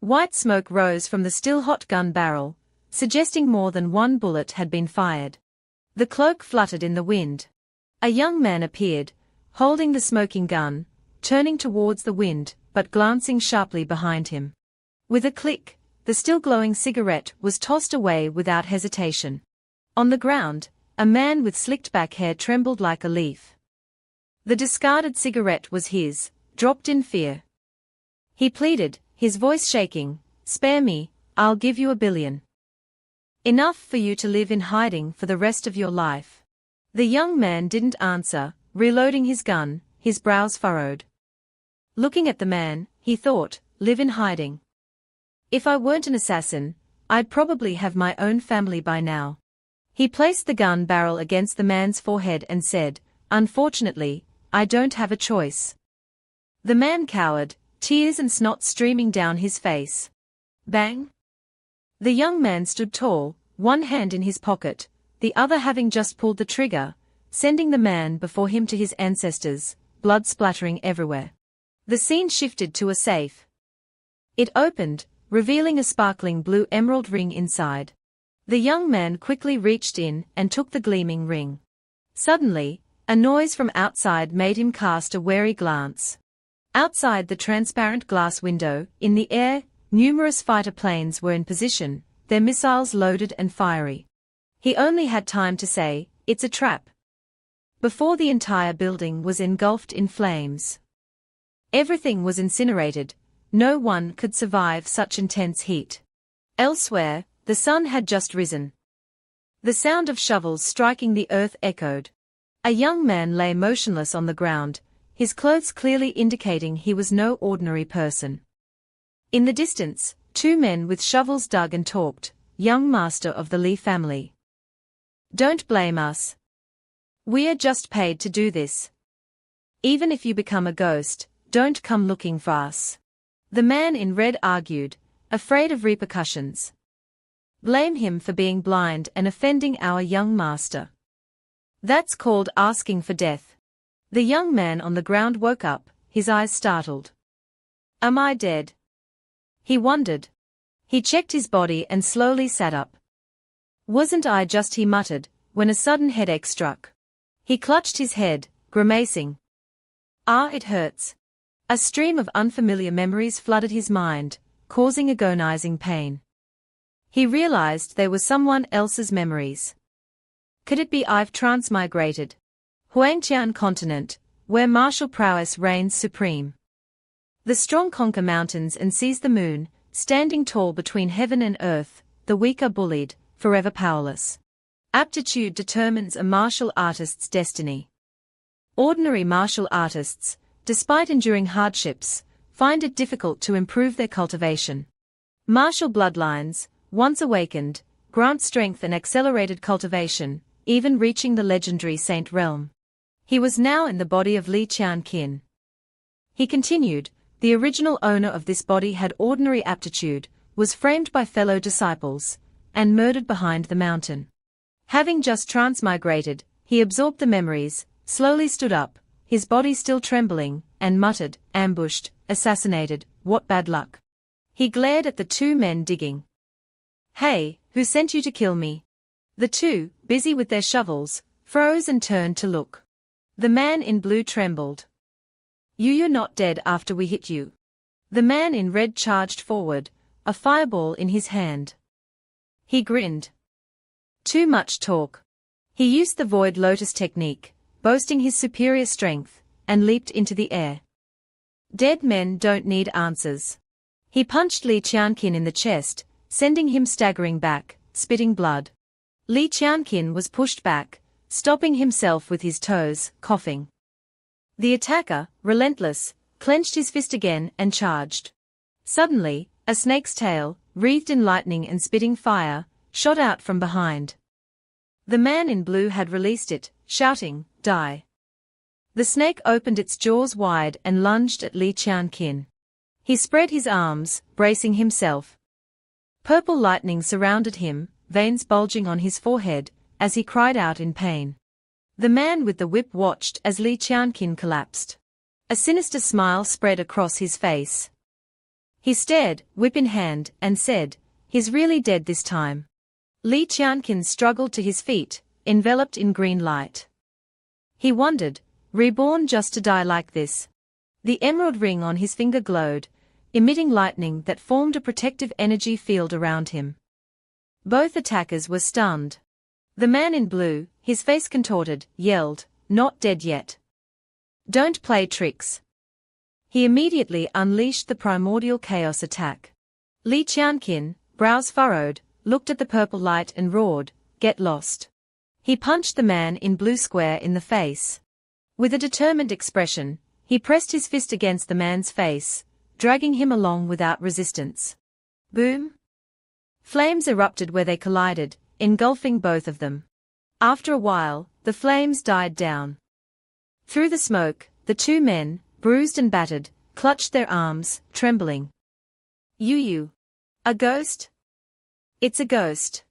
White smoke rose from the still-hot gun barrel, suggesting more than one bullet had been fired. The cloak fluttered in the wind. A young man appeared, holding the smoking gun, turning towards the wind, but glancing sharply behind him. With a click, the still-glowing cigarette was tossed away without hesitation. On the ground, a man with slicked-back hair trembled like a leaf. The discarded cigarette was his, dropped in fear. He pleaded, his voice shaking, "Spare me, I'll give you $1 billion. Enough for you to live in hiding for the rest of your life." The young man didn't answer, reloading his gun, his brows furrowed. Looking at the man, he thought, live in hiding. If I weren't an assassin, I'd probably have my own family by now. He placed the gun barrel against the man's forehead and said, "Unfortunately, I don't have a choice." The man cowered, tears and snot streaming down his face. Bang! The young man stood tall, one hand in his pocket, the other having just pulled the trigger, sending the man before him to his ancestors, blood splattering everywhere. The scene shifted to a safe. It opened, revealing a sparkling blue emerald ring inside. The young man quickly reached in and took the gleaming ring. Suddenly, a noise from outside made him cast a wary glance. Outside the transparent glass window, in the air, numerous fighter planes were in position, their missiles loaded and fiery. He only had time to say, "It's a trap," before the entire building was engulfed in flames. Everything was incinerated. No one could survive such intense heat. Elsewhere, the sun had just risen. The sound of shovels striking the earth echoed. A young man lay motionless on the ground, his clothes clearly indicating he was no ordinary person. In the distance, two men with shovels dug and talked, young master of the Lee family. "Don't blame us. We're just paid to do this. Even if you become a ghost, don't come looking for us." The man in red argued, afraid of repercussions. "Blame him for being blind and offending our young master. That's called asking for death." The young man on the ground woke up, his eyes startled. "Am I dead?" he wondered. He checked his body and slowly sat up. "Wasn't I just," he muttered, when a sudden headache struck. He clutched his head, grimacing. "Ah, it hurts." A stream of unfamiliar memories flooded his mind, causing agonizing pain. He realized they were someone else's memories. Could it be I've transmigrated? Huangtian continent, where martial prowess reigns supreme. The strong conquer mountains and seize the moon, standing tall between heaven and earth, the weak are bullied, forever powerless. Aptitude determines a martial artist's destiny. Ordinary martial artists, despite enduring hardships, find it difficult to improve their cultivation. Martial bloodlines, once awakened, grant strength and accelerated cultivation, even reaching the legendary Saint realm. He was now in the body of Li Qianqin. He continued, the original owner of this body had ordinary aptitude, was framed by fellow disciples, and murdered behind the mountain. Having just transmigrated, he absorbed the memories, slowly stood up, his body still trembling, and muttered, "Ambushed, assassinated, what bad luck." He glared at the two men digging. "Hey, who sent you to kill me?" The two, busy with their shovels, froze and turned to look. The man in blue trembled. You're not dead after we hit you." The man in red charged forward, a fireball in his hand. He grinned. Too much talk. He used the Void Lotus technique, boasting his superior strength, and leaped into the air. Dead men don't need answers. He punched Li Qianqin in the chest, sending him staggering back, spitting blood. Li Qianqin was pushed back, stopping himself with his toes, coughing. The attacker, relentless, clenched his fist again and charged. Suddenly, a snake's tail, wreathed in lightning and spitting fire, shot out from behind. The man in blue had released it, shouting, "Die." The snake opened its jaws wide and lunged at Li Qianqin. He spread his arms, bracing himself. Purple lightning surrounded him, veins bulging on his forehead, as he cried out in pain. The man with the whip watched as Li Qianqin collapsed. A sinister smile spread across his face. He stared, whip in hand, and said, "He's really dead this time." Li Qianqin struggled to his feet, enveloped in green light. He wondered, reborn just to die like this? The emerald ring on his finger glowed, emitting lightning that formed a protective energy field around him. Both attackers were stunned. The man in blue, his face contorted, yelled, "Not dead yet. Don't play tricks." He immediately unleashed the primordial chaos attack. Li Qianqin, brows furrowed, looked at the purple light and roared, "Get lost." He punched the man in blue square in the face. With a determined expression, he pressed his fist against the man's face, dragging him along without resistance. Boom! Flames erupted where they collided, engulfing both of them. After a while, the flames died down. Through the smoke, the two men, bruised and battered, clutched their arms, trembling. You. A ghost? It's a ghost.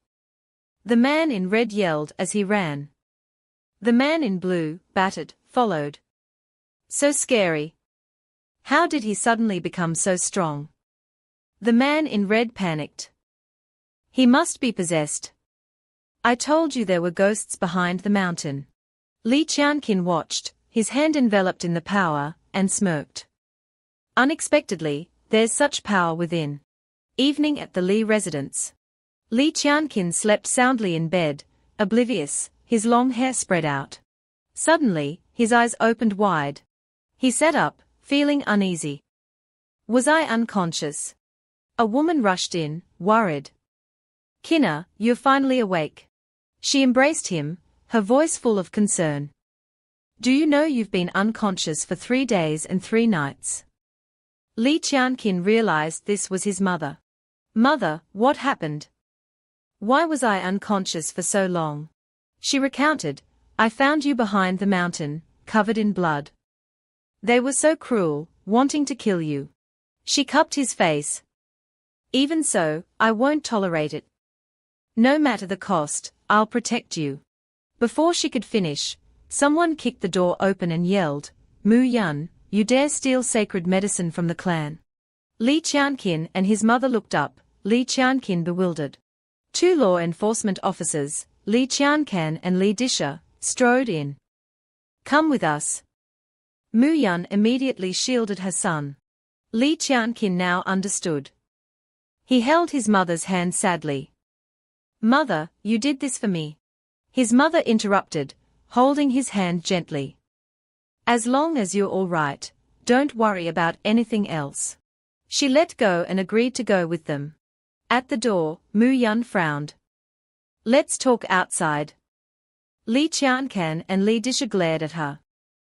The man in red yelled as he ran. The man in blue, battered, followed. So scary. How did he suddenly become so strong? The man in red panicked. He must be possessed. I told you there were ghosts behind the mountain. Li Qianqin watched, his hand enveloped in the power, and smirked. Unexpectedly, there's such power within. Evening at the Li residence. Li Qianqin slept soundly in bed, oblivious, his long hair spread out. Suddenly, his eyes opened wide. He sat up, feeling uneasy. Was I unconscious? A woman rushed in, worried. "Kinna, you're finally awake." She embraced him, her voice full of concern. "Do you know you've been unconscious for 3 days and 3 nights?" Li Qianqin realized this was his mother. "Mother, what happened? Why was I unconscious for so long?" She recounted, "I found you behind the mountain, covered in blood. They were so cruel, wanting to kill you." She cupped his face. "Even so, I won't tolerate it. No matter the cost, I'll protect you." Before she could finish, someone kicked the door open and yelled, "Mu Yun, you dare steal sacred medicine from the clan?" Li Qianqin and his mother looked up, Li Qianqin bewildered. 2 law enforcement officers, Li Qiancan and Li Disha, strode in. "Come with us." Mu Yun immediately shielded her son. Li Qianqin now understood. He held his mother's hand sadly. "Mother, you did this for me." His mother interrupted, holding his hand gently. "As long as you're all right, don't worry about anything else." She let go and agreed to go with them. At the door, Mu Yun frowned. "Let's talk outside." Li Qiancan and Li Disha glared at her.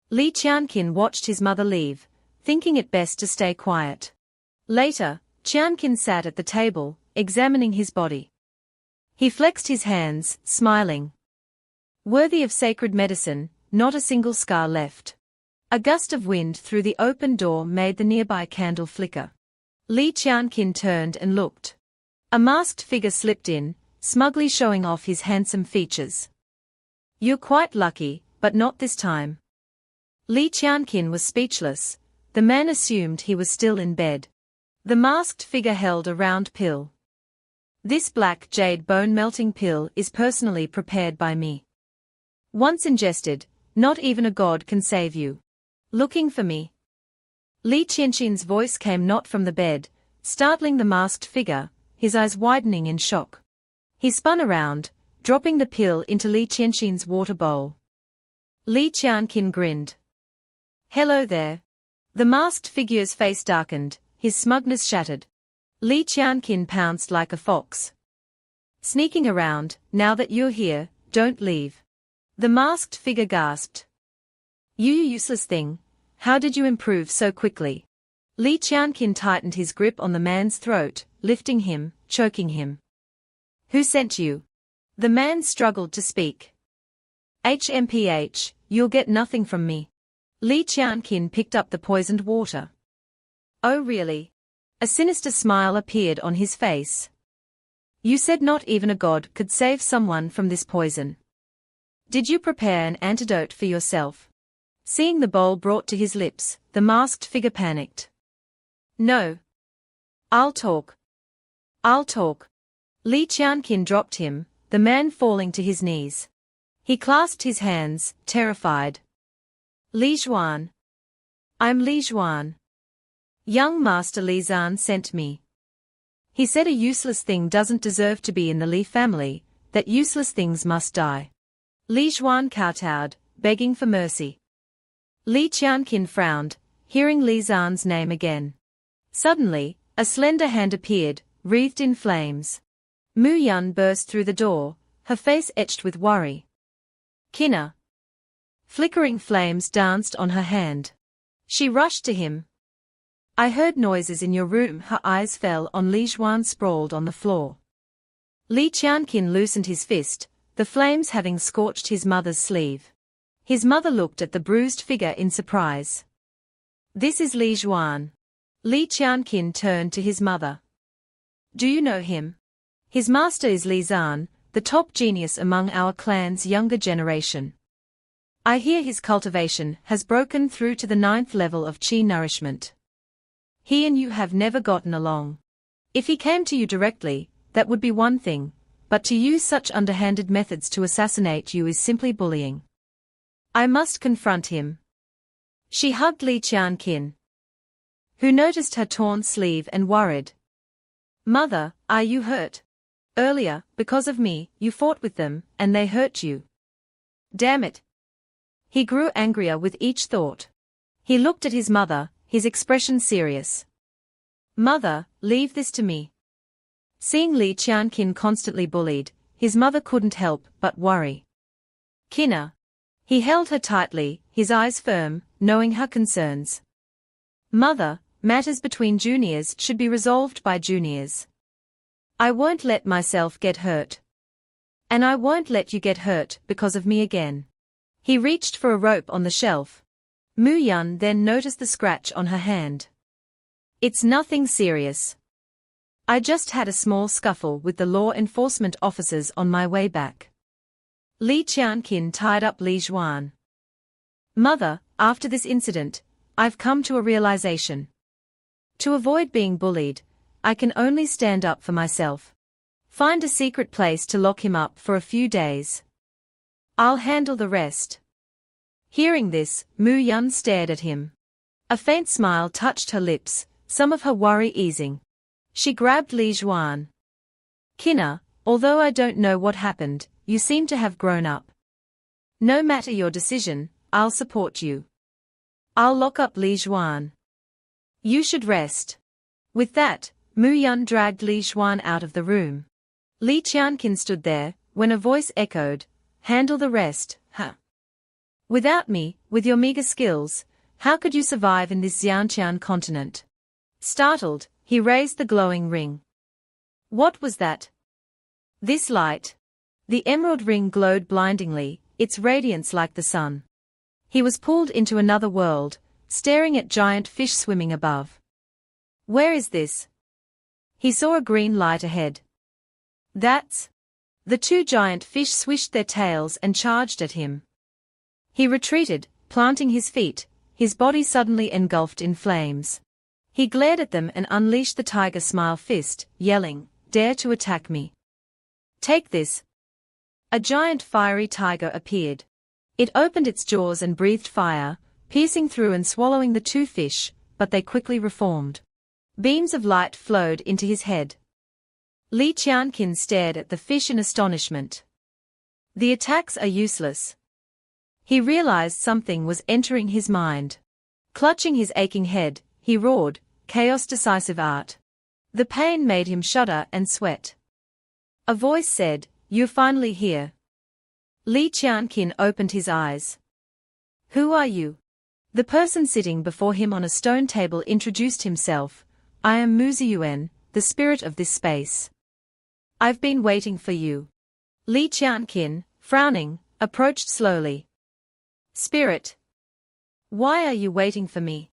Li Qianqin watched his mother leave, thinking it best to stay quiet. Later, Qianqin sat at the table, examining his body. He flexed his hands, smiling. Worthy of sacred medicine, not a single scar left. A gust of wind through the open door made the nearby candle flicker. Li Qianqin turned and looked. A masked figure slipped in, smugly showing off his handsome features. "You're quite lucky, but not this time." Li Qianqin was speechless. The man assumed he was still in bed. The masked figure held a round pill. "This black jade bone-melting pill is personally prepared by me. Once ingested, not even a god can save you. Looking for me?" Li Qianqin's voice came not from the bed, startling the masked figure, his eyes widening in shock. He spun around, dropping the pill into Li Qianqin's water bowl. Li Qianqin grinned. "Hello there." The masked figure's face darkened, his smugness shattered. Li Qianqin pounced like a fox. "Sneaking around, now that you're here, don't leave." The masked figure gasped. You useless thing, how did you improve so quickly?" Li Qianqin tightened his grip on the man's throat, lifting him, choking him. "Who sent you?" The man struggled to speak. "HMPH, you'll get nothing from me." Li Qianqin picked up the poisoned water. "Oh really?" A sinister smile appeared on his face. "You said not even a god could save someone from this poison. Did you prepare an antidote for yourself?" Seeing the bowl brought to his lips, the masked figure panicked. "No. I'll talk. I'll talk. Li Qianqin dropped him, the man falling to his knees. He clasped his hands, terrified. Li Zhuan. I'm Li Zhuan. Young Master Li Zan sent me. He said a useless thing doesn't deserve to be in the Li family, that useless things must die. Li Zhuan kowtowed, begging for mercy. Li Qianqin frowned, hearing Li Zan's name again. Suddenly, a slender hand appeared, wreathed in flames. Mu Yun burst through the door, her face etched with worry. Kinna. Flickering flames danced on her hand. She rushed to him. I heard noises in your room. Her eyes fell on Li Zhuan sprawled on the floor. Li Qianqin loosened his fist, the flames having scorched his mother's sleeve. His mother looked at the bruised figure in surprise. This is Li Zhuan. Li Qianqin turned to his mother. Do you know him? His master is Li Zan, the top genius among our clan's younger generation. I hear his cultivation has broken through to the 9th level of qi nourishment. He and you have never gotten along. If he came to you directly, that would be one thing, but to use such underhanded methods to assassinate you is simply bullying. I must confront him. She hugged Li Qianqin, who noticed her torn sleeve and worried. Mother, are you hurt? Earlier, because of me, you fought with them, and they hurt you. Damn it. He grew angrier with each thought. He looked at his mother, his expression serious. Mother, leave this to me. Seeing Li Qianqin constantly bullied, his mother couldn't help but worry. Kinna. He held her tightly, his eyes firm, knowing her concerns. Mother, matters between juniors should be resolved by juniors. I won't let myself get hurt. And I won't let you get hurt because of me again. He reached for a rope on the shelf. Mu Yun then noticed the scratch on her hand. It's nothing serious. I just had a small scuffle with the law enforcement officers on my way back. Li Qianqin tied up Li Zhuan. Mother, after this incident, I've come to a realization. To avoid being bullied, I can only stand up for myself. Find a secret place to lock him up for a few days. I'll handle the rest. Hearing this, Mu Yun stared at him. A faint smile touched her lips, some of her worry easing. She grabbed Li Zhuan. Kinna, although I don't know what happened, you seem to have grown up. No matter your decision, I'll support you. I'll lock up Li Zhuan. You should rest. With that, Mu Yun dragged Li Zhuan out of the room. Li Qianqin stood there, when a voice echoed, handle the rest, huh? Without me, with your meager skills, how could you survive in this Xianqian continent? Startled, he raised the glowing ring. What was that? This light. The emerald ring glowed blindingly, its radiance like the sun. He was pulled into another world, staring at giant fish swimming above. Where is this? He saw a green light ahead. That's... The 2 giant fish swished their tails and charged at him. He retreated, planting his feet, his body suddenly engulfed in flames. He glared at them and unleashed the tiger smile fist, yelling, "Dare to attack me. Take this." A giant fiery tiger appeared. It opened its jaws and breathed fire, piercing through and swallowing the 2 fish, but they quickly reformed. Beams of light flowed into his head. Li Qianqin stared at the fish in astonishment. The attacks are useless. He realized something was entering his mind. Clutching his aching head, he roared, "Chaos decisive art." The pain made him shudder and sweat. A voice said, "You're finally here." Li Qianqin opened his eyes. Who are you? The person sitting before him on a stone table introduced himself. I am Mu Ziyuan, the spirit of this space. I've been waiting for you. Li Qianqin, frowning, approached slowly. Spirit. Why are you waiting for me?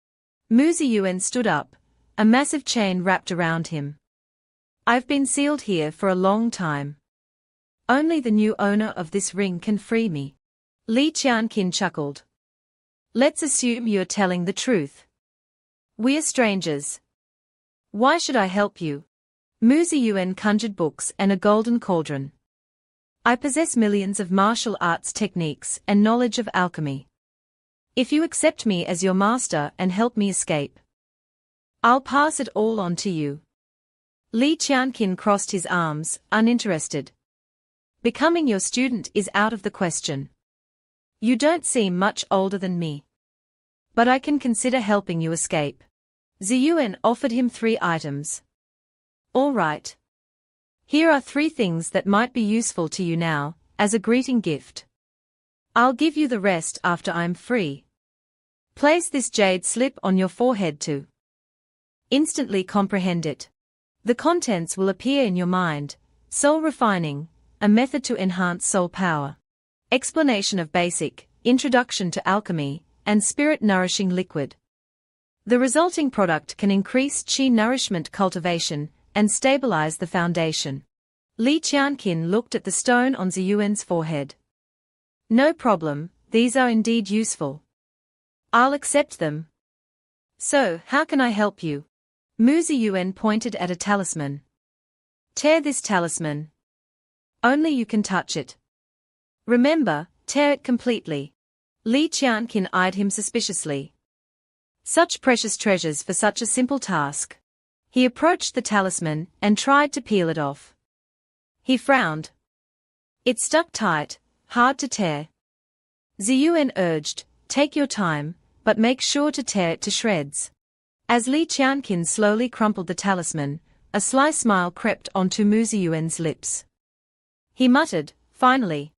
Mu Ziyuan stood up, a massive chain wrapped around him. I've been sealed here for a long time. Only the new owner of this ring can free me. Li Qianqin chuckled. Let's assume you're telling the truth. We're strangers. Why should I help you? Mu Ziyuan conjured books and a golden cauldron. I possess millions of martial arts techniques and knowledge of alchemy. If you accept me as your master and help me escape, I'll pass it all on to you. Li Qianqin crossed his arms, uninterested. Becoming your student is out of the question. You don't seem much older than me. But I can consider helping you escape. Ziyuan offered him 3 items. All right. Here are 3 things that might be useful to you now, as a greeting gift. I'll give you the rest after I'm free. Place this jade slip on your forehead to instantly comprehend it. The contents will appear in your mind. Soul refining, a method to enhance soul power. Explanation of basic, introduction to alchemy, and spirit nourishing liquid. The resulting product can increase qi nourishment cultivation and stabilize the foundation. Li Qianqin looked at the stone on Ziyuan's forehead. No problem, these are indeed useful. I'll accept them. So, how can I help you? Mu Ziyuan pointed at a talisman. Tear this talisman. Only you can touch it. Remember, tear it completely. Li Qianqin eyed him suspiciously. Such precious treasures for such a simple task. He approached the talisman and tried to peel it off. He frowned. It stuck tight, hard to tear. Ziyuan urged, take your time, but make sure to tear it to shreds. As Li Qianqin slowly crumpled the talisman, a sly smile crept onto Mu Ziyuan's lips. He muttered, finally.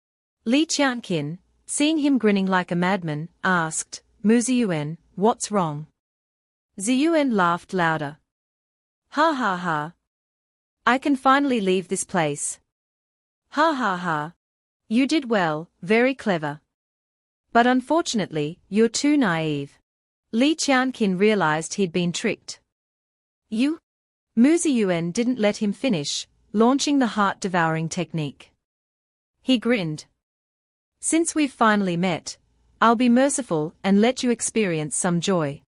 Li Qianqin, seeing him grinning like a madman, asked, Mu Ziyuan, what's wrong? Ziyuan laughed louder. Ha ha ha. I can finally leave this place. Ha ha ha. You did well, very clever. But unfortunately, you're too naive. Li Qianqin realized he'd been tricked. You? Mu Ziyuan didn't let him finish, launching the heart-devouring technique. He grinned. Since we've finally met, I'll be merciful and let you experience some joy.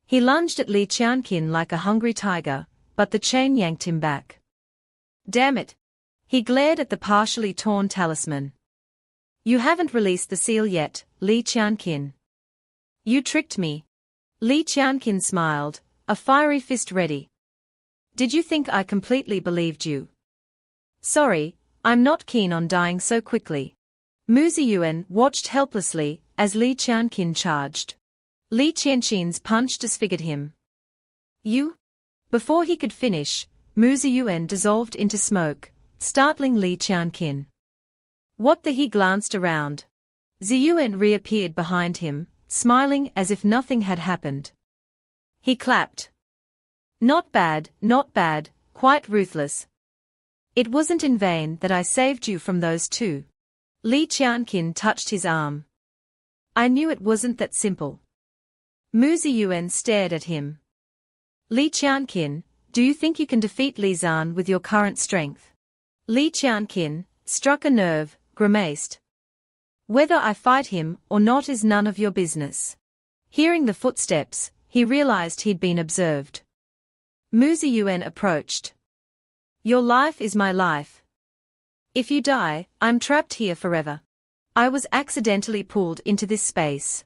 He lunged at Li Qianqin like a hungry tiger, but the chain yanked him back. Damn it! He glared at the partially torn talisman. You haven't released the seal yet, Li Qianqin. You tricked me. Li Qianqin smiled, a fiery fist ready. Did you think I completely believed you? Sorry, I'm not keen on dying so quickly. Mu Ziyuan watched helplessly as Li Qianqin charged. Li Qianqin's punch disfigured him. You? Before he could finish, Mu Ziyuan dissolved into smoke, startling Li Qianqin. What the? He glanced around. Ziyuan reappeared behind him, smiling as if nothing had happened. He clapped. Not bad, quite ruthless. It wasn't in vain that I saved you from those 2. Li Qianqin touched his arm. I knew it wasn't that simple. Mu Ziyuan stared at him. Li Qianqin, do you think you can defeat Li Zan with your current strength? Li Qianqin, struck a nerve, grimaced. Whether I fight him or not is none of your business. Hearing the footsteps, he realized he'd been observed. Mu Ziyuan approached. Your life is my life. If you die, I'm trapped here forever. I was accidentally pulled into this space.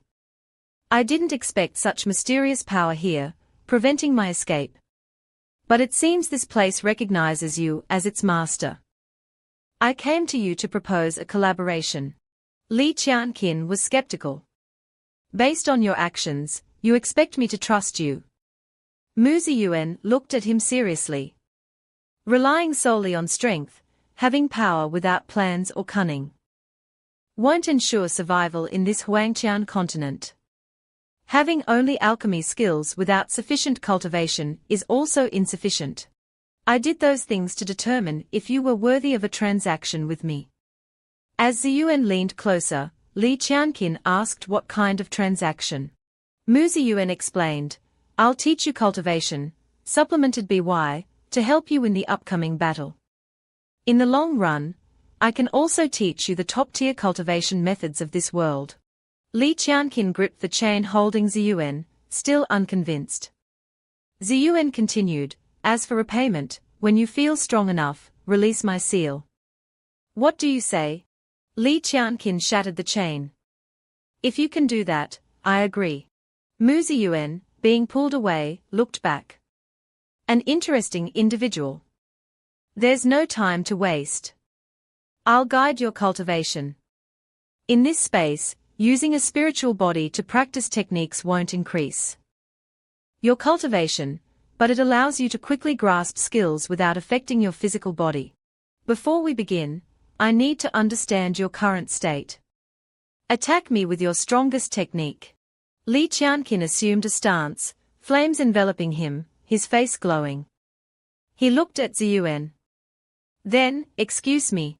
I didn't expect such mysterious power here, preventing my escape. But it seems this place recognizes you as its master. I came to you to propose a collaboration. Li Qianqin was skeptical. Based on your actions, you expect me to trust you. Mu Ziyuan looked at him seriously. Relying solely on strength, having power without plans or cunning, won't ensure survival in this Huangqian continent. Having only alchemy skills without sufficient cultivation is also insufficient. I did those things to determine if you were worthy of a transaction with me. As Ziyuan leaned closer, Li Qianqin asked what kind of transaction. Mu Ziyuan explained, I'll teach you cultivation, supplemented by, to help you in the upcoming battle. In the long run, I can also teach you the top-tier cultivation methods of this world. Li Qianqin gripped the chain holding Ziyuan, still unconvinced. Ziyuan continued, As for repayment, when you feel strong enough, release my seal. What do you say? Li Qianqin shattered the chain. If you can do that, I agree. Mu Ziyuan, being pulled away, looked back. An interesting individual. There's no time to waste. I'll guide your cultivation. In this space, using a spiritual body to practice techniques won't increase your cultivation, but it allows you to quickly grasp skills without affecting your physical body. Before we begin, I need to understand your current state. Attack me with your strongest technique. Li Qianqin assumed a stance, flames enveloping him, his face glowing. He looked at Ziyuan. Then, excuse me.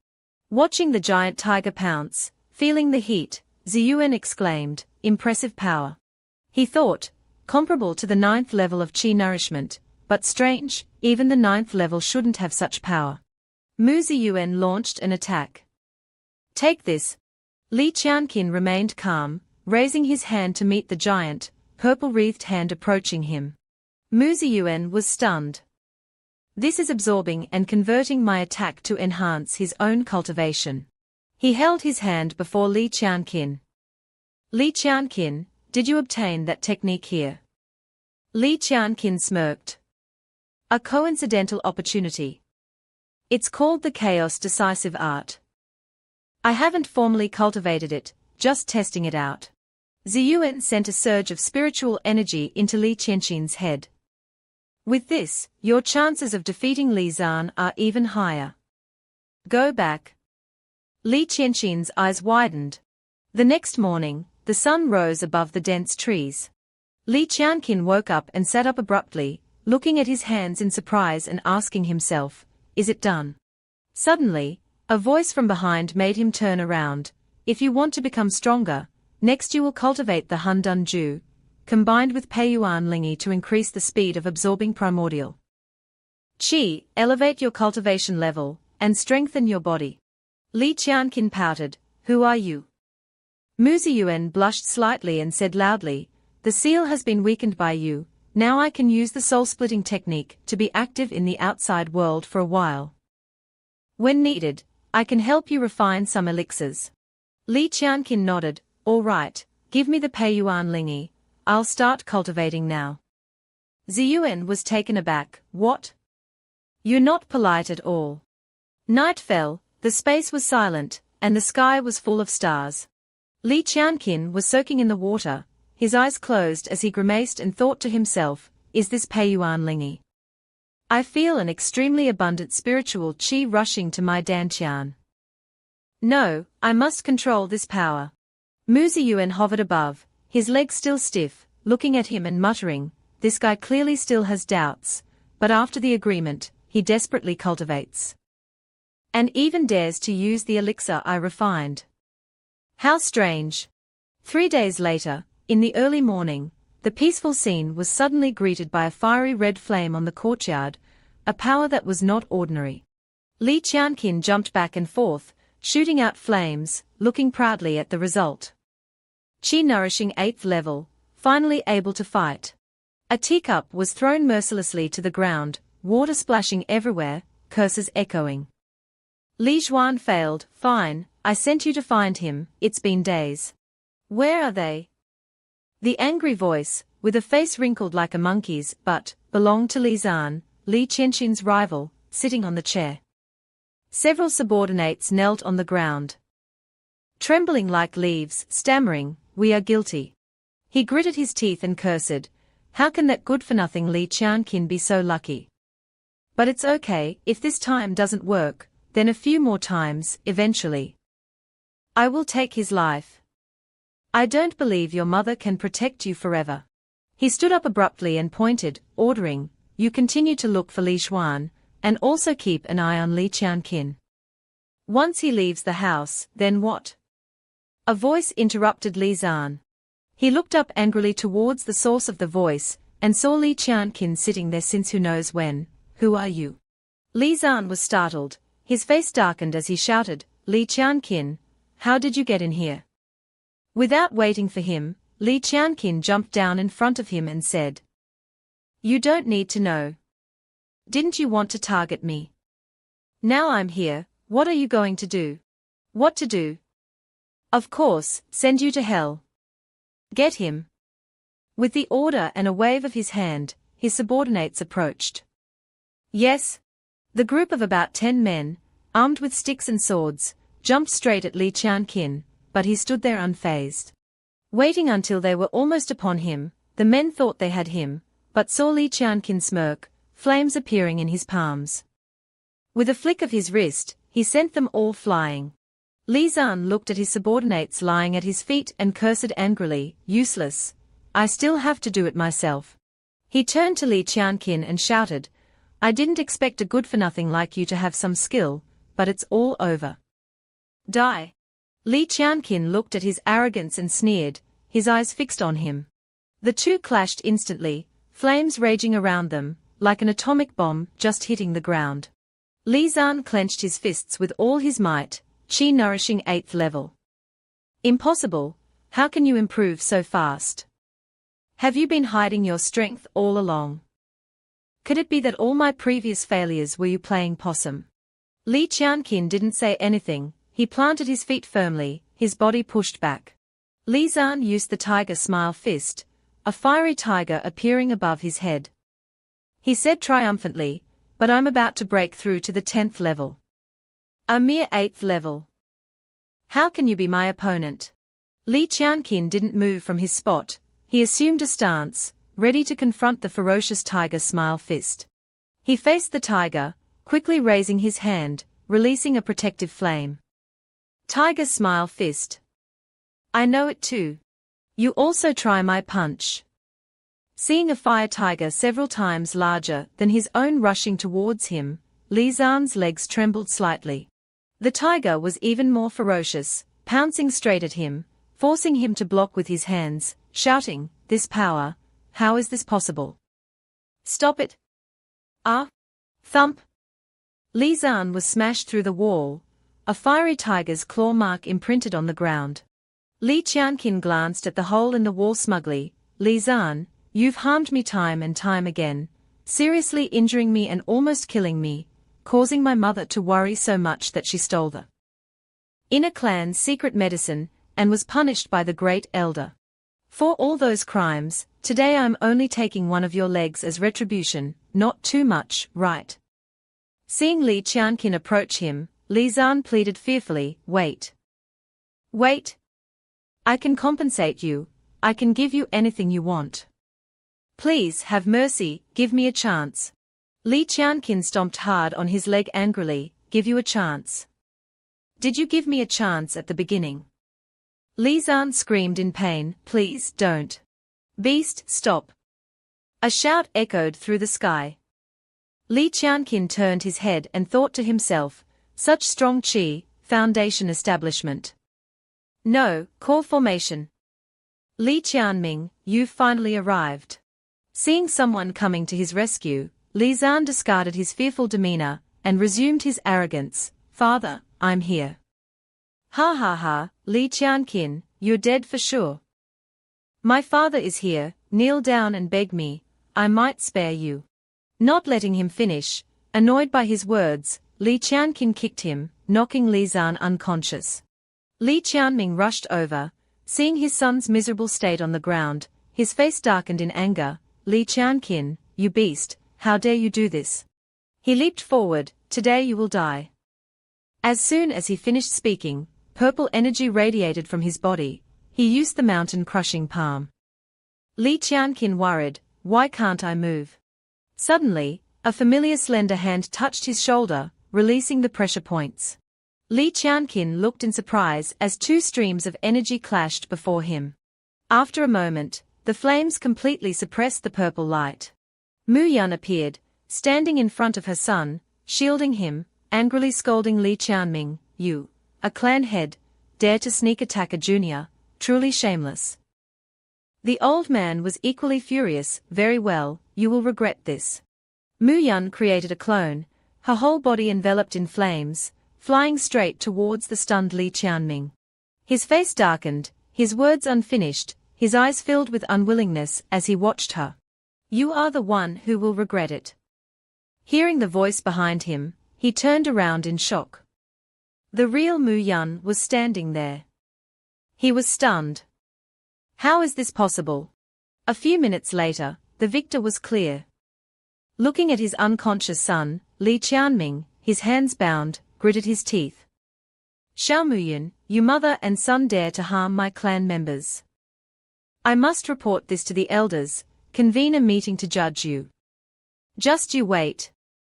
Watching the giant tiger pounce, feeling the heat, Ziyuan exclaimed, impressive power. He thought, comparable to the 9th level of qi nourishment, but strange, even the 9th level shouldn't have such power. Mu Ziyuan launched an attack. Take this. Li Qianqin remained calm, raising his hand to meet the giant, purple-wreathed hand approaching him. Mu Ziyuan was stunned. This is absorbing and converting my attack to enhance his own cultivation. He held his hand before Li Qianqin. Li Qianqin, did you obtain that technique here? Li Qianqin smirked. A coincidental opportunity. It's called the Chaos Decisive Art. I haven't formally cultivated it, just testing it out. Ziyuan sent a surge of spiritual energy into Li Qianqin's head. With this, your chances of defeating Li Zan are even higher. Go back. Li Qianqin's eyes widened. The next morning, the sun rose above the dense trees. Li Qianqin woke up and sat up abruptly, looking at his hands in surprise and asking himself, is it done? Suddenly, a voice from behind made him turn around. If you want to become stronger, next you will cultivate the Hundun Ju, combined with Peiyuan Lingi to increase the speed of absorbing primordial qi, elevate your cultivation level, and strengthen your body. Li Qianqin pouted, who are you? Mu Ziyuan blushed slightly and said loudly, the seal has been weakened by you, now I can use the soul-splitting technique to be active in the outside world for a while. When needed, I can help you refine some elixirs. Li Qianqin nodded, all right, give me the Peiyuan Lingi, I'll start cultivating now. Ziyuan was taken aback, what? You're not polite at all. Night fell, the space was silent, and the sky was full of stars. Li Qianqin was soaking in the water, his eyes closed as he grimaced and thought to himself, is this Peiyuan Lingi? I feel an extremely abundant spiritual qi rushing to my dantian. No, I must control this power. Mu Ziyuan hovered above, his legs still stiff, looking at him and muttering, this guy clearly still has doubts, but after the agreement, he desperately cultivates. And even dares to use the elixir I refined. How strange. 3 days later, in the early morning, the peaceful scene was suddenly greeted by a fiery red flame on the courtyard, a power that was not ordinary. Li Qianqin jumped back and forth, shooting out flames, looking proudly at the result. Qi nourishing 8th level, finally able to fight. A teacup was thrown mercilessly to the ground, water splashing everywhere, curses echoing. Li Zhuan failed, fine, I sent you to find him, it's been days. Where are they? The angry voice, with a face wrinkled like a monkey's, but belonged to Li Zan, Li Qianqin's rival, sitting on the chair. Several subordinates knelt on the ground. Trembling like leaves, stammering, we are guilty. He gritted his teeth and cursed, how can that good-for-nothing Li Qianqin be so lucky? But it's okay, if this time doesn't work, then a few more times, eventually. I will take his life. I don't believe your mother can protect you forever. He stood up abruptly and pointed, ordering, you continue to look for Li Zhuan, and also keep an eye on Li Qianqin. Once he leaves the house, then what? A voice interrupted Li Zan. He looked up angrily towards the source of the voice, and saw Li Qianqin sitting there since who knows when. Who are you? Li Zan was startled, his face darkened as he shouted, Li Qianqin, how did you get in here? Without waiting for him, Li Qianqin jumped down in front of him and said, you don't need to know. Didn't you want to target me? Now I'm here, what are you going to do? What to do? Of course, send you to hell. Get him. With the order and a wave of his hand, his subordinates approached. Yes. The group of about 10 men, armed with sticks and swords, jumped straight at Li Qianqin, but he stood there unfazed. Waiting until they were almost upon him, the men thought they had him, but saw Li Qianqin smirk, flames appearing in his palms. With a flick of his wrist, he sent them all flying. Li Zan looked at his subordinates lying at his feet and cursed angrily, useless. I still have to do it myself. He turned to Li Qianqin and shouted, I didn't expect a good-for-nothing like you to have some skill, but it's all over. Die. Li Qianqin looked at his arrogance and sneered, his eyes fixed on him. The two clashed instantly, flames raging around them, like an atomic bomb just hitting the ground. Li Zan clenched his fists with all his might, Qi nourishing 8th level. Impossible, how can you improve so fast? Have you been hiding your strength all along? Could it be that all my previous failures were you playing possum? Li Qianqin didn't say anything, he planted his feet firmly, his body pushed back. Li Zan used the tiger smile fist, a fiery tiger appearing above his head. He said triumphantly, but I'm about to break through to the 10th level. A mere 8th level. How can you be my opponent? Li Qianqin didn't move from his spot, he assumed a stance, ready to confront the ferocious tiger smile fist. He faced the tiger, quickly raising his hand, releasing a protective flame. Tiger smile fist. I know it too. You also try my punch. Seeing a fire tiger several times larger than his own rushing towards him, Li Zan's legs trembled slightly. The tiger was even more ferocious, pouncing straight at him, forcing him to block with his hands, shouting, this power, how is this possible? Stop it! Ah! Thump! Li Zan was smashed through the wall, a fiery tiger's claw mark imprinted on the ground. Li Qianqin glanced at the hole in the wall smugly. Li Zan, you've harmed me time and time again, seriously injuring me and almost killing me, causing my mother to worry so much that she stole the inner clan's secret medicine, and was punished by the great elder. For all those crimes, today I'm only taking one of your legs as retribution, not too much, right? Seeing Li Qianqin approach him, Li Zan pleaded fearfully, wait. Wait. I can compensate you, I can give you anything you want. Please have mercy, give me a chance. Li Qianqin stomped hard on his leg angrily, give you a chance. Did you give me a chance at the beginning? Li Zan screamed in pain, please don't. Beast, stop. A shout echoed through the sky. Li Qianqin turned his head and thought to himself, such strong qi, foundation establishment. No, core formation. Li Qianming, you've finally arrived. Seeing someone coming to his rescue, Li Zan discarded his fearful demeanor, and resumed his arrogance, father, I'm here. Ha ha ha, Li Qianqin, you're dead for sure. My father is here, kneel down and beg me, I might spare you. Not letting him finish, annoyed by his words, Li Qianqin kicked him, knocking Li Zan unconscious. Li Qianming rushed over, seeing his son's miserable state on the ground, his face darkened in anger, Li Qianqin, you beast, how dare you do this? He leaped forward, today you will die. As soon as he finished speaking, purple energy radiated from his body, he used the mountain-crushing palm. Li Qianqin worried, why can't I move? Suddenly, a familiar slender hand touched his shoulder, releasing the pressure points. Li Qianqin looked in surprise as two streams of energy clashed before him. After a moment, the flames completely suppressed the purple light. Mu Yun appeared, standing in front of her son, shielding him, angrily scolding Li Qianming, you, a clan head, dare to sneak attack a junior, truly shameless. The old man was equally furious, very well, you will regret this. Mu Yun created a clone, her whole body enveloped in flames, flying straight towards the stunned Li Qianming. His face darkened, his words unfinished, his eyes filled with unwillingness as he watched her. You are the one who will regret it. Hearing the voice behind him, he turned around in shock. The real Mu Yun was standing there. He was stunned. How is this possible? A few minutes later, the victor was clear. Looking at his unconscious son, Li Qianming, his hands bound, gritted his teeth. Xiao Muyun, you mother and son dare to harm my clan members. I must report this to the elders, convene a meeting to judge you. Just you wait.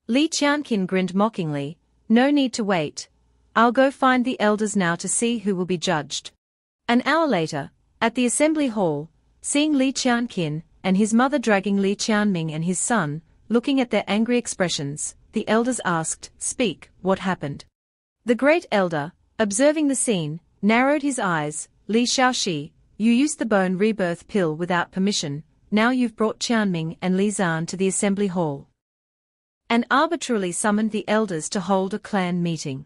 Li Qianqin grinned mockingly, no need to wait. I'll go find the elders now to see who will be judged. An hour later, at the assembly hall, seeing Li Qianqin and his mother dragging Li Qianming and his son, looking at their angry expressions, the elders asked, Speak, what happened? The great elder, observing the scene, narrowed his eyes, Li Xiaoxi, you used the bone rebirth pill without permission, now you've brought Qianming and Li Zan to the assembly hall. And arbitrarily summoned the elders to hold a clan meeting.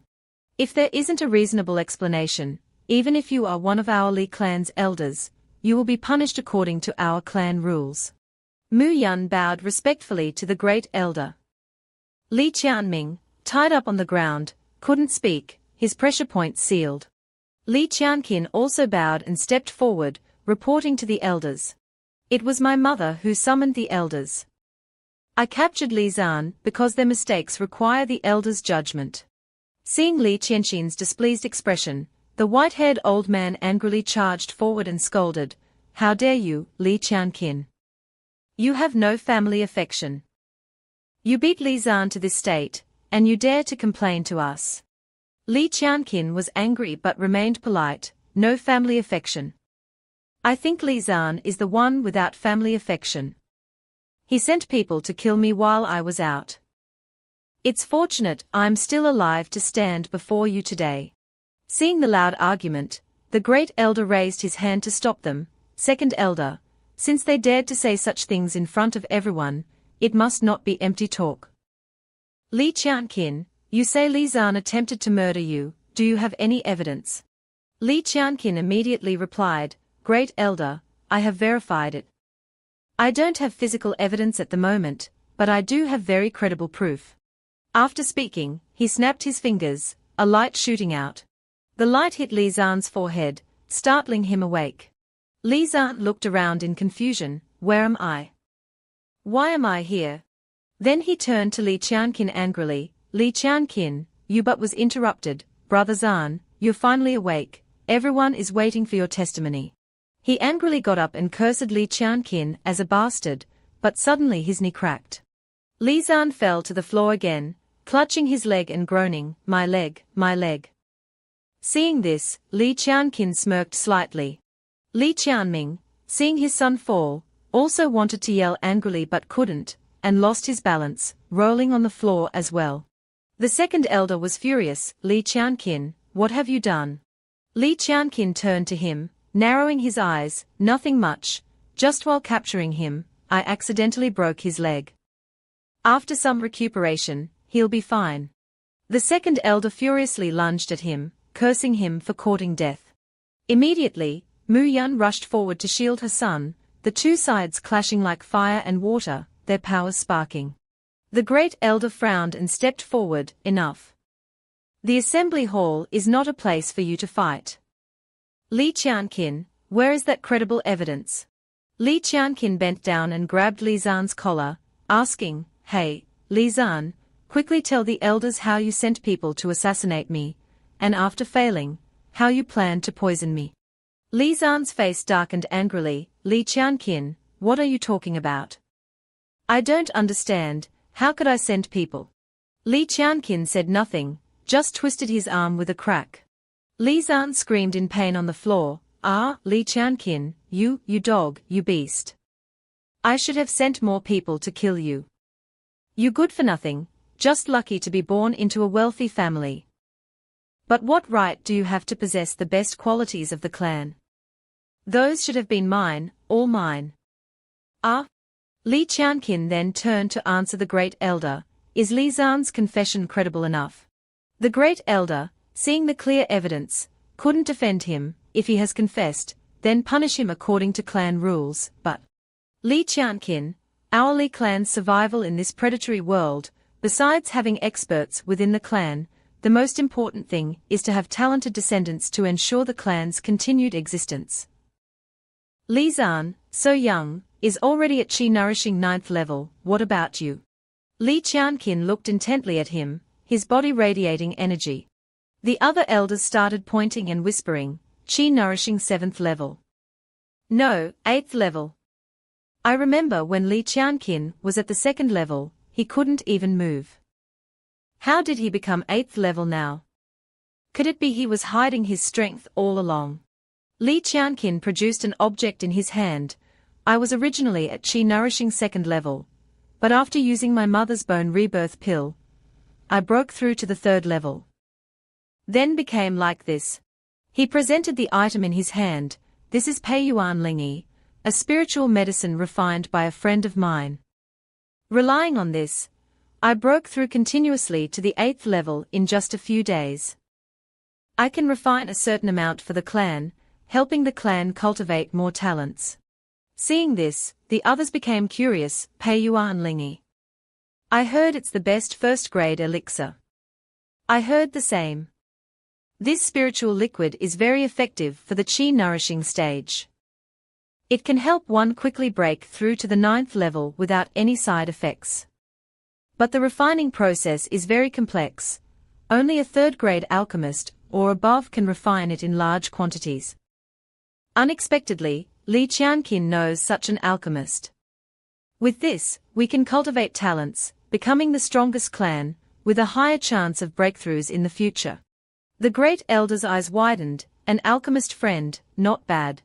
If there isn't a reasonable explanation, even if you are one of our Li clan's elders, you will be punished according to our clan rules. Mu Yun bowed respectfully to the great elder. Li Qianming, tied up on the ground, couldn't speak, his pressure points sealed. Li Qianqin also bowed and stepped forward, reporting to the elders. It was my mother who summoned the elders. I captured Li Zan because their mistakes require the elders' judgment. Seeing Li Qianqin's displeased expression, the white-haired old man angrily charged forward and scolded, How dare you, Li Qianqin? You have no family affection. You beat Li Zan to this state, and you dare to complain to us. Li Qianqin was angry but remained polite, no family affection. I think Li Zan is the one without family affection. He sent people to kill me while I was out. It's fortunate I'm still alive to stand before you today. Seeing the loud argument, the great elder raised his hand to stop them. Second elder, since they dared to say such things in front of everyone, it must not be empty talk. Li Qianqin, you say Li Zan attempted to murder you, do you have any evidence? Li Qianqin immediately replied, Great elder, I have verified it. I don't have physical evidence at the moment, but I do have very credible proof. After speaking, he snapped his fingers, a light shooting out. The light hit Li Zan's forehead, startling him awake. Li Zan looked around in confusion, where am I? Why am I here? Then he turned to Li Qianqin angrily, Li Qianqin, you but was interrupted, brother Zan, you're finally awake, everyone is waiting for your testimony. He angrily got up and cursed Li Qianqin as a bastard, but suddenly his knee cracked. Li Zan fell to the floor again, clutching his leg and groaning, my leg, my leg. Seeing this, Li Qianqin smirked slightly. Li Qianming, seeing his son fall, also wanted to yell angrily but couldn't, and lost his balance, rolling on the floor as well. The second elder was furious, Li Qianqin, what have you done? Li Qianqin turned to him, narrowing his eyes, nothing much, just while capturing him, I accidentally broke his leg. After some recuperation, he'll be fine. The second elder furiously lunged at him, cursing him for courting death. Immediately, Mu Yun rushed forward to shield her son, the two sides clashing like fire and water, their powers sparking. The great elder frowned and stepped forward, enough. The assembly hall is not a place for you to fight. Li Qianqin, where is that credible evidence? Li Qianqin bent down and grabbed Li Zan's collar, asking, Hey, Li Zan, quickly tell the elders how you sent people to assassinate me, and after failing, how you planned to poison me. Li Zan's face darkened angrily, Li Qianqin, what are you talking about? I don't understand, how could I send people? Li Qianqin said nothing, just twisted his arm with a crack. Li Zan screamed in pain on the floor, Li Qianqin, you dog, you beast. I should have sent more people to kill you. You good for nothing, just lucky to be born into a wealthy family. But what right do you have to possess the best qualities of the clan? Those should have been mine, all mine. Li Qianqin then turned to answer the great elder, is Li Zan's confession credible enough? The great elder, seeing the clear evidence, couldn't defend him, if he has confessed, then punish him according to clan rules, but Li Qianqin, our Li clan's survival in this predatory world, Besides having experts within the clan, the most important thing is to have talented descendants to ensure the clan's continued existence. Li Zan, so young, is already at chi-nourishing 9th level, what about you? Li Qianqin looked intently at him, his body radiating energy. The other elders started pointing and whispering, chi-nourishing 7th level. No, 8th level. I remember when Li Qianqin was at the 2nd level, he couldn't even move. How did he become 8th level now? Could it be he was hiding his strength all along? Li Qianqin produced an object in his hand. I was originally at chi-nourishing 2nd level, but after using my mother's bone rebirth pill, I broke through to the 3rd level. Then became like this. He presented the item in his hand. This is Pei Yuan Lingi, a spiritual medicine refined by a friend of mine. Relying on this, I broke through continuously to the 8th level in just a few days. I can refine a certain amount for the clan, helping the clan cultivate more talents. Seeing this, the others became curious. Pei Yuan Lingi. I heard it's the best first-grade elixir. I heard the same. This spiritual liquid is very effective for the chi-nourishing stage. It can help one quickly break through to the 9th level without any side effects. But the refining process is very complex. Only a 3rd-grade alchemist or above can refine it in large quantities. Unexpectedly, Li Qianqin knows such an alchemist. With this, we can cultivate talents, becoming the strongest clan, with a higher chance of breakthroughs in the future. The great elder's eyes widened. An alchemist friend, not bad.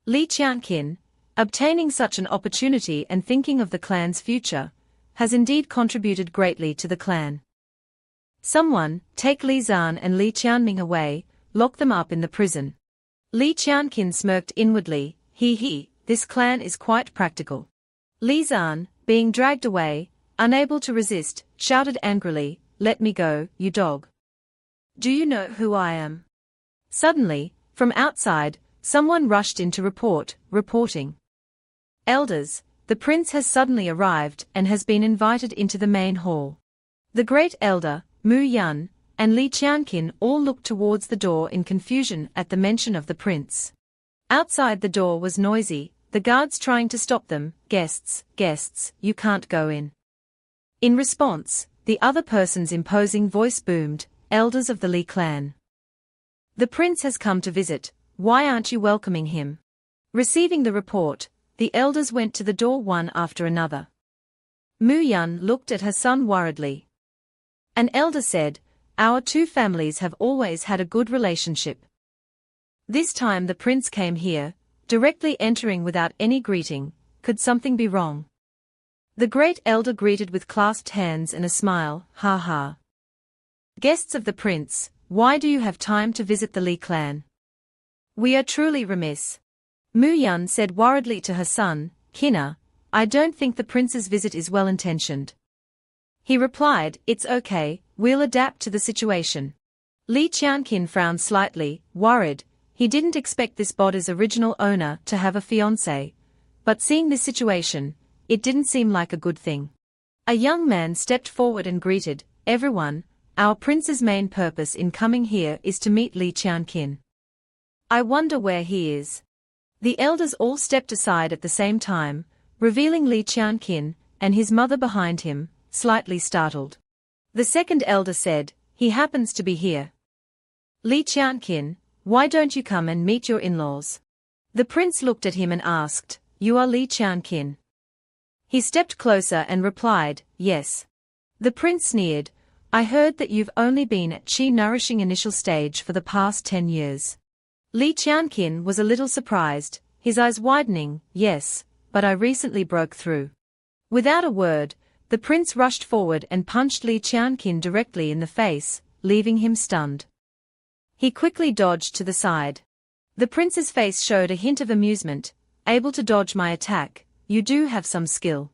Li Qianqin, obtaining such an opportunity and thinking of the clan's future, has indeed contributed greatly to the clan. Someone, take Li Zan and Li Qianming away, lock them up in the prison. Li Qianqin smirked inwardly, this clan is quite practical. Li Zan, being dragged away, unable to resist, shouted angrily, let me go, you dog. Do you know who I am? Suddenly, from outside, someone rushed in to reporting. Elders, the prince has suddenly arrived and has been invited into the main hall. The great elder, Mu Yun, and Li Qianqin all looked towards the door in confusion at the mention of the prince. Outside the door was noisy, the guards trying to stop them. Guests, you can't go in. In response, the other person's imposing voice boomed, elders of the Li clan. The prince has come to visit, why aren't you welcoming him? Receiving the report, the elders went to the door one after another. Mu Yun looked at her son worriedly. An elder said, our two families have always had a good relationship. This time the prince came here, directly entering without any greeting. Could something be wrong? The great elder greeted with clasped hands and a smile, ha ha. Guests of the prince, why do you have time to visit the Li clan? We are truly remiss. Mu Yun said worriedly to her son, Kina, I don't think the prince's visit is well-intentioned. He replied, it's okay, we'll adapt to the situation. Li Qianqin frowned slightly, worried. He didn't expect this body's original owner to have a fiancé, but seeing this situation, it didn't seem like a good thing. A young man stepped forward and greeted, everyone, our prince's main purpose in coming here is to meet Li Qianqin. I wonder where he is. The elders all stepped aside at the same time, revealing Li Qianqin, and his mother behind him, slightly startled. The second elder said, he happens to be here. Li Qianqin, why don't you come and meet your in-laws? The prince looked at him and asked, you are Li Qianqin? He stepped closer and replied, yes. The prince sneered, I heard that you've only been at chi-nourishing initial stage for the past 10 years. Li Qianqin was a little surprised, his eyes widening, yes, but I recently broke through. Without a word, the prince rushed forward and punched Li Qianqin directly in the face, leaving him stunned. He quickly dodged to the side. The prince's face showed a hint of amusement, able to dodge my attack, you do have some skill.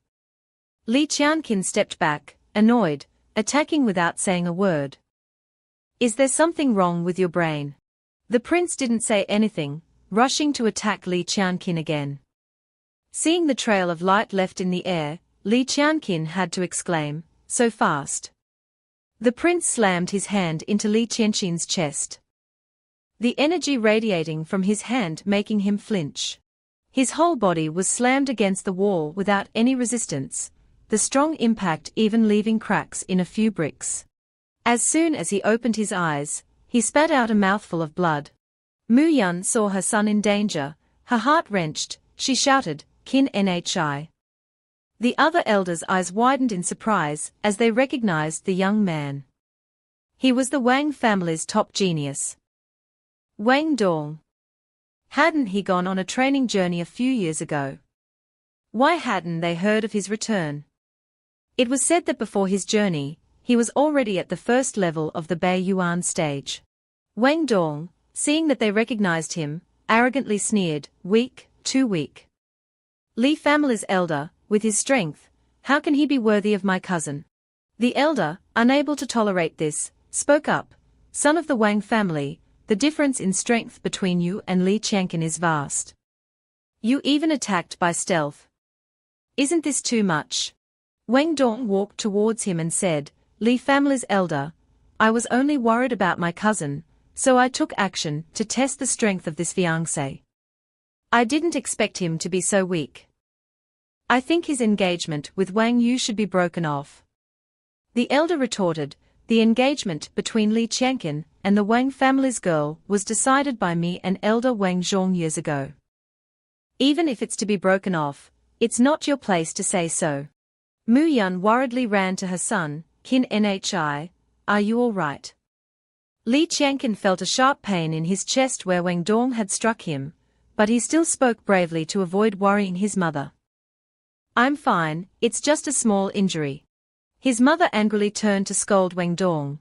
Li Qianqin stepped back, annoyed, attacking without saying a word. Is there something wrong with your brain? The prince didn't say anything, rushing to attack Li Qianqin again. Seeing the trail of light left in the air, Li Qianqin had to exclaim, so fast. The prince slammed his hand into Li Qianqin's chest. The energy radiating from his hand making him flinch. His whole body was slammed against the wall without any resistance, the strong impact even leaving cracks in a few bricks. As soon as he opened his eyes, he spat out a mouthful of blood. Mu Yun saw her son in danger, her heart wrenched, she shouted, "Qin Nhi." The other elders' eyes widened in surprise as they recognized the young man. He was the Wang family's top genius. Wang Dong. Hadn't he gone on a training journey a few years ago? Why hadn't they heard of his return? It was said that before his journey, he was already at the first level of the Bei Yuan stage. Wang Dong, seeing that they recognized him, arrogantly sneered, "Weak, too weak. Li family's elder, with his strength, how can he be worthy of my cousin?" The elder, unable to tolerate this, spoke up, "Son of the Wang family, the difference in strength between you and Li Qianqin is vast. You even attacked by stealth. Isn't this too much?" Wang Dong walked towards him and said, "Li family's elder, I was only worried about my cousin, so I took action to test the strength of this fiancé. I didn't expect him to be so weak. I think his engagement with Wang Yu should be broken off." The elder retorted, "The engagement between Li Qianqin and the Wang family's girl was decided by me and elder Wang Zhong years ago. Even if it's to be broken off, it's not your place to say so." Mu Yun worriedly ran to her son, "Qin Nhi, are you all right?" Li Qianqin felt a sharp pain in his chest where Wang Dong had struck him, but he still spoke bravely to avoid worrying his mother. "I'm fine, it's just a small injury." His mother angrily turned to scold Wang Dong.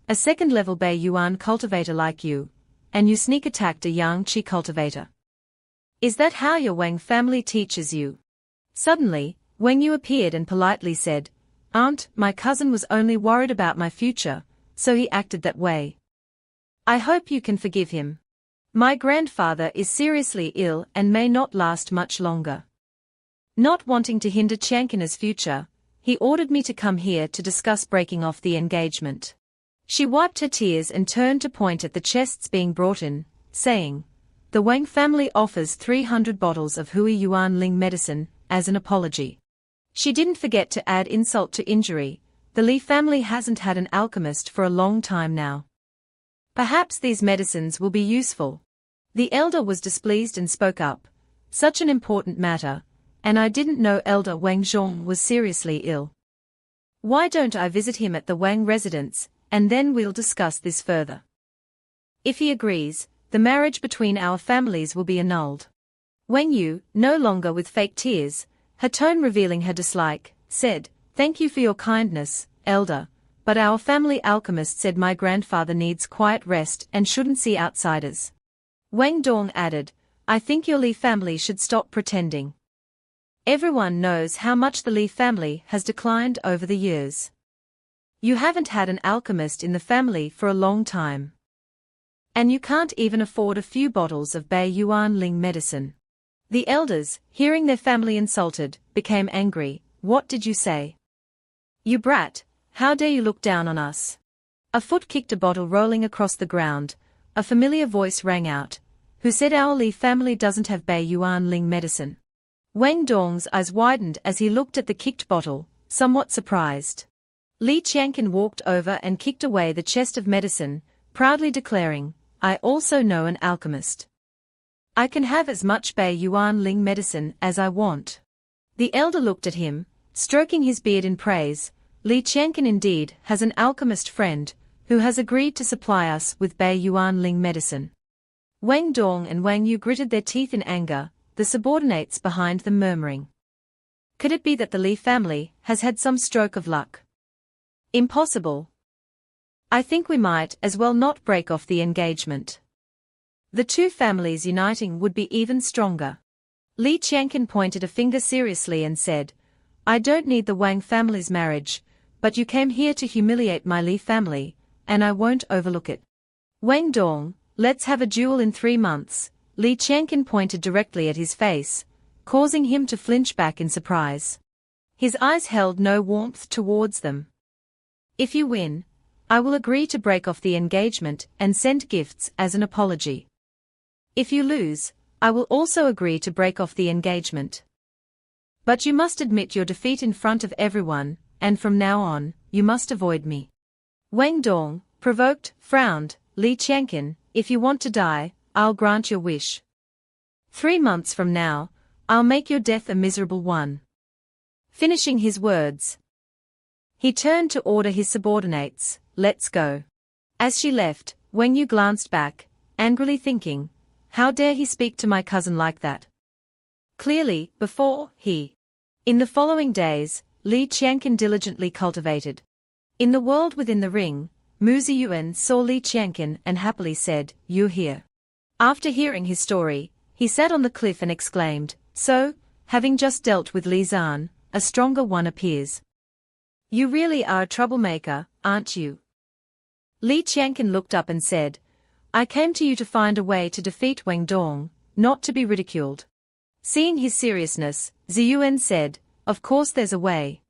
"A second-level Bei Yuan cultivator like you, and you sneak attacked a Yang Qi cultivator. Is that how your Wang family teaches you?" Suddenly, Wang Yu appeared and politely said, "Aunt, my cousin was only worried about my future, so he acted that way. I hope you can forgive him. My grandfather is seriously ill and may not last much longer." Not wanting to hinder Qianqin's future, he ordered me to come here to discuss breaking off the engagement. She wiped her tears and turned to point at the chests being brought in, saying, "The Wang family offers 300 bottles of Hui Yuan Ling medicine, as an apology." She didn't forget to add insult to injury, the Li family hasn't had an alchemist for a long time now. Perhaps these medicines will be useful. The elder was displeased and spoke up, "Such an important matter, and I didn't know elder Wang Zhong was seriously ill. Why don't I visit him at the Wang residence, and then we'll discuss this further. If he agrees, the marriage between our families will be annulled." Wang Yu, no longer with fake tears, her tone revealing her dislike, said, "Thank you for your kindness, elder, but our family alchemist said my grandfather needs quiet rest and shouldn't see outsiders." Wang Dong added, "I think your Li family should stop pretending. Everyone knows how much the Li family has declined over the years. You haven't had an alchemist in the family for a long time. And you can't even afford a few bottles of Bei Yuan Ling medicine." The elders, hearing their family insulted, became angry. "What did you say? You brat, how dare you look down on us?" A foot kicked a bottle rolling across the ground. A familiar voice rang out, "Who said our Li family doesn't have Bei Yuan Ling medicine?" Wang Dong's eyes widened as he looked at the kicked bottle, somewhat surprised. Li Qianqin walked over and kicked away the chest of medicine, proudly declaring, "I also know an alchemist. I can have as much Bei Yuan Ling medicine as I want." The elder looked at him, stroking his beard in praise. "Li Qianqin indeed has an alchemist friend, who has agreed to supply us with Bei Yuan Ling medicine." Wang Dong and Wang Yu gritted their teeth in anger, the subordinates behind them murmuring. Could it be that the Li family has had some stroke of luck? Impossible. I think we might as well not break off the engagement. The two families uniting would be even stronger. Li Qianqin pointed a finger seriously and said, "I don't need the Wang family's marriage, but you came here to humiliate my Li family, and I won't overlook it." Wang Dong, "Let's have a duel in 3 months." Li Qianqin pointed directly at his face, causing him to flinch back in surprise. His eyes held no warmth towards them. If you win, I will agree to break off the engagement and send gifts as an apology. If you lose, I will also agree to break off the engagement. But you must admit your defeat in front of everyone, and from now on, you must avoid me. Wang Dong, provoked, frowned. Li Qianqin, if you want to die, I'll grant your wish. 3 months from now, I'll make your death a miserable one. Finishing his words, he turned to order his subordinates, let's go. As she left, Wang Yu glanced back, angrily thinking, how dare he speak to my cousin like that? Clearly, before, he. In the following days, Li Qianqin diligently cultivated. In the world within the ring, Mu Ziyuan saw Li Qianqin and happily said, you here. After hearing his story, he sat on the cliff and exclaimed, so, having just dealt with Li Zan, a stronger one appears. You really are a troublemaker, aren't you? Li Qianqin looked up and said, I came to you to find a way to defeat Wang Dong, not to be ridiculed. Seeing his seriousness, Ziyuan said, of course there's a way.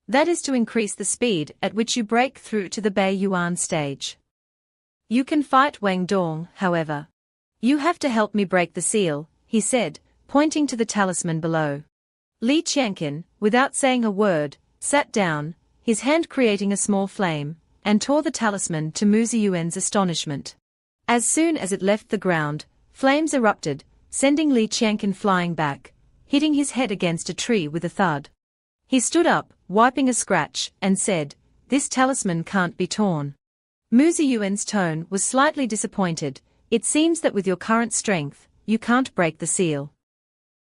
That is to increase the speed at which you break through to the Bei Yuan stage. You can fight Wang Dong, however. You have to help me break the seal, he said, pointing to the talisman below. Li Qianqin, without saying a word, sat down, his hand creating a small flame, and tore the talisman to Mu Ziyuan's astonishment. As soon as it left the ground, flames erupted, sending Li Qianqin flying back, hitting his head against a tree with a thud. He stood up, wiping a scratch, and said, this talisman can't be torn. Mu Ziyuan's tone was slightly disappointed. It seems that with your current strength, you can't break the seal.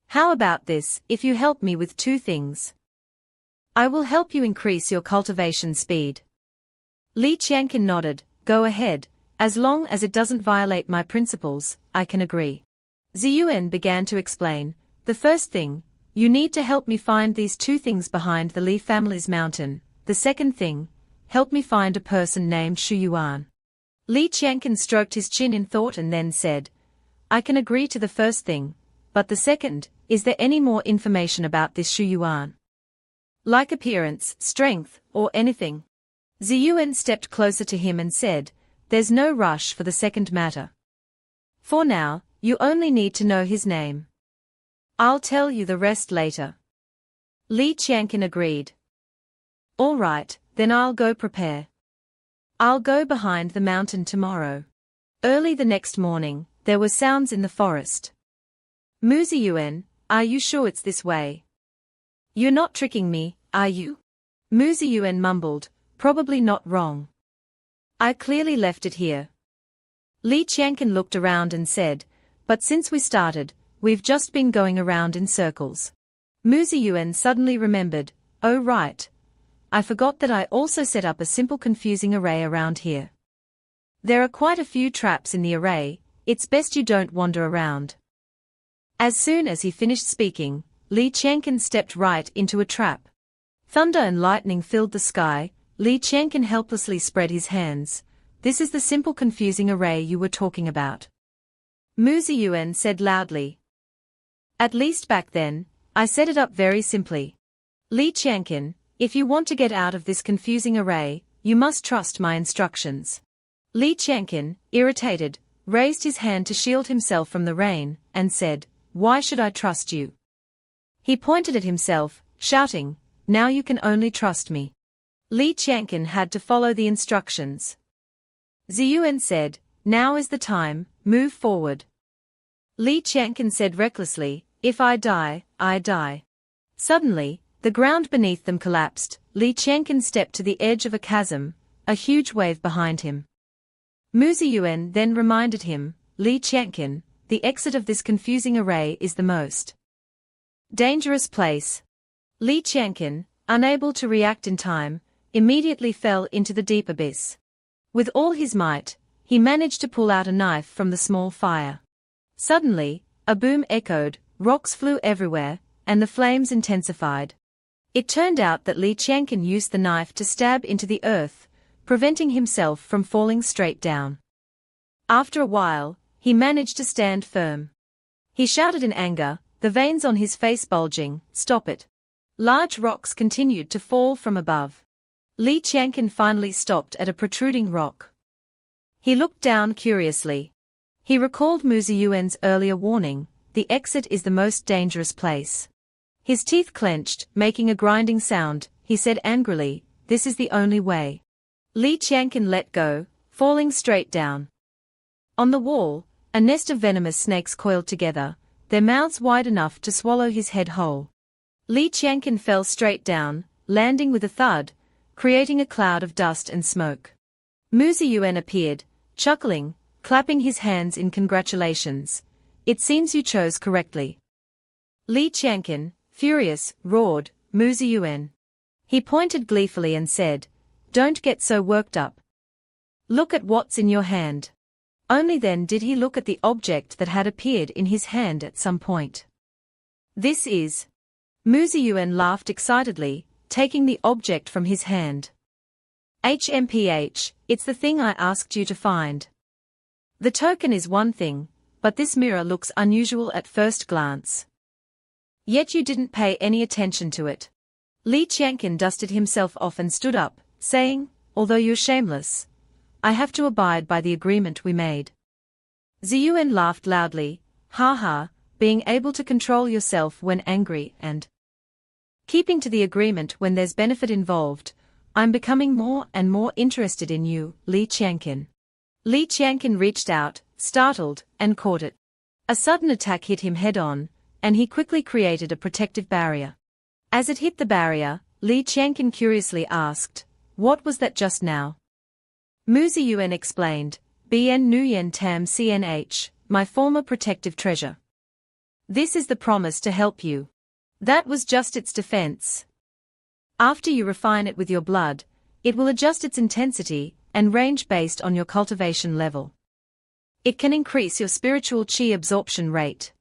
How about this, if you help me with 2 things? I will help you increase your cultivation speed. Li Qianqin nodded, go ahead, as long as it doesn't violate my principles, I can agree. Ziyuan began to explain, the first thing, you need to help me find these 2 things behind the Li family's mountain. The second thing, help me find a person named Shu Yuan. Li Qianqin stroked his chin in thought and then said, I can agree to the first thing, but the second, is there any more information about this Shu Yuan? Like appearance, strength, or anything? Ziyuan stepped closer to him and said, there's no rush for the second matter. For now, you only need to know his name. I'll tell you the rest later. Li Qianqin agreed. All right, then I'll go prepare. I'll go behind the mountain tomorrow. Early the next morning, there were sounds in the forest. Mu Ziyuan, are you sure it's this way? You're not tricking me, are you? Mu Ziyuan mumbled, probably not wrong. I clearly left it here. Li Qianqin looked around and said, but since we started, we've just been going around in circles. Mu Ziyuan suddenly remembered, oh right. I forgot that I also set up a simple confusing array around here. There are quite a few traps in the array, it's best you don't wander around. As soon as he finished speaking, Li Qianqin stepped right into a trap. Thunder and lightning filled the sky. Li Qianqin helplessly spread his hands. This is the simple confusing array you were talking about. Mu Ziyuan said loudly. At least back then, I set it up very simply. Li Qianqin, if you want to get out of this confusing array, you must trust my instructions. Li Qianqin, irritated, raised his hand to shield himself from the rain, and said, why should I trust you? He pointed at himself, shouting, now you can only trust me. Li Qianqin had to follow the instructions. Ziyuan said, now is the time, move forward. Li Qianqin said recklessly, if I die, I die. Suddenly, the ground beneath them collapsed. Li Qianqin stepped to the edge of a chasm, a huge wave behind him. Mu Ziyuan then reminded him, Li Qianqin, the exit of this confusing array is the most dangerous place. Li Qianqin, unable to react in time, immediately fell into the deep abyss. With all his might, he managed to pull out a knife from the small fire. Suddenly, a boom echoed, rocks flew everywhere, and the flames intensified. It turned out that Li Qianqin used the knife to stab into the earth, preventing himself from falling straight down. After a while, he managed to stand firm. He shouted in anger, the veins on his face bulging, stop it. Large rocks continued to fall from above. Li Qianqian finally stopped at a protruding rock. He looked down curiously. He recalled Mu Ziyuan's earlier warning, the exit is the most dangerous place. His teeth clenched, making a grinding sound. He said angrily, this is the only way. Li Qianqian let go, falling straight down. On the wall, a nest of venomous snakes coiled together, their mouths wide enough to swallow his head whole. Li Qianqian fell straight down, landing with a thud, creating a cloud of dust and smoke. Mu Ziyuan appeared, chuckling, clapping his hands in congratulations. It seems you chose correctly. Li Qianqian, furious, roared, Mu Ziyuan. He pointed gleefully and said, don't get so worked up. Look at what's in your hand. Only then did he look at the object that had appeared in his hand at some point. This is. Mu Ziyuan laughed excitedly, taking the object from his hand. HMPH, it's the thing I asked you to find. The token is one thing, but this mirror looks unusual at first glance. Yet you didn't pay any attention to it. Li Qianqian dusted himself off and stood up, saying, although you're shameless, I have to abide by the agreement we made. Ziyuan laughed loudly, ha ha, being able to control yourself when angry and keeping to the agreement when there's benefit involved. I'm becoming more and more interested in you, Li Qianqian. Li Qianqian reached out, startled, and caught it. A sudden attack hit him head-on, and he quickly created a protective barrier. As it hit the barrier, Li Qianqian curiously asked, what was that just now? Mu Ziyuan explained, Bn Nuyen Tam Cnh, my former protective treasure. This is the promise to help you. That was just its defense. After you refine it with your blood, it will adjust its intensity and range based on your cultivation level. It can increase your spiritual qi absorption rate,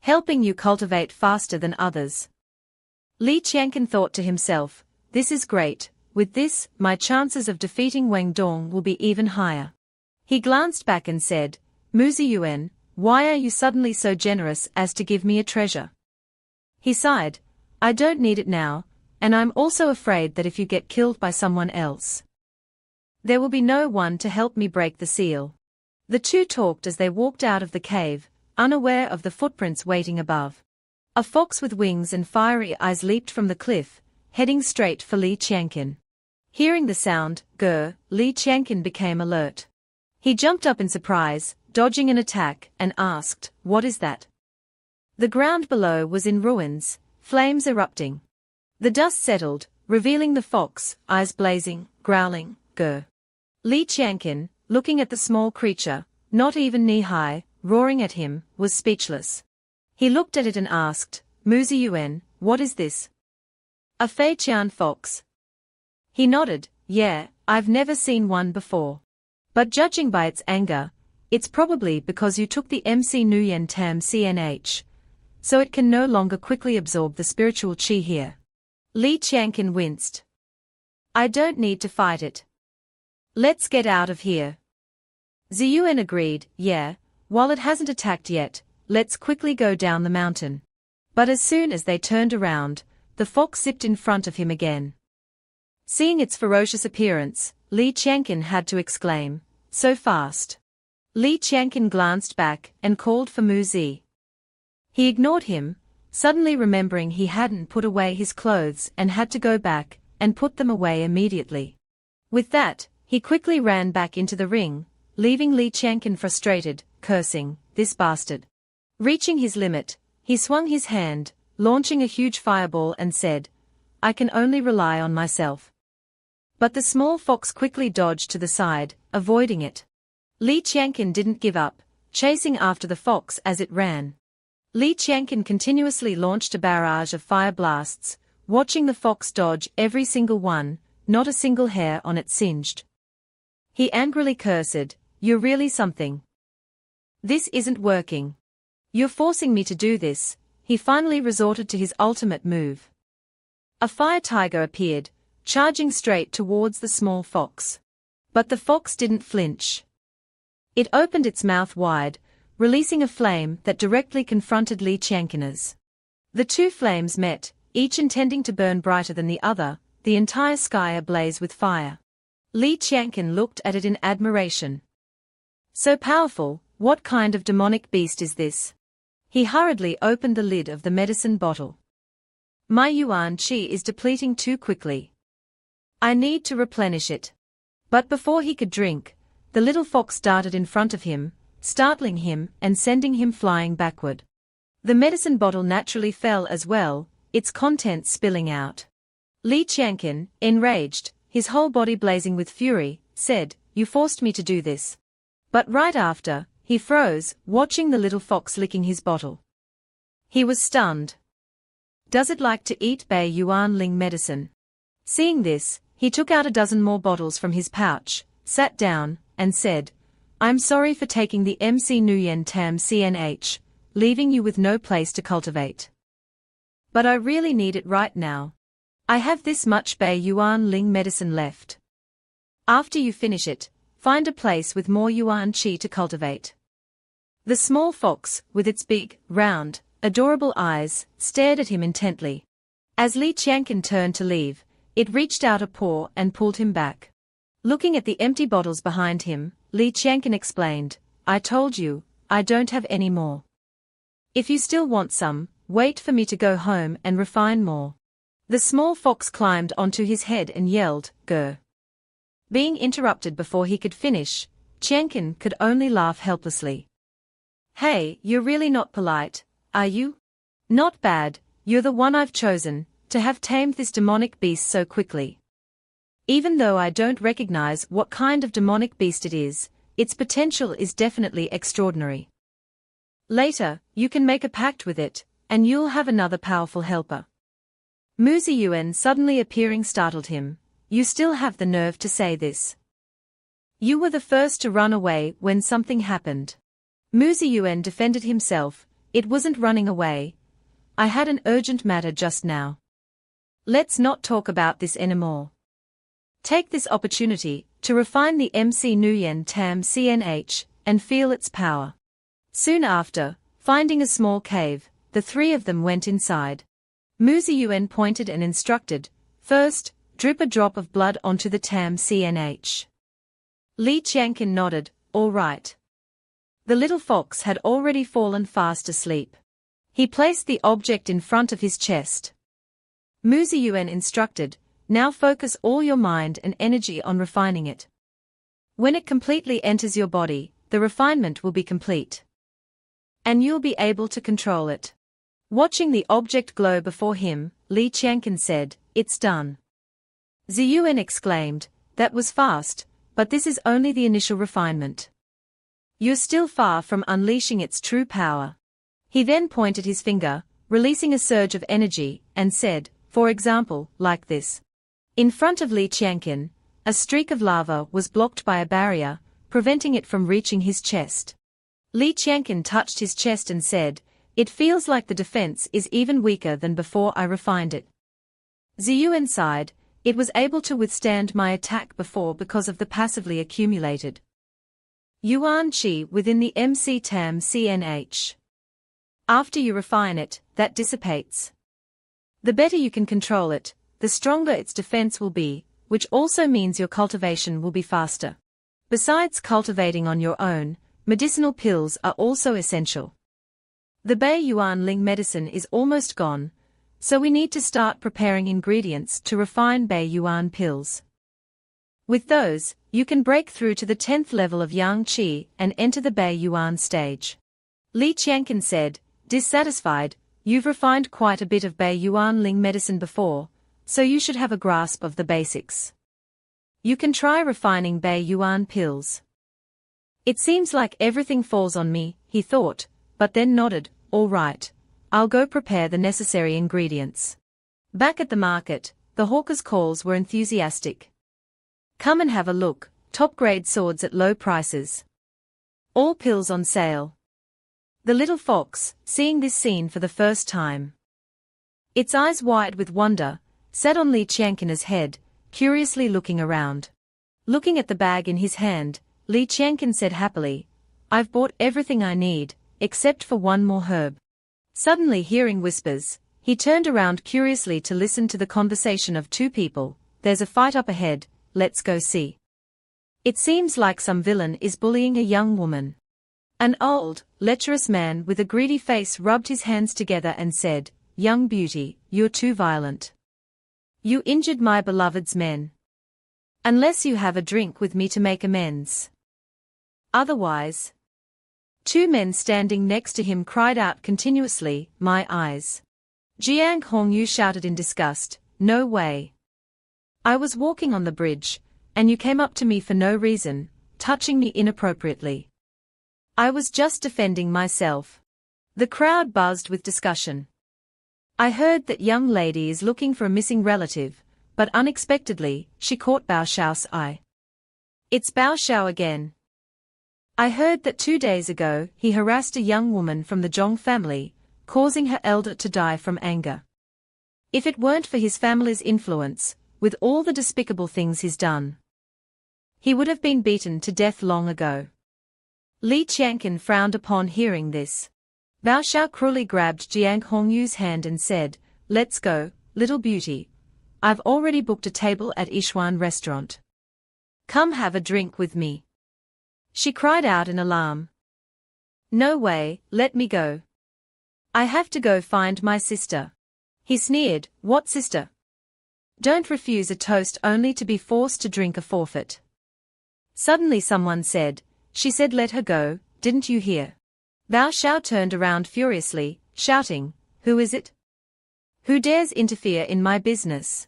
helping you cultivate faster than others. Li Qianqian thought to himself, this is great, with this, my chances of defeating Wang Dong will be even higher. He glanced back and said, Mu Ziyuan, why are you suddenly so generous as to give me a treasure? He sighed, I don't need it now, and I'm also afraid that if you get killed by someone else, there will be no one to help me break the seal. The two talked as they walked out of the cave, unaware of the footprints waiting above. A fox with wings and fiery eyes leaped from the cliff, heading straight for Li Qianqian. Hearing the sound, Li Qianqian became alert. He jumped up in surprise, dodging an attack, and asked, what is that? The ground below was in ruins, flames erupting. The dust settled, revealing the fox, eyes blazing, growling, Li Qianqian, looking at the small creature, not even knee-high, roaring at him, was speechless. He looked at it and asked, Mu Ziyuan, what is this? A Feiqian fox? He nodded, yeah, I've never seen one before. But judging by its anger, it's probably because you took the MC Nuyen Tam Cnh, so it can no longer quickly absorb the spiritual qi here. Li Qianqian winced. I don't need to fight it. Let's get out of here. Ziyuan agreed, yeah, while it hasn't attacked yet, let's quickly go down the mountain. But as soon as they turned around, the fox zipped in front of him again. Seeing its ferocious appearance, Li Qianqian had to exclaim, so fast. Li Qianqian glanced back and called for Mu Zi. He ignored him, suddenly remembering he hadn't put away his clothes and had to go back and put them away immediately. With that, he quickly ran back into the ring, leaving Li Qianqian frustrated, cursing, this bastard. Reaching his limit, he swung his hand, launching a huge fireball and said, I can only rely on myself. But the small fox quickly dodged to the side, avoiding it. Li Qianqian didn't give up, chasing after the fox as it ran. Li Qianqian continuously launched a barrage of fire blasts, watching the fox dodge every single one, not a single hair on it singed. He angrily cursed, you're really something. This isn't working. You're forcing me to do this. He finally resorted to his ultimate move. A fire tiger appeared, charging straight towards the small fox. But the fox didn't flinch. It opened its mouth wide, releasing a flame that directly confronted Li Qianqian's. The two flames met, each intending to burn brighter than the other. the entire sky ablaze with fire. Li Qianqian looked at it in admiration. So powerful, what kind of demonic beast is this? He hurriedly opened the lid of the medicine bottle. My yuan qi is depleting too quickly. I need to replenish it. But before he could drink, the little fox darted in front of him, startling him and sending him flying backward. The medicine bottle naturally fell as well, its contents spilling out. Li Qianqian, enraged, his whole body blazing with fury, said, "You forced me to do this." But right after, he froze, watching the little fox licking his bottle. He was stunned. Does it like to eat Bei Yuan Ling medicine? Seeing this, he took out a dozen more bottles from his pouch, sat down, and said, "I'm sorry for taking the MC Nguyen Tam CNH, leaving you with no place to cultivate. But I really need it right now. I have this much Bei Yuan Ling medicine left. After you finish it, find a place with more yuan qi to cultivate." The small fox, with its big, round, adorable eyes, stared at him intently. As Li Qianqian turned to leave, it reached out a paw and pulled him back. Looking at the empty bottles behind him, Li Qianqian explained, "I told you, I don't have any more. If you still want some, wait for me to go home and refine more." The small fox climbed onto his head and yelled, "Grr." Being interrupted before he could finish, Qianqian could only laugh helplessly. "Hey, you're really not polite, are you? Not bad, you're the one I've chosen, to have tamed this demonic beast so quickly. Even though I don't recognize what kind of demonic beast it is, its potential is definitely extraordinary. Later, you can make a pact with it, and you'll have another powerful helper." Mu Ziyuan suddenly appearing startled him. "You still have the nerve to say this? You were the first to run away when something happened." Mu Ziyuan defended himself, "It wasn't running away. I had an urgent matter just now. Let's not talk about this anymore. Take this opportunity to refine the MC Nguyen Tam CNH and feel its power." Soon after, finding a small cave, the three of them went inside. Mu Ziyuan pointed and instructed, "First, drip a drop of blood onto the Tam CNH." Li Qianqian nodded, "All right." The little fox had already fallen fast asleep. He placed the object in front of his chest. Mu Ziyuan instructed, "Now focus all your mind and energy on refining it. When it completely enters your body, the refinement will be complete. And you'll be able to control it." Watching the object glow before him, Li Qianqian said, "It's done." Ziyuan exclaimed, "That was fast, but this is only the initial refinement. You're still far from unleashing its true power." He then pointed his finger, releasing a surge of energy, and said, "For example, like this." In front of Li Qianqian, a streak of lava was blocked by a barrier, preventing it from reaching his chest. Li Qianqian touched his chest and said, "It feels like the defense is even weaker than before I refined it." Ziyuan sighed, "It was able to withstand my attack before because of the passively accumulated yuan qi within the MC Tam CNH. After you refine it, that dissipates. The better you can control it, the stronger its defense will be, which also means your cultivation will be faster. Besides cultivating on your own, medicinal pills are also essential. The Bei Yuan Ling medicine is almost gone, so we need to start preparing ingredients to refine Bei Yuan pills. With those, you can break through to the 10th level of Yang Qi and enter the Bei Yuan stage." Li Qianqian said, dissatisfied, "You've refined quite a bit of Bei Yuan Ling medicine before, so you should have a grasp of the basics. You can try refining Bei Yuan pills." "It seems like everything falls on me," he thought, but then nodded, "All right, I'll go prepare the necessary ingredients." Back at the market, the hawkers' calls were enthusiastic. "Come and have a look, top-grade swords at low prices. All pills on sale." The little fox, seeing this scene for the first time, its eyes wide with wonder, sat on Li Qianqian's head, curiously looking around. Looking at the bag in his hand, Li Qianqian said happily, "I've bought everything I need, except for one more herb." Suddenly hearing whispers, He turned around curiously to listen to the conversation of two people. There's a fight up ahead, let's go see. It seems like some villain is bullying a young woman. An old, lecherous man with a greedy face rubbed his hands together and said, "Young beauty, you're too violent. You injured my beloved's men. Unless you have a drink with me to make amends. Otherwise." Two men standing next to him cried out continuously, "My eyes." Jiang Hongyu shouted in disgust, "No way. I was walking on the bridge, and you came up to me for no reason, touching me inappropriately. I was just defending myself." The crowd buzzed with discussion. "I heard that young lady is looking for a missing relative," but unexpectedly, she caught Bao Xiao's eye. "It's Bao Xiao again. I heard that 2 days ago he harassed a young woman from the Zhong family, causing her elder to die from anger. If it weren't for his family's influence, with all the despicable things he's done, he would have been beaten to death long ago." Li Qianqin frowned upon hearing this. Bao Xiao cruelly grabbed Jiang Hongyu's hand and said, "Let's go, little beauty. I've already booked a table at Yishuan restaurant. Come have a drink with me." She cried out in alarm. "No way, let me go. I have to go find my sister." He sneered, "What sister? Don't refuse a toast only to be forced to drink a forfeit." Suddenly someone said, "She said let her go, didn't you hear?" Bao Xiao turned around furiously, shouting, "Who is it? Who dares interfere in my business?"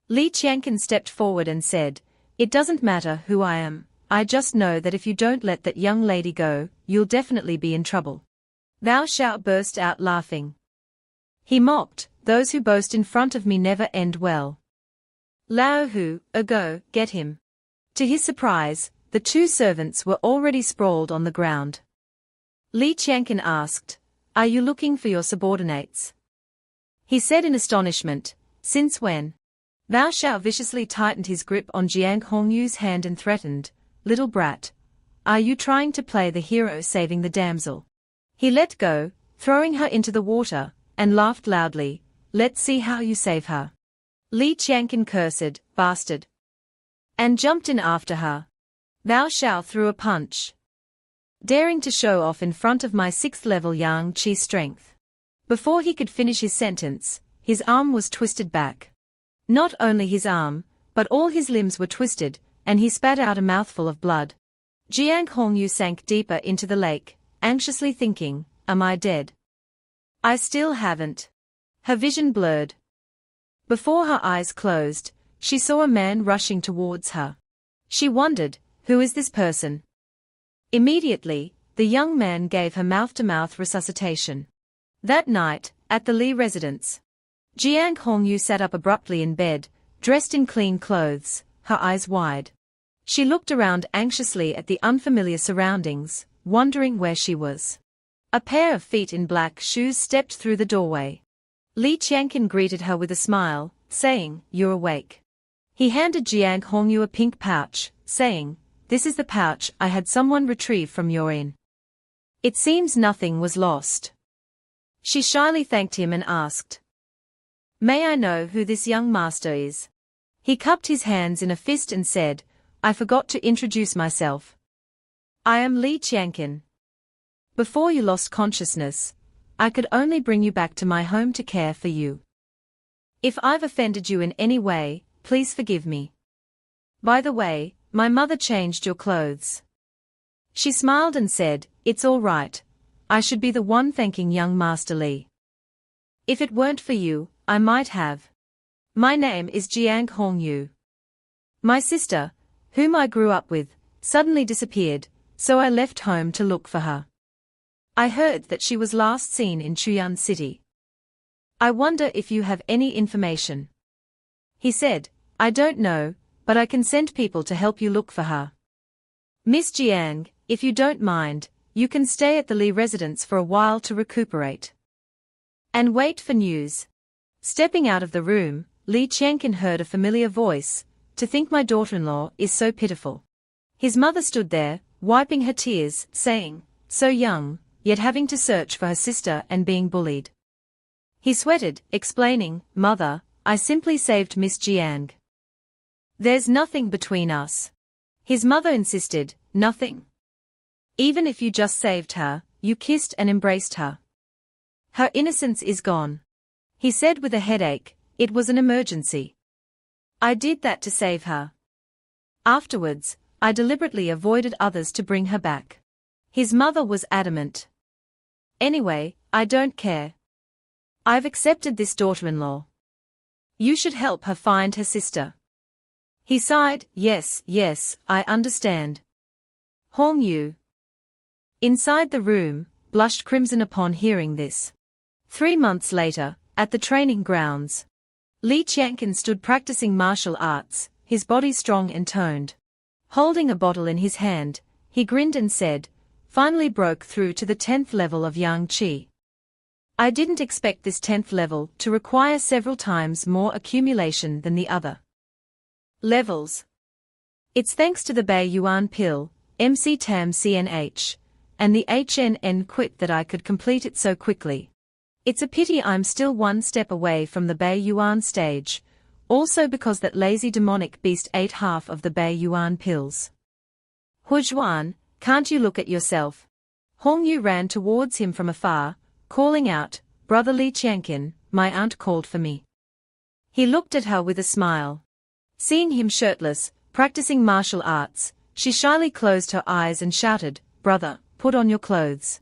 Li Qianqin stepped forward and said, "It doesn't matter who I am, I just know that if you don't let that young lady go, you'll definitely be in trouble." Bao Xiao burst out laughing. He mocked, "Those who boast in front of me never end well. Lao Hu, go, get him." To his surprise, the two servants were already sprawled on the ground. Li Qianqin asked, "Are you looking for your subordinates?" He said in astonishment, "Since when?" Bao Xiao viciously tightened his grip on Jiang Hongyu's hand and threatened, "Little brat. Are you trying to play the hero saving the damsel?" He let go, throwing her into the water, and laughed loudly, "Let's see how you save her." Li Qianqin cursed, "Bastard," and jumped in after her. Bao Xiao threw a punch, daring to show off in front of my 6th level Yang Qi strength. Before he could finish his sentence, his arm was twisted back. Not only his arm, but all his limbs were twisted, and he spat out a mouthful of blood. Jiang Hongyu sank deeper into the lake, anxiously thinking, "Am I dead? I still haven't." Her vision blurred. Before her eyes closed, she saw a man rushing towards her. She wondered, who is this person? Immediately, the young man gave her mouth-to-mouth resuscitation. That night, at the Li residence, Jiang Hongyu sat up abruptly in bed, dressed in clean clothes, her eyes wide. She looked around anxiously at the unfamiliar surroundings, wondering where she was. A pair of feet in black shoes stepped through the doorway. Li Qianqin greeted her with a smile, saying, "You're awake." He handed Jiang Hongyu a pink pouch, saying, "This is the pouch I had someone retrieve from your inn. It seems nothing was lost." She shyly thanked him and asked, "May I know who this young master is?" He cupped his hands in a fist and said, "I forgot to introduce myself. I am Li Qianqin. Before you lost consciousness, I could only bring you back to my home to care for you. If I've offended you in any way, please forgive me. By the way, my mother changed your clothes." She smiled and said, "It's all right. I should be the one thanking young Master Li. If it weren't for you, I might have. My name is Jiang Hongyu. My sister, whom I grew up with, suddenly disappeared, so I left home to look for her. I heard that she was last seen in Chuyuan City. I wonder if you have any information." He said, "I don't know, but I can send people to help you look for her. Miss Jiang, if you don't mind, you can stay at the Li residence for a while to recuperate and wait for news." Stepping out of the room, Li Qianqin heard a familiar voice, "To think my daughter-in-law is so pitiful." His mother stood there, wiping her tears, saying, "So young, yet having to search for her sister and being bullied." He sweated, explaining, "Mother, I simply saved Miss Jiang. There's nothing between us." His mother insisted, "Nothing? Even if you just saved her, you kissed and embraced her. Her innocence is gone." He said with a headache, "It was an emergency. I did that to save her. Afterwards, I deliberately avoided others to bring her back." His mother was adamant. "Anyway, I don't care. I've accepted this daughter-in-law. You should help her find her sister." He sighed, "Yes, yes, I understand." Hong Yu, inside the room, blushed crimson upon hearing this. 3 months later, at the training grounds, Li Qianqin stood practicing martial arts, his body strong and toned. Holding a bottle in his hand, he grinned and said, "Finally broke through to the 10th level of Yang Qi. I didn't expect this 10th level to require several times more accumulation than the other levels. It's thanks to the Bei Yuan pill, MC Tam CNH, and the HNN quit that I could complete it so quickly. It's a pity I'm still one step away from the Bei Yuan stage, also because that lazy demonic beast ate half of the Bei Yuan pills. Hujuan, can't you look at yourself?" Hong Yu ran towards him from afar, calling out, "Brother Li Qianqin, my aunt called for me." He looked at her with a smile. Seeing him shirtless, practicing martial arts, she shyly closed her eyes and shouted, "Brother, put on your clothes."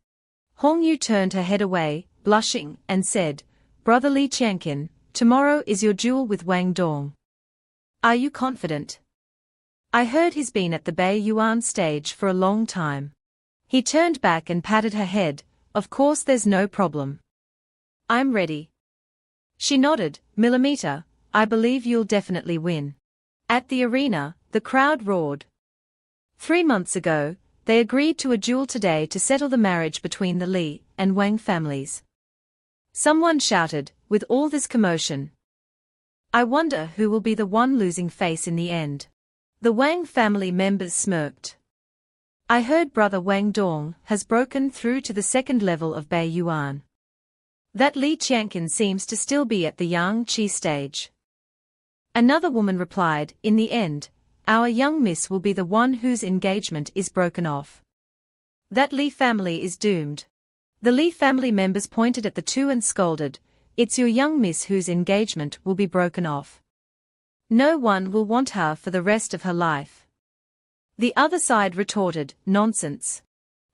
Hong Yu turned her head away, blushing, and said, "Brother Li Qianqin, tomorrow is your duel with Wang Dong. Are you confident? I heard he's been at the Bei Yuan stage for a long time." He turned back and patted her head, "Of course there's no problem. I'm ready." She nodded, "Millimeter, I believe you'll definitely win." At the arena, the crowd roared. 3 months ago, they agreed to a duel today to settle the marriage between the Li and Wang families. Someone shouted, with all this commotion, "I wonder who will be the one losing face in the end." The Wang family members smirked. "I heard brother Wang Dong has broken through to the 2nd level of Bei Yuan. That Li Qianqin seems to still be at the Yang Qi stage." Another woman replied, "In the end, our young miss will be the one whose engagement is broken off. That Li family is doomed." The Li family members pointed at the two and scolded, "It's your young miss whose engagement will be broken off. No one will want her for the rest of her life." The other side retorted, "Nonsense."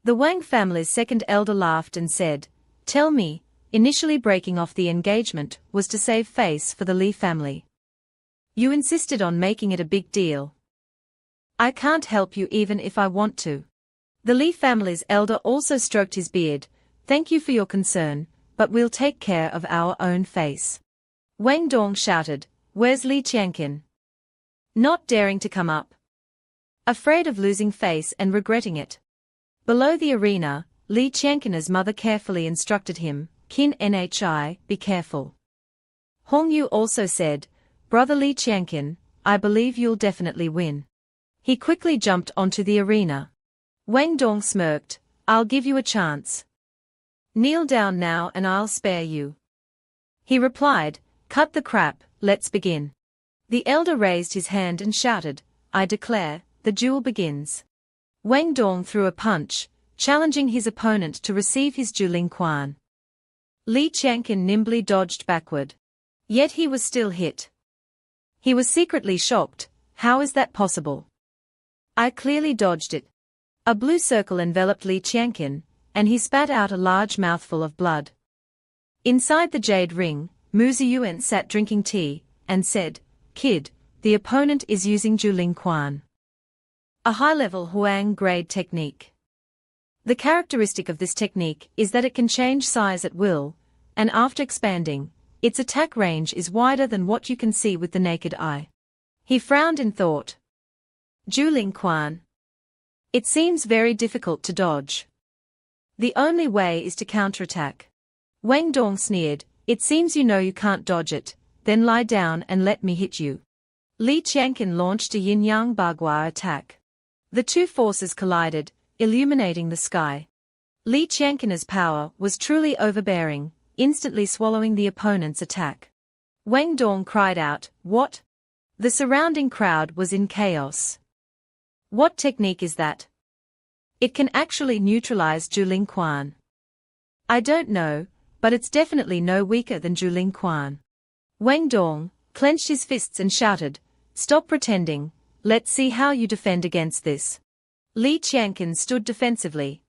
The Wang family's second elder laughed and said, "Tell me, initially breaking off the engagement was to save face for the Li family. You insisted on making it a big deal. I can't help you even if I want to." The Li family's elder also stroked his beard, "Thank you for your concern, but we'll take care of our own face." Wang Dong shouted, "Where's Li Qianqin?" Not daring to come up. Afraid of losing face and regretting it. Below the arena, Li Qianqin's mother carefully instructed him, "Kin Nhi, be careful." Hong Yu also said, "Brother Li Qianqin, I believe you'll definitely win." He quickly jumped onto the arena. Wang Dong smirked, "I'll give you a chance. Kneel down now and I'll spare you." He replied, "Cut the crap, let's begin." The elder raised his hand and shouted, "I declare, the duel begins." Wang Dong threw a punch, challenging his opponent to receive his dueling quan. Li Qianqin nimbly dodged backward. Yet he was still hit. He was secretly shocked, "How is that possible? I clearly dodged it." A blue circle enveloped Li Qianqin, and he spat out a large mouthful of blood. Inside the jade ring, Mu Ziyuan sat drinking tea, and said, "Kid, the opponent is using dueling quan, a high-level Huang grade technique. The characteristic of this technique is that it can change size at will, and after expanding, its attack range is wider than what you can see with the naked eye." He frowned in thought. Dueling quan. It seems very difficult to dodge. The only way is to counterattack. Wang Dong sneered, "It seems you know you can't dodge it, then lie down and let me hit you." Li Qianqin launched a yin-yang bagua attack. The two forces collided, illuminating the sky. Li Qianqin's power was truly overbearing, instantly swallowing the opponent's attack. Wang Dong cried out, "What?" The surrounding crowd was in chaos. "What technique is that? It can actually neutralize Juling Quan." "I don't know, but it's definitely no weaker than Juling Quan." Wang Dong clenched his fists and shouted, "Stop pretending, let's see how you defend against this." Li Qianqin stood defensively.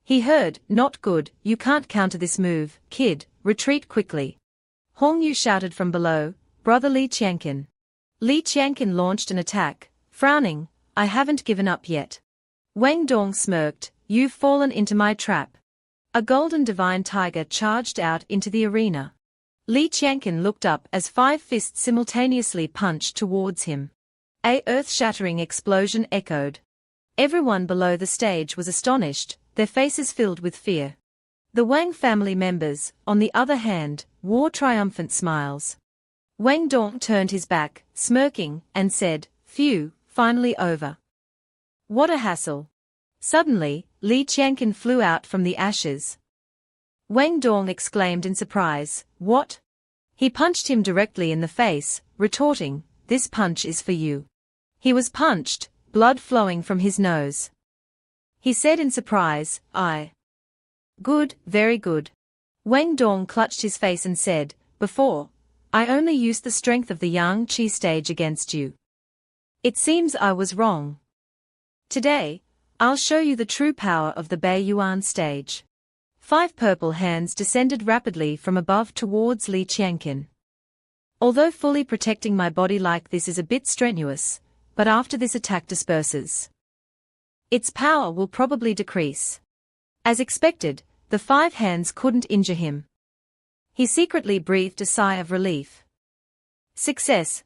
He heard, "Not good, you can't counter this move, kid, retreat quickly." Hong Yu shouted from below, "Brother Li Qianqin." Li Qianqin launched an attack, frowning, "I haven't given up yet." Wang Dong smirked, "You've fallen into my trap." A golden divine tiger charged out into the arena. Li Qianqin looked up as 5 fists simultaneously punched towards him. A earth-shattering explosion echoed. Everyone below the stage was astonished, their faces filled with fear. The Wang family members, on the other hand, wore triumphant smiles. Wang Dong turned his back, smirking, and said, "Phew, finally over. What a hassle." Suddenly, Li Qianqin flew out from the ashes. Wang Dong exclaimed in surprise, "What?" He punched him directly in the face, retorting, "This punch is for you." He was punched, blood flowing from his nose. He said in surprise, "I." "Good, very good." Wang Dong clutched his face and said, "Before, I only used the strength of the Yang Qi stage against you. It seems I was wrong. Today, I'll show you the true power of the Bei Yuan stage." 5 purple hands descended rapidly from above towards Li Qianqin. "Although fully protecting my body like this is a bit strenuous, but after this attack disperses, its power will probably decrease." As expected, the 5 hands couldn't injure him. He secretly breathed a sigh of relief. Success.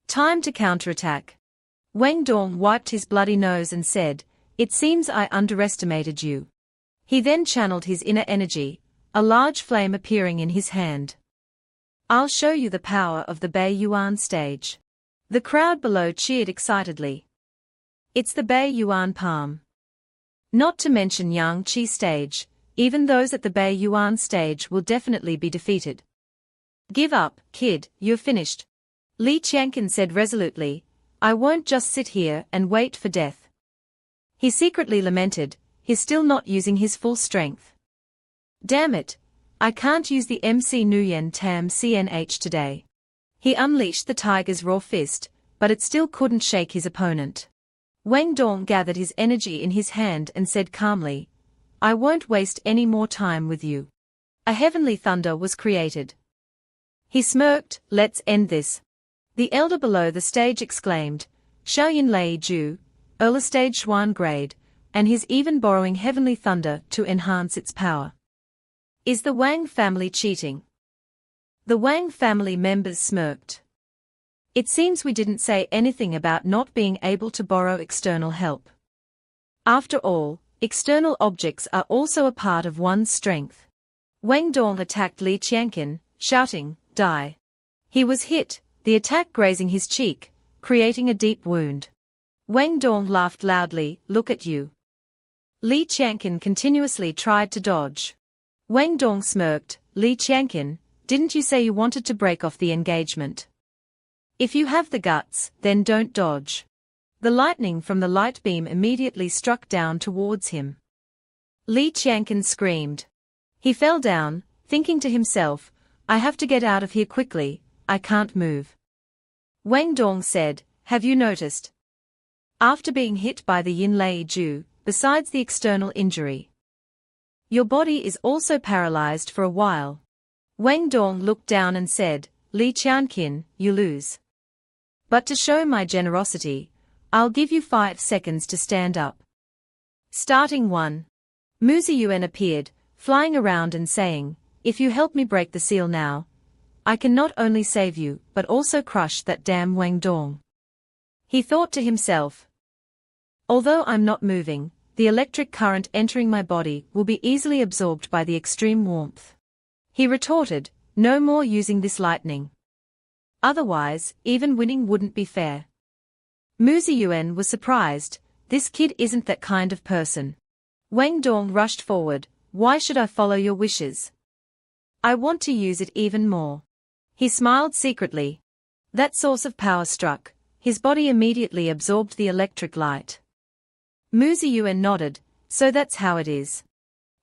Time to counterattack. Wang Dong wiped his bloody nose and said, "It seems I underestimated you." He then channeled his inner energy, a large flame appearing in his hand. "I'll show you the power of the Bei Yuan stage." The crowd below cheered excitedly. "It's the Bei Yuan palm. Not to mention Yang Qi stage, even those at the Bei Yuan stage will definitely be defeated." "Give up, kid, you're finished." Li Qianqin said resolutely, "I won't just sit here and wait for death." He secretly lamented, he's still not using his full strength. "Damn it, I can't use the MC Nguyen Tam CNH today." He unleashed the tiger's raw fist, but it still couldn't shake his opponent. Wang Dong gathered his energy in his hand and said calmly, "I won't waste any more time with you." A heavenly thunder was created. He smirked, "Let's end this." The elder below the stage exclaimed, "Xiaoyin Lei Ju, Early Stage Xuan Grade," and he's even borrowing heavenly thunder to enhance its power. Is the Wang family cheating? The Wang family members smirked. It seems we didn't say anything about not being able to borrow external help. After all, external objects are also a part of one's strength. Wang Dong attacked Li Qianqin, shouting, "Die." He was hit, the attack grazing his cheek, creating a deep wound. Wang Dong laughed loudly, "Look at you." Li Qianqin continuously tried to dodge. Wang Dong smirked, "Li Qianqin, didn't you say you wanted to break off the engagement? If you have the guts, then don't dodge." The lightning from the light beam immediately struck down towards him. Li Qianqin screamed. He fell down, thinking to himself, "I have to get out of here quickly, I can't move." Wang Dong said, "Have you noticed? After being hit by the Yin Lei Ju, besides the external injury, your body is also paralyzed for a while." Wang Dong looked down and said, "Li Qianqin, you lose. But to show my generosity, I'll give you 5 seconds to stand up." Starting 1. Mu Ziyuan appeared, flying around and saying, "If you help me break the seal now, I can not only save you but also crush that damn Wang Dong." He thought to himself, "Although I'm not moving, the electric current entering my body will be easily absorbed by the extreme warmth." He retorted, "No more using this lightning. Otherwise, even winning wouldn't be fair." Mu Ziyuan was surprised, this kid isn't that kind of person. Wang Dong rushed forward, "Why should I follow your wishes? I want to use it even more. He smiled secretly. That source of power struck. His body immediately absorbed the electric light. Mu Ziyuan nodded, so that's how it is.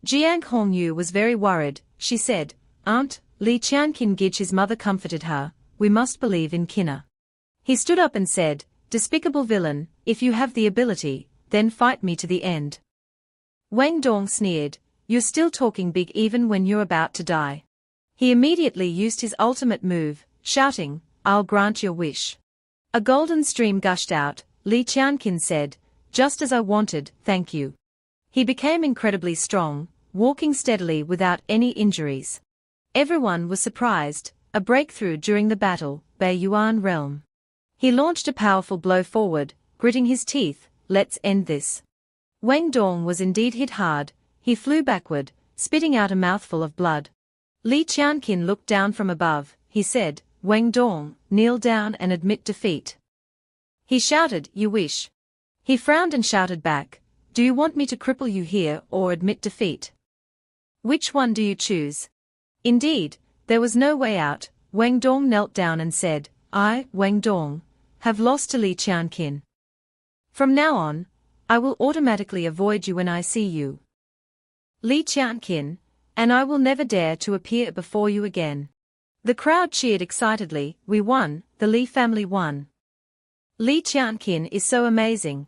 Jiang Hongyu was very worried. She said, Aunt, Li Qianqin Gij, his mother comforted her, we must believe in Qina. He stood up and said, despicable villain, if you have the ability, then fight me to the end. Wang Dong sneered, you're still talking big even when you're about to die. He immediately used his ultimate move, shouting, I'll grant your wish. A golden stream gushed out. Li Qianqin said, just as I wanted, thank you. He became incredibly strong, walking steadily without any injuries. Everyone was surprised, a breakthrough during the battle, Beiyuan realm. He launched a powerful blow forward, gritting his teeth, let's end this. Wang Dong was indeed hit hard. He flew backward, spitting out a mouthful of blood. Li Qianqin looked down from above. He said, Wang Dong, kneel down and admit defeat. He shouted, you wish. He frowned and shouted back, do you want me to cripple you here or admit defeat? Which one do you choose? Indeed, there was no way out. Wang Dong knelt down and said, I, Wang Dong, have lost to Li Qianqin. From now on, I will automatically avoid you when I see you. Li Qianqin, and I will never dare to appear before you again. The crowd cheered excitedly, we won, the Li family won. Li Qianqin is so amazing.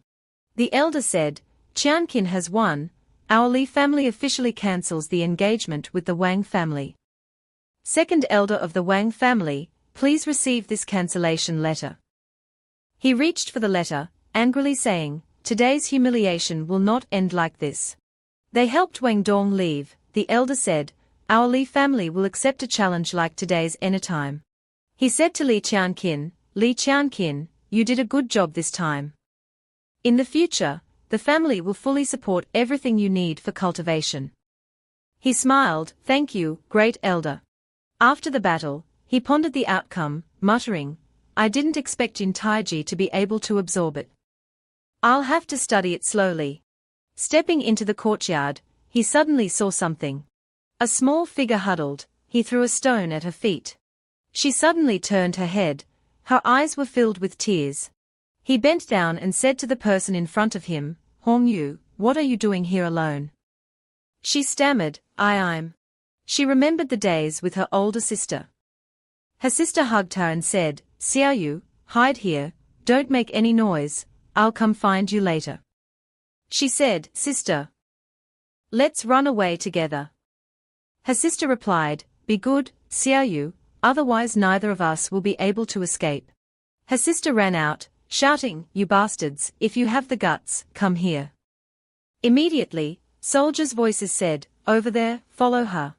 The elder said, Qianqin has won, our Li family officially cancels the engagement with the Wang family. Second elder of the Wang family, please receive this cancellation letter. He reached for the letter, angrily saying, today's humiliation will not end like this. They helped Wang Dong leave. The elder said, our Li family will accept a challenge like today's anytime. He said to Li Qianqin, you did a good job this time. In the future, the family will fully support everything you need for cultivation. He smiled, thank you, great elder. After the battle, he pondered the outcome, muttering, I didn't expect Jin Taiji to be able to absorb it. I'll have to study it slowly. Stepping into the courtyard, he suddenly saw something. A small figure huddled. He threw a stone at her feet. She suddenly turned her head. Her eyes were filled with tears. He bent down and said to the person in front of him, Hongyu, what are you doing here alone? She stammered, I'm. She remembered the days with her older sister. Her sister hugged her and said, Xiaoyu, hide here, don't make any noise, I'll come find you later. She said, sister. Let's run away together. Her sister replied, be good, Xiaoyu, otherwise neither of us will be able to escape. Her sister ran out, shouting, you bastards, if you have the guts, come here. Immediately, soldiers' voices said, over there, follow her.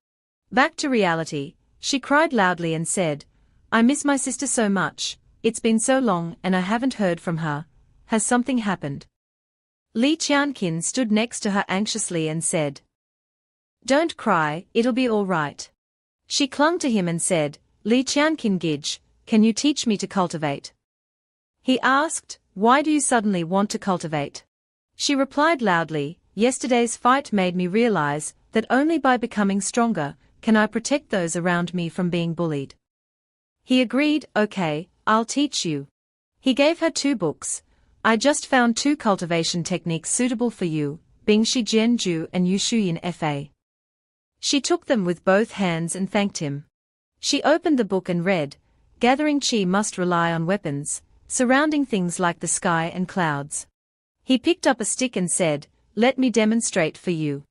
Back to reality, she cried loudly and said, I miss my sister so much, it's been so long and I haven't heard from her. Has something happened? Li Qianqin stood next to her anxiously and said, don't cry, it'll be all right. She clung to him and said, Li Qianqin Gij, can you teach me to cultivate? He asked, why do you suddenly want to cultivate? She replied loudly, yesterday's fight made me realize that only by becoming stronger can I protect those around me from being bullied. He agreed, okay, I'll teach you. He gave her 2 books. I just found 2 cultivation techniques suitable for you, Bingshi Jianju and Yushuyin Fa. She took them with both hands and thanked him. She opened the book and read, gathering qi must rely on weapons, surrounding things like the sky and clouds. He picked up a stick and said, let me demonstrate for you.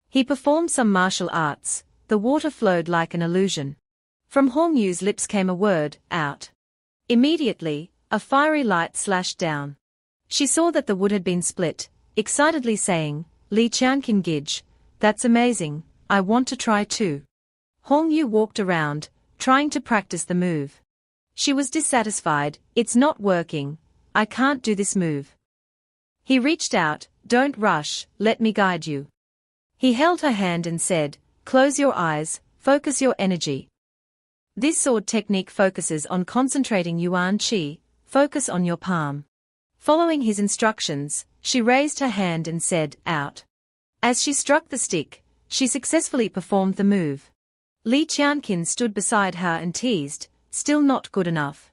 He performed some martial arts. The water flowed like an illusion. From Hongyu's lips came a word, out. Immediately, a fiery light slashed down. She saw that the wood had been split, excitedly saying, Li Qianqin Gij, that's amazing, I want to try too. Hongyu walked around, trying to practice the move. She was dissatisfied, it's not working, I can't do this move. He reached out, don't rush, let me guide you. He held her hand and said, close your eyes, focus your energy. This sword technique focuses on concentrating yuan qi, focus on your palm. Following his instructions, she raised her hand and said, out. As she struck the stick, she successfully performed the move. Li Qianqin stood beside her and teased, still not good enough.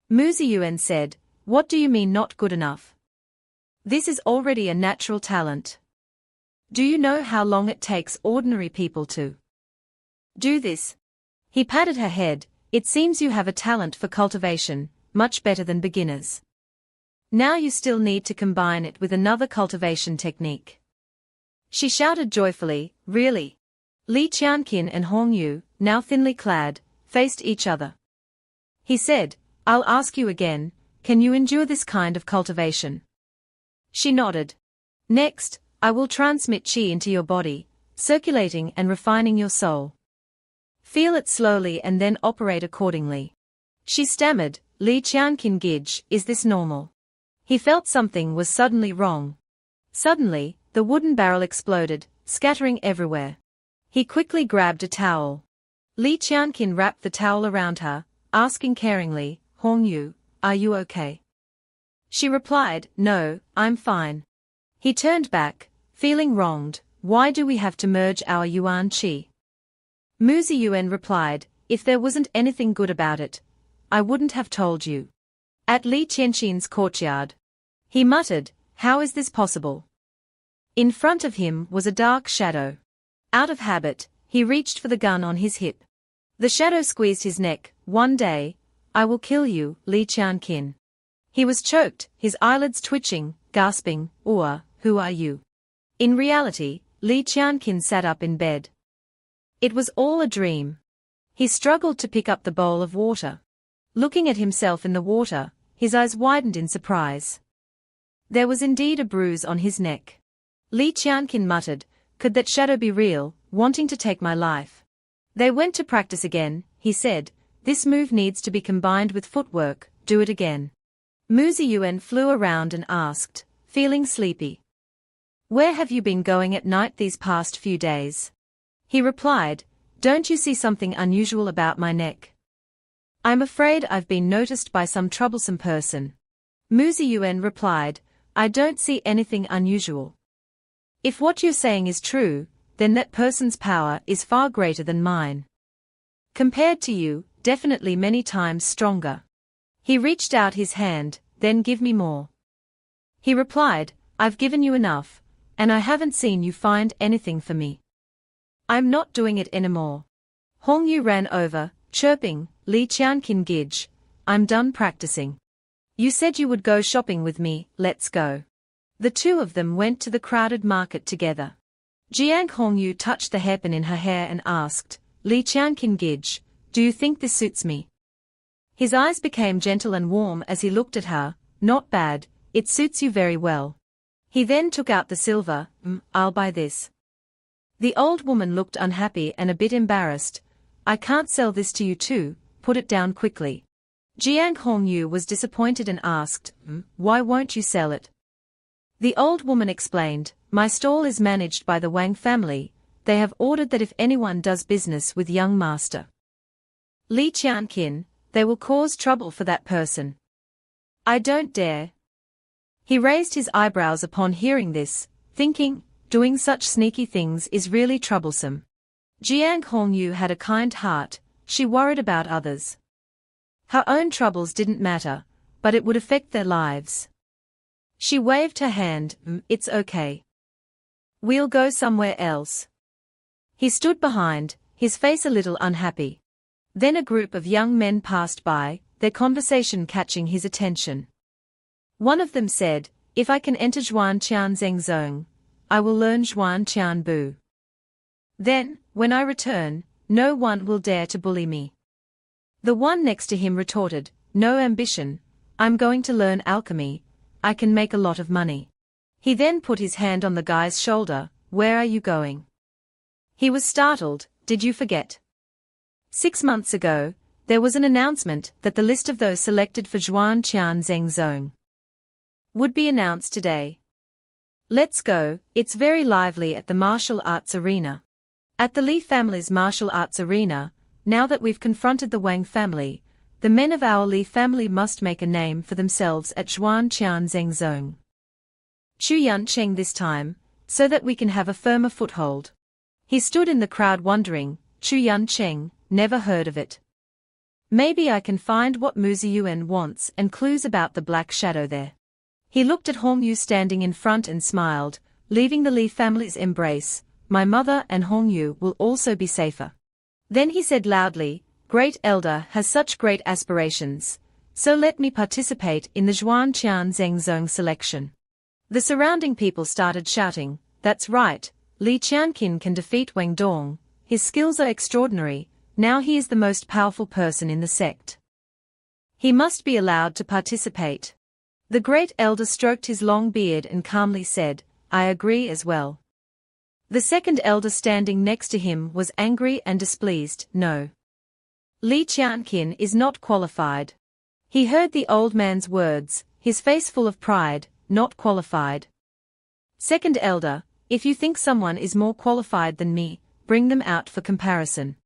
Mu Ziyuan said, what do you mean not good enough? This is already a natural talent. Do you know how long it takes ordinary people to do this? He patted her head, it seems you have a talent for cultivation, much better than beginners. Now you still need to combine it with another cultivation technique. She shouted joyfully, really? Li Qianqin and Hongyu, now thinly clad, faced each other. He said, I'll ask you again, can you endure this kind of cultivation? She nodded. Next, I will transmit qi into your body, circulating and refining your soul. Feel it slowly and then operate accordingly. She stammered, Li Qianqin Gij, is this normal? He felt something was suddenly wrong. Suddenly, the wooden barrel exploded, scattering everywhere. He quickly grabbed a towel. Li Qianqin wrapped the towel around her, asking caringly, Hongyu, are you okay? She replied, no, I'm fine. He turned back, feeling wronged, why do we have to merge our yuan qi? Mu Ziyuan replied, if there wasn't anything good about it, I wouldn't have told you. At Li Qianqin's courtyard. He muttered, how is this possible? In front of him was a dark shadow. Out of habit, he reached for the gun on his hip. The shadow squeezed his neck, one day, I will kill you, Li Qianqin. He was choked, his eyelids twitching, gasping, who are you? In reality, Li Qianqin sat up in bed. It was all a dream. He struggled to pick up the bowl of water. Looking at himself in the water, his eyes widened in surprise. There was indeed a bruise on his neck. Li Qianqin muttered, could that shadow be real, wanting to take my life? They went to practice again, he said, this move needs to be combined with footwork, do it again. Mu Ziyuan flew around and asked, feeling sleepy. Where have you been going at night these past few days? He replied, don't you see something unusual about my neck? I'm afraid I've been noticed by some troublesome person. Mu Ziyuan replied, I don't see anything unusual. If what you're saying is true, then that person's power is far greater than mine. Compared to you, definitely many times stronger. He reached out his hand, then give me more. He replied, I've given you enough, and I haven't seen you find anything for me. I'm not doing it anymore. Hongyu ran over, chirping, Li Qianqin Gij, I'm done practicing. You said you would go shopping with me, let's go. The two of them went to the crowded market together. Jiang Hongyu touched the hairpin in her hair and asked, Li Qianqin Gij, do you think this suits me? His eyes became gentle and warm as he looked at her, not bad, it suits you very well. He then took out the silver, I'll buy this. The old woman looked unhappy and a bit embarrassed. I can't sell this to you too, put it down quickly. Jiang Hongyu was disappointed and asked, why won't you sell it? The old woman explained, my stall is managed by the Wang family, they have ordered that if anyone does business with young master Li Qianqin, they will cause trouble for that person. I don't dare. He raised his eyebrows upon hearing this, thinking, doing such sneaky things is really troublesome. Jiang Hongyu had a kind heart, she worried about others. Her own troubles didn't matter, but it would affect their lives. She waved her hand, it's okay. We'll go somewhere else. He stood behind, his face a little unhappy. Then a group of young men passed by, their conversation catching his attention. One of them said, if I can enter Zhuan Qian Zeng Zong, I will learn Zhuan Qian Bu. Then, when I return, no one will dare to bully me. The one next to him retorted, no ambition, I'm going to learn alchemy, I can make a lot of money. He then put his hand on the guy's shoulder, where are you going? He was startled, did you forget? 6 months ago, there was an announcement that the list of those selected for Zhuan Qian Zeng Zong would be announced today. Let's go, it's very lively at the martial arts arena. At the Li family's martial arts arena, now that we've confronted the Wang family, the men of our Li family must make a name for themselves at Zhuan Qian Zeng Zong. Chu Yuncheng this time, so that we can have a firmer foothold. He stood in the crowd wondering, Chu Yun Cheng, never heard of it. Maybe I can find what Mu Ziyuan wants and clues about the black shadow there. He looked at Hong Yu standing in front and smiled, leaving the Li family's embrace. My mother and Hong Yu will also be safer. Then he said loudly, Great Elder has such great aspirations, so let me participate in the Zhuan Qian Zheng Zong selection. The surrounding people started shouting, That's right, Li Qianqin can defeat Wang Dong, his skills are extraordinary, now he is the most powerful person in the sect. He must be allowed to participate. The great elder stroked his long beard and calmly said, I agree as well. The second elder standing next to him was angry and displeased, No. Li Qianqin is not qualified. He heard the old man's words, his face full of pride, not qualified. Second elder, if you think someone is more qualified than me, bring them out for comparison.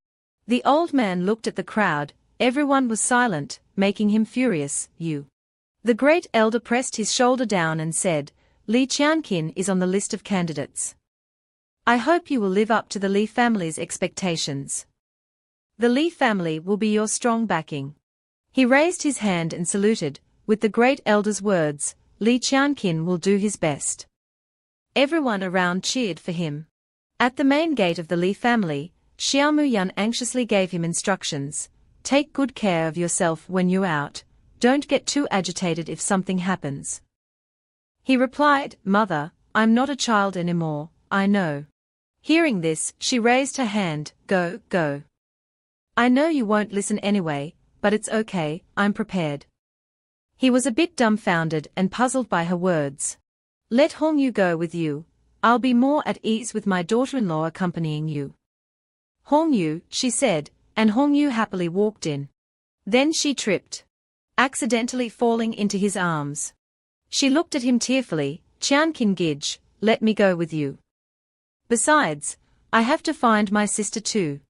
The old man looked at the crowd, everyone was silent, making him furious, You. The great elder pressed his shoulder down and said, Li Qianqin is on the list of candidates. I hope you will live up to the Li family's expectations. The Li family will be your strong backing. He raised his hand and saluted, with the great elder's words, Li Qianqin will do his best. Everyone around cheered for him. At the main gate of the Li family, Xiaomu Yun anxiously gave him instructions, Take good care of yourself when you're out, don't get too agitated if something happens. He replied, Mother, I'm not a child anymore, I know. Hearing this, she raised her hand, Go, go. I know you won't listen anyway, but it's okay, I'm prepared. He was a bit dumbfounded and puzzled by her words. Let Hong Yu go with you, I'll be more at ease with my daughter-in-law accompanying you. Hong Yu, she said, and Hong Yu happily walked in. Then she tripped, accidentally falling into his arms. She looked at him tearfully, Qianqin Gij, let me go with you. Besides, I have to find my sister too.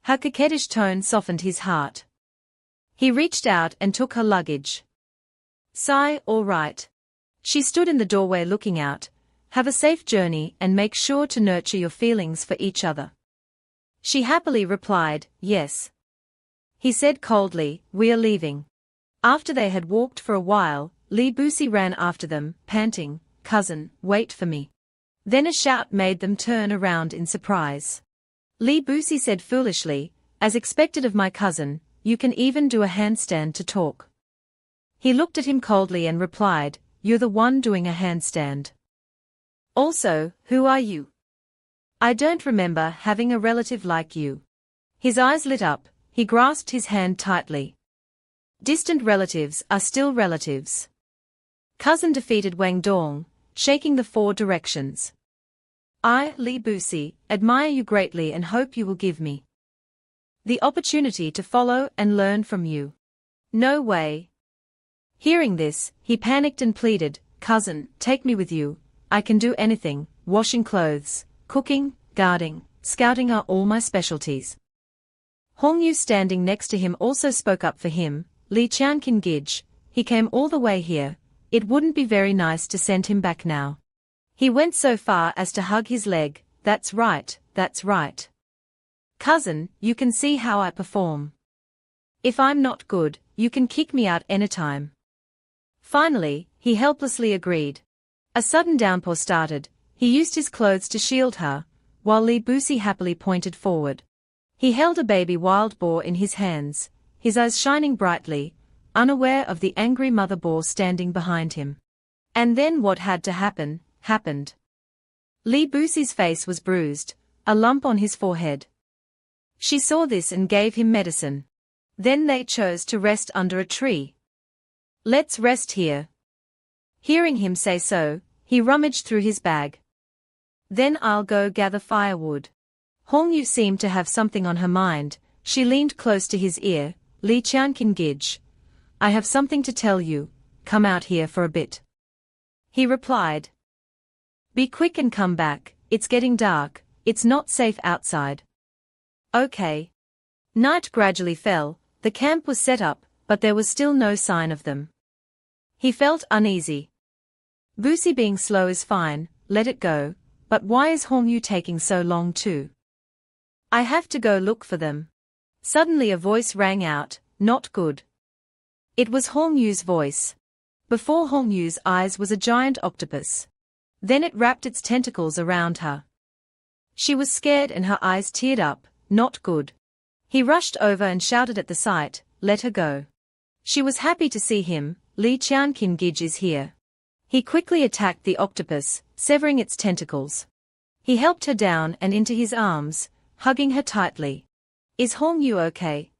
Her coquettish tone softened his heart. He reached out and took her luggage. Sigh, all right. She stood in the doorway looking out. Have a safe journey and make sure to nurture your feelings for each other. She happily replied, Yes. He said coldly, We are leaving. After they had walked for a while, Li Busi ran after them, panting, Cousin, wait for me. Then a shout made them turn around in surprise. Li Busi said foolishly, As expected of my cousin, you can even do a handstand to talk. He looked at him coldly and replied, You're the one doing a handstand. Also, who are you? I don't remember having a relative like you. His eyes lit up, he grasped his hand tightly. Distant relatives are still relatives. Cousin defeated Wang Dong, shaking the four directions. I, Li Busi, admire you greatly and hope you will give me the opportunity to follow and learn from you. No way. Hearing this, he panicked and pleaded, Cousin, take me with you, I can do anything, washing clothes, cooking, guarding, scouting are all my specialties. Hong Yu standing next to him also spoke up for him, Li Qianqin Gij, he came all the way here, it wouldn't be very nice to send him back now. He went so far as to hug his leg, That's right, that's right. Cousin, you can see how I perform. If I'm not good, you can kick me out anytime. Finally, he helplessly agreed. A sudden downpour started, he used his clothes to shield her, while Li Busi happily pointed forward. He held a baby wild boar in his hands, his eyes shining brightly, unaware of the angry mother boar standing behind him. And then what had to happen, happened. Li Busi's face was bruised, a lump on his forehead. She saw this and gave him medicine. Then they chose to rest under a tree. Let's rest here. Hearing him say so, he rummaged through his bag. Then I'll go gather firewood. Hong Yu seemed to have something on her mind, she leaned close to his ear, Li Qianqin Gij, I have something to tell you, come out here for a bit. He replied. Be quick and come back, it's getting dark, it's not safe outside. Okay. Night gradually fell, the camp was set up, but there was still no sign of them. He felt uneasy. Busi being slow is fine, let it go, but why is Hong Yu taking so long too? I have to go look for them. Suddenly a voice rang out, not good. It was Hongyu's voice. Before Hongyu's eyes was a giant octopus. Then it wrapped its tentacles around her. She was scared and her eyes teared up, not good. He rushed over and shouted at the sight, let her go. She was happy to see him, Li Qianqing is here. He quickly attacked the octopus, severing its tentacles. He helped her down and into his arms, hugging her tightly. Is Hongyu okay?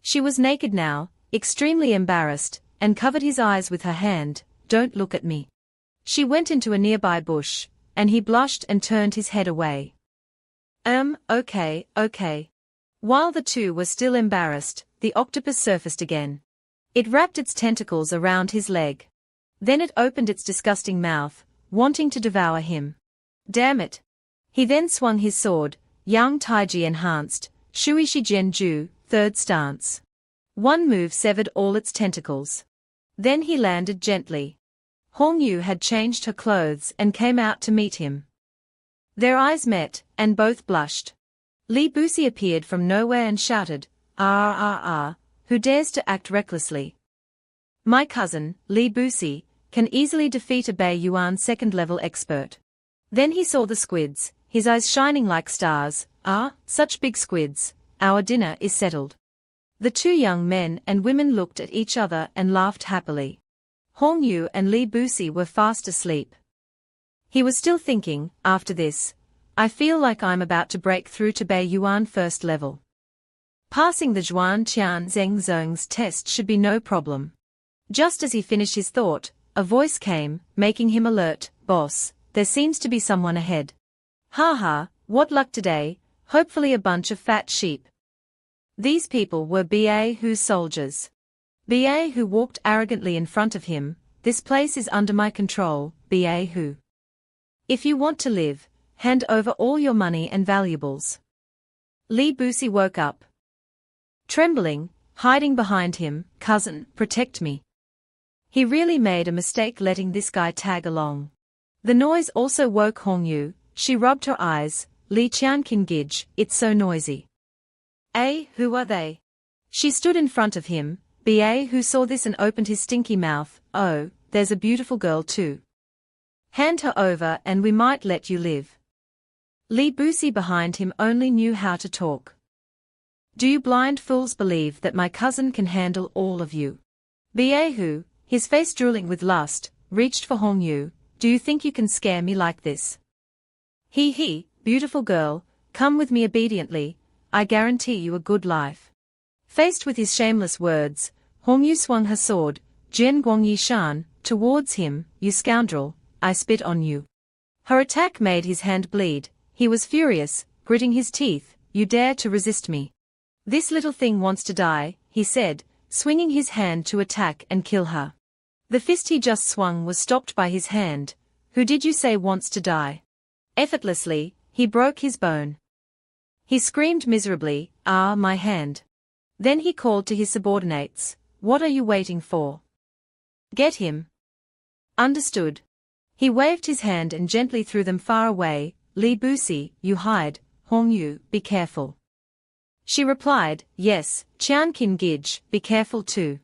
She was naked now, extremely embarrassed, and covered his eyes with her hand. Don't look at me. She went into a nearby bush, and he blushed and turned his head away. Okay. While the two were still embarrassed, the octopus surfaced again. It wrapped its tentacles around his leg. Then it opened its disgusting mouth, wanting to devour him. Damn it. He then swung his sword, Yang Taiji enhanced, Shui Shijian Ju, third stance. One move severed all its tentacles. Then he landed gently. Hongyu had changed her clothes and came out to meet him. Their eyes met, and both blushed. Li Busi appeared from nowhere and shouted, who dares to act recklessly? My cousin, Li Busi, can easily defeat a Bei Yuan second-level expert. Then he saw the squids, his eyes shining like stars. Such big squids, our dinner is settled. The two young men and women looked at each other and laughed happily. Hongyu and Li Busi were fast asleep. He was still thinking, after this, I feel like I'm about to break through to Bei Yuan first level. Passing the Zhuan Qian Zhengzong's test should be no problem. Just as he finished his thought, a voice came, making him alert, boss, there seems to be someone ahead. What luck today, hopefully a bunch of fat sheep. These people were Ba Hu's soldiers. Ba Hu walked arrogantly in front of him, this place is under my control, Ba Hu. If you want to live, hand over all your money and valuables. Li Busi woke up. Trembling, hiding behind him, cousin, protect me. He really made a mistake letting this guy tag along. The noise also woke Hongyu, she rubbed her eyes, Li Qianqing, it's so noisy. Who are they? She stood in front of him, Ba Hu saw this and opened his stinky mouth, oh, there's a beautiful girl too. Hand her over and we might let you live. Li Busi behind him only knew how to talk. Do you blind fools believe that my cousin can handle all of you? Ba Hu, his face drooling with lust, reached for Hongyu, do you think you can scare me like this? He, beautiful girl, come with me obediently, I guarantee you a good life. Faced with his shameless words, Hongyu swung her sword, Jian Guangyi Shan, towards him, you scoundrel, I spit on you. Her attack made his hand bleed, he was furious, gritting his teeth, you dare to resist me. This little thing wants to die, he said, swinging his hand to attack and kill her. The fist he just swung was stopped by his hand, who did you say wants to die? Effortlessly, he broke his bone. He screamed miserably, my hand. Then he called to his subordinates, what are you waiting for? Get him. Understood. He waved his hand and gently threw them far away, Li Busi, you hide, Hongyu, be careful. She replied, yes, Qianqing, be careful too.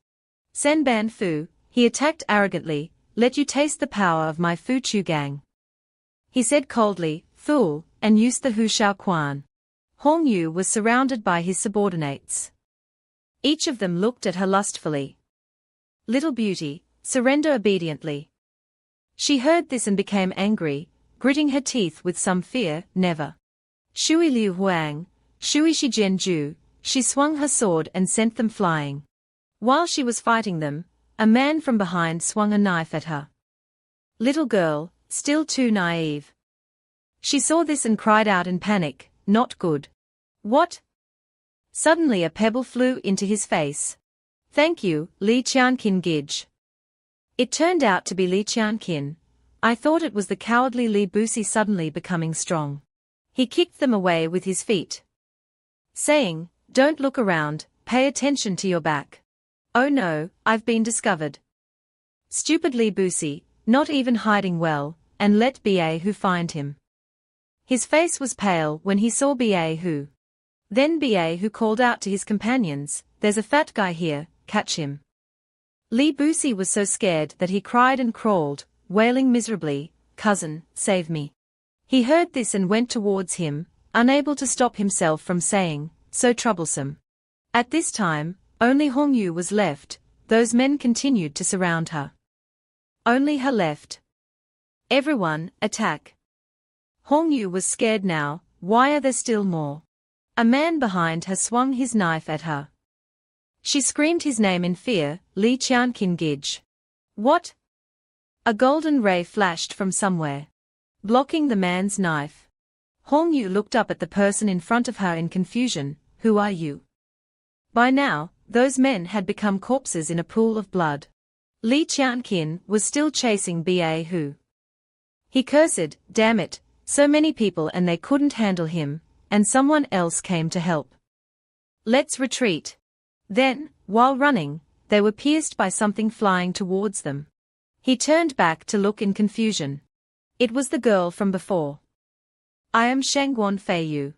Sen Ban Fu, he attacked arrogantly, let you taste the power of my Fu Chu Gang. He said coldly, fool, and used the Hu Shao Quan. Hongyu was surrounded by his subordinates. Each of them looked at her lustfully. Little beauty, surrender obediently. She heard this and became angry, gritting her teeth with some fear, never. Shui Liu Huang, Shui Shijian Ju, she swung her sword and sent them flying. While she was fighting them, a man from behind swung a knife at her. Little girl, still too naive. She saw this and cried out in panic, not good. What? Suddenly a pebble flew into his face. Thank you, Li Qianqing. It turned out to be Li Qianqing. I thought it was the cowardly Li Busi suddenly becoming strong. He kicked them away with his feet, saying, don't look around, pay attention to your back. Oh no, I've been discovered. Stupid Li Busi, not even hiding well, and let Ba Hu find him. His face was pale when he saw Ba Hu. Then Ba called out to his companions, "There's a fat guy here, catch him." Li Busi was so scared that he cried and crawled, wailing miserably, "Cousin, save me." He heard this and went towards him, unable to stop himself from saying, "So troublesome." At this time, only Hongyu was left. Those men continued to surround her. Only her left. "Everyone, attack." Hongyu was scared now. Why are there still more? A man behind her swung his knife at her. She screamed his name in fear, "Li Qianqin Gij." "What?" A golden ray flashed from somewhere, blocking the man's knife. Hongyu looked up at the person in front of her in confusion. "Who are you?" By now, those men had become corpses in a pool of blood. Li Qianqin was still chasing Ba Hu. He cursed, "Damn it, so many people and they couldn't handle him, and someone else came to help. Let's retreat." Then, while running, they were pierced by something flying towards them. He turned back to look in confusion. It was the girl from before. "I am Shangguan Feiyu.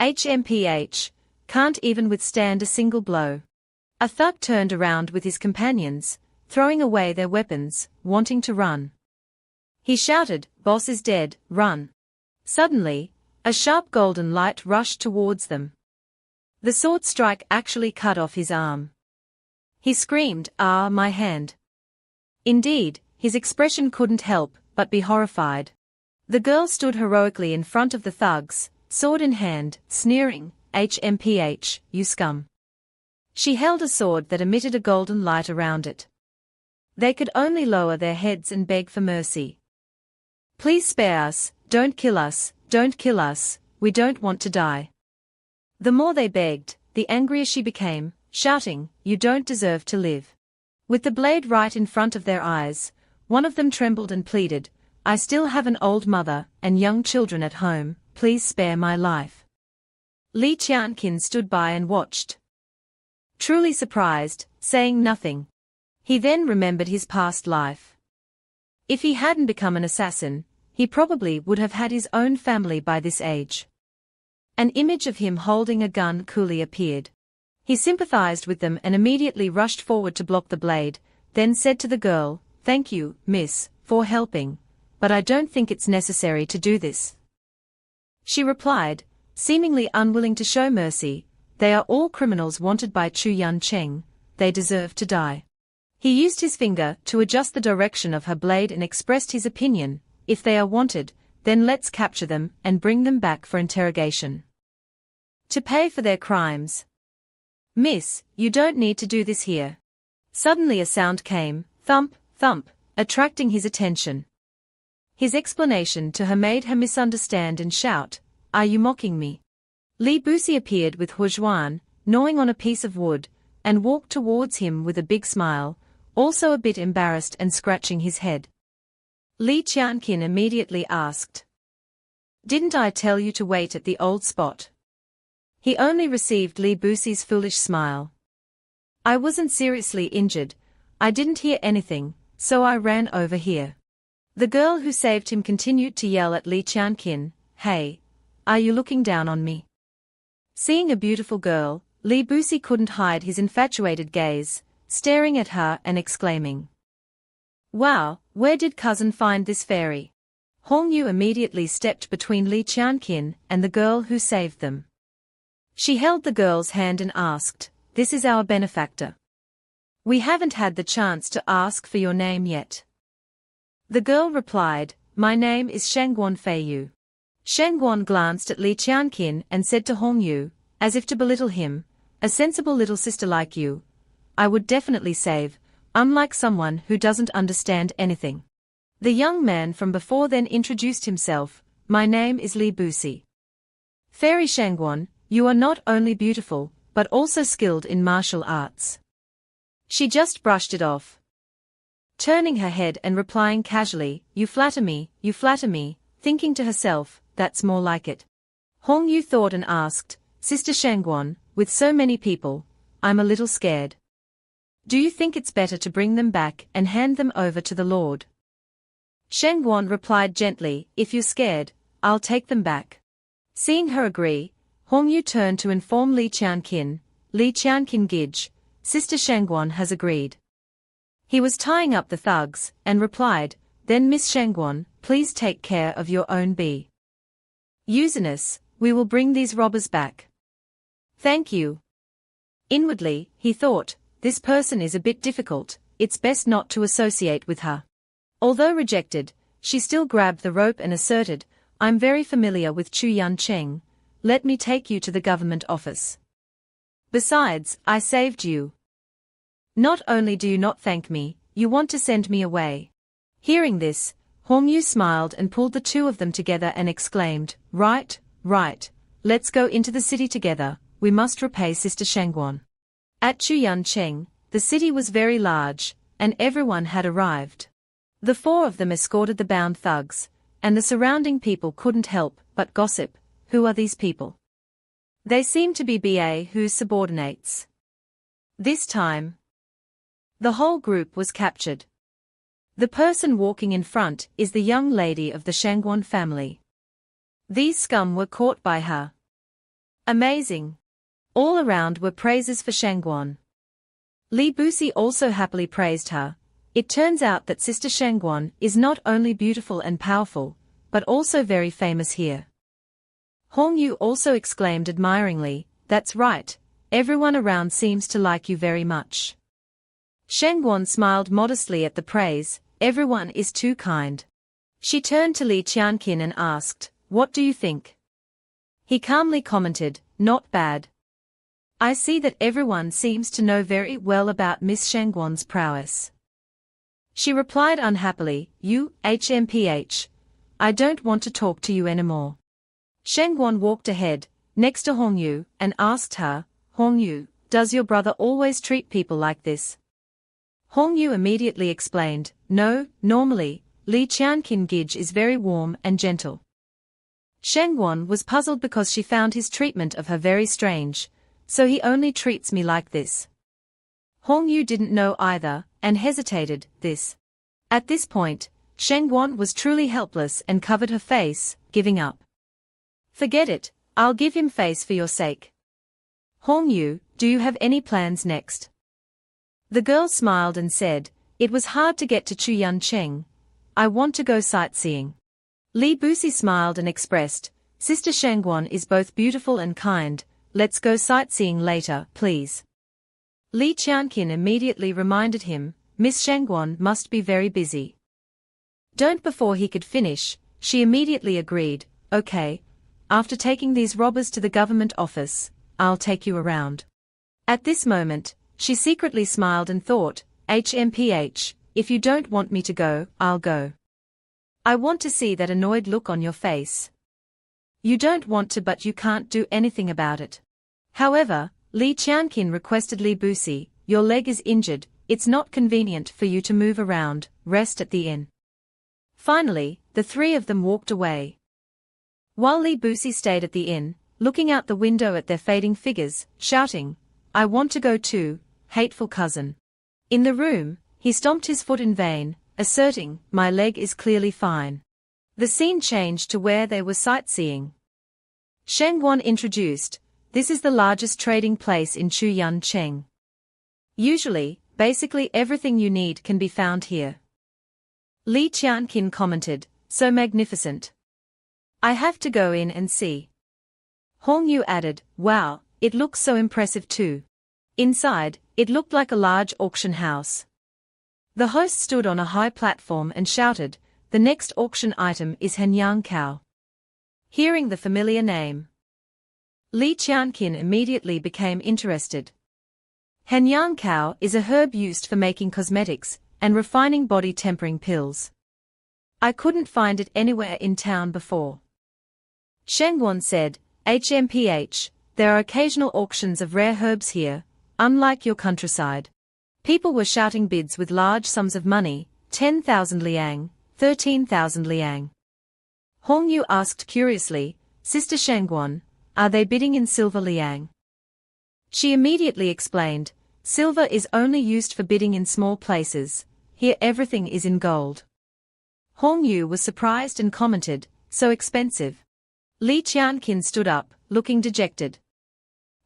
HMPH, can't even withstand a single blow." A thug turned around with his companions, throwing away their weapons, wanting to run. He shouted, "Boss is dead, run." Suddenly, a sharp golden light rushed towards them. The sword strike actually cut off his arm. He screamed, "Ah, my hand." Indeed, his expression couldn't help but be horrified. The girl stood heroically in front of the thugs, sword in hand, sneering, "HMPH, you scum." She held a sword that emitted a golden light around it. They could only lower their heads and beg for mercy. "Please spare us, don't kill us, don't kill us, we don't want to die." The more they begged, the angrier she became, shouting, "You don't deserve to live." With the blade right in front of their eyes, one of them trembled and pleaded, "I still have an old mother and young children at home, please spare my life." Li Qianqin stood by and watched, truly surprised, saying nothing. He then remembered his past life. If he hadn't become an assassin, he probably would have had his own family by this age. An image of him holding a gun coolly appeared. He sympathized with them and immediately rushed forward to block the blade, then said to the girl, "Thank you, miss, for helping, but I don't think it's necessary to do this." She replied, seemingly unwilling to show mercy, "They are all criminals wanted by Chu Yun Cheng, they deserve to die." He used his finger to adjust the direction of her blade and expressed his opinion, "If they are wanted, then let's capture them and bring them back for interrogation. To pay for their crimes." "Miss, you don't need to do this here." Suddenly a sound came, thump, thump, attracting his attention. His explanation to her made her misunderstand and shout, "Are you mocking me?" Li Busi appeared with Huozhuan, gnawing on a piece of wood, and walked towards him with a big smile, also a bit embarrassed and scratching his head. Li Qianqin immediately asked, "Didn't I tell you to wait at the old spot?" He only received Li Busi's foolish smile. "I wasn't seriously injured, I didn't hear anything, so I ran over here." The girl who saved him continued to yell at Li Qianqin, "Hey, are you looking down on me?" Seeing a beautiful girl, Li Busi couldn't hide his infatuated gaze, staring at her and exclaiming, "Wow, where did cousin find this fairy?" Hongyu immediately stepped between Li Qianqin and the girl who saved them. She held the girl's hand and asked, "This is our benefactor. We haven't had the chance to ask for your name yet." The girl replied, "My name is Shangguan Feiyu." Shangguan glanced at Li Qianqin and said to Hongyu, as if to belittle him, "A sensible little sister like you, I would definitely save, unlike someone who doesn't understand anything." The young man from before then introduced himself, "My name is Li Busi. Fairy Shangguan, you are not only beautiful, but also skilled in martial arts." She just brushed it off, turning her head and replying casually, you flatter me, thinking to herself, "That's more like it." Hongyu thought and asked, "Sister Shangguan, with so many people, I'm a little scared. Do you think it's better to bring them back and hand them over to the Lord?" Shangguan replied gently, "If you're scared, I'll take them back." Seeing her agree, Hongyu turned to inform Li Qianqin. Li Qianqin Gij, Sister Shangguan has agreed. He was tying up the thugs, and replied, then Miss Shangguan, please take care of your own business, we will bring these robbers back. Thank you. Inwardly, he thought, this person is a bit difficult, it's best not to associate with her. Although rejected, she still grabbed the rope and asserted, I'm very familiar with Chu Yan Cheng, let me take you to the government office. Besides, I saved you. Not only do you not thank me, you want to send me away. Hearing this, Hongyu smiled and pulled the two of them together and exclaimed, right, let's go into the city together, we must repay Sister Shangguan. At Chu Yan Cheng, the city was very large, and everyone had arrived. The four of them escorted the bound thugs, and the surrounding people couldn't help but gossip, who are these people? They seem to be Bahu's subordinates. This time, the whole group was captured. The person walking in front is the young lady of the Shangguan family. These scum were caught by her. Amazing. All around were praises for Shangguan. Li Busi also happily praised her. It turns out that Sister Shangguan is not only beautiful and powerful, but also very famous here. Hongyu also exclaimed admiringly, that's right, everyone around seems to like you very much. Shangguan smiled modestly at the praise, everyone is too kind. She turned to Li Qianqin and asked, what do you think? He calmly commented, not bad. I see that everyone seems to know very well about Miss Shangguan's prowess. She replied unhappily, you, HMPH. I don't want to talk to you anymore. Shangguan walked ahead, next to Hongyu, and asked her, Hongyu, does your brother always treat people like this? Hongyu immediately explained, no, normally, Li Qianqin Gij is very warm and gentle. Shangguan was puzzled because she found his treatment of her very strange, so he only treats me like this. Hongyu didn't know either, and hesitated, this. At this point, Shangguan was truly helpless and covered her face, giving up. Forget it, I'll give him face for your sake. Hongyu, do you have any plans next? The girl smiled and said, it was hard to get to Chu Yan Cheng. I want to go sightseeing. Li Busi smiled and expressed, Sister Shangguan is both beautiful and kind, let's go sightseeing later, please. Li Qianqin immediately reminded him, Miss Shangguan must be very busy. Don't. Before he could finish, she immediately agreed, okay, after taking these robbers to the government office, I'll take you around. At this moment, she secretly smiled and thought, HMPH, if you don't want me to go, I'll go. I want to see that annoyed look on your face. You don't want to, but you can't do anything about it. However, Li Qianqin requested Li Busi, your leg is injured, it's not convenient for you to move around, rest at the inn. Finally, the three of them walked away. While Li Busi stayed at the inn, looking out the window at their fading figures, shouting, I want to go too, hateful cousin. In the room, he stomped his foot in vain, asserting, my leg is clearly fine. The scene changed to where they were sightseeing. Shangguan introduced, this is the largest trading place in Chu Yan Cheng. Usually, basically everything you need can be found here. Li Qianqin commented, so magnificent. I have to go in and see. Hongyu added, wow, it looks so impressive too. Inside, it looked like a large auction house. The host stood on a high platform and shouted, the next auction item is Henyang cow. Hearing the familiar name, Li Qianqin immediately became interested. Henyang cow is a herb used for making cosmetics and refining body tempering pills. I couldn't find it anywhere in town before. Shangguan said, HMPH, there are occasional auctions of rare herbs here, unlike your countryside. People were shouting bids with large sums of money, 10,000 liang, 13,000 liang. Hongyu asked curiously, Sister Shangguan, are they bidding in silver liang? She immediately explained, silver is only used for bidding in small places, here everything is in gold. Hongyu was surprised and commented, so expensive. Li Qianqin stood up, looking dejected.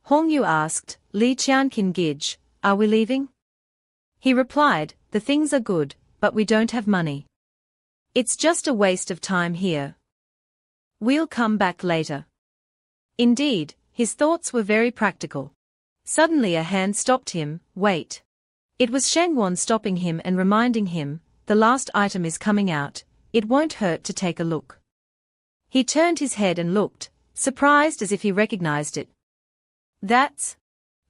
Hongyu asked, Li Qianqin Gij, are we leaving? He replied, the things are good, but we don't have money. It's just a waste of time here. We'll come back later. Indeed, his thoughts were very practical. Suddenly a hand stopped him. Wait. It was Shengwan stopping him and reminding him, the last item is coming out, it won't hurt to take a look. He turned his head and looked, surprised as if he recognized it. That's...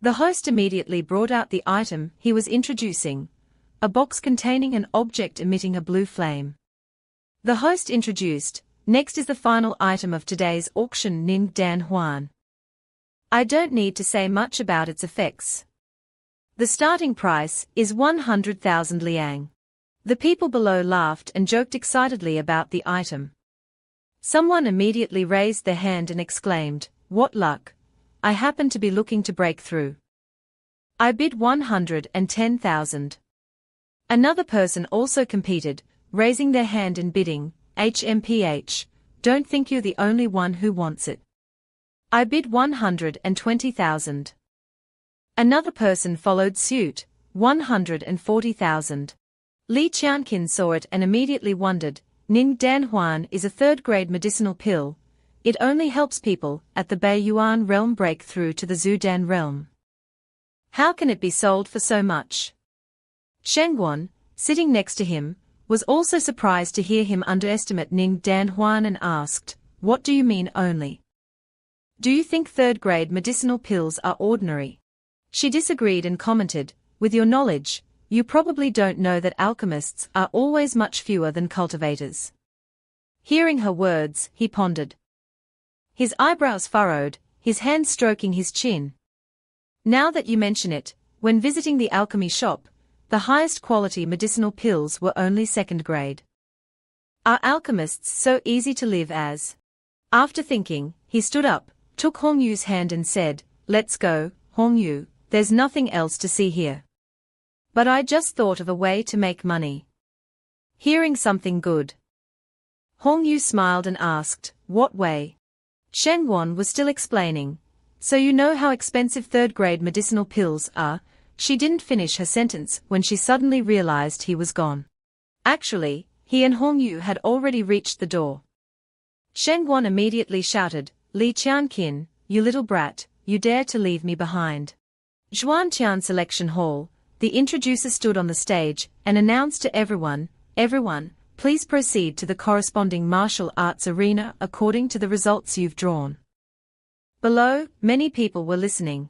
The host immediately brought out the item he was introducing, a box containing an object emitting a blue flame. The host introduced, next is the final item of today's auction, Ning Dan Huan. I don't need to say much about its effects. The starting price is 100,000 liang. The people below laughed and joked excitedly about the item. Someone immediately raised their hand and exclaimed, what luck! I happen to be looking to break through. I bid 110,000. Another person also competed, raising their hand and bidding, HMPH, don't think you're the only one who wants it. I bid 120,000. Another person followed suit, 140,000. Li Qianqin saw it and immediately wondered, Ning Dan Huan is a third-grade medicinal pill. It only helps people at the Beiyuan realm break through to the Zhudan realm. How can it be sold for so much? Shengwan, sitting next to him, was also surprised to hear him underestimate Ning Dan Huan and asked, what do you mean only? Do you think third-grade medicinal pills are ordinary? She disagreed and commented, with your knowledge, you probably don't know that alchemists are always much fewer than cultivators. Hearing her words, he pondered. His eyebrows furrowed, his hand stroking his chin. Now that you mention it, when visiting the alchemy shop, the highest quality medicinal pills were only second grade. Are alchemists so easy to live as? After thinking, he stood up, took Hongyu's hand and said, let's go, Hongyu, there's nothing else to see here. But I just thought of a way to make money. Hearing something good. Hongyu smiled and asked, what way? Shengwan was still explaining. So you know how expensive third-grade medicinal pills are. She didn't finish her sentence when she suddenly realized he was gone. Actually, he and Hongyu had already reached the door. Shengwan immediately shouted, Li Qianqin, you little brat, you dare to leave me behind. Zhuanqian Selection Hall, the introducer stood on the stage and announced to everyone, please proceed to the corresponding martial arts arena according to the results you've drawn. Below, many people were listening.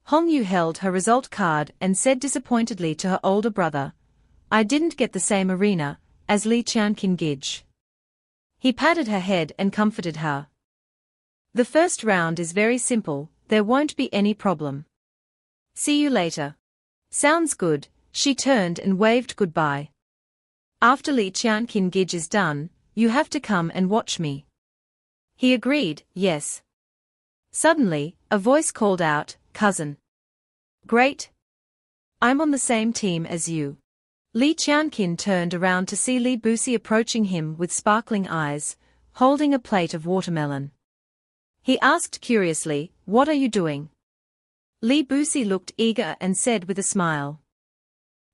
Hongyu held her result card and said disappointedly to her older brother, I didn't get the same arena as Li Qianqin Gij. He patted her head and comforted her. The first round is very simple, there won't be any problem. See you later. Sounds good, she turned and waved goodbye. After Li Qianqin Gij is done, you have to come and watch me. He agreed, yes. Suddenly, a voice called out, cousin. Great. I'm on the same team as you. Li Qianqin turned around to see Li Busi approaching him with sparkling eyes, holding a plate of watermelon. He asked curiously, what are you doing? Li Busi looked eager and said with a smile.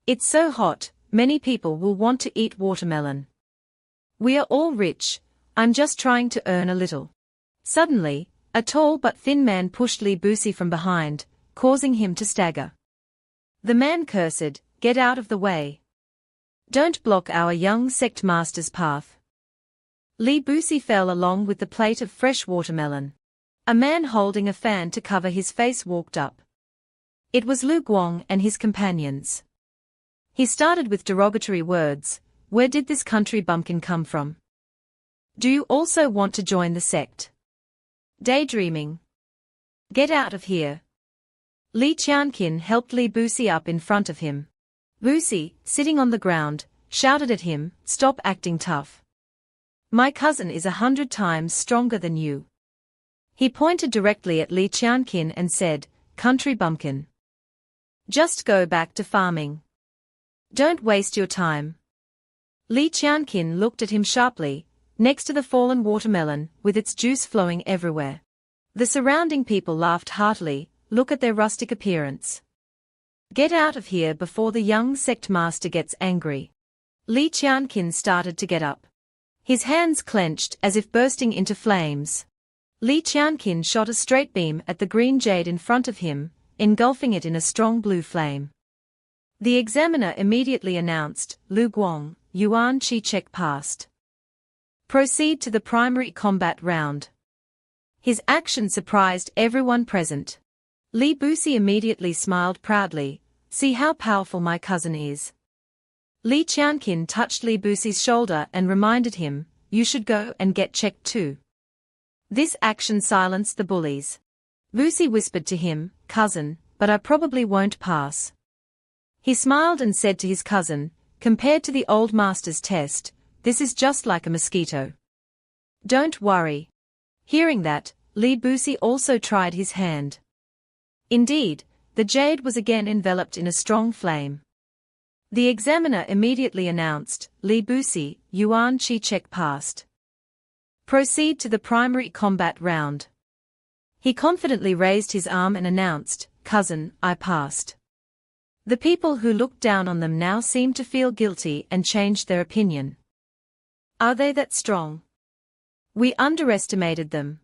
It's so hot, many people will want to eat watermelon. We are all rich, I'm just trying to earn a little. Suddenly, a tall but thin man pushed Li Busi from behind, causing him to stagger. The man cursed, get out of the way. Don't block our young sect master's path. Li Busi fell along with the plate of fresh watermelon. A man holding a fan to cover his face walked up. It was Lu Guang and his companions. He started with derogatory words, where did this country bumpkin come from? Do you also want to join the sect? Daydreaming. Get out of here. Li Qianqin helped Li Busi up in front of him. Busi, sitting on the ground, shouted at him, stop acting tough. My cousin is 100 times stronger than you. He pointed directly at Li Qianqin and said, country bumpkin. Just go back to farming. Don't waste your time. Li Qianqin looked at him sharply, next to the fallen watermelon with its juice flowing everywhere. The surrounding people laughed heartily. Look at their rustic appearance. Get out of here before the young sect master gets angry. Li Qianqin started to get up. His hands clenched as if bursting into flames. Li Qianqin shot a straight beam at the green jade in front of him, engulfing it in a strong blue flame. The examiner immediately announced, Lu Guang, Yuan Qi check passed. Proceed to the primary combat round. His action surprised everyone present. Li Busi immediately smiled proudly. See how powerful my cousin is. Li Qianqin touched Li Busi's shoulder and reminded him, you should go and get checked too. This action silenced the bullies. Busi whispered to him, cousin, but I probably won't pass. He smiled and said to his cousin, compared to the old master's test, this is just like a mosquito. Don't worry. Hearing that, Li Busi also tried his hand. Indeed, the jade was again enveloped in a strong flame. The examiner immediately announced, Li Busi, Yuan Qi check passed. Proceed to the primary combat round. He confidently raised his arm and announced, cousin, I passed. The people who looked down on them now seemed to feel guilty and changed their opinion. Are they that strong? We underestimated them.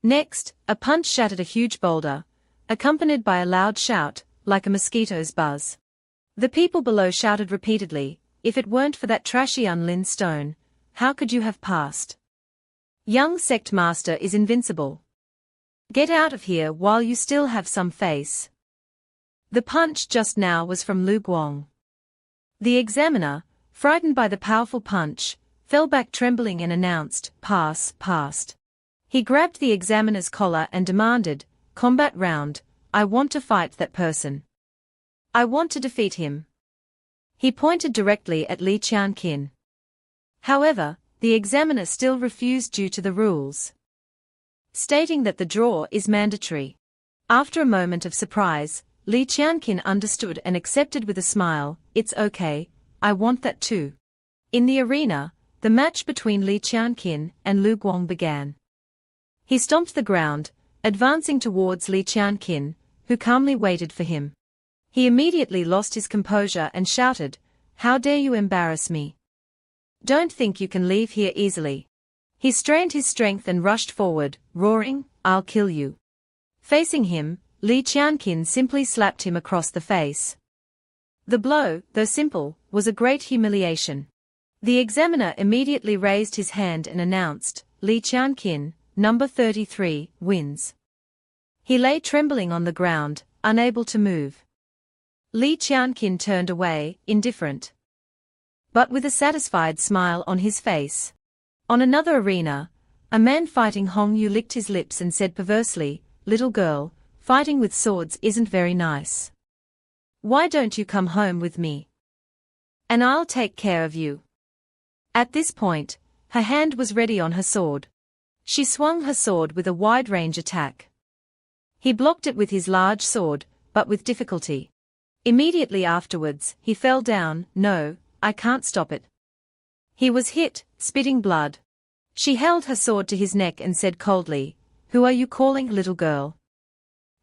Next, a punch shattered a huge boulder, accompanied by a loud shout, like a mosquito's buzz. The people below shouted repeatedly, if it weren't for that trashy Unlin stone, how could you have passed? Young sect master is invincible. Get out of here while you still have some face. The punch just now was from Lu Guang. The examiner, frightened by the powerful punch, fell back trembling and announced, passed. He grabbed the examiner's collar and demanded, combat round, I want to fight that person. I want to defeat him. He pointed directly at Li Qianqin. However, the examiner still refused due to the rules, stating that the draw is mandatory. After a moment of surprise, Li Qianqin understood and accepted with a smile, it's okay, I want that too. In the arena, the match between Li Qianqin and Lu Guang began. He stomped the ground, advancing towards Li Qianqin, who calmly waited for him. He immediately lost his composure and shouted, how dare you embarrass me? Don't think you can leave here easily. He strained his strength and rushed forward, roaring, I'll kill you. Facing him, Li Qianqin simply slapped him across the face. The blow, though simple, was a great humiliation. The examiner immediately raised his hand and announced, Li Qianqin, number 33, wins. He lay trembling on the ground, unable to move. Li Qianqin turned away, indifferent, but with a satisfied smile on his face. On another arena, a man fighting Hong Yu licked his lips and said perversely, little girl, fighting with swords isn't very nice. Why don't you come home with me? And I'll take care of you. At this point, her hand was ready on her sword. She swung her sword with a wide-range attack. He blocked it with his large sword, but with difficulty. Immediately afterwards, he fell down. No, I can't stop it. He was hit, spitting blood. She held her sword to his neck and said coldly, who are you calling little girl?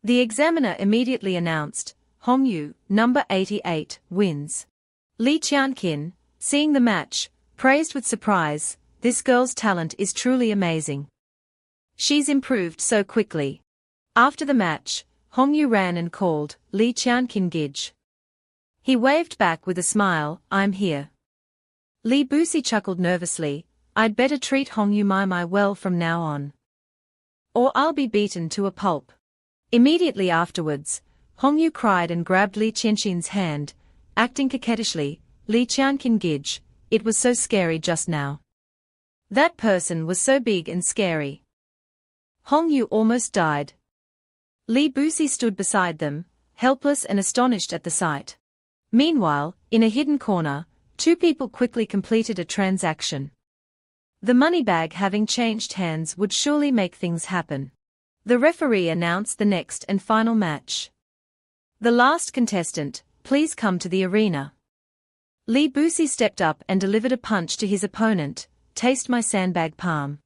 The examiner immediately announced, Hong Yu, number 88, wins. Li Qianqin, seeing the match, praised with surprise, this girl's talent is truly amazing. She's improved so quickly. After the match, Hong Yu ran and called, Li Qianqin Gij. He waved back with a smile, I'm here. Li Busi chuckled nervously, I'd better treat Hong Yu my well from now on, or I'll be beaten to a pulp. Immediately afterwards, Hong Yu cried and grabbed Li Qianqin's hand, acting coquettishly, Li Qianqin Gij, it was so scary just now. That person was so big and scary. Hong Yu almost died. Li Busi stood beside them, helpless and astonished at the sight. Meanwhile, in a hidden corner, two people quickly completed a transaction. The money bag having changed hands would surely make things happen. The referee announced the next and final match. The last contestant, please come to the arena. Li Busi stepped up and delivered a punch to his opponent, taste my sandbag palm.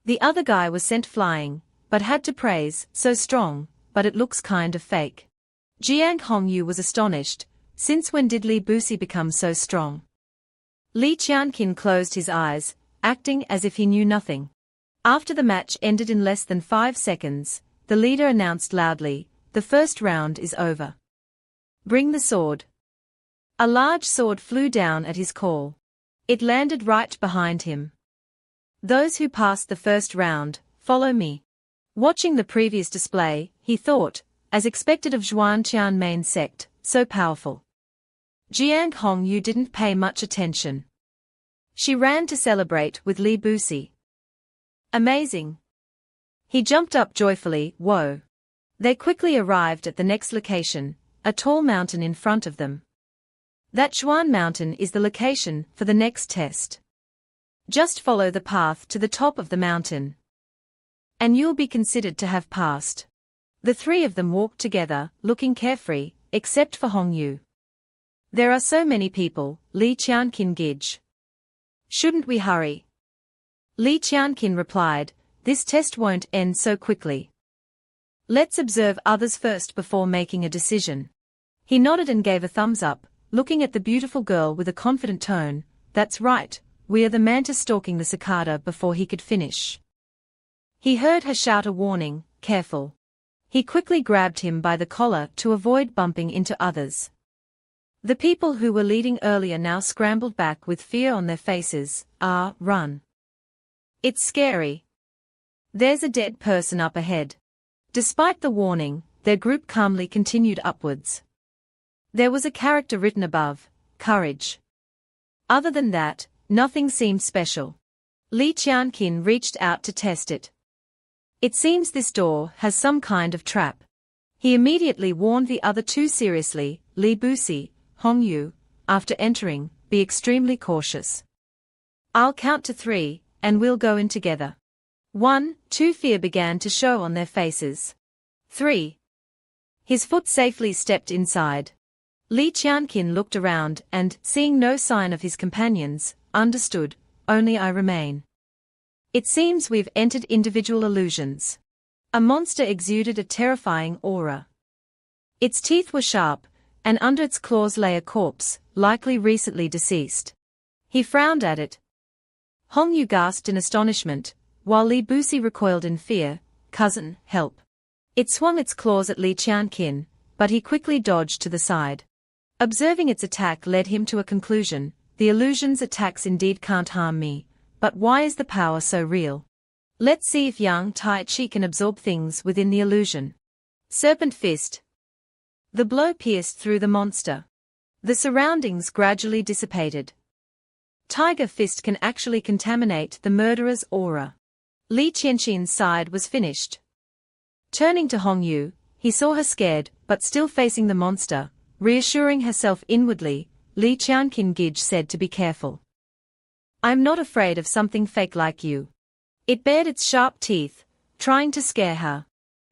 The other guy was sent flying, but had to praise, so strong, but it looks kind of fake. Jiang Hongyu was astonished, since when did Li Busi become so strong? Li Qianqin closed his eyes, acting as if he knew nothing. After the match ended in less than 5 seconds, the leader announced loudly, "The first round is over. Bring the sword." A large sword flew down at his call. It landed right behind him. "Those who passed the first round, follow me." Watching the previous display, he thought, as expected of Zhuangqian main sect, so powerful. Jiang Hongyu didn't pay much attention. She ran to celebrate with Li Busi. Amazing! He jumped up joyfully, whoa! They quickly arrived at the next location, a tall mountain in front of them. That Xuan mountain is the location for the next test. Just follow the path to the top of the mountain, and you'll be considered to have passed. The three of them walked together, looking carefree, except for Hongyu. There are so many people, Li Qianqin giggled. Shouldn't we hurry? Li Qianqin replied, this test won't end so quickly. Let's observe others first before making a decision. He nodded and gave a thumbs up, looking at the beautiful girl with a confident tone. That's right, we are the mantis stalking the cicada. Before he could finish, he heard her shout a warning, careful. He quickly grabbed him by the collar to avoid bumping into others. The people who were leading earlier now scrambled back with fear on their faces. Run. It's scary. There's a dead person up ahead. Despite the warning, their group calmly continued upwards. There was a character written above, courage. Other than that, nothing seemed special. Li Qianqin reached out to test it. It seems this door has some kind of trap. He immediately warned the other two seriously, Li Busi, Hongyu, after entering, be extremely cautious. I'll count to 3, and we'll go in together. 1, 2. Fear began to show on their faces. 3. His foot safely stepped inside. Li Qianqin looked around and, seeing no sign of his companions, understood, only I remain. It seems we've entered individual illusions. A monster exuded a terrifying aura. Its teeth were sharp, and under its claws lay a corpse, likely recently deceased. He frowned at it. Hongyu gasped in astonishment, while Li Busi recoiled in fear. Cousin, help. It swung its claws at Li Qianqin, but he quickly dodged to the side. Observing its attack led him to a conclusion. The illusion's attacks indeed can't harm me, but why is the power so real? Let's see if Yang Tai Chi can absorb things within the illusion. Serpent Fist. The blow pierced through the monster. The surroundings gradually dissipated. Tiger Fist can actually contaminate the murderer's aura. Li Qianqin's side was finished. Turning to Hongyu, he saw her scared, but still facing the monster. Reassuring herself inwardly, Li Qianqin giggled said to be careful. I'm not afraid of something fake like you. It bared its sharp teeth, trying to scare her.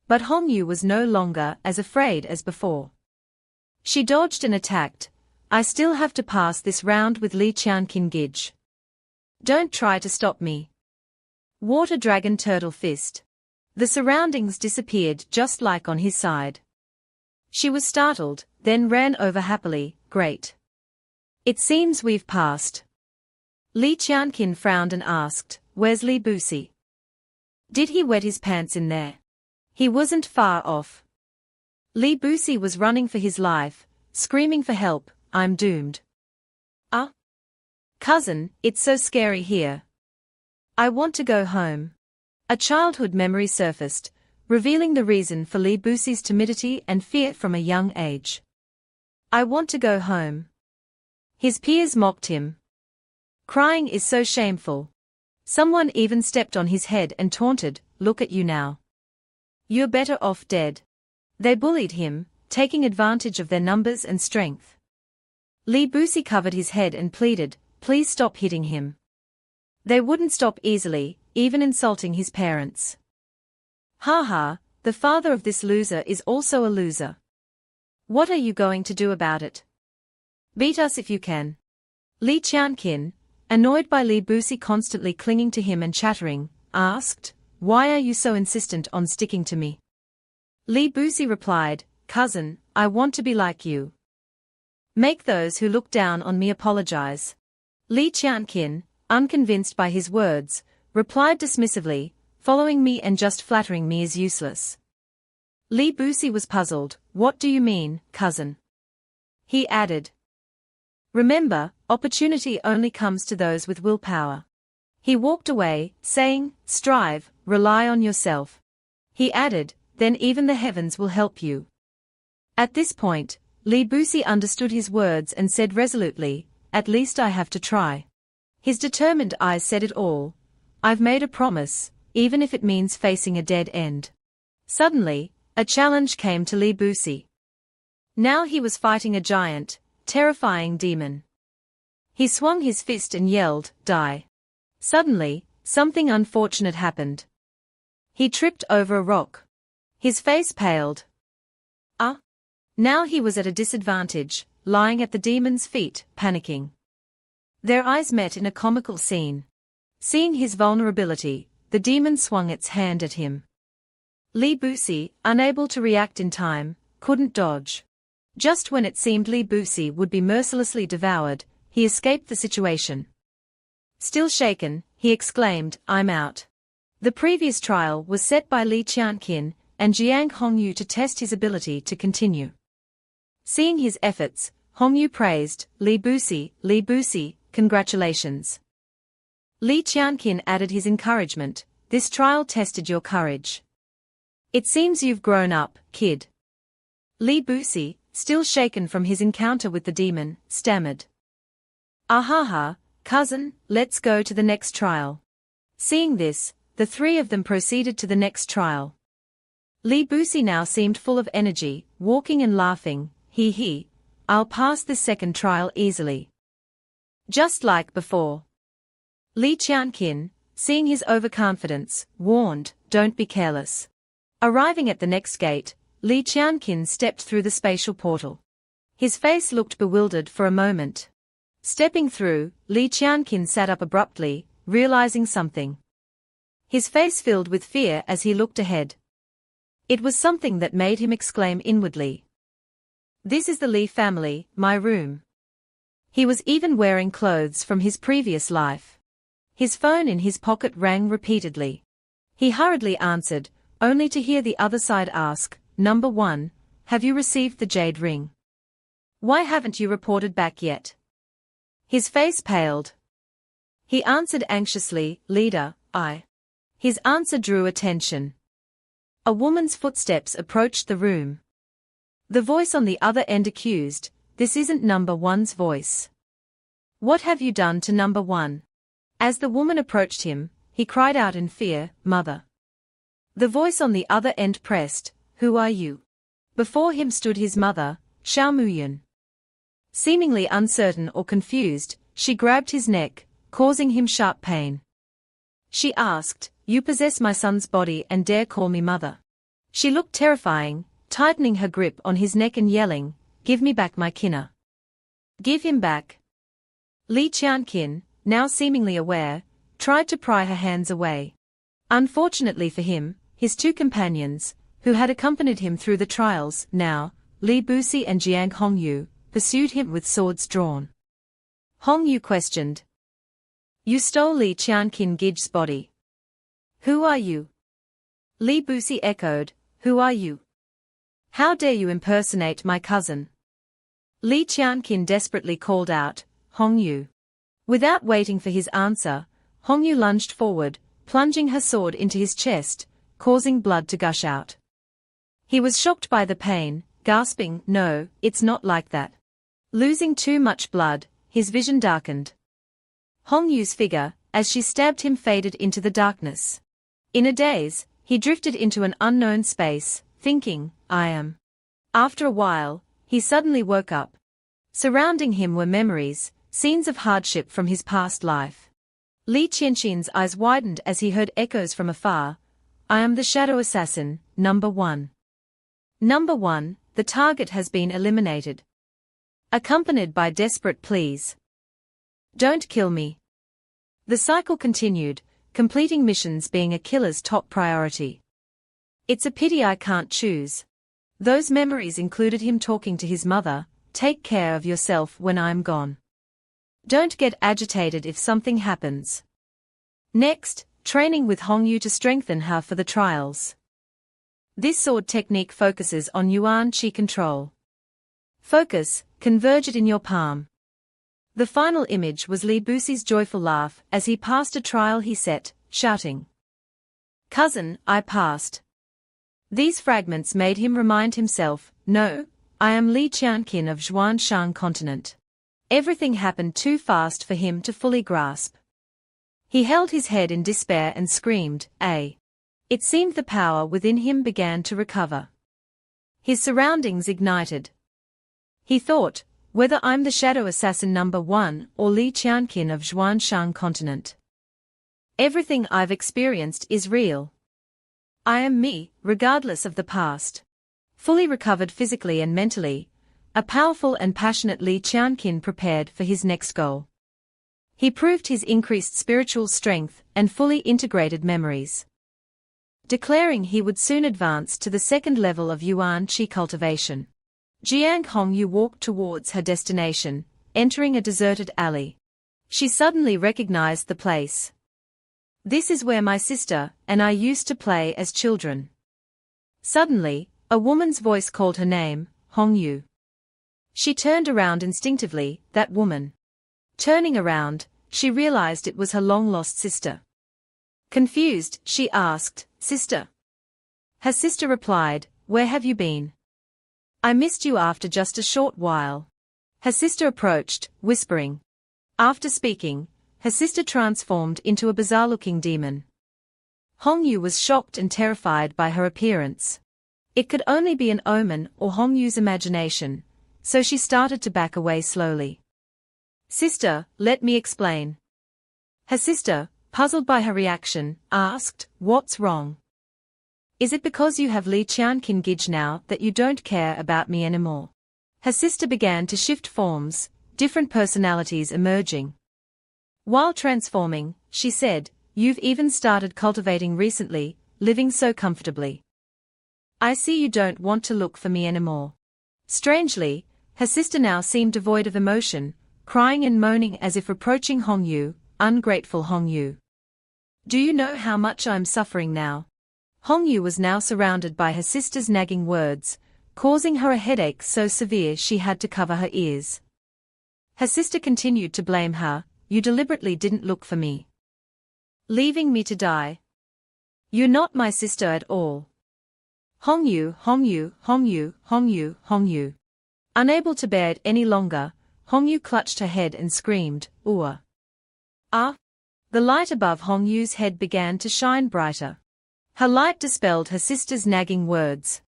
But Hongyu was no longer as afraid as before. She dodged and attacked. I still have to pass this round with Li Qianqin giggled. Don't try to stop me. Water Dragon Turtle Fist. The surroundings disappeared just like on his side. She was startled, then ran over happily. Great. It seems we've passed. Li Qianqin frowned and asked, where's Li Busi? Did he wet his pants in there? He wasn't far off. Li Busi was running for his life, screaming for help. I'm doomed. Cousin, it's so scary here. I want to go home. A childhood memory surfaced, revealing the reason for Li Busi's timidity and fear from a young age. I want to go home. His peers mocked him. Crying is so shameful. Someone even stepped on his head and taunted, look at you now. You're better off dead. They bullied him, taking advantage of their numbers and strength. Li Busi covered his head and pleaded, please stop hitting him. They wouldn't stop easily, even insulting his parents. The father of this loser is also a loser. What are you going to do about it? Beat us if you can. Li Qianqin, annoyed by Li Busi constantly clinging to him and chattering, asked, why are you so insistent on sticking to me? Li Busi replied, cousin, I want to be like you. Make those who look down on me apologize. Li Qianqin, unconvinced by his words, replied dismissively, following me and just flattering me is useless. Li Busi was puzzled. What do you mean, cousin? He added. Remember, opportunity only comes to those with willpower. He walked away, saying, strive, rely on yourself. He added, then even the heavens will help you. At this point, Li Busi understood his words and said resolutely, at least I have to try. His determined eyes said it all. I've made a promise, even if it means facing a dead end. Suddenly, a challenge came to Li Busi. Now he was fighting a giant, terrifying demon. He swung his fist and yelled, die. Suddenly, something unfortunate happened. He tripped over a rock. His face paled. Now he was at a disadvantage, lying at the demon's feet, panicking. Their eyes met in a comical scene. Seeing his vulnerability, the demon swung its hand at him. Li Busi, unable to react in time, couldn't dodge. Just when it seemed Li Busi would be mercilessly devoured, he escaped the situation. Still shaken, he exclaimed, I'm out. The previous trial was set by Li Qianqin and Jiang Hongyu to test his ability to continue. Seeing his efforts, Hongyu praised, Li Busi, congratulations. Li Qianqin added his encouragement, this trial tested your courage. It seems you've grown up, kid. Li Busi, still shaken from his encounter with the demon, stammered. Ahaha, cousin, let's go to the next trial. Seeing this, the three of them proceeded to the next trial. Li Busi now seemed full of energy, walking and laughing, I'll pass this second trial easily. Just like before. Li Qianqin, seeing his overconfidence, warned, don't be careless. Arriving at the next gate, Li Qianqin stepped through the spatial portal. His face looked bewildered for a moment. Stepping through, Li Qianqin sat up abruptly, realizing something. His face filled with fear as he looked ahead. It was something that made him exclaim inwardly. This is the Li family, my room. He was even wearing clothes from his previous life. His phone in his pocket rang repeatedly. He hurriedly answered, only to hear the other side ask, Number 1, have you received the jade ring? Why haven't you reported back yet? His face paled. He answered anxiously, Leader, I. His answer drew attention. A woman's footsteps approached the room. The voice on the other end accused, this isn't Number 1's voice. What have you done to Number 1? As the woman approached him, he cried out in fear, Mother. The voice on the other end pressed, who are you? Before him stood his mother, Xiao Muyun. Seemingly uncertain or confused, she grabbed his neck, causing him sharp pain. She asked, you possess my son's body and dare call me mother. She looked terrifying, tightening her grip on his neck and yelling, give me back my kinna. Give him back. Li Qianqin, now seemingly aware, tried to pry her hands away. Unfortunately for him, his two companions, who had accompanied him through the trials, now, Li Busi and Jiang Hongyu, pursued him with swords drawn. Hongyu questioned. You stole Li Qianqin Gij's body. Who are you? Li Busi echoed, who are you? How dare you impersonate my cousin? Li Qianqin desperately called out, Hongyu. Without waiting for his answer, Hongyu lunged forward, plunging her sword into his chest, causing blood to gush out. He was shocked by the pain, gasping, no, it's not like that. Losing too much blood, his vision darkened. Hongyu's figure, as she stabbed him, faded into the darkness. In a daze, he drifted into an unknown space, thinking, I am. After a while, he suddenly woke up. Surrounding him were memories, scenes of hardship from his past life. Li Qianqin's eyes widened as he heard echoes from afar. I am the shadow assassin, Number 1. Number 1, the target has been eliminated. Accompanied by desperate pleas. Don't kill me. The cycle continued, completing missions being a killer's top priority. It's a pity I can't choose. Those memories included him talking to his mother, "Take care of yourself when I'm gone. Don't get agitated if something happens." Next, training with Hongyu to strengthen her for the trials. This sword technique focuses on yuan qi control. Focus, converge it in your palm. The final image was Li Buxi's joyful laugh as he passed a trial he set, shouting, "Cousin, I passed." These fragments made him remind himself, "No, I am Li Qianqin of Zhuanshan continent." Everything happened too fast for him to fully grasp. He held his head in despair and screamed, "Ah!" It seemed the power within him began to recover. His surroundings ignited. He thought, whether I'm the shadow assassin #1 or Li Qianqin of Zhuanshan continent. Everything I've experienced is real. I am me, regardless of the past. Fully recovered physically and mentally, a powerful and passionate Li Qianqin prepared for his next goal. He proved his increased spiritual strength and fully integrated memories. Declaring he would soon advance to the second level of yuan qi cultivation, Jiang Hongyu walked towards her destination, entering a deserted alley. She suddenly recognized the place. "This is where my sister and I used to play as children." Suddenly, a woman's voice called her name, Hongyu. She turned around instinctively, that woman. Turning around, she realized it was her long-lost sister. Confused, she asked, "Sister?" Her sister replied, "Where have you been? I missed you after just a short while." Her sister approached, whispering. After speaking, her sister transformed into a bizarre-looking demon. Hongyu was shocked and terrified by her appearance. It could only be an omen or Hongyu's imagination, so she started to back away slowly. "Sister, let me explain." Her sister, puzzled by her reaction, asked, "What's wrong? Is it because you have Li Qianqin Gij now that you don't care about me anymore?" Her sister began to shift forms, different personalities emerging. While transforming, she said, "You've even started cultivating recently, living so comfortably. I see you don't want to look for me anymore." Strangely, her sister now seemed devoid of emotion, crying and moaning as if reproaching Hongyu, ungrateful Hongyu. "Do you know how much I'm suffering now?" Hongyu was now surrounded by her sister's nagging words, causing her a headache so severe she had to cover her ears. Her sister continued to blame her, "You deliberately didn't look for me, leaving me to die. You're not my sister at all." Hongyu, Hongyu, Hongyu, Hongyu, Hongyu. Unable to bear it any longer, Hongyu clutched her head and screamed, "Ua! Ah!" The light above Hongyu's head began to shine brighter. Her light dispelled her sister's nagging words.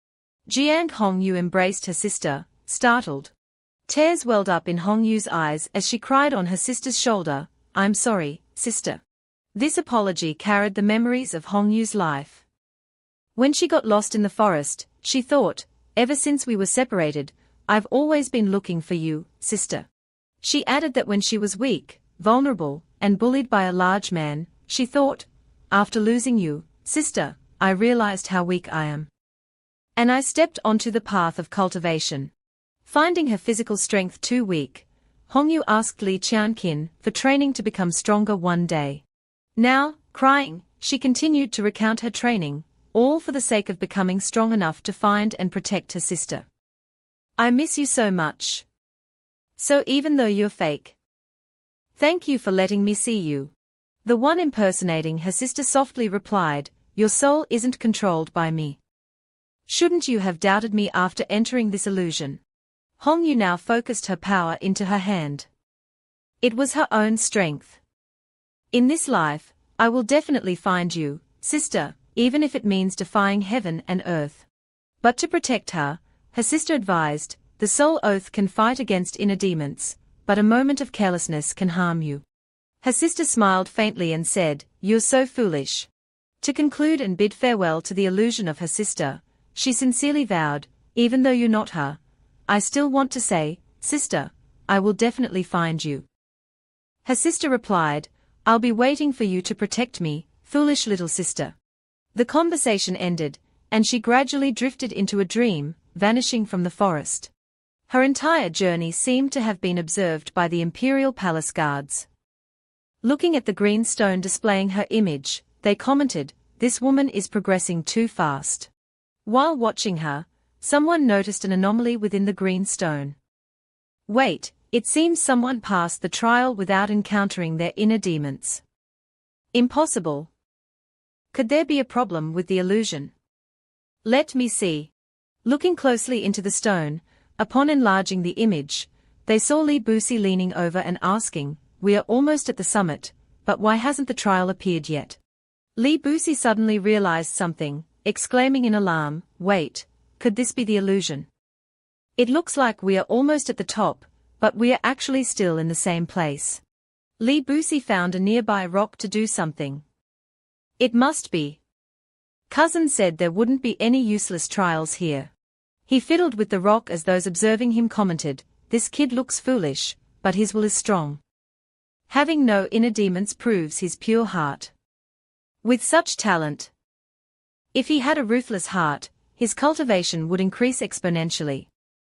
Jiang Hongyu embraced her sister, startled. Tears welled up in Hongyu's eyes as she cried on her sister's shoulder, "I'm sorry, sister." This apology carried the memories of Hongyu's life. When she got lost in the forest, she thought, "Ever since we were separated, I've always been looking for you, sister." She added that when she was weak, vulnerable, and bullied by a large man, she thought, "After losing you, sister, I realized how weak I am. And I stepped onto the path of cultivation." Finding her physical strength too weak, Hongyu asked Li Qianqin for training to become stronger one day. Now, crying, she continued to recount her training, all for the sake of becoming strong enough to find and protect her sister. "I miss you so much. So even though you're fake, thank you for letting me see you." The one impersonating her sister softly replied, "Your soul isn't controlled by me. Shouldn't you have doubted me after entering this illusion?" Hongyu now focused her power into her hand. It was her own strength. "In this life, I will definitely find you, sister, even if it means defying heaven and earth." But to protect her, her sister advised, "The soul oath can fight against inner demons, but a moment of carelessness can harm you." Her sister smiled faintly and said, "You're so foolish." To conclude and bid farewell to the illusion of her sister, she sincerely vowed, "Even though you're not her, I still want to say, sister, I will definitely find you." Her sister replied, "I'll be waiting for you to protect me, foolish little sister. The conversation ended, and she gradually drifted into a dream, vanishing from the forest. Her entire journey seemed to have been observed by the imperial palace guards. Looking at the green stone displaying her image, they commented, "This woman is progressing too fast." While watching her, someone noticed an anomaly within the green stone. Wait, it seems someone passed the trial without encountering their inner demons. Impossible. Could there be a problem with the illusion? Let me see. Looking closely into the stone, upon enlarging the image, they saw Li Busi leaning over and asking, "We are almost at the summit, but why hasn't the trial appeared yet?" Li Busi suddenly realized something, exclaiming in alarm, "Wait, could this be the illusion? It looks like we are almost at the top, but we are actually still in the same place." Li Busi found a nearby rock to do something. It must be. Cousin said there wouldn't be any useless trials here. He fiddled with the rock as those observing him commented, "This kid looks foolish, but his will is strong. Having no inner demons proves his pure heart. With such talent. If he had a ruthless heart, his cultivation would increase exponentially."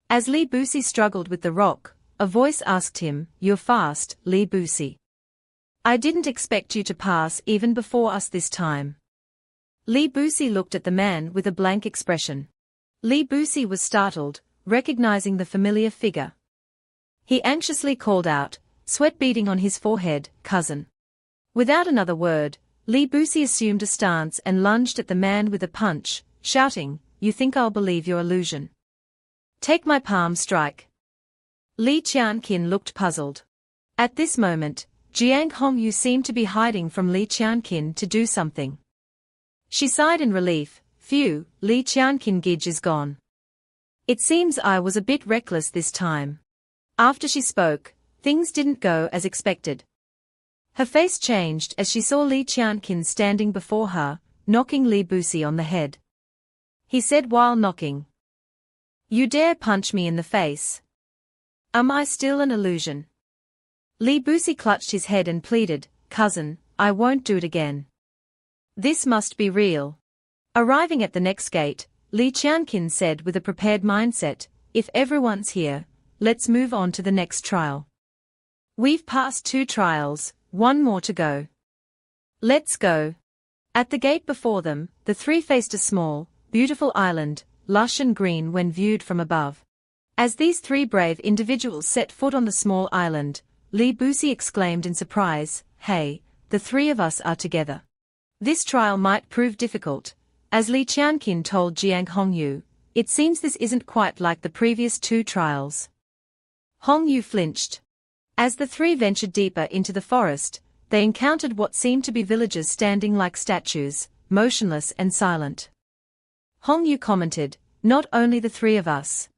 As Li Busi struggled with the rock, a voice asked him, "You're fast, Li Busi. I didn't expect you to pass even before us this time." Li Busi looked at the man with a blank expression. Li Busi was startled, recognizing the familiar figure. He anxiously called out, sweat beading on his forehead, "Cousin." Without another word, Li Busi assumed a stance and lunged at the man with a punch, shouting, "You think I'll believe your illusion? Take my palm strike." Li Qianqin looked puzzled. At this moment, Jiang Hongyu seemed to be hiding from Li Qianqin to do something. She sighed in relief, "Phew, Li Qianqin Gij is gone. It seems I was a bit reckless this time." After she spoke, things didn't go as expected. Her face changed as she saw Li Qianqin standing before her, knocking Li Busi on the head. He said while knocking, "You dare punch me in the face? Am I still an illusion?" Li Busi clutched his head and pleaded, "Cousin, I won't do it again. This must be real." Arriving at the next gate, Li Qianqin said with a prepared mindset, "If everyone's here, let's move on to the next trial. We've passed 2 trials, 1 more to go. Let's go." At the gate before them, the 3 faced a small, beautiful island, lush and green when viewed from above. As these 3 brave individuals set foot on the small island, Li Busi exclaimed in surprise, "Hey, the 3 of us are together." This trial might prove difficult. As Li Qianqin told Jiang Hongyu, "It seems this isn't quite like the previous 2 trials." Hongyu flinched. As the 3 ventured deeper into the forest, they encountered what seemed to be villagers standing like statues, motionless and silent. Hongyu commented, "Not only the 3 of us,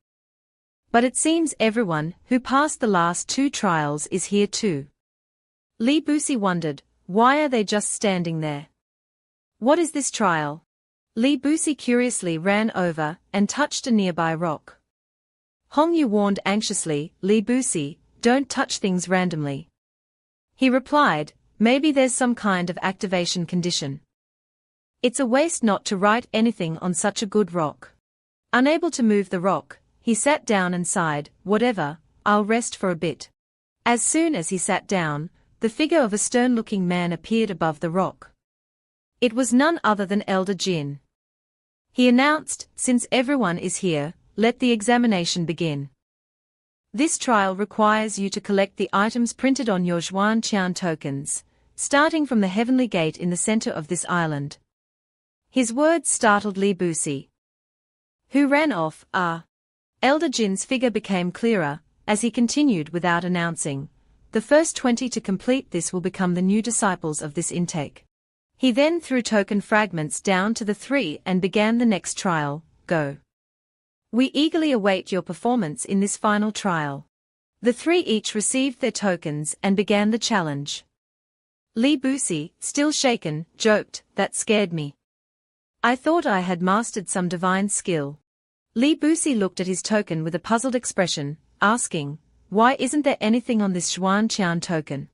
but it seems everyone who passed the last 2 trials is here too." Li Busi wondered, why are they just standing there? What is this trial? Li Busi curiously ran over and touched a nearby rock. Hongyu warned anxiously, "Li Busi, don't touch things randomly." He replied, "Maybe there's some kind of activation condition. It's a waste not to write anything on such a good rock." Unable to move the rock, he sat down and sighed, "Whatever, I'll rest for a bit." As soon as he sat down, the figure of a stern-looking man appeared above the rock. It was none other than Elder Jin. He announced, "Since everyone is here, let the examination begin. This trial requires you to collect the items printed on your Zhuan Qian tokens, starting from the heavenly gate in the center of this island." His words startled Li Busi, who ran off. Elder Jin's figure became clearer, as he continued without announcing, "The first 20 to complete this will become the new disciples of this intake." He then threw token fragments down to the 3 and began the next trial, "Go. We eagerly await your performance in this final trial." The 3 each received their tokens and began the challenge. Li Busi, still shaken, joked, "That scared me. I thought I had mastered some divine skill." Li Busi looked at his token with a puzzled expression, asking, "Why isn't there anything on this Zhuan Qian token?"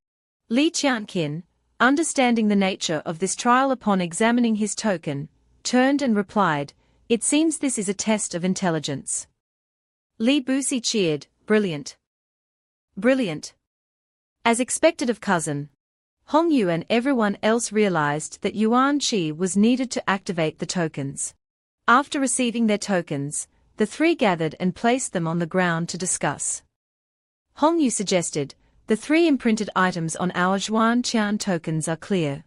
Li Qianqin, understanding the nature of this trial upon examining his token, turned and replied, "It seems this is a test of intelligence." Li Busi cheered, "Brilliant. Brilliant." As expected of cousin Hongyu and everyone else realized that Yuan Qi was needed to activate the tokens. After receiving their tokens, the three gathered and placed them on the ground to discuss. Hongyu suggested, "The three imprinted items on our Zhuan Qian tokens are clear.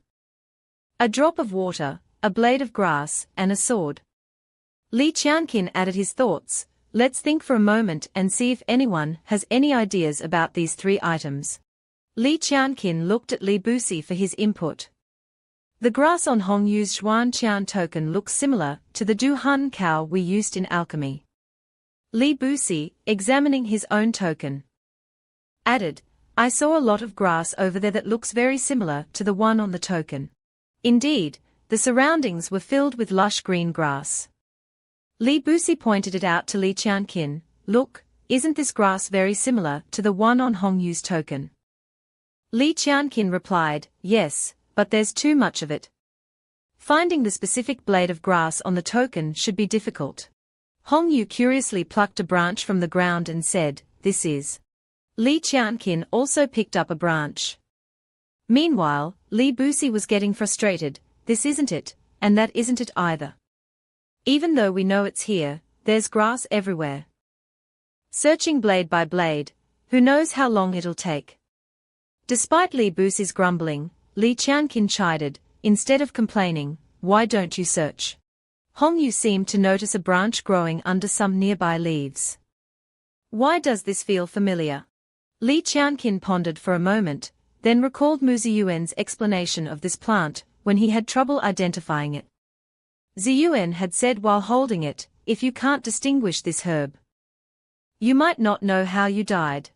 A drop of water, a blade of grass, and a sword." Li Qianqin added his thoughts, "Let's think for a moment and see if anyone has any ideas about these three items." Li Qianqin looked at Li Busi for his input. The grass on Hongyu's Zhuan Qian token looks similar to the Du Hun cow we used in alchemy. Li Busi, examining his own token, added, "I saw a lot of grass over there that looks very similar to the one on the token." Indeed, the surroundings were filled with lush green grass. Li Busi pointed it out to Li Qianqin, "Look, isn't this grass very similar to the one on Hongyu's token?" Li Qianqin replied, "Yes, but there's too much of it. Finding the specific blade of grass on the token should be difficult." Hongyu curiously plucked a branch from the ground and said, "This is." Li Qianqin also picked up a branch. Meanwhile, Li Busi was getting frustrated, "This isn't it, and that isn't it either. Even though we know it's here, there's grass everywhere. Searching blade by blade, who knows how long it'll take." Despite Li Busi's grumbling, Li Qianqin chided, "Instead of complaining, why don't you search?" Hongyu seemed to notice a branch growing under some nearby leaves. "Why does this feel familiar?" Li Qianqin pondered for a moment, then recalled Mu Ziyuan's explanation of this plant when he had trouble identifying it. Ziyuan had said while holding it, "If you can't distinguish this herb, you might not know how you died."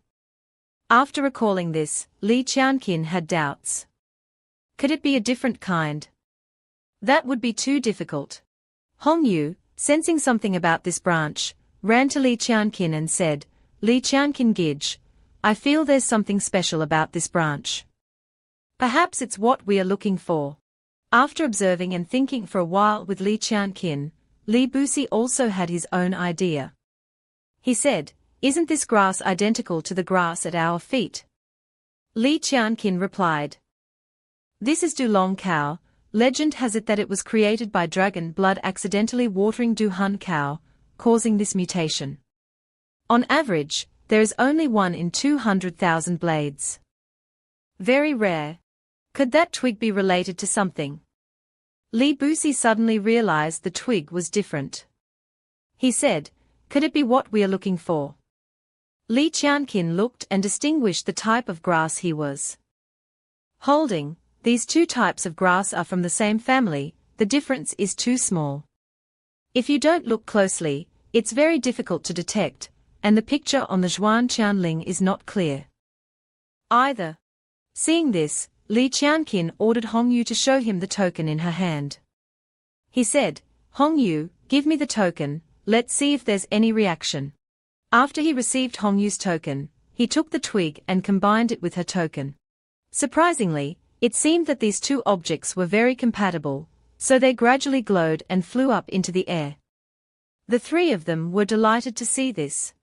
After recalling this, Li Qianqin had doubts. Could it be a different kind? That would be too difficult. Hongyu, sensing something about this branch, ran to Li Qianqin and said, "Li Qianqin Gij, I feel there's something special about this branch. Perhaps it's what we are looking for." After observing and thinking for a while with Li Qianqin, Li Busi also had his own idea. He said, "Isn't this grass identical to the grass at our feet?" Li Qianqin replied, "This is Dulong cow. Legend has it that it was created by dragon blood accidentally watering Du Hun cow, causing this mutation. On average, there is only 1 in 200,000 blades. Very rare. Could that twig be related to something?" Li Busi suddenly realized the twig was different. He said, "Could it be what we are looking for?" Li Qianqin looked and distinguished the type of grass he was holding. These two types of grass are from the same family, the difference is too small. If you don't look closely, it's very difficult to detect, and the picture on the Zhuan Qianling is not clear either. Seeing this, Li Qianqin ordered Hongyu to show him the token in her hand. He said, "Hongyu, give me the token, let's see if there's any reaction." After he received Hongyu's token, he took the twig and combined it with her token. Surprisingly, it seemed that these two objects were very compatible, so they gradually glowed and flew up into the air. The three of them were delighted to see this.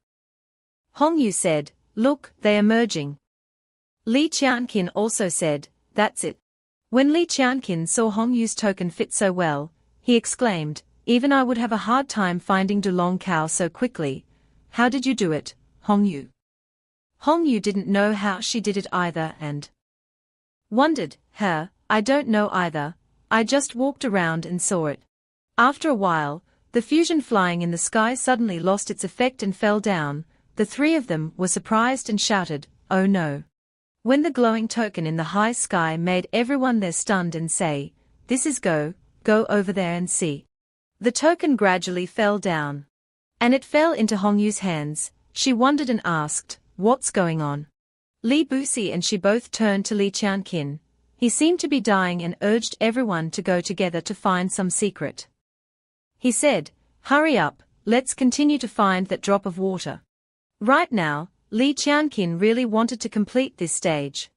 Hongyu said, "Look, they are merging." Li Qianqin also said, "That's it." When Li Qianqin saw Hongyu's token fit so well, he exclaimed, "Even I would have a hard time finding Dulong cow so quickly. How did you do it, Hongyu?" Hongyu didn't know how she did it either and wondered, I don't know either, I just walked around and saw it." After a while, the fusion flying in the sky suddenly lost its effect and fell down. The three of them were surprised and shouted, "Oh no." When the glowing token in the high sky made everyone there stunned and say, "This is go over there and see." The token gradually fell down. And it fell into Hongyu's hands. She wondered and asked, "What's going on?" Li Busi and she both turned to Li Qianqin. He seemed to be dying and urged everyone to go together to find some secret. He said, "Hurry up, let's continue to find that drop of water." Right now, Li Qianqin really wanted to complete this stage.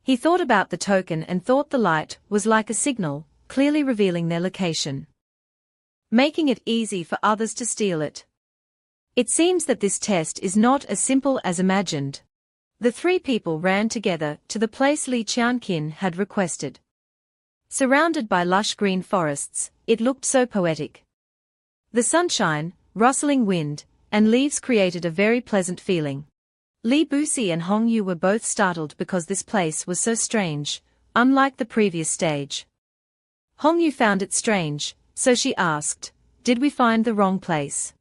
He thought about the token and thought the light was like a signal, clearly revealing their location, making it easy for others to steal it. It seems that this test is not as simple as imagined. The three people ran together to the place Li Qianqin had requested. Surrounded by lush green forests, it looked so poetic. The sunshine, rustling wind, and leaves created a very pleasant feeling. Li Busi and Hong Yu were both startled because this place was so strange, unlike the previous stage. Hong Yu found it strange, so she asked, "Did we find the wrong place?"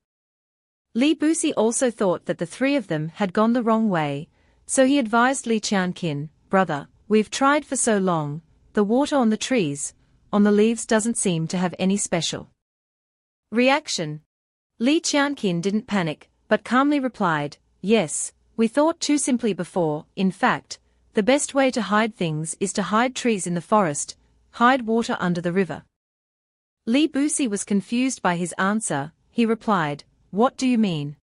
Li Busi also thought that the three of them had gone the wrong way, so he advised Li Qianqin, "Brother, we've tried for so long, the water on the trees, on the leaves doesn't seem to have any special reaction." Li Qianqin didn't panic, but calmly replied, "Yes, we thought too simply before. In fact, the best way to hide things is to hide trees in the forest, hide water under the river." Li Busi was confused by his answer. He replied, "What do you mean?"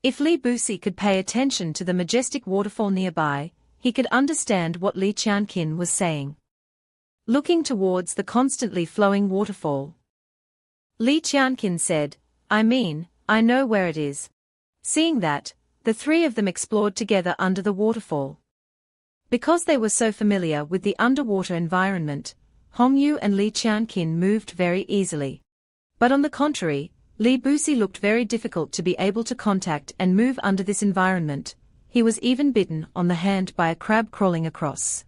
If Li Busi could pay attention to the majestic waterfall nearby, he could understand what Li Qianqin was saying. Looking towards the constantly flowing waterfall, Li Qianqin said, I know where it is." Seeing that, the three of them explored together under the waterfall. Because they were so familiar with the underwater environment, Hong Yu and Li Qianqin moved very easily. But on the contrary, Li Busi looked very difficult to be able to contact and move under this environment. He was even bitten on the hand by a crab crawling across,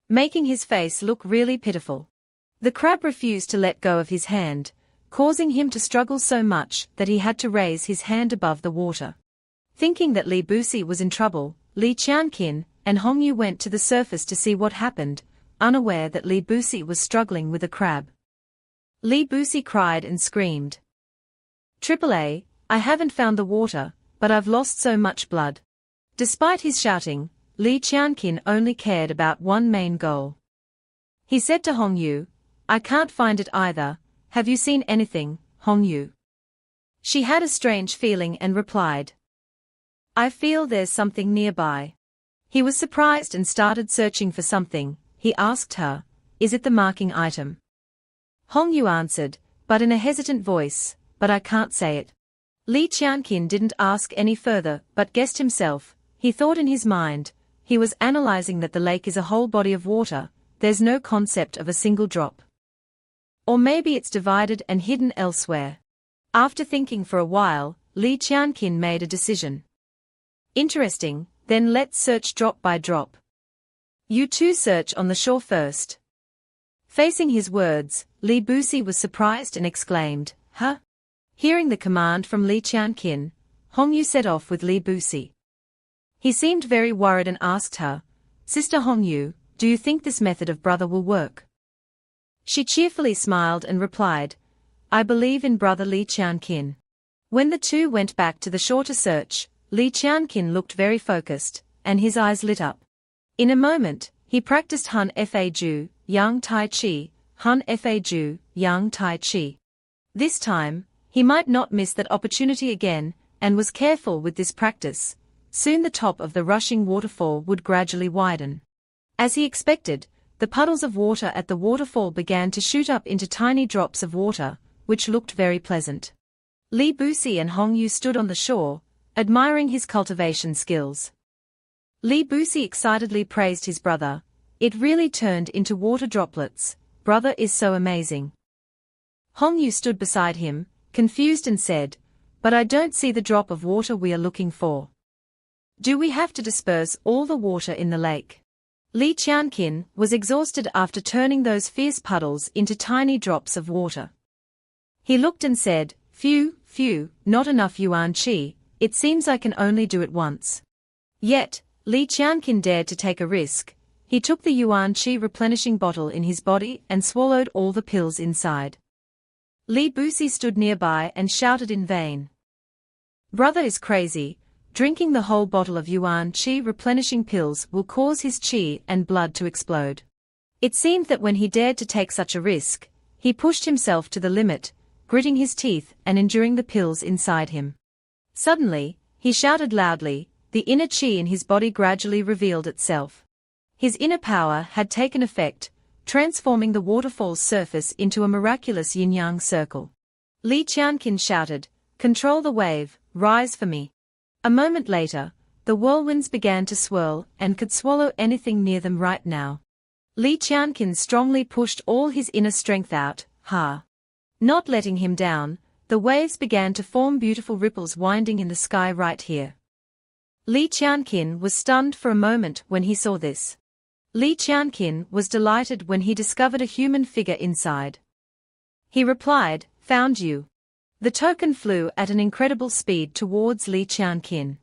making his face look really pitiful. The crab refused to let go of his hand, causing him to struggle so much that he had to raise his hand above the water. Thinking that Li Busi was in trouble, Li Qianqin and Hong Yu went to the surface to see what happened, unaware that Li Busi was struggling with a crab. Li Busi cried and screamed, "AAA, I haven't found the water, but I've lost so much blood." Despite his shouting, Li Qianqin only cared about one main goal. He said to Hong Yu, "I can't find it either. Have you seen anything, Hong Yu?" She had a strange feeling and replied, "I feel there's something nearby." He was surprised and started searching for something. He asked her, "Is it the marking item?" Hong Yu answered, but in a hesitant voice, "But I can't say it." Li Qianqin didn't ask any further, but guessed himself. He thought in his mind, he was analyzing that the lake is a whole body of water, there's no concept of a single drop. Or maybe it's divided and hidden elsewhere. After thinking for a while, Li Qianqin made a decision. "Interesting, then let's search drop by drop. You two search on the shore first." Facing his words, Li Busi was surprised and exclaimed, "Huh?" Hearing the command from Li Qianqin, Hong Yu set off with Li Busi. He seemed very worried and asked her, "Sister Hong Yu, do you think this method of brother will work?" She cheerfully smiled and replied, "I believe in brother Li Qianqin." When the two went back to the shore to search, Li Qianqin looked very focused, and his eyes lit up. In a moment, he practiced Hun Fa Ju, Yang Tai Chi, Hun Fa Ju, Yang Tai Chi. This time, he might not miss that opportunity again, and was careful with this practice. Soon the top of the rushing waterfall would gradually widen. As he expected, the puddles of water at the waterfall began to shoot up into tiny drops of water, which looked very pleasant. Li Busi and Hong Yu stood on the shore, admiring his cultivation skills. Li Busi excitedly praised his brother. "It really turned into water droplets. Brother is so amazing." Hong Yu stood beside him, confused and said, "But I don't see the drop of water we are looking for. Do we have to disperse all the water in the lake?" Li Qianqin was exhausted after turning those fierce puddles into tiny drops of water. He looked and said, Phew, not enough yuan qi, it seems I can only do it once." Yet, Li Qianqin dared to take a risk. He took the yuan qi replenishing bottle in his body and swallowed all the pills inside. Li Busi stood nearby and shouted in vain. "Brother is crazy. Drinking the whole bottle of yuan qi replenishing pills will cause his qi and blood to explode." It seemed that when he dared to take such a risk, he pushed himself to the limit, gritting his teeth and enduring the pills inside him. Suddenly, he shouted loudly. The inner qi in his body gradually revealed itself. His inner power had taken effect, transforming the waterfall's surface into a miraculous yin-yang circle. Li Qianqin shouted, "Control the wave, rise for me." A moment later, the whirlwinds began to swirl and could swallow anything near them right now. Li Qianqin strongly pushed all his inner strength out, not letting him down. The waves began to form beautiful ripples winding in the sky right here. Li Qianqin was stunned for a moment when he saw this. Li Qianqin was delighted when he discovered a human figure inside. He replied, "Found you." The token flew at an incredible speed towards Li Qianqin.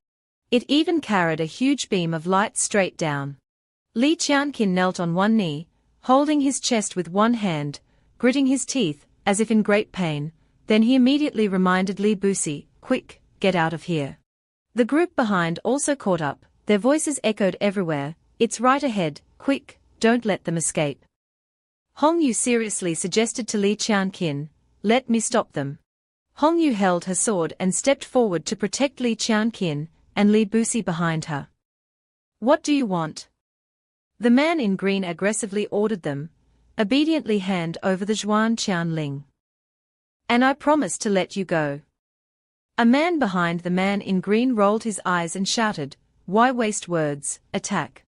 It even carried a huge beam of light straight down. Li Qianqin knelt on one knee, holding his chest with one hand, gritting his teeth, as if in great pain. Then he immediately reminded Li Busi, "Quick, get out of here." The group behind also caught up, their voices echoed everywhere, "It's right ahead, quick, don't let them escape." Hong Yu seriously suggested to Li Qianqin, "Let me stop them." Hong Yu held her sword and stepped forward to protect Li Qianqin and Li Busi behind her. "What do you want?" The man in green aggressively ordered them. "Obediently hand over the Zhuan Qianling. And I promise to let you go." A man behind the man in green rolled his eyes and shouted, "Why waste words, attack."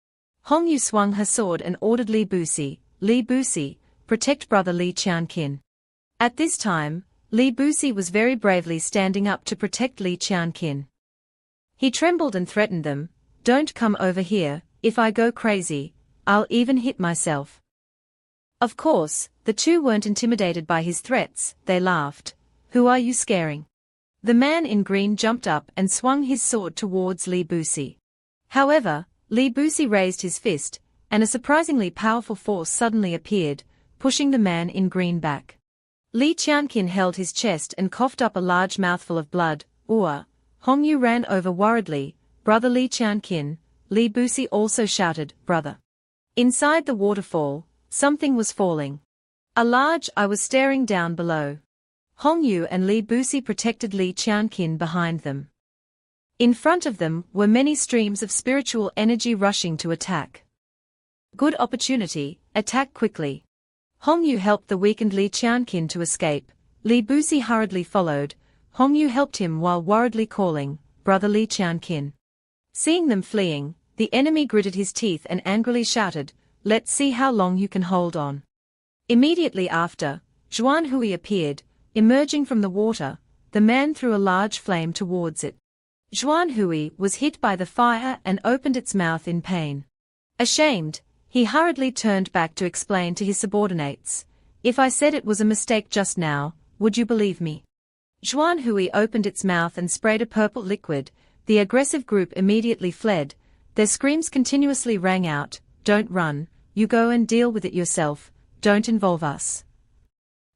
Hong Yu swung her sword and ordered Li Busi, protect brother Li Qianqin. At this time, Li Busi was very bravely standing up to protect Li Qianqin. He trembled and threatened them, "Don't come over here, if I go crazy, I'll even hit myself." Of course, the two weren't intimidated by his threats, they laughed. "Who are you scaring?" The man in green jumped up and swung his sword towards Li Busi. However, Li Busi raised his fist, and a surprisingly powerful force suddenly appeared, pushing the man in green back. Li Qianqin held his chest and coughed up a large mouthful of blood. Hong Yu ran over worriedly, "Brother Li Qianqin." Li Busi also shouted, "Brother." Inside the waterfall, something was falling. A large eye was staring down below. Hong Yu and Li Busi protected Li Qianqin behind them. In front of them were many streams of spiritual energy rushing to attack. Good opportunity, attack quickly. Hong Yu helped the weakened Li Qianqin to escape. Li Busi hurriedly followed. Hong Yu helped him while worriedly calling, "Brother Li Qianqin." Seeing them fleeing, the enemy gritted his teeth and angrily shouted, "Let's see how long you can hold on." Immediately after, Zhuan Hui appeared, emerging from the water. The man threw a large flame towards it. Zhuan Hui was hit by the fire and opened its mouth in pain. Ashamed, he hurriedly turned back to explain to his subordinates, "If I said it was a mistake just now, would you believe me?" Zhuan Hui opened its mouth and sprayed a purple liquid. The aggressive group immediately fled. Their screams continuously rang out, "Don't run, you go and deal with it yourself, don't involve us."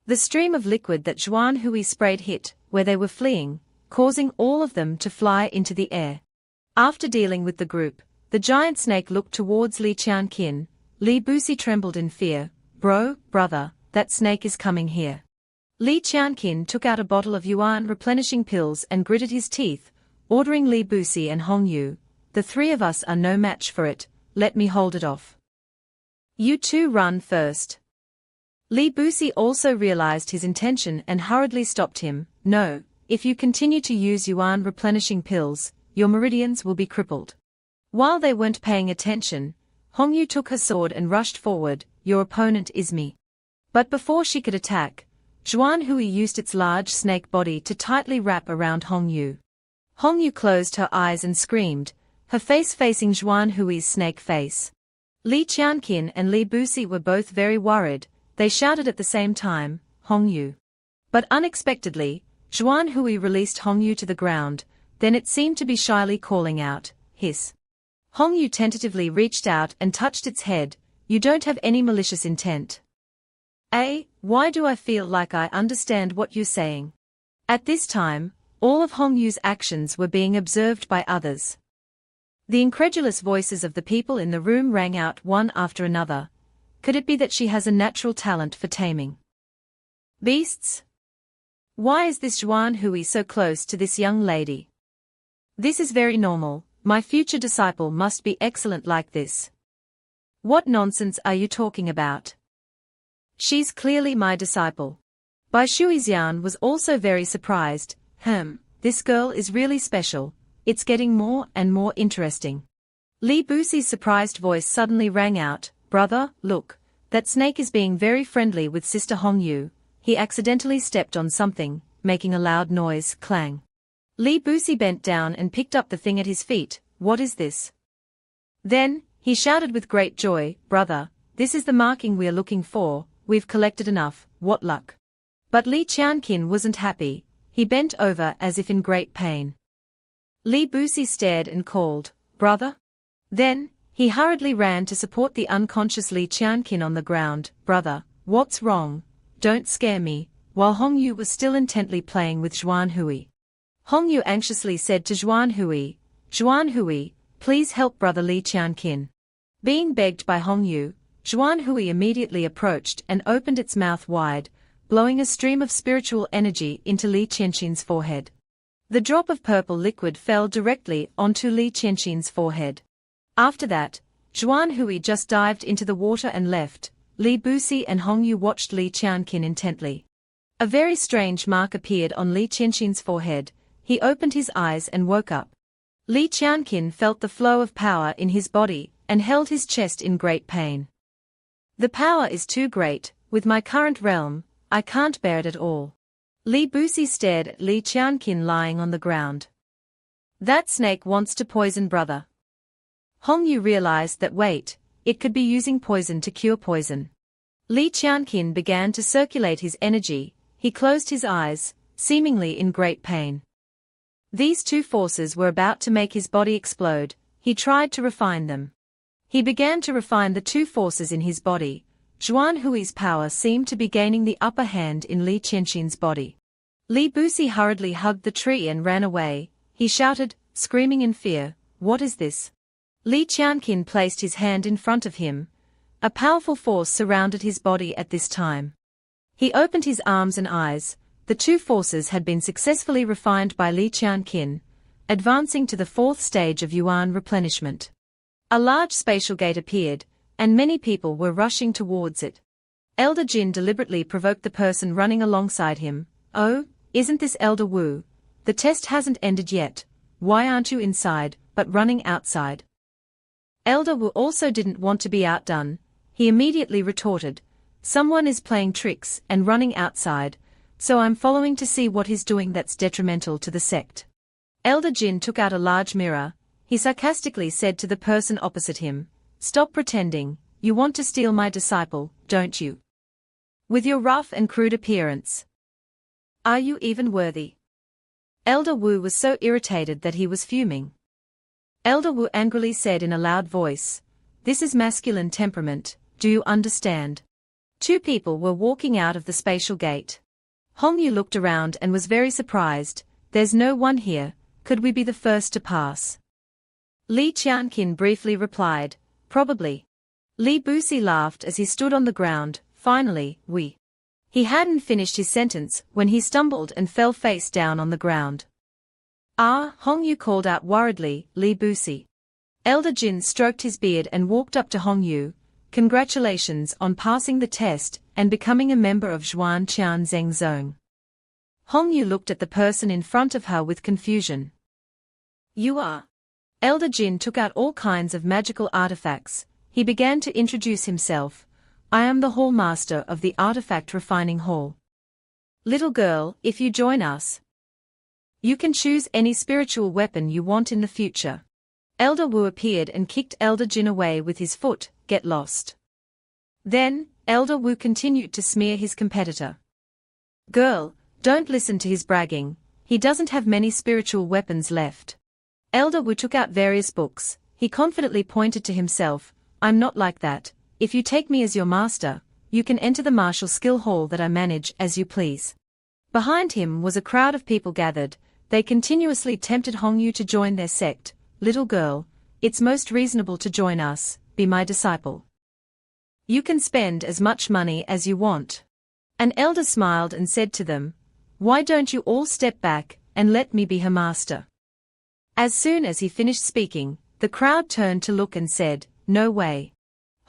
The stream of liquid that Zhuan Hui sprayed hit where they were fleeing, causing all of them to fly into the air. After dealing with the group, the giant snake looked towards Li Qianqin. Li Busi trembled in fear. Brother, that snake is coming here." Li Qianqin took out a bottle of yuan replenishing pills and gritted his teeth, ordering Li Busi and Hong Yu, "The three of us are no match for it, let me hold it off. You two run first." Li Busi also realized his intention and hurriedly stopped him. "No, if you continue to use yuan replenishing pills, your meridians will be crippled." While they weren't paying attention, Hong Yu took her sword and rushed forward. "Your opponent is me." But before she could attack, Zhuan Hui used its large snake body to tightly wrap around Hong Yu. Hong Yu closed her eyes and screamed, her face facing Zhuan Hui's snake face. Li Qianqin and Li Busi were both very worried. They shouted at the same time, "Hong Yu." But unexpectedly, Zhuan Hui released Hong Yu to the ground, then it seemed to be shyly calling out, "Hiss." Hong Yu tentatively reached out and touched its head. "You don't have any malicious intent." Why do I feel like I understand what you're saying?" At this time, all of Hong Yu's actions were being observed by others. The incredulous voices of the people in the room rang out one after another. Could it be that she has a natural talent for taming beasts? Why is this Zhuan Hui so close to this young lady? This is very normal, my future disciple must be excellent like this. What nonsense are you talking about? She's clearly my disciple. Bai Shuixian was also very surprised. This girl is really special. It's getting more and more interesting. Li Buxi's surprised voice suddenly rang out, "Brother, look, that snake is being very friendly with Sister Hongyu." He accidentally stepped on something, making a loud noise, clang. Li Buxi bent down and picked up the thing at his feet. What is this? Then, he shouted with great joy, "Brother, this is the marking we are looking for. We've collected enough, what luck." But Li Qianqin wasn't happy. He bent over as if in great pain. Li Buxi stared and called, "Brother?" Then, he hurriedly ran to support the unconscious Li Qianqin on the ground. "Brother, what's wrong? Don't scare me," while Hongyu was still intently playing with Zhuanhui. Hongyu anxiously said to Zhuanhui, "Zhuanhui, please help brother Li Qianqin." Being begged by Hongyu, Zhuanhui immediately approached and opened its mouth wide, blowing a stream of spiritual energy into Li Qianqin's forehead. The drop of purple liquid fell directly onto Li Qianqin's forehead. After that, Zhuanhui just dived into the water and left. Li Buxi and Hongyu watched Li Qianqin intently. A very strange mark appeared on Li Qianqin's forehead. He opened his eyes and woke up. Li Qianqin felt the flow of power in his body and held his chest in great pain. "The power is too great. With my current realm, I can't bear it at all." Li Buxi stared at Li Qianqin lying on the ground. "That snake wants to poison brother." Hongyu realized that it could be using poison to cure poison. Li Qianqin began to circulate his energy. He closed his eyes, seemingly in great pain. These two forces were about to make his body explode. He tried to refine them. He began to refine the two forces in his body. Zhuanhui's power seemed to be gaining the upper hand in Li Qianqin's body. Li Buxi hurriedly hugged the tree and ran away. He shouted, screaming in fear, "What is this?" Li Qianqin placed his hand in front of him. A powerful force surrounded his body at this time. He opened his arms and eyes. The two forces had been successfully refined by Li Qianqin, advancing to the fourth stage of yuan replenishment. A large spatial gate appeared, and many people were rushing towards it. Elder Jin deliberately provoked the person running alongside him. "Oh, isn't this Elder Wu? The test hasn't ended yet. Why aren't you inside, but running outside?" Elder Wu also didn't want to be outdone. He immediately retorted, "Someone is playing tricks and running outside, so I'm following to see what he's doing that's detrimental to the sect." Elder Jin took out a large mirror. He sarcastically said to the person opposite him, "Stop pretending, you want to steal my disciple, don't you? With your rough and crude appearance. Are you even worthy?" Elder Wu was so irritated that he was fuming. Elder Wu angrily said in a loud voice, "This is masculine temperament, do you understand?" Two people were walking out of the spatial gate. Hongyu looked around and was very surprised. "There's no one here, could we be the first to pass?" Li Qianqin briefly replied, "Probably." Li Buxi laughed as he stood on the ground. "Finally, we." He hadn't finished his sentence when he stumbled and fell face down on the ground. "Ah!" Hongyu called out worriedly, "Li Buxi." Elder Jin stroked his beard and walked up to Hongyu. "Congratulations on passing the test and becoming a member of Zhuan Qian Zeng Zong." Hongyu looked at the person in front of her with confusion. "You are?" Elder Jin took out all kinds of magical artifacts. He began to introduce himself. "I am the Hall Master of the Artifact Refining Hall. Little girl, if you join us, you can choose any spiritual weapon you want in the future." Elder Wu appeared and kicked Elder Jin away with his foot. "Get lost." Then, Elder Wu continued to smear his competitor. "Girl, don't listen to his bragging. He doesn't have many spiritual weapons left." Elder Wu took out various books. He confidently pointed to himself. "I'm not like that. If you take me as your master, you can enter the martial skill hall that I manage as you please." Behind him was a crowd of people gathered. They continuously tempted Hongyu to join their sect. "Little girl, it's most reasonable to join us, be my disciple. You can spend as much money as you want." An elder smiled and said to them, "Why don't you all step back and let me be her master?" As soon as he finished speaking, the crowd turned to look and said, "No way."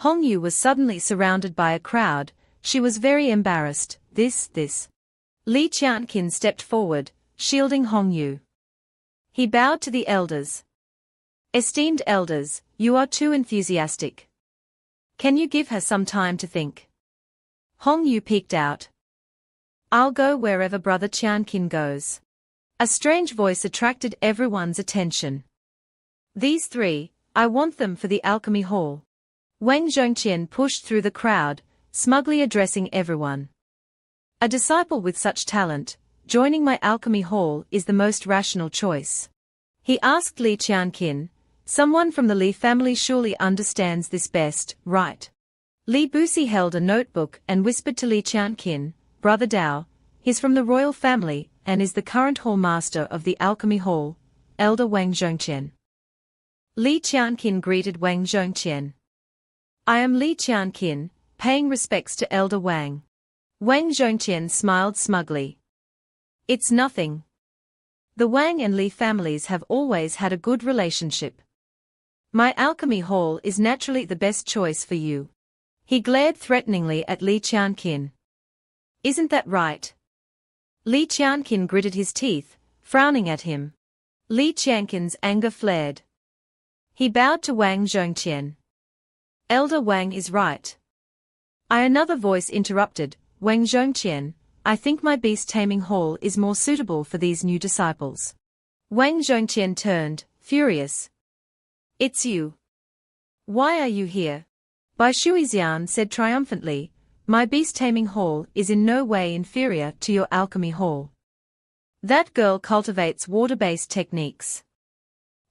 Hongyu was suddenly surrounded by a crowd. She was very embarrassed. This. Li Qianqin stepped forward, shielding Hongyu. He bowed to the elders. Esteemed elders, you are too enthusiastic. Can you give her some time to think? Hongyu peeked out. I'll go wherever Brother Qianqin goes. A strange voice attracted everyone's attention. These three, I want them for the alchemy hall. Wang Zhongqian pushed through the crowd, smugly addressing everyone. A disciple with such talent, joining my alchemy hall is the most rational choice. He asked Li Qianqin, someone from the Li family surely understands this best, right? Li Busi held a notebook and whispered to Li Qianqin, Brother Dao, he's from the royal family and is the current hall master of the alchemy hall, Elder Wang Zhongqian. Li Qianqin greeted Wang Zhongqian. I am Li Qianqin, paying respects to Elder Wang. Wang Zhongqian smiled smugly. It's nothing. The Wang and Li families have always had a good relationship. My alchemy hall is naturally the best choice for you. He glared threateningly at Li Qianqin. Isn't that right? Li Qianqin gritted his teeth, frowning at him. Li Qianqin's anger flared. He bowed to Wang Zhongqian. Elder Wang is right. Another voice interrupted, Wang Zhongqian, I think my beast-taming hall is more suitable for these new disciples. Wang Zhongqian turned, furious. It's you. Why are you here? Bai Shuixian said triumphantly, my beast-taming hall is in no way inferior to your alchemy hall. That girl cultivates water-based techniques.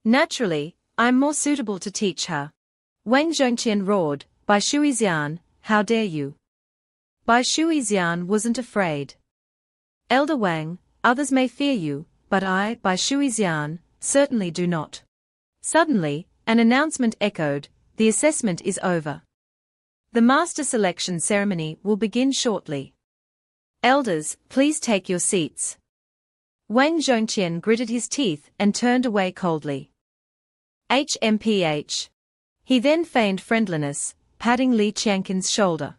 Naturally, I'm more suitable to teach her. Wang Zhongqian roared, Bai Shuixian, how dare you? Bai Shuixian wasn't afraid. Elder Wang, others may fear you, but I, Bai Shuixian, certainly do not. Suddenly, an announcement echoed, the assessment is over. The master selection ceremony will begin shortly. Elders, please take your seats. Wang Zhongqian gritted his teeth and turned away coldly. HMPH. He then feigned friendliness, patting Li Qianqin's shoulder.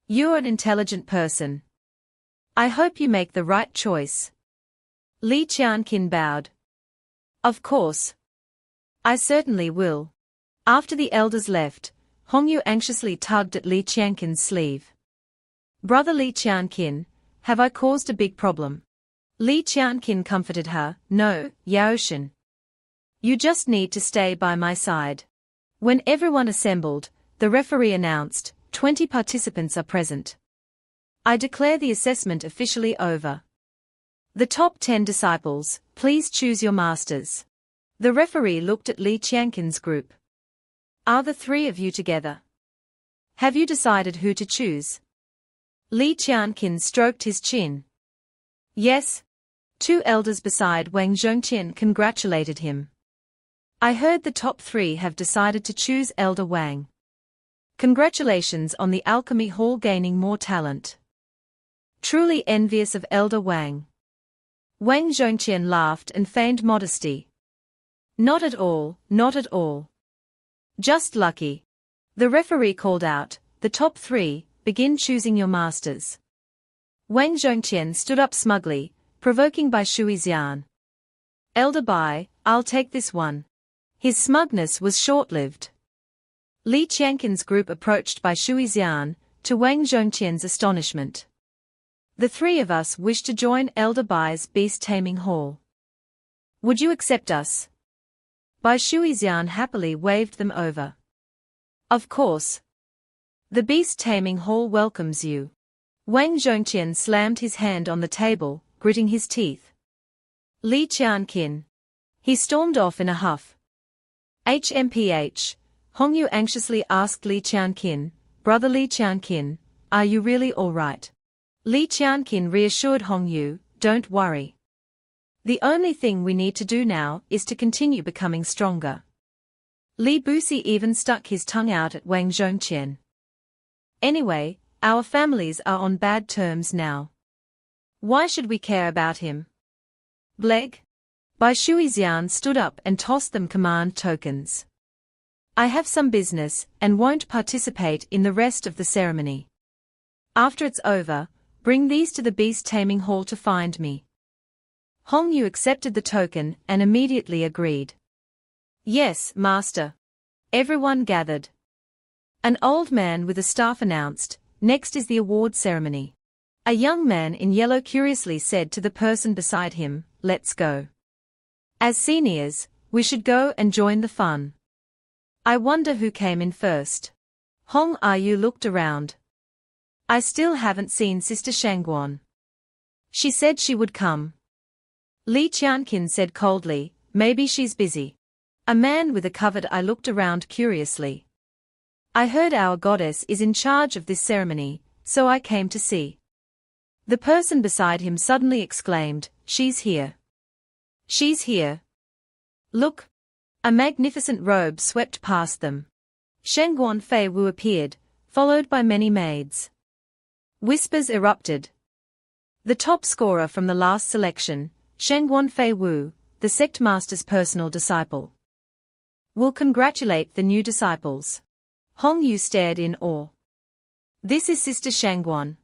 You're an intelligent person. I hope you make the right choice. Li Qianqin bowed. Of course. I certainly will. After the elders left, Hongyu anxiously tugged at Li Qianqin's sleeve. Brother Li Qianqin, have I caused a big problem? Li Qianqin comforted her, no, Yaoshan. You just need to stay by my side. When everyone assembled, the referee announced, 20 participants are present. I declare the assessment officially over. The top 10 disciples, please choose your masters. The referee looked at Li Qianqin's group. Are the three of you together? Have you decided who to choose? Li Qianqin stroked his chin. Yes. Two elders beside Wang Zhongqian congratulated him. I heard the top three have decided to choose Elder Wang. Congratulations on the alchemy hall gaining more talent. Truly envious of Elder Wang. Wang Zhongqian laughed and feigned modesty. Not at all, not at all. Just lucky. The referee called out, the top three, begin choosing your masters. Wang Zhongqian stood up smugly, provoking Bai Shuixian. Elder Bai, I'll take this one. His smugness was short-lived. Li Qianqin's group approached Bai Shuixian, to Wang Zhongqian's astonishment. The three of us wish to join Elder Bai's beast-taming hall. Would you accept us? Bai Shuixian happily waved them over. Of course. The beast-taming hall welcomes you. Wang Zhongqian slammed his hand on the table, gritting his teeth. Li Qianqin. He stormed off in a huff. HMPH. Hongyu anxiously asked Li Qianqin, Brother Li Qianqin, are you really all right? Li Qianqin reassured Hongyu, don't worry. The only thing we need to do now is to continue becoming stronger. Li Busi even stuck his tongue out at Wang Zhongqian. Anyway, our families are on bad terms now. Why should we care about him? Bleg? Bai Shuixian stood up and tossed them command tokens. I have some business and won't participate in the rest of the ceremony. After it's over, bring these to the beast-taming hall to find me. Hongyu accepted the token and immediately agreed. Yes, master. Everyone gathered. An old man with a staff announced, next is the award ceremony. A young man in yellow curiously said to the person beside him, let's go. As seniors, we should go and join the fun. I wonder who came in first. Hong Yu looked around. I still haven't seen Sister Shangguan. She said she would come. Li Qianqin said coldly, maybe she's busy. A man with a covered eye looked around curiously. I heard our goddess is in charge of this ceremony, so I came to see. The person beside him suddenly exclaimed, she's here. She's here. Look. A magnificent robe swept past them. Shangguan Fei Wu appeared, followed by many maids. Whispers erupted. The top scorer from the last selection, Shangguan Fei Wu, the sect master's personal disciple. Will congratulate the new disciples. Hong Yu stared in awe. This is Sister Shangguan.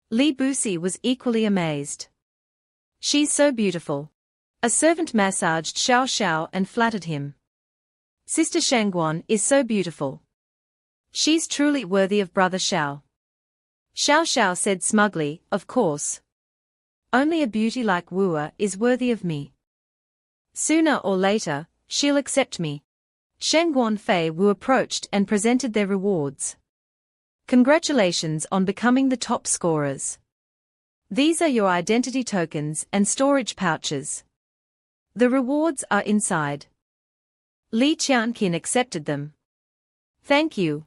Li Busi was equally amazed. She's so beautiful. A servant massaged Xiao Xiao and flattered him. Sister Shangguan is so beautiful. She's truly worthy of Brother Xiao. Xiao Xiao said smugly, of course. Only a beauty like Wuer is worthy of me. Sooner or later, she'll accept me. Shangguan Fei Wu approached and presented their rewards. Congratulations on becoming the top scorers. These are your identity tokens and storage pouches. The rewards are inside. Li Qianqin accepted them. Thank you.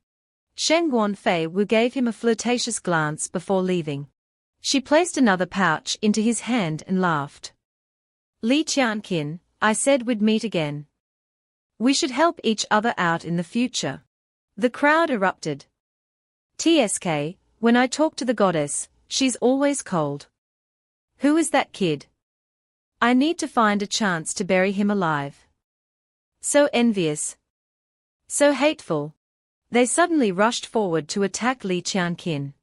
Shangguan Fei Wu gave him a flirtatious glance before leaving. She placed another pouch into his hand and laughed. Li Qianqin, I said we'd meet again. We should help each other out in the future. The crowd erupted. TSK, when I talk to the goddess, she's always cold. Who is that kid? I need to find a chance to bury him alive. So envious. So hateful. They suddenly rushed forward to attack Li Qianqin.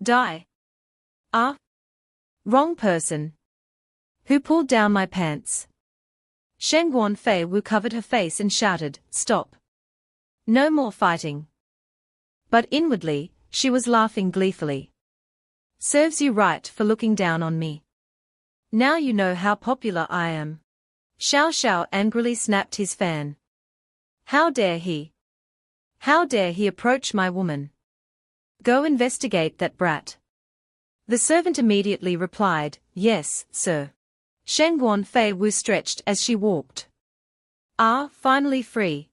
Die. Ah. Wrong person. Who pulled down my pants? Shangguan Fei Wu covered her face and shouted, stop. No more fighting. But inwardly, she was laughing gleefully. Serves you right for looking down on me. Now you know how popular I am. Xiao Xiao angrily snapped his fan. How dare he? How dare he approach my woman? Go investigate that brat. The servant immediately replied, yes, sir. Shangguan Fei Wu stretched as she walked. Ah, finally free.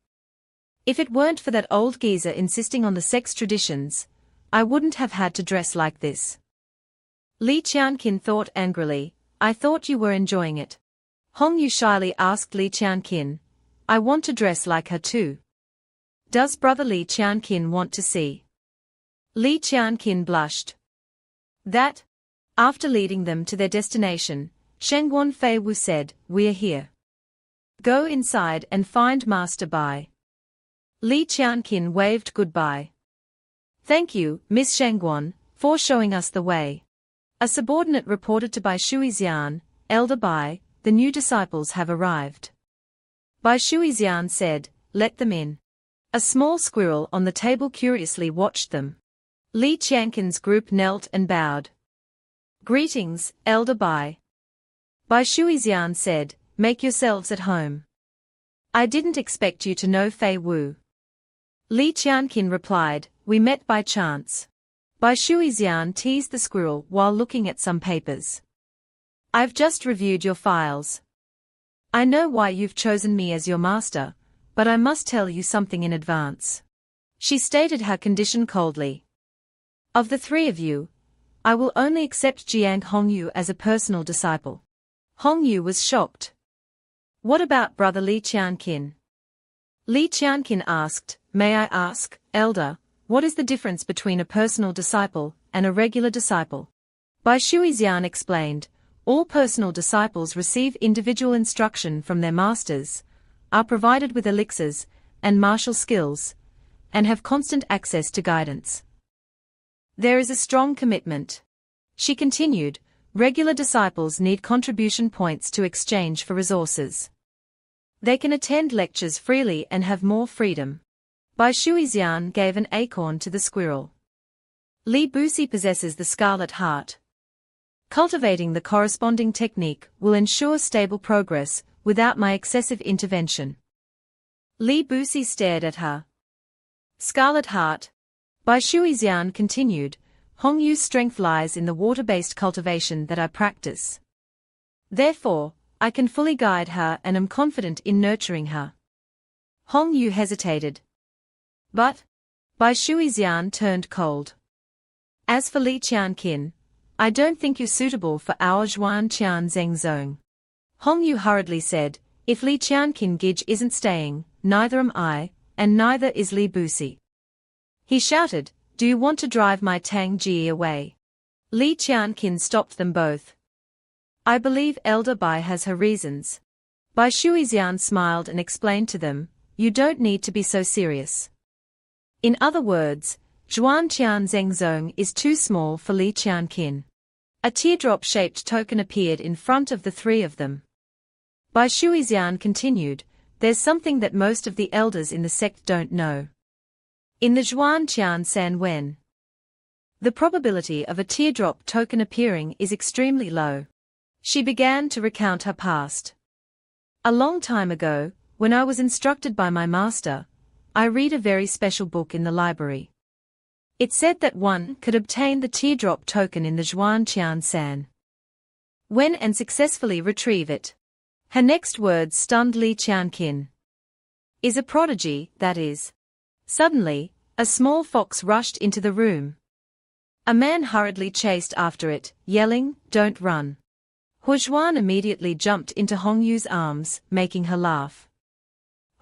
If it weren't for that old geezer insisting on the sex traditions, I wouldn't have had to dress like this. Li Qianqin thought angrily, I thought you were enjoying it. Hong Yu shyly asked Li Qianqin, I want to dress like her too. Does Brother Li Qianqin want to see? Li Qianqin blushed. That? After leading them to their destination, Shangguan Fei Wu said, we're here. Go inside and find Master Bai. Li Qianqin waved goodbye. Thank you, Miss Shangguan, for showing us the way. A subordinate reported to Bai Shuixian, Elder Bai, the new disciples have arrived. Bai Shuixian said, let them in. A small squirrel on the table curiously watched them. Li Qianqin's group knelt and bowed. Greetings, Elder Bai. Bai Shuixian said, make yourselves at home. I didn't expect you to know Fei Wu. Li Qianqin replied, we met by chance. Bai Shuixian teased the squirrel while looking at some papers. I've just reviewed your files. I know why you've chosen me as your master, but I must tell you something in advance. She stated her condition coldly. Of the three of you, I will only accept Jiang Hongyu as a personal disciple. Hongyu was shocked. What about Brother Li Qianqin? Li Qianqin asked, may I ask, Elder, what is the difference between a personal disciple and a regular disciple? Bai Shuixian explained, all personal disciples receive individual instruction from their masters, are provided with elixirs, and martial skills, and have constant access to guidance. There is a strong commitment. She continued, regular disciples need contribution points to exchange for resources. They can attend lectures freely and have more freedom. Bai Shuixian gave an acorn to the squirrel. Li Busi possesses the scarlet heart. Cultivating the corresponding technique will ensure stable progress without my excessive intervention. Li Busi stared at her. Scarlet heart. Bai Shuixian continued, Hongyu's strength lies in the water-based cultivation that I practice. Therefore, I can fully guide her and am confident in nurturing her. Hongyu hesitated. But Bai Shuixian turned cold. As for Li Qianqin, I don't think you're suitable for our Zhuan Qian Zhengzong. Hongyu hurriedly said, if Li Qianqin Gij isn't staying, neither am I, and neither is Li Busi. He shouted, do you want to drive my Tang Ji away? Li Qianqin stopped them both. I believe Elder Bai has her reasons. Bai Shuixian smiled and explained to them, you don't need to be so serious. In other words, Zhuan Qian Zhengzong is too small for Li Qianqin. A teardrop-shaped token appeared in front of the three of them. Bai Shuixian continued, there's something that most of the elders in the sect don't know. In the Zhuan Qian San Wen, the probability of a teardrop token appearing is extremely low. She began to recount her past. A long time ago, when I was instructed by my master, I read a very special book in the library. It said that one could obtain the teardrop token in the Zhuan Qian San Wen and successfully retrieve it. Her next words stunned Li Qianqin. Is a prodigy, that is. Suddenly, a small fox rushed into the room. A man hurriedly chased after it, yelling, don't run. Huozhuan immediately jumped into Hongyu's arms, making her laugh.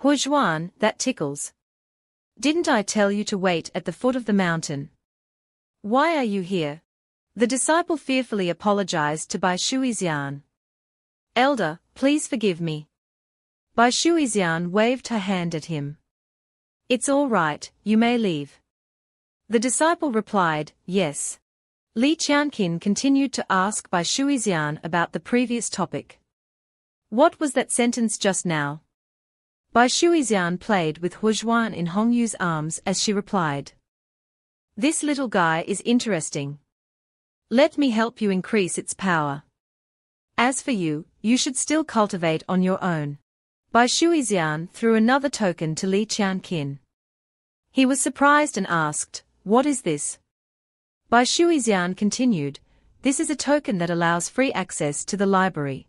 Huozhuan, that tickles. Didn't I tell you to wait at the foot of the mountain? Why are you here? The disciple fearfully apologized to Bai Shuixian. Elder, please forgive me. Bai Shuixian waved her hand at him. It's all right, you may leave. The disciple replied, yes. Li Qianqin continued to ask Bai Shuixian about the previous topic. What was that sentence just now? Bai Shuixian played with Huozhuan in Hongyu's arms as she replied. This little guy is interesting. Let me help you increase its power. As for you, you should still cultivate on your own. Bai Shuixian threw another token to Li Qianqin. He was surprised and asked, what is this? Bai Shuixian continued, this is a token that allows free access to the library.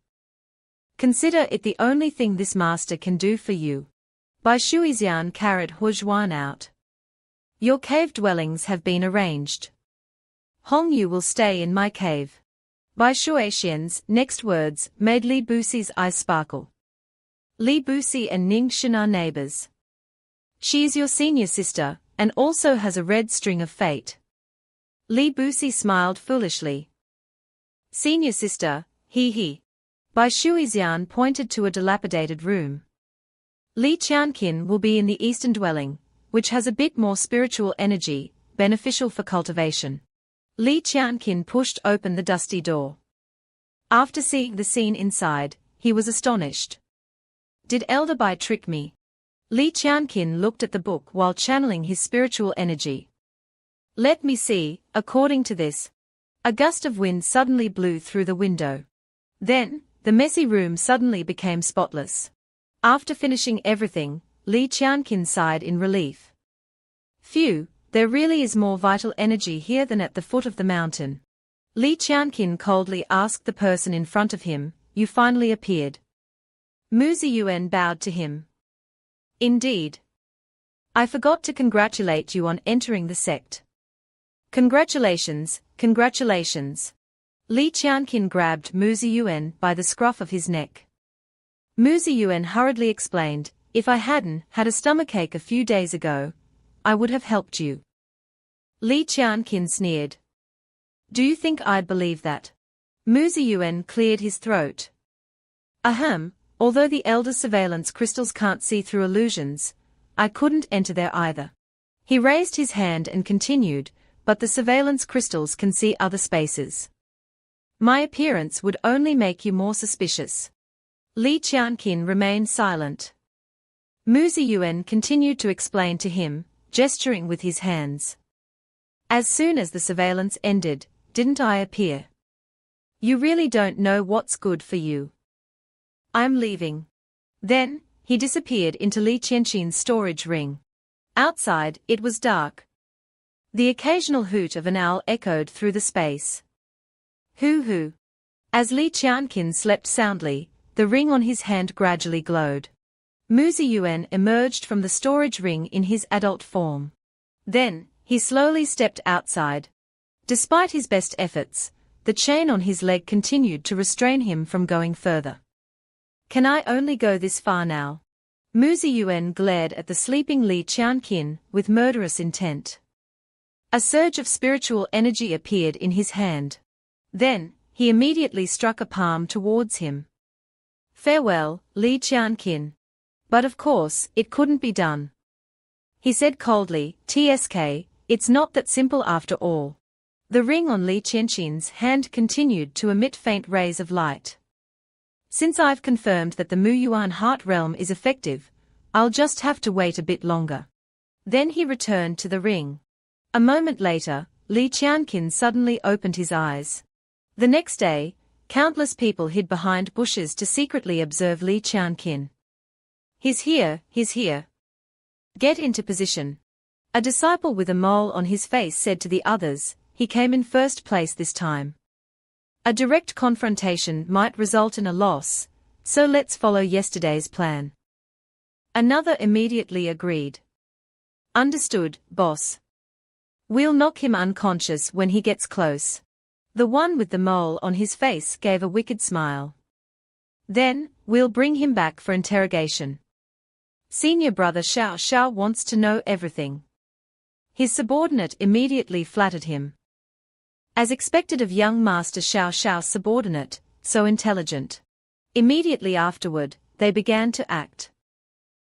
Consider it the only thing this master can do for you. Bai Shuixian carried Huozhuan out. Your cave dwellings have been arranged. Hongyu will stay in my cave. Bai Shuixian's next words made Li Busi's eyes sparkle. Li Busi and Ning Shen are neighbors. She is your senior sister, and also has a red string of fate. Li Busi smiled foolishly. Senior sister, he. Bai Shuixian pointed to a dilapidated room. Li Qianqin will be in the eastern dwelling, which has a bit more spiritual energy, beneficial for cultivation. Li Qianqin pushed open the dusty door. After seeing the scene inside, he was astonished. Did Elder Bai trick me? Li Qianqin looked at the book while channeling his spiritual energy. Let me see, according to this. A gust of wind suddenly blew through the window. Then, the messy room suddenly became spotless. After finishing everything, Li Qianqin sighed in relief. Phew, there really is more vital energy here than at the foot of the mountain. Li Qianqin coldly asked the person in front of him, you finally appeared. Mu Ziyuan bowed to him. Indeed. I forgot to congratulate you on entering the sect. Congratulations, congratulations. Li Qianqin grabbed Mu Ziyuan by the scruff of his neck. Mu Ziyuan hurriedly explained, if I hadn't had a stomachache a few days ago, I would have helped you. Li Qianqin sneered. Do you think I'd believe that? Mu Ziyuan cleared his throat. Ahem. Although the elder surveillance crystals can't see through illusions, I couldn't enter there either. He raised his hand and continued, but the surveillance crystals can see other spaces. My appearance would only make you more suspicious. Li Qianqin remained silent. Mu Ziyuan continued to explain to him, gesturing with his hands. As soon as the surveillance ended, didn't I appear? You really don't know what's good for you. I'm leaving. Then, he disappeared into Li Qianqin's storage ring. Outside, it was dark. The occasional hoot of an owl echoed through the space. Hoo-hoo. As Li Qianqin slept soundly, the ring on his hand gradually glowed. Mu Ziyuan emerged from the storage ring in his adult form. Then, he slowly stepped outside. Despite his best efforts, the chain on his leg continued to restrain him from going further. Can I only go this far now? Mu Ziyuan glared at the sleeping Li Qianqin with murderous intent. A surge of spiritual energy appeared in his hand. Then, he immediately struck a palm towards him. Farewell, Li Qianqin. But of course, it couldn't be done. He said coldly, "Tsk, it's not that simple after all." The ring on Li Qianqin's hand continued to emit faint rays of light. Since I've confirmed that the Mu Yuan heart realm is effective, I'll just have to wait a bit longer. Then he returned to the ring. A moment later, Li Qianqin suddenly opened his eyes. The next day, countless people hid behind bushes to secretly observe Li Qianqin. He's here, he's here. Get into position. A disciple with a mole on his face said to the others, he came in first place this time. A direct confrontation might result in a loss, so let's follow yesterday's plan. Another immediately agreed. Understood, boss. We'll knock him unconscious when he gets close. The one with the mole on his face gave a wicked smile. Then, we'll bring him back for interrogation. Senior brother Xiao Xiao wants to know everything. His subordinate immediately flattered him. As expected of young Master Xiao Xiao's subordinate, so intelligent. Immediately afterward, they began to act.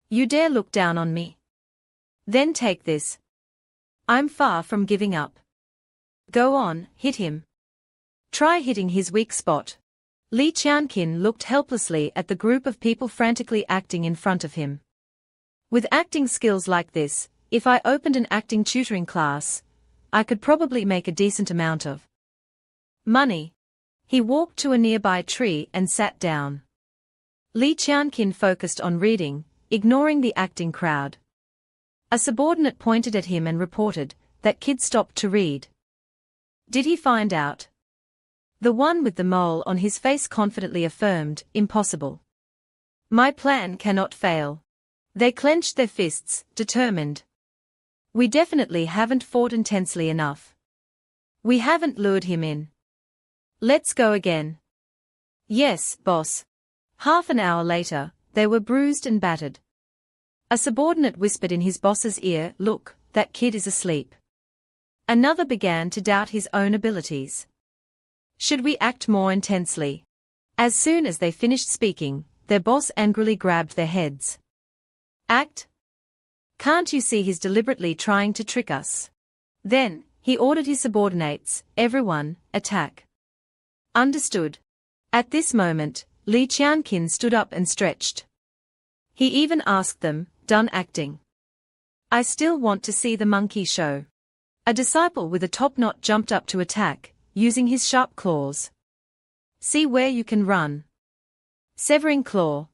You dare look down on me? Then take this. I'm far from giving up. Go on, hit him. Try hitting his weak spot. Li Qianqin looked helplessly at the group of people frantically acting in front of him. With acting skills like this, if I opened an acting tutoring class, I could probably make a decent amount of money. He walked to a nearby tree and sat down. Li Qianqin focused on reading, ignoring the acting crowd. A subordinate pointed at him and reported, that kid stopped to read. Did he find out? The one with the mole on his face confidently affirmed, impossible. My plan cannot fail. They clenched their fists, determined. We definitely haven't fought intensely enough. We haven't lured him in. Let's go again. Yes, boss. Half an hour later, they were bruised and battered. A subordinate whispered in his boss's ear, look, that kid is asleep. Another began to doubt his own abilities. Should we act more intensely? As soon as they finished speaking, their boss angrily grabbed their heads. Act? Can't you see he's deliberately trying to trick us? Then, he ordered his subordinates, everyone, attack. Understood. At this moment, Li Qianqin stood up and stretched. He even asked them, done acting? I still want to see the monkey show. A disciple with a top knot jumped up to attack, using his sharp claws. See where you can run. Severing claw.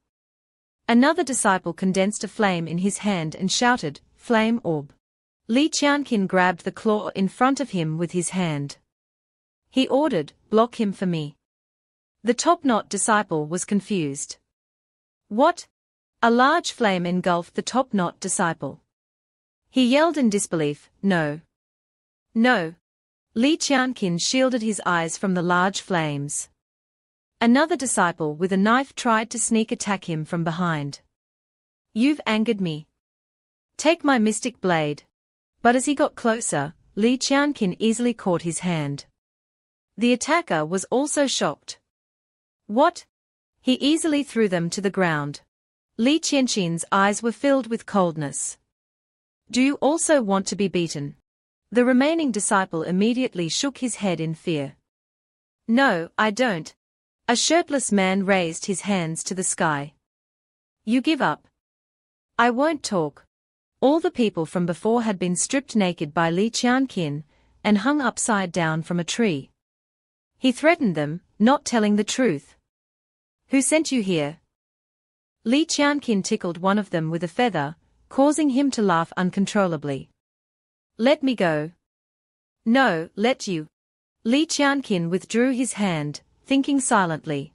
Another disciple condensed a flame in his hand and shouted, flame orb. Li Qianqin grabbed the claw in front of him with his hand. He ordered, block him for me. The top knot disciple was confused. What? A large flame engulfed the top knot disciple. He yelled in disbelief, no. No. Li Qianqin shielded his eyes from the large flames. Another disciple with a knife tried to sneak attack him from behind. You've angered me. Take my mystic blade. But as he got closer, Li Qianqin easily caught his hand. The attacker was also shocked. What? He easily threw them to the ground. Li Qianqin's eyes were filled with coldness. Do you also want to be beaten? The remaining disciple immediately shook his head in fear. No, I don't. A shirtless man raised his hands to the sky. You give up. I won't talk. All the people from before had been stripped naked by Li Qianqin and hung upside down from a tree. He threatened them, not telling the truth. Who sent you here? Li Qianqin tickled one of them with a feather, causing him to laugh uncontrollably. Let me go. No, let you. Li Qianqin withdrew his hand, thinking silently.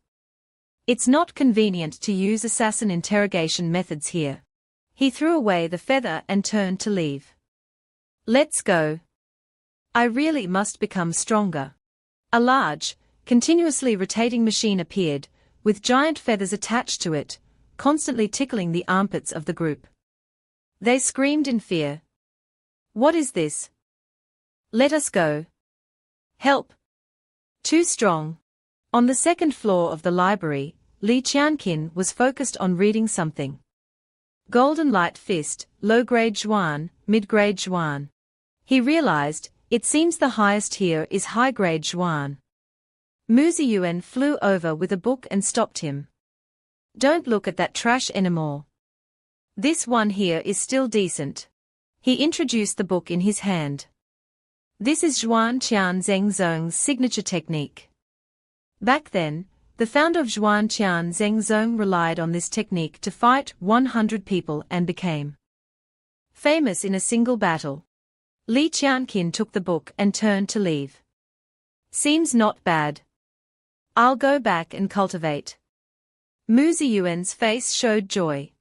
It's not convenient to use assassin interrogation methods here. He threw away the feather and turned to leave. Let's go. I really must become stronger. A large, continuously rotating machine appeared, with giant feathers attached to it, constantly tickling the armpits of the group. They screamed in fear. What is this? Let us go. Help. Too strong. On the second floor of the library, Li Qianqin was focused on reading something. Golden Light Fist, low-grade Zhuan, mid-grade Zhuan. He realized, it seems the highest here is high-grade Zhuan. Mu Ziyuan flew over with a book and stopped him. Don't look at that trash anymore. This one here is still decent. He introduced the book in his hand. This is Zhuan Qian Zhengzong's signature technique. Back then, the founder of Zhuan Qian Zhengzong relied on this technique to fight 100 people and became famous in a single battle. Li Qianqin took the book and turned to leave. Seems not bad. I'll go back and cultivate. Mu Ziyuan's face showed joy.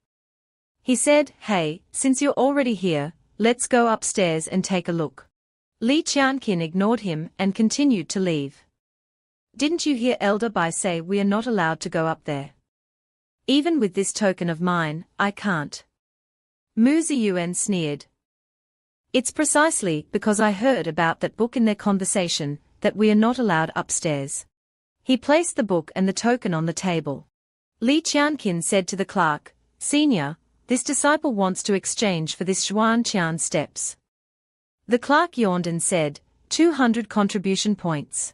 He said, Hey, since you're already here, let's go upstairs and take a look. Li Qianqin ignored him and continued to leave. Didn't you hear Elder Bai say we are not allowed to go up there? Even with this token of mine, I can't. Mu Ziyuan sneered. It's precisely because I heard about that book in their conversation that we are not allowed upstairs. He placed the book and the token on the table. Li Qianqin said to the clerk, Senior, this disciple wants to exchange for this Zhuan Qian steps. The clerk yawned and said, 200 contribution points.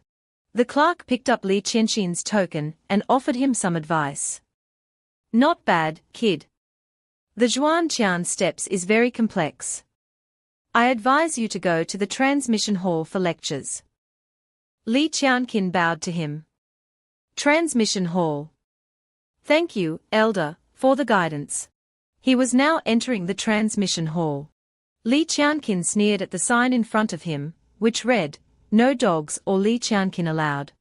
The clerk picked up Li Qianqin's token and offered him some advice. Not bad, kid. The Zhuan Qian steps is very complex. I advise you to go to the transmission hall for lectures. Li Qianqin bowed to him. Transmission hall. Thank you, Elder, for the guidance. He was now entering the transmission hall. Li Qianqin sneered at the sign in front of him, which read, No dogs or Li Qianqin allowed.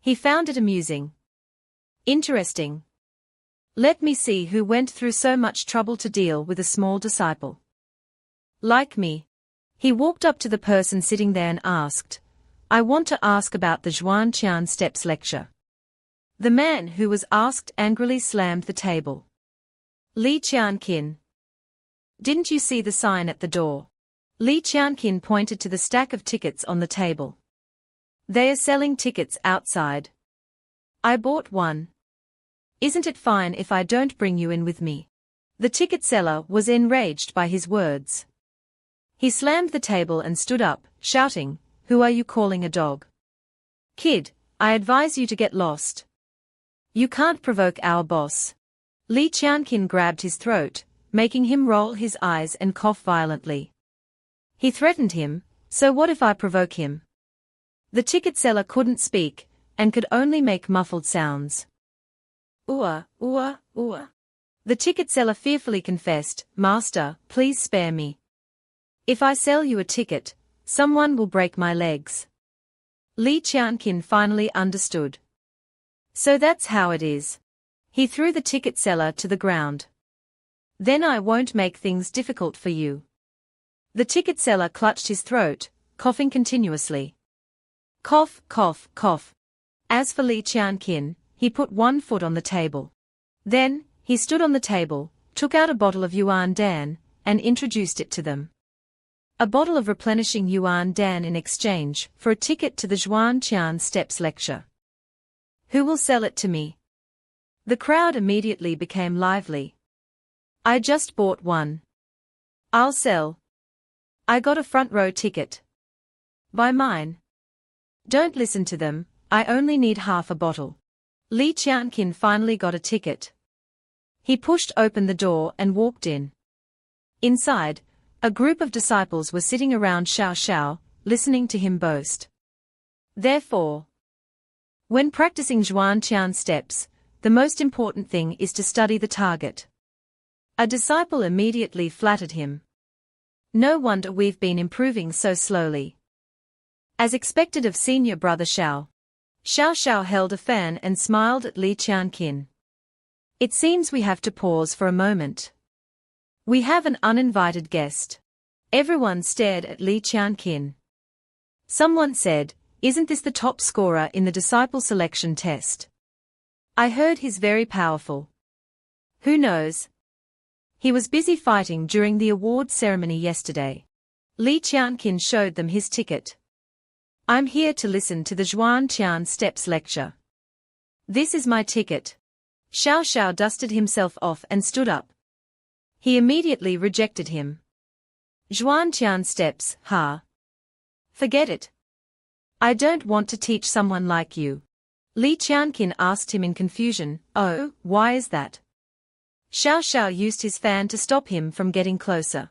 He found it amusing. Interesting. Let me see who went through so much trouble to deal with a small disciple. Like me. He walked up to the person sitting there and asked, I want to ask about the Zhuan Qian steps lecture. The man who was asked angrily slammed the table. Li Qianqin. Didn't you see the sign at the door? Li Qianqin pointed to the stack of tickets on the table. They are selling tickets outside. I bought one. Isn't it fine if I don't bring you in with me? The ticket seller was enraged by his words. He slammed the table and stood up, shouting, Who are you calling a dog? Kid, I advise you to get lost. You can't provoke our boss. Li Qianqin grabbed his throat, making him roll his eyes and cough violently. He threatened him, so what if I provoke him? The ticket seller couldn't speak, and could only make muffled sounds. Ooh, ooh, ooh. The ticket seller fearfully confessed, Master, please spare me. If I sell you a ticket, someone will break my legs. Li Qianqin finally understood. So that's how it is. He threw the ticket seller to the ground. Then I won't make things difficult for you. The ticket seller clutched his throat, coughing continuously. Cough, cough, cough. As for Li Qianqin, he put one foot on the table. Then, he stood on the table, took out a bottle of Yuan Dan, and introduced it to them. A bottle of replenishing Yuan Dan in exchange for a ticket to the Zhuan Qian steps lecture. Who will sell it to me? The crowd immediately became lively. I just bought one. I'll sell. I got a front row ticket. Buy mine. Don't listen to them, I only need half a bottle. Li Qianqin finally got a ticket. He pushed open the door and walked in. Inside, a group of disciples were sitting around Xiao Xiao, listening to him boast. Therefore, when practicing Zhuangqian steps, the most important thing is to study the target. A disciple immediately flattered him. No wonder we've been improving so slowly. As expected of senior brother Xiao. Xiao Xiao held a fan and smiled at Li Qianqin. It seems we have to pause for a moment. We have an uninvited guest. Everyone stared at Li Qianqin. Someone said, "Isn't this the top scorer in the disciple selection test? I heard he's very powerful." Who knows? He was busy fighting during the award ceremony yesterday. Li Qianqin showed them his ticket. I'm here to listen to the Zhuangqian steps lecture. This is my ticket. Xiao Xiao dusted himself off and stood up. He immediately rejected him. Zhuangqian steps, ha? Forget it. I don't want to teach someone like you. Li Qianqin asked him in confusion, oh, why is that? Xiao Xiao used his fan to stop him from getting closer.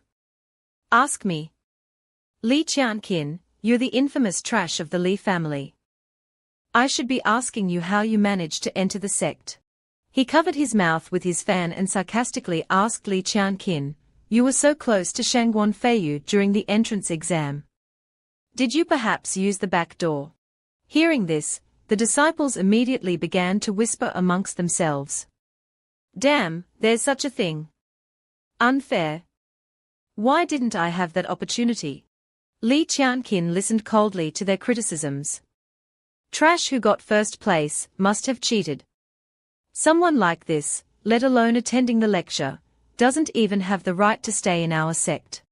Ask me. Li Qianqin, you're the infamous trash of the Li family. I should be asking you how you managed to enter the sect. He covered his mouth with his fan and sarcastically asked Li Qianqin, you were so close to Shangguan Feiyu during the entrance exam. Did you perhaps use the back door? Hearing this, the disciples immediately began to whisper amongst themselves. Damn, there's such a thing. Unfair. Why didn't I have that opportunity? Li Qianqin listened coldly to their criticisms. Trash who got first place must have cheated. Someone like this, let alone attending the lecture, doesn't even have the right to stay in our sect.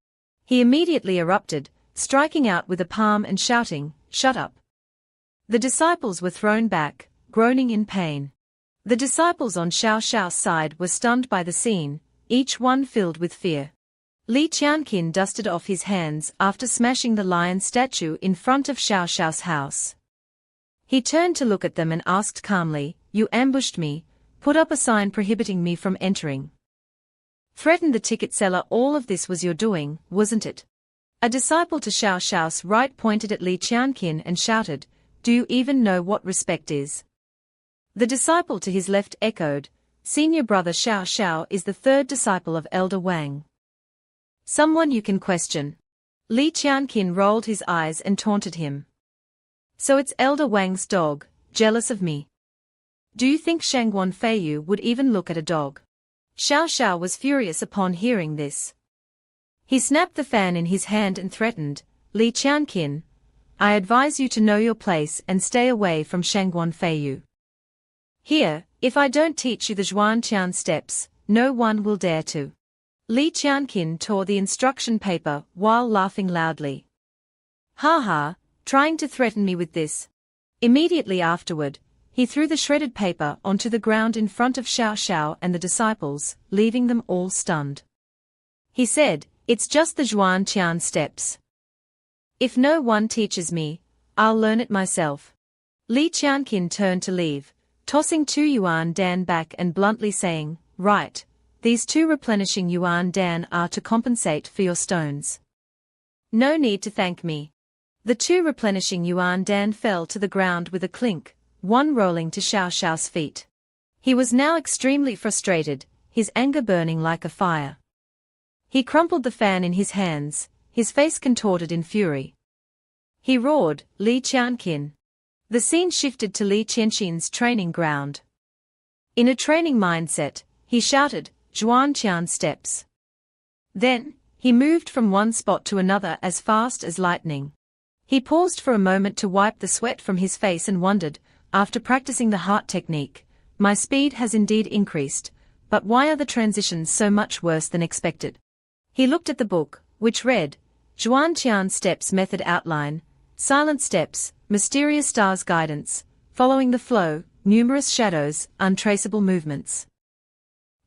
He immediately erupted, striking out with a palm and shouting, shut up. The disciples were thrown back, groaning in pain. The disciples on Xiao Xiao's side were stunned by the scene, each one filled with fear. Li Qianqin dusted off his hands after smashing the lion statue in front of Xiao Xiao's house. He turned to look at them and asked calmly, you ambushed me, put up a sign prohibiting me from entering. Threatened the ticket seller. All of this was your doing, wasn't it? A disciple to Xiao Xiao's right pointed at Li Qianqin and shouted, do you even know what respect is? The disciple to his left echoed, senior brother Xiao Xiao is the third disciple of Elder Wang. Someone you can question. Li Qianqin rolled his eyes and taunted him. So it's Elder Wang's dog, jealous of me. Do you think Shangguan Feiyu would even look at a dog? Xiao Xiao was furious upon hearing this. He snapped the fan in his hand and threatened, Li Qianqin, I advise you to know your place and stay away from Shangguan Feiyu. Here, if I don't teach you the Zhuangqian steps, no one will dare to. Li Qianqin tore the instruction paper while laughing loudly. Ha ha, trying to threaten me with this. Immediately afterward, he threw the shredded paper onto the ground in front of Xiao Xiao and the disciples, leaving them all stunned. He said, it's just the Zhuangqian steps. If no one teaches me, I'll learn it myself. Li Qianqin turned to leave, tossing 2 yuan dan back and bluntly saying, right, these 2 replenishing yuan dan are to compensate for your stones. No need to thank me. The 2 replenishing yuan dan fell to the ground with a clink, one rolling to Xiao Xiao's feet. He was now extremely frustrated, his anger burning like a fire. He crumpled the fan in his hands, his face contorted in fury. He roared, Li Qianqin. The scene shifted to Li Qianqin's training ground. In a training mindset, he shouted, Zhuangqian steps. Then, he moved from one spot to another as fast as lightning. He paused for a moment to wipe the sweat from his face and wondered, after practicing the heart technique, my speed has indeed increased, but why are the transitions so much worse than expected? He looked at the book, which read, Zhuangqian Steps Method Outline, Silent Steps, Mysterious Stars Guidance, Following the Flow, Numerous Shadows, Untraceable Movements.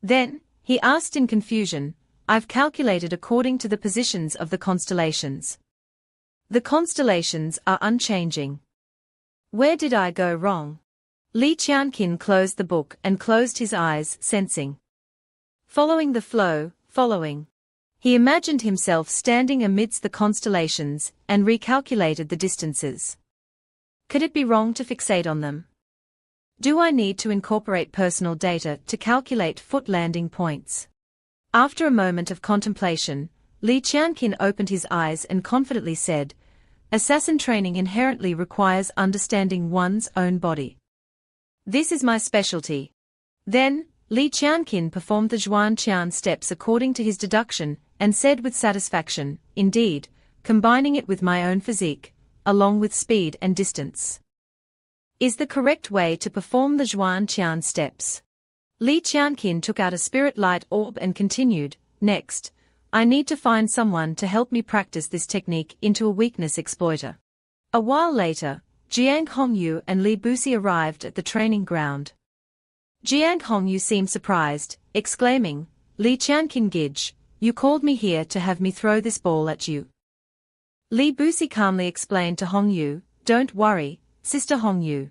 Then, he asked in confusion, I've calculated according to the positions of the constellations. The constellations are unchanging. Where did I go wrong? Li Qianqin closed the book and closed his eyes, sensing. Following the flow, following. He imagined himself standing amidst the constellations and recalculated the distances. Could it be wrong to fixate on them? Do I need to incorporate personal data to calculate foot landing points? After a moment of contemplation, Li Qianqin opened his eyes and confidently said, "Assassin training inherently requires understanding one's own body. This is my specialty." Then, Li Qianqin performed the Zhuanqian steps according to his deduction and said with satisfaction, "Indeed, combining it with my own physique, along with speed and distance, is the correct way to perform the Zhuanqian steps." Li Qianqin took out a spirit light orb and continued, "Next, I need to find someone to help me practice this technique into a weakness exploiter." A while later, Jiang Hongyu and Li Busi arrived at the training ground. Jiang Hongyu seemed surprised, exclaiming, "Li Qianqin Gij, you called me here to have me throw this ball at you." Li Busi calmly explained to Hongyu, "Don't worry, Sister Hongyu.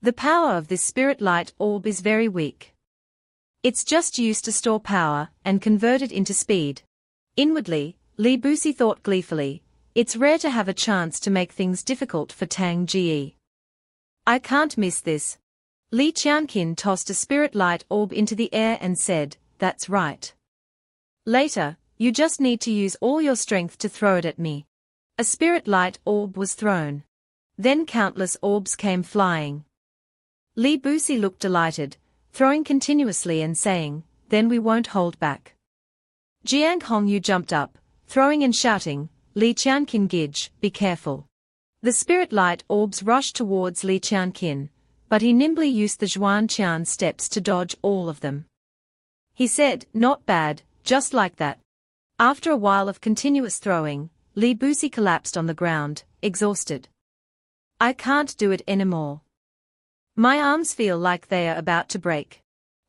The power of this spirit light orb is very weak. It's just used to store power and convert it into speed." Inwardly, Li Busi thought gleefully, "It's rare to have a chance to make things difficult for Tang Jie. I can't miss this." Li Qianqin tossed a spirit light orb into the air and said, "That's right. Later, you just need to use all your strength to throw it at me." A spirit light orb was thrown. Then countless orbs came flying. Li Busi looked delighted, throwing continuously and saying, "Then we won't hold back." Jiang Hongyu jumped up, throwing and shouting, "Li Qianqin Gij, be careful." The spirit light orbs rushed towards Li Qianqin, but he nimbly used the Zhuanqian steps to dodge all of them. He said, "Not bad, just like that." After a while of continuous throwing, Li Busi collapsed on the ground, exhausted. "I can't do it anymore. My arms feel like they are about to break."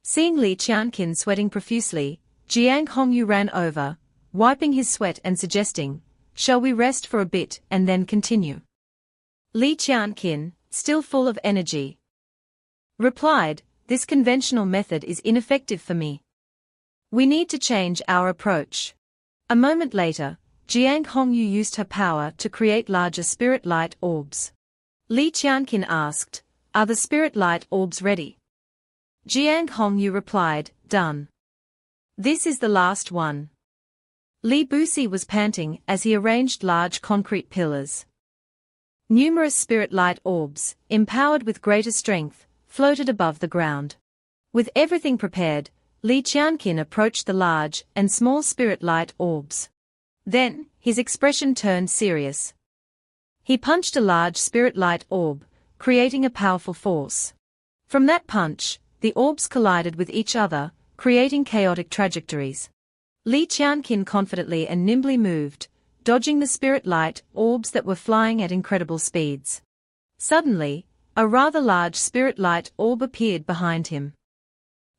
Seeing Li Qianqin sweating profusely, Jiang Hongyu ran over, wiping his sweat and suggesting, "Shall we rest for a bit and then continue?" Li Qianqin, still full of energy, replied, "This conventional method is ineffective for me. We need to change our approach." A moment later, Jiang Hongyu used her power to create larger spirit light orbs. Li Qianqin asked, "Are the spirit light orbs ready?" Jiang Hongyu replied, "Done. This is the last one." Li Busi was panting as he arranged large concrete pillars. Numerous spirit light orbs, empowered with greater strength, floated above the ground. With everything prepared, Li Qianqin approached the large and small spirit light orbs. Then, his expression turned serious. He punched a large spirit light orb, creating a powerful force. From that punch, the orbs collided with each other, creating chaotic trajectories. Li Qianqin confidently and nimbly moved, dodging the spirit light orbs that were flying at incredible speeds. Suddenly, a rather large spirit light orb appeared behind him.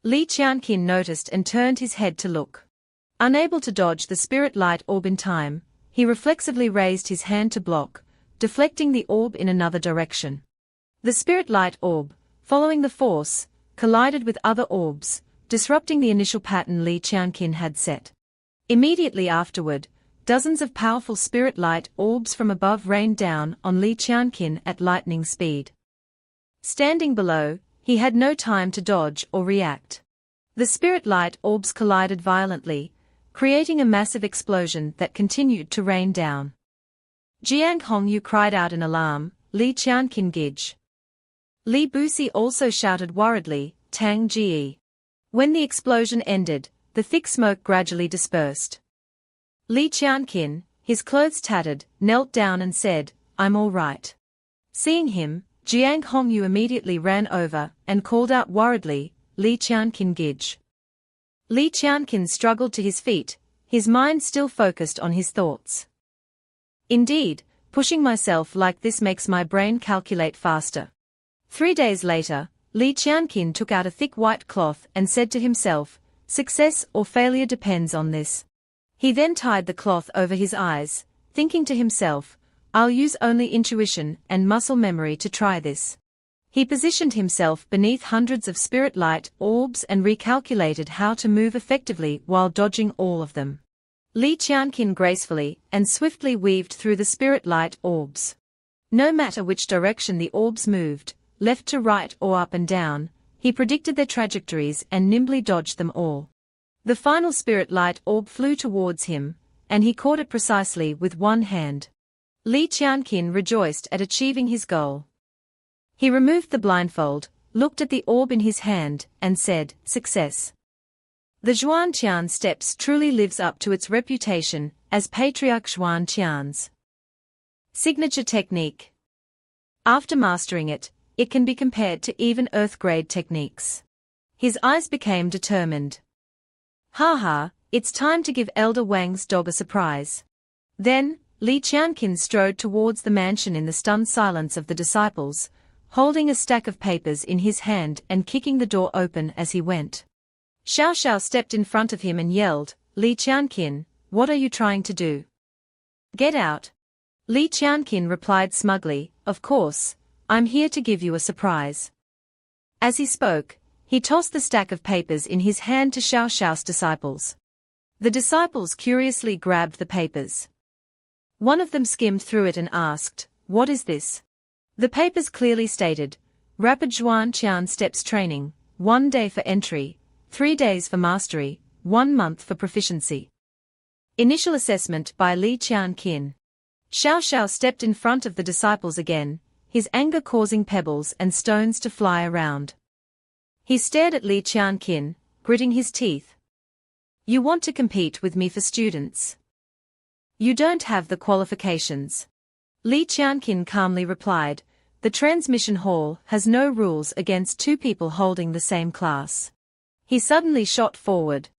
Li Qianqin noticed and turned his head to look. Unable to dodge the spirit light orb in time, he reflexively raised his hand to block, deflecting the orb in another direction. The spirit light orb, following the force, collided with other orbs, disrupting the initial pattern Li Qianqin had set. Immediately afterward, dozens of powerful spirit light orbs from above rained down on Li Qianqin at lightning speed. Standing below, he had no time to dodge or react. The spirit light orbs collided violently, creating a massive explosion that continued to rain down. Jiang Hongyu cried out in alarm, "Li Qianqin Gij." Li Busi also shouted worriedly, "Tang Jie." When the explosion ended, the thick smoke gradually dispersed. Li Qianqin, his clothes tattered, knelt down and said, "I'm all right." Seeing him, Jiang Hongyu immediately ran over and called out worriedly, "Li Qianqin Gij." Li Qianqin struggled to his feet, his mind still focused on his thoughts. "Indeed, pushing myself like this makes my brain calculate faster." 3 days later, Li Qianqin took out a thick white cloth and said to himself, Success or failure depends on this. He then tied the cloth over his eyes, thinking to himself, I'll use only intuition and muscle memory to try this. He positioned himself beneath hundreds of spirit light orbs and recalculated how to move effectively while dodging all of them. Li Qianqin gracefully and swiftly weaved through the spirit light orbs. No matter which direction the orbs moved, left to right or up and down, he predicted their trajectories and nimbly dodged them all. The final spirit light orb flew towards him, and he caught it precisely with one hand. Li Qianqin rejoiced at achieving his goal. He removed the blindfold, looked at the orb in his hand, and said, Success. The Zhuanqian steps truly lives up to its reputation as Patriarch Zhuanqian's signature technique. After mastering it, it can be compared to even Earth-grade techniques. His eyes became determined. Ha, it's time to give Elder Wang's dog a surprise. Then, Li Qianqin strode towards the mansion in the stunned silence of the disciples, holding a stack of papers in his hand and kicking the door open as he went. Xiao Xiao stepped in front of him and yelled, Li Qianqin, what are you trying to do? Get out. Li Qianqin replied smugly, Of course, I'm here to give you a surprise. As he spoke, he tossed the stack of papers in his hand to Xiao Xiao's disciples. The disciples curiously grabbed the papers. One of them skimmed through it and asked, What is this? The papers clearly stated, Rapid Zhuanqian Steps Training, 1 day for entry, 3 days for mastery, 1 month for proficiency. Initial assessment by Li Qianqin. Xiao Xiao stepped in front of the disciples again, his anger causing pebbles and stones to fly around. He stared at Li Qianqin, gritting his teeth. You want to compete with me for students? You don't have the qualifications. Li Qianqin calmly replied, The transmission hall has no rules against 2 people holding the same class. He suddenly shot forward.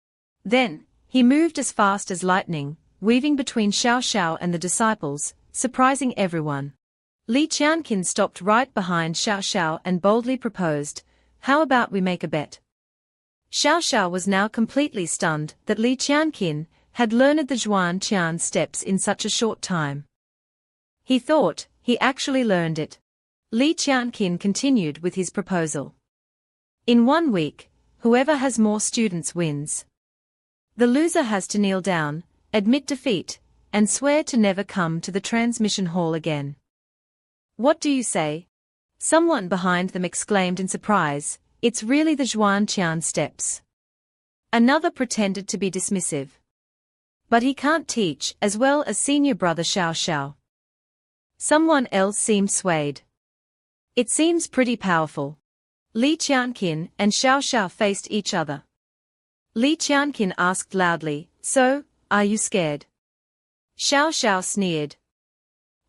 Then, he moved as fast as lightning, weaving between Xiao Xiao and the disciples, surprising everyone. Li Qianqin stopped right behind Xiao Xiao and boldly proposed, How about we make a bet? Xiao Xiao was now completely stunned that Li Qianqin had learned the Zhuanqian steps in such a short time. He thought he actually learned it. Li Qianqin continued with his proposal. In 1 week, whoever has more students wins. The loser has to kneel down, admit defeat, and swear to never come to the transmission hall again. What do you say? Someone behind them exclaimed in surprise, It's really the Zhuanqian steps. Another pretended to be dismissive. But he can't teach as well as senior brother Xiao Xiao. Someone else seemed swayed. It seems pretty powerful. Li Qianqin and Xiao Xiao faced each other. Li Qianqin asked loudly, So, are you scared? Xiao Xiao sneered.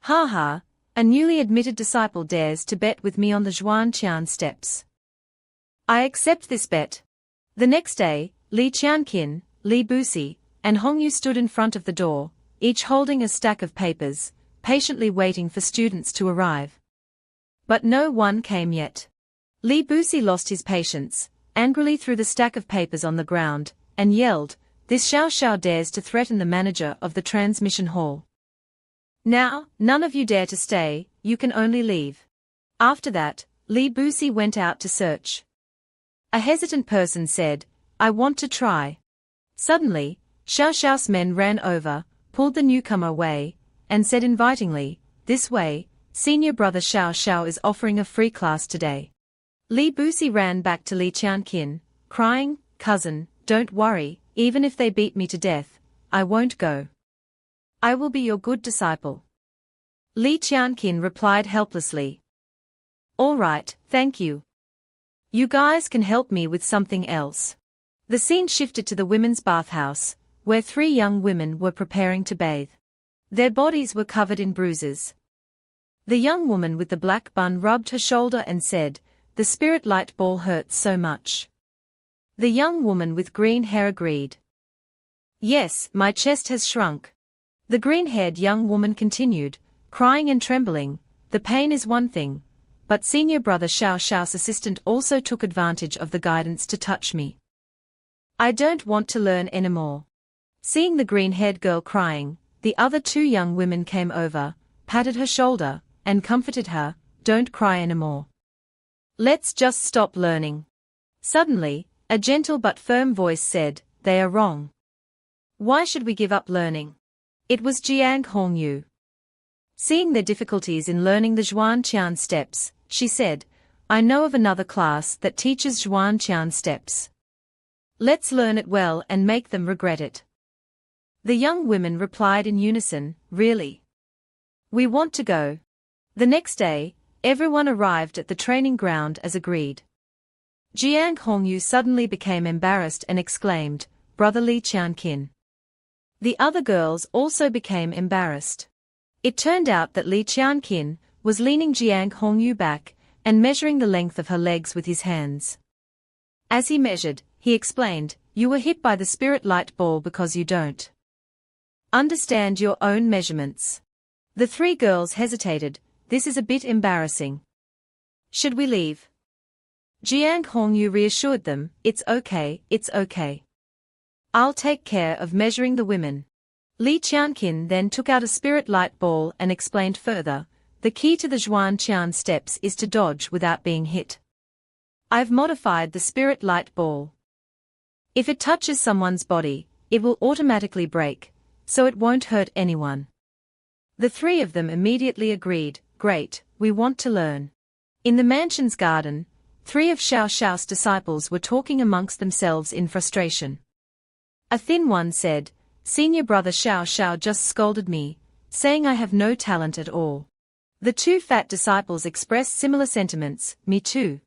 Ha, a newly admitted disciple dares to bet with me on the Zhuanqian steps. I accept this bet. The next day, Li Qianqin, Li Busi, and Hongyu stood in front of the door, each holding a stack of papers, patiently waiting for students to arrive. But no one came yet. Li Busi lost his patience, angrily threw the stack of papers on the ground, and yelled, This Xiao Xiao dares to threaten the manager of the transmission hall. Now, none of you dare to stay, you can only leave. After that, Li Busi went out to search. A hesitant person said, I want to try. Suddenly, Xiao Xiao's men ran over, pulled the newcomer away, and said invitingly, This way, senior brother Xiao Xiao is offering a free class today. Li Busi ran back to Li Qianqin, crying, Cousin, don't worry, even if they beat me to death, I won't go. I will be your good disciple. Li Qianqin replied helplessly. All right, thank you. You guys can help me with something else. The scene shifted to the women's bathhouse, where 3 young women were preparing to bathe. Their bodies were covered in bruises. The young woman with the black bun rubbed her shoulder and said, The spirit light ball hurts so much. The young woman with green hair agreed. Yes, my chest has shrunk. The green-haired young woman continued, crying and trembling, The pain is one thing, but senior brother Xiao Xiao's assistant also took advantage of the guidance to touch me. I don't want to learn anymore. Seeing the green-haired girl crying, the other two young women came over, patted her shoulder, and comforted her. Don't cry anymore. Let's just stop learning. Suddenly, a gentle but firm voice said, they are wrong. Why should we give up learning? It was Jiang Hongyu. Seeing their difficulties in learning the Zhuan-Qian steps, she said, I know of another class that teaches Zhuan-Qian steps. Let's learn it well and make them regret it. The young women replied in unison, really? We want to go. The next day, everyone arrived at the training ground as agreed. Jiang Hongyu suddenly became embarrassed and exclaimed, Brother Li Qianqin. The other girls also became embarrassed. It turned out that Li Qianqin was leaning Jiang Hongyu back and measuring the length of her legs with his hands. As he measured, he explained, you were hit by the spirit light ball because you don't understand your own measurements. The three girls hesitated. This is a bit embarrassing. Should we leave? Jiang Hongyu reassured them, it's okay, it's okay. I'll take care of measuring the women. Li Qianqin then took out a spirit light ball and explained further, the key to the Zhuan-Qian steps is to dodge without being hit. I've modified the spirit light ball. If it touches someone's body, it will automatically break, so it won't hurt anyone. The three of them immediately agreed, great, we want to learn. In the mansion's garden, three of Xiao Xiao's disciples were talking amongst themselves in frustration. A thin one said, Senior brother Xiao Xiao just scolded me, saying I have no talent at all. The two fat disciples expressed similar sentiments, me too.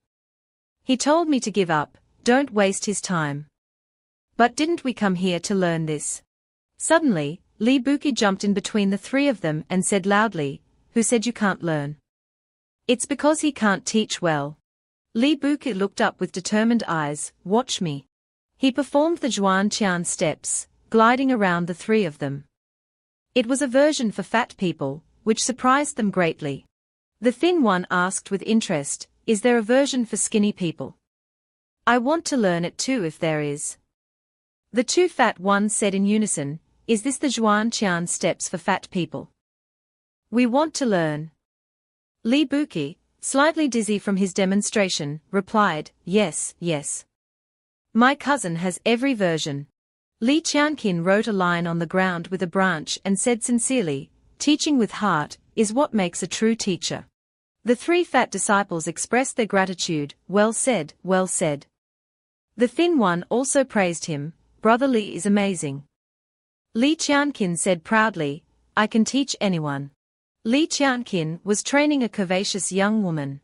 He told me to give up, don't waste his time. But didn't we come here to learn this? Suddenly, Li Buqi jumped in between the three of them and said loudly, who said you can't learn? It's because he can't teach well. Li Buqi looked up with determined eyes, watch me. He performed the Zhuan-Qian steps, gliding around the three of them. It was a version for fat people, which surprised them greatly. The thin one asked with interest, is there a version for skinny people? I want to learn it too if there is. The two fat ones said in unison, is this the Zhuan-Qian steps for fat people? We want to learn. Li Buqi, slightly dizzy from his demonstration, replied, yes, yes. My cousin has every version. Li Qianqin wrote a line on the ground with a branch and said sincerely, teaching with heart is what makes a true teacher. The three fat disciples expressed their gratitude, well said, well said. The thin one also praised him, Brother Li is amazing. Li Qianqin said proudly, I can teach anyone. Li Qianqin was training a curvaceous young woman.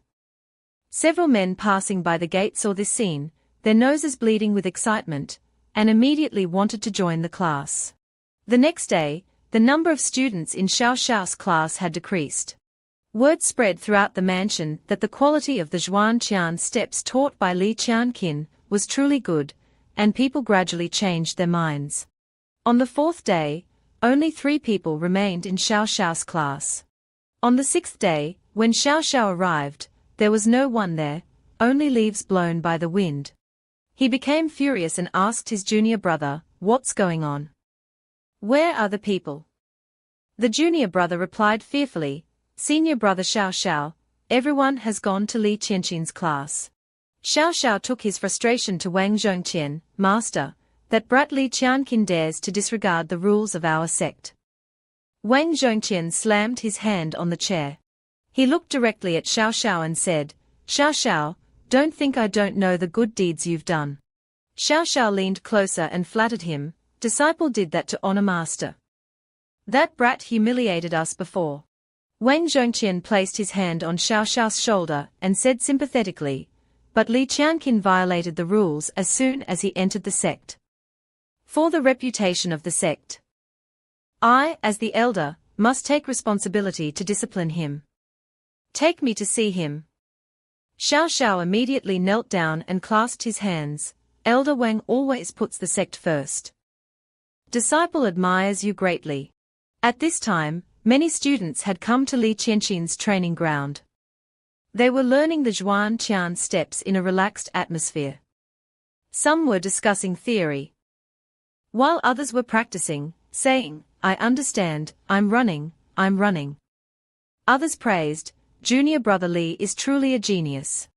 Several men passing by the gate saw this scene, their noses bleeding with excitement, and immediately wanted to join the class. The next day, the number of students in Xiao Xiao's class had decreased. Word spread throughout the mansion that the quality of the Zhuan-Qian steps taught by Li Qianqin was truly good, and people gradually changed their minds. On the fourth day, only 3 people remained in Xiao Xiao's class. On the 6th day, when Xiao Xiao arrived, there was no one there, only leaves blown by the wind. He became furious and asked his junior brother, what's going on? Where are the people? The junior brother replied fearfully, Senior brother Xiao Xiao, everyone has gone to Li Qianqin's class. Xiao Xiao took his frustration to Wang Zhongqian, Master, that brat Li Qianqin dares to disregard the rules of our sect. Wang Zhongqian slammed his hand on the chair. He looked directly at Xiao Xiao and said, Xiao Xiao, don't think I don't know the good deeds you've done. Xiao Xiao leaned closer and flattered him, disciple did that to honor master. That brat humiliated us before. Wang Zhongqian placed his hand on Xiao Xiao's shoulder and said sympathetically, but Li Qianqin violated the rules as soon as he entered the sect. For the reputation of the sect, I, as the elder, must take responsibility to discipline him. Take me to see him. Xiao Xiao immediately knelt down and clasped his hands. Elder Wang always puts the sect first. Disciple admires you greatly. At this time, many students had come to Li Qianqin's training ground. They were learning the Zhuan-Qian steps in a relaxed atmosphere. Some were discussing theory, while others were practicing, saying, I understand, I'm running. Others praised, junior brother Lee is truly a genius.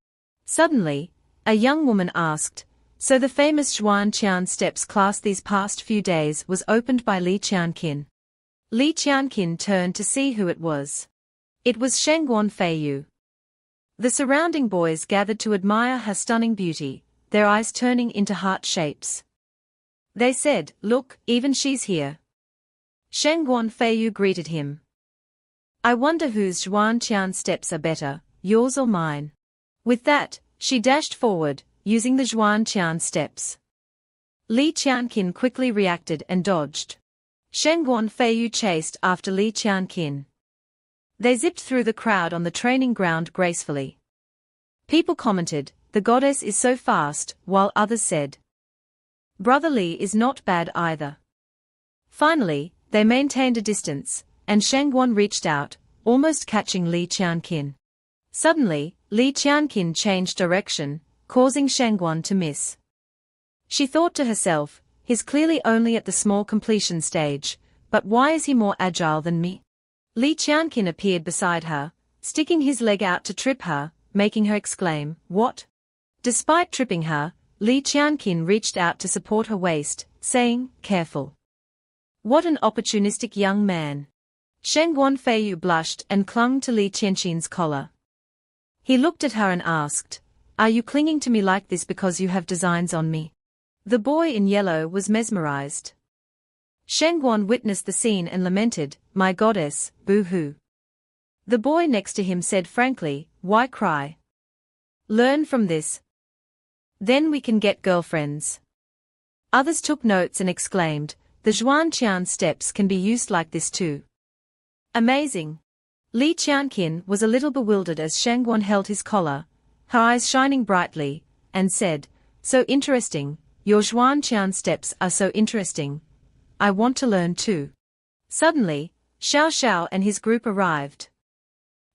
Suddenly, a young woman asked, so the famous Zhuan steps class these past few days was opened by Li Qianqin. Li Qianqin turned to see who it was. It was Shengguan Feiyu. The surrounding boys gathered to admire her stunning beauty, their eyes turning into heart shapes. They said, look, even she's here. Shengguan Feiyu greeted him. I wonder whose Zhuan steps are better, yours or mine. With that, she dashed forward, using the Zhuan steps. Li Qianqin quickly reacted and dodged. Shengguan Feiyu chased after Li Qianqin. They zipped through the crowd on the training ground gracefully. People commented, the goddess is so fast, while others said, Brother Li is not bad either. Finally, they maintained a distance, and Shengguan reached out, almost catching Li Qianqin. Suddenly, Li Qianqin changed direction, causing Shengguan to miss. She thought to herself, he's clearly only at the small completion stage, but why is he more agile than me? Li Qianqin appeared beside her, sticking his leg out to trip her, making her exclaim, what? Despite tripping her, Li Qianqin reached out to support her waist, saying, careful. What an opportunistic young man. Shengguan Feiyu blushed and clung to Li Qianqin's collar. He looked at her and asked, are you clinging to me like this because you have designs on me? The boy in yellow was mesmerized. Shengguan witnessed the scene and lamented, my goddess, boo-hoo. The boy next to him said frankly, why cry? Learn from this. Then we can get girlfriends. Others took notes and exclaimed, the Zhuan steps can be used like this too. Amazing. Li Qianqin was a little bewildered as Shengguan held his collar, her eyes shining brightly, and said, so interesting, your Zhuan steps are so interesting. I want to learn too. Suddenly, Xiao Xiao and his group arrived.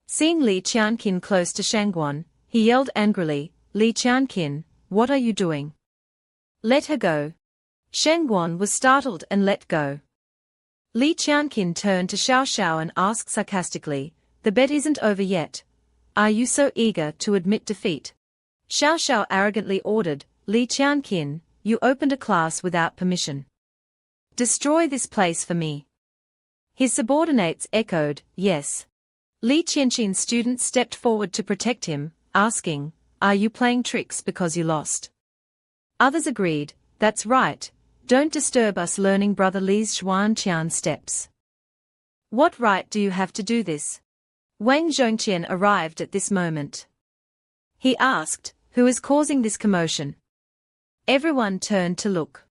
Seeing Li Qianqin close to Shengguan, he yelled angrily, Li Qianqin, what are you doing? Let her go. Shengguan was startled and let go. Li Qianqin turned to Xiao Xiao and asked sarcastically, the bet isn't over yet. Are you so eager to admit defeat? Xiao Xiao arrogantly ordered, Li Qianqin, you opened a class without permission. Destroy this place for me. His subordinates echoed, yes. Li Qianqin's students stepped forward to protect him, asking, are you playing tricks because you lost? Others agreed, that's right, don't disturb us learning Brother Li's Zhuan steps. What right do you have to do this? Wang Zhongqian arrived at this moment. He asked, who is causing this commotion? Everyone turned to look.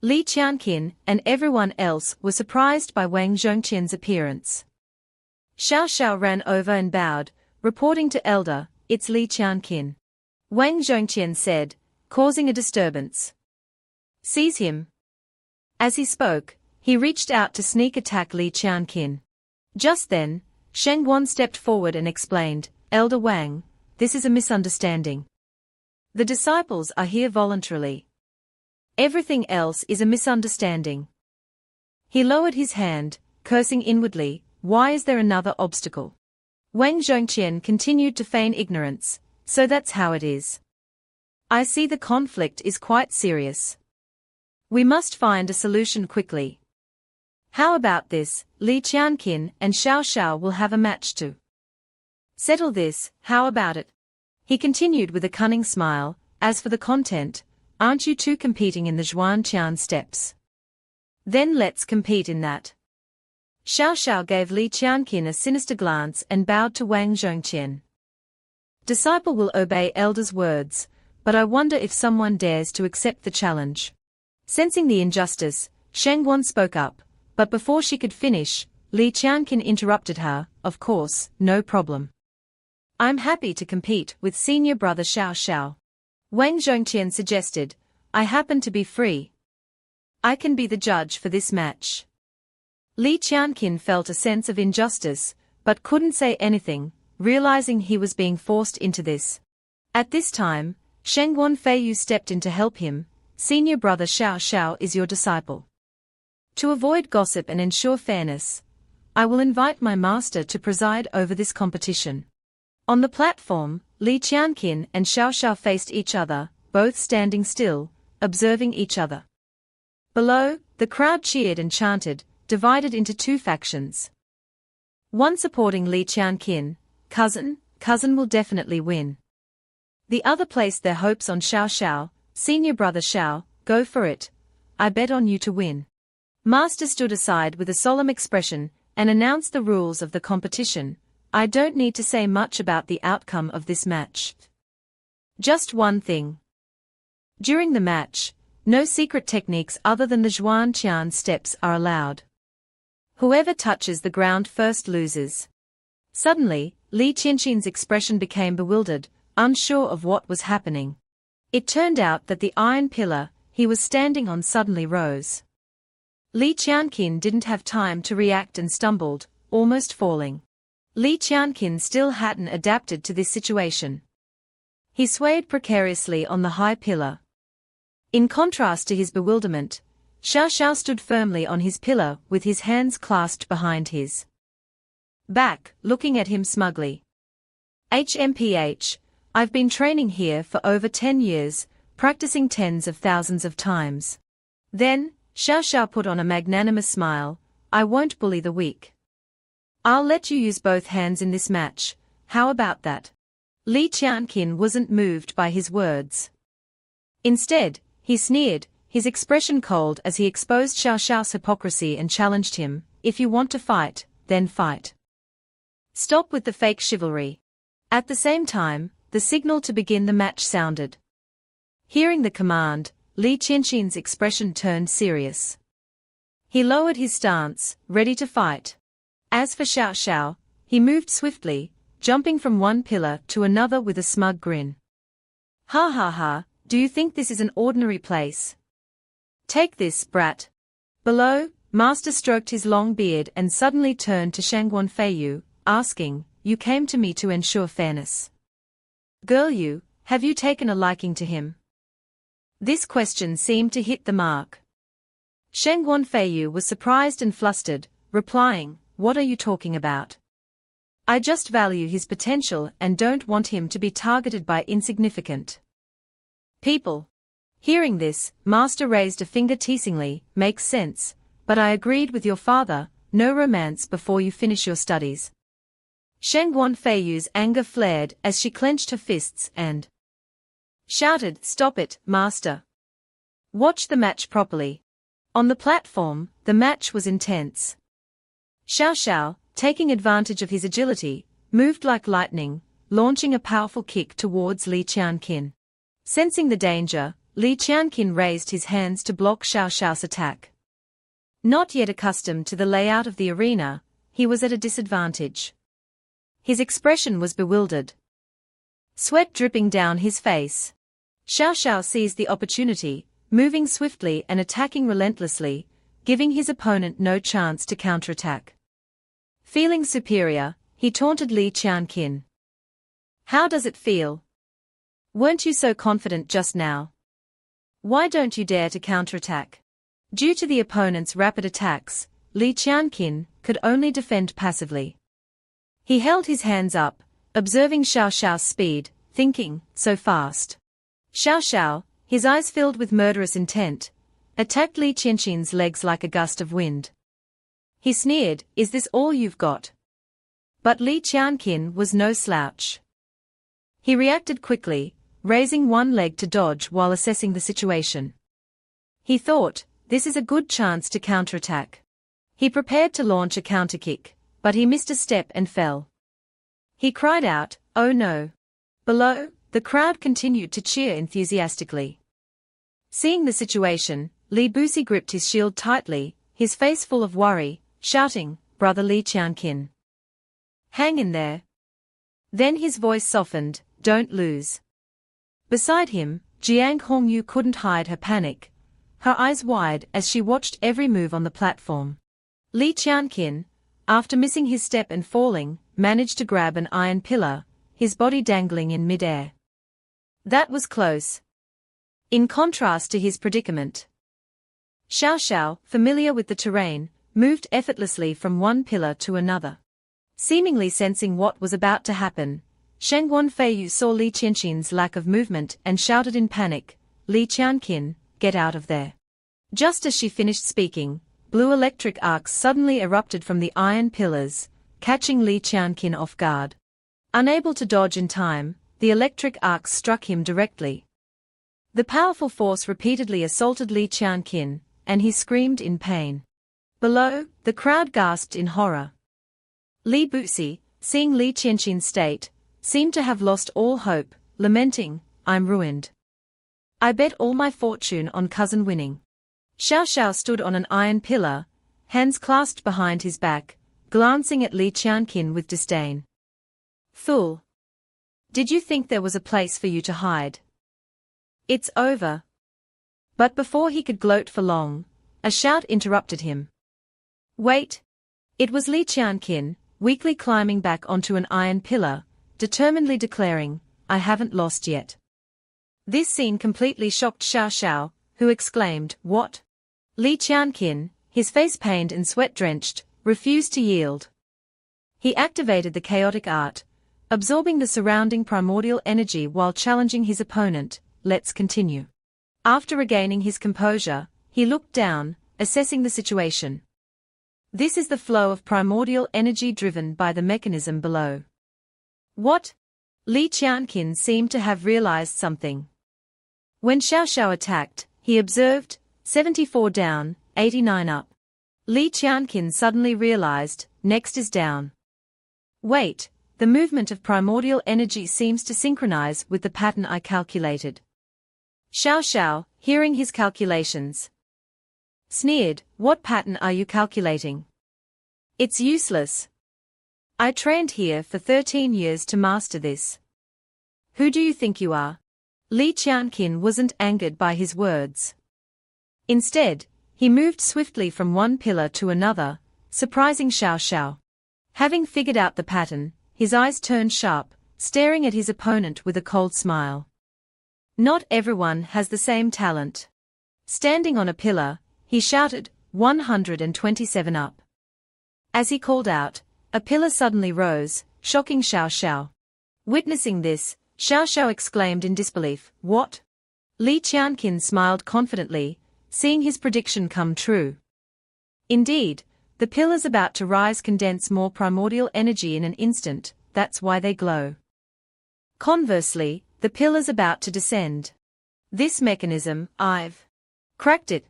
Li Qianqin and everyone else were surprised by Wang Zhongqian's appearance. Xiao Xiao ran over and bowed, reporting to Elder, it's Li Qianqin. Wang Zhongqian said, causing a disturbance. Seize him. As he spoke, he reached out to sneak attack Li Qianqin. Just then, Shengguan stepped forward and explained, Elder Wang, this is a misunderstanding. The disciples are here voluntarily. Everything else is a misunderstanding. He lowered his hand, cursing inwardly, why is there another obstacle? Wang Zhongqian continued to feign ignorance, so that's how it is. I see the conflict is quite serious. We must find a solution quickly. How about this, Li Qianqin and Xiao Xiao will have a match to settle this, how about it? He continued with a cunning smile, as for the content, aren't you two competing in the Zhuan steps? Then let's compete in that. Xiao Xiao gave Li Qianqin a sinister glance and bowed to Wang Zhongqian. Disciple will obey elder's words, but I wonder if someone dares to accept the challenge. Sensing the injustice, Shengguan spoke up, but before she could finish, Li Qianqin interrupted her, of course, no problem. I'm happy to compete with senior brother Xiao Xiao. Wang Zhongqian suggested, I happen to be free. I can be the judge for this match. Li Qianqin felt a sense of injustice, but couldn't say anything, realizing he was being forced into this. At this time, Shengguan Feiyu stepped in to help him, senior brother Xiao Xiao is your disciple. To avoid gossip and ensure fairness, I will invite my master to preside over this competition. On the platform, Li Qianqin and Xiao Xiao faced each other, both standing still, observing each other. Below, the crowd cheered and chanted, divided into two factions. One supporting Li Qianqin, cousin will definitely win. The other placed their hopes on Xiao Xiao, senior brother Xiao, go for it, I bet on you to win. Master stood aside with a solemn expression and announced the rules of the competition. I don't need to say much about the outcome of this match. Just one thing. During the match, no secret techniques other than the Zhuan Qian steps are allowed. Whoever touches the ground first loses. Suddenly, Li Qianqin's expression became bewildered, unsure of what was happening. It turned out that the iron pillar he was standing on suddenly rose. Li Qianqin didn't have time to react and stumbled, almost falling. Li Qianqin still hadn't adapted to this situation. He swayed precariously on the high pillar. In contrast to his bewilderment, Xiao Xiao stood firmly on his pillar with his hands clasped behind his back, looking at him smugly. I've been training here for over 10 years, practicing tens of thousands of times. Then, Xiao Xiao put on a magnanimous smile, I won't bully the weak. I'll let you use both hands in this match, how about that? Li Qianqin wasn't moved by his words. Instead, he sneered, his expression cold as he exposed Xiao Xiao's hypocrisy and challenged him, if you want to fight, then fight. Stop with the fake chivalry. At the same time, the signal to begin the match sounded. Hearing the command, Li Qianqin's expression turned serious. He lowered his stance, ready to fight. As for Xiao Xiao, he moved swiftly, jumping from one pillar to another with a smug grin. Ha ha ha, do you think this is an ordinary place? Take this, brat. Below, Master stroked his long beard and suddenly turned to Shangguan Feiyu, asking, you came to me to ensure fairness. Girl, have you taken a liking to him? This question seemed to hit the mark. Shangguan Feiyu was surprised and flustered, replying, what are you talking about? I just value his potential and don't want him to be targeted by insignificant people. Hearing this, Master raised a finger teasingly, makes sense, but I agreed with your father, no romance before you finish your studies. Shangguan Feiyu's anger flared as she clenched her fists and shouted, stop it, Master. Watch the match properly. On the platform, the match was intense. Xiao Xiao, taking advantage of his agility, moved like lightning, launching a powerful kick towards Li Qianqin. Sensing the danger, Li Qianqin raised his hands to block Xiao Xiao's attack. Not yet accustomed to the layout of the arena, he was at a disadvantage. His expression was bewildered. Sweat dripping down his face. Xiao Xiao seized the opportunity, moving swiftly and attacking relentlessly, giving his opponent no chance to counterattack. Feeling superior, he taunted Li Qianqin. How does it feel? Weren't you so confident just now? Why don't you dare to counterattack? Due to the opponent's rapid attacks, Li Qianqin could only defend passively. He held his hands up, observing Xiao Xiao's speed, thinking, so fast. Xiao Xiao, his eyes filled with murderous intent, attacked Li Qianqin's legs like a gust of wind. He sneered, is this all you've got? But Li Qianqin was no slouch. He reacted quickly, raising one leg to dodge while assessing the situation. He thought, this is a good chance to counterattack. He prepared to launch a counterkick, but he missed a step and fell. He cried out, oh no. Below, the crowd continued to cheer enthusiastically. Seeing the situation, Li Busi gripped his shield tightly, his face full of worry, shouting, brother Li Qianqin. Hang in there. Then his voice softened, don't lose. Beside him, Jiang Hongyu couldn't hide her panic, her eyes wide as she watched every move on the platform. Li Qianqin, after missing his step and falling, managed to grab an iron pillar, his body dangling in midair. That was close. In contrast to his predicament, Xiao Xiao, familiar with the terrain, moved effortlessly from one pillar to another. Seemingly sensing what was about to happen, Sheng Wanfeiyu saw Li Qianqin's lack of movement and shouted in panic, "Li Qianqin, get out of there." Just as she finished speaking, blue electric arcs suddenly erupted from the iron pillars, catching Li Qianqin off guard. Unable to dodge in time, the electric arcs struck him directly. The powerful force repeatedly assaulted Li Qianqin, and he screamed in pain. Below, the crowd gasped in horror. Li Buxi, seeing Li Qianqin's state, seemed to have lost all hope, lamenting, "I'm ruined. I bet all my fortune on cousin winning." Xiao Xiao stood on an iron pillar, hands clasped behind his back, glancing at Li Qianqin with disdain. "Fool! Did you think there was a place for you to hide? It's over." But before he could gloat for long, a shout interrupted him. "Wait!" It was Li Qianqin, weakly climbing back onto an iron pillar, determinedly declaring, "I haven't lost yet." This scene completely shocked Xiao Xiao, who exclaimed, "What?" Li Qianqin, his face pained and sweat-drenched, refused to yield. He activated the chaotic art, absorbing the surrounding primordial energy while challenging his opponent. "Let's continue." After regaining his composure, he looked down, assessing the situation. This is the flow of primordial energy driven by the mechanism below. What? Li Qianqin seemed to have realized something. When Xiao Xiao attacked, he observed, 74 down, 89 up. Li Qianqin suddenly realized, next is down. Wait, the movement of primordial energy seems to synchronize with the pattern I calculated. Xiao Xiao, hearing his calculations, sneered, "What pattern are you calculating? It's useless. I trained here for 13 years to master this." "Who do you think you are?" Li Qianqin wasn't angered by his words. Instead, he moved swiftly from one pillar to another, surprising Xiao Xiao. Having figured out the pattern, his eyes turned sharp, staring at his opponent with a cold smile. Not everyone has the same talent. Standing on a pillar, he shouted, 127 up. As he called out, a pillar suddenly rose, shocking Xiao Xiao. Witnessing this, Xiao Xiao exclaimed in disbelief, "What?" Li Qianqin smiled confidently, seeing his prediction come true. Indeed, the pillars about to rise condense more primordial energy in an instant, that's why they glow. Conversely, the pillars about to descend. This mechanism, I've cracked it.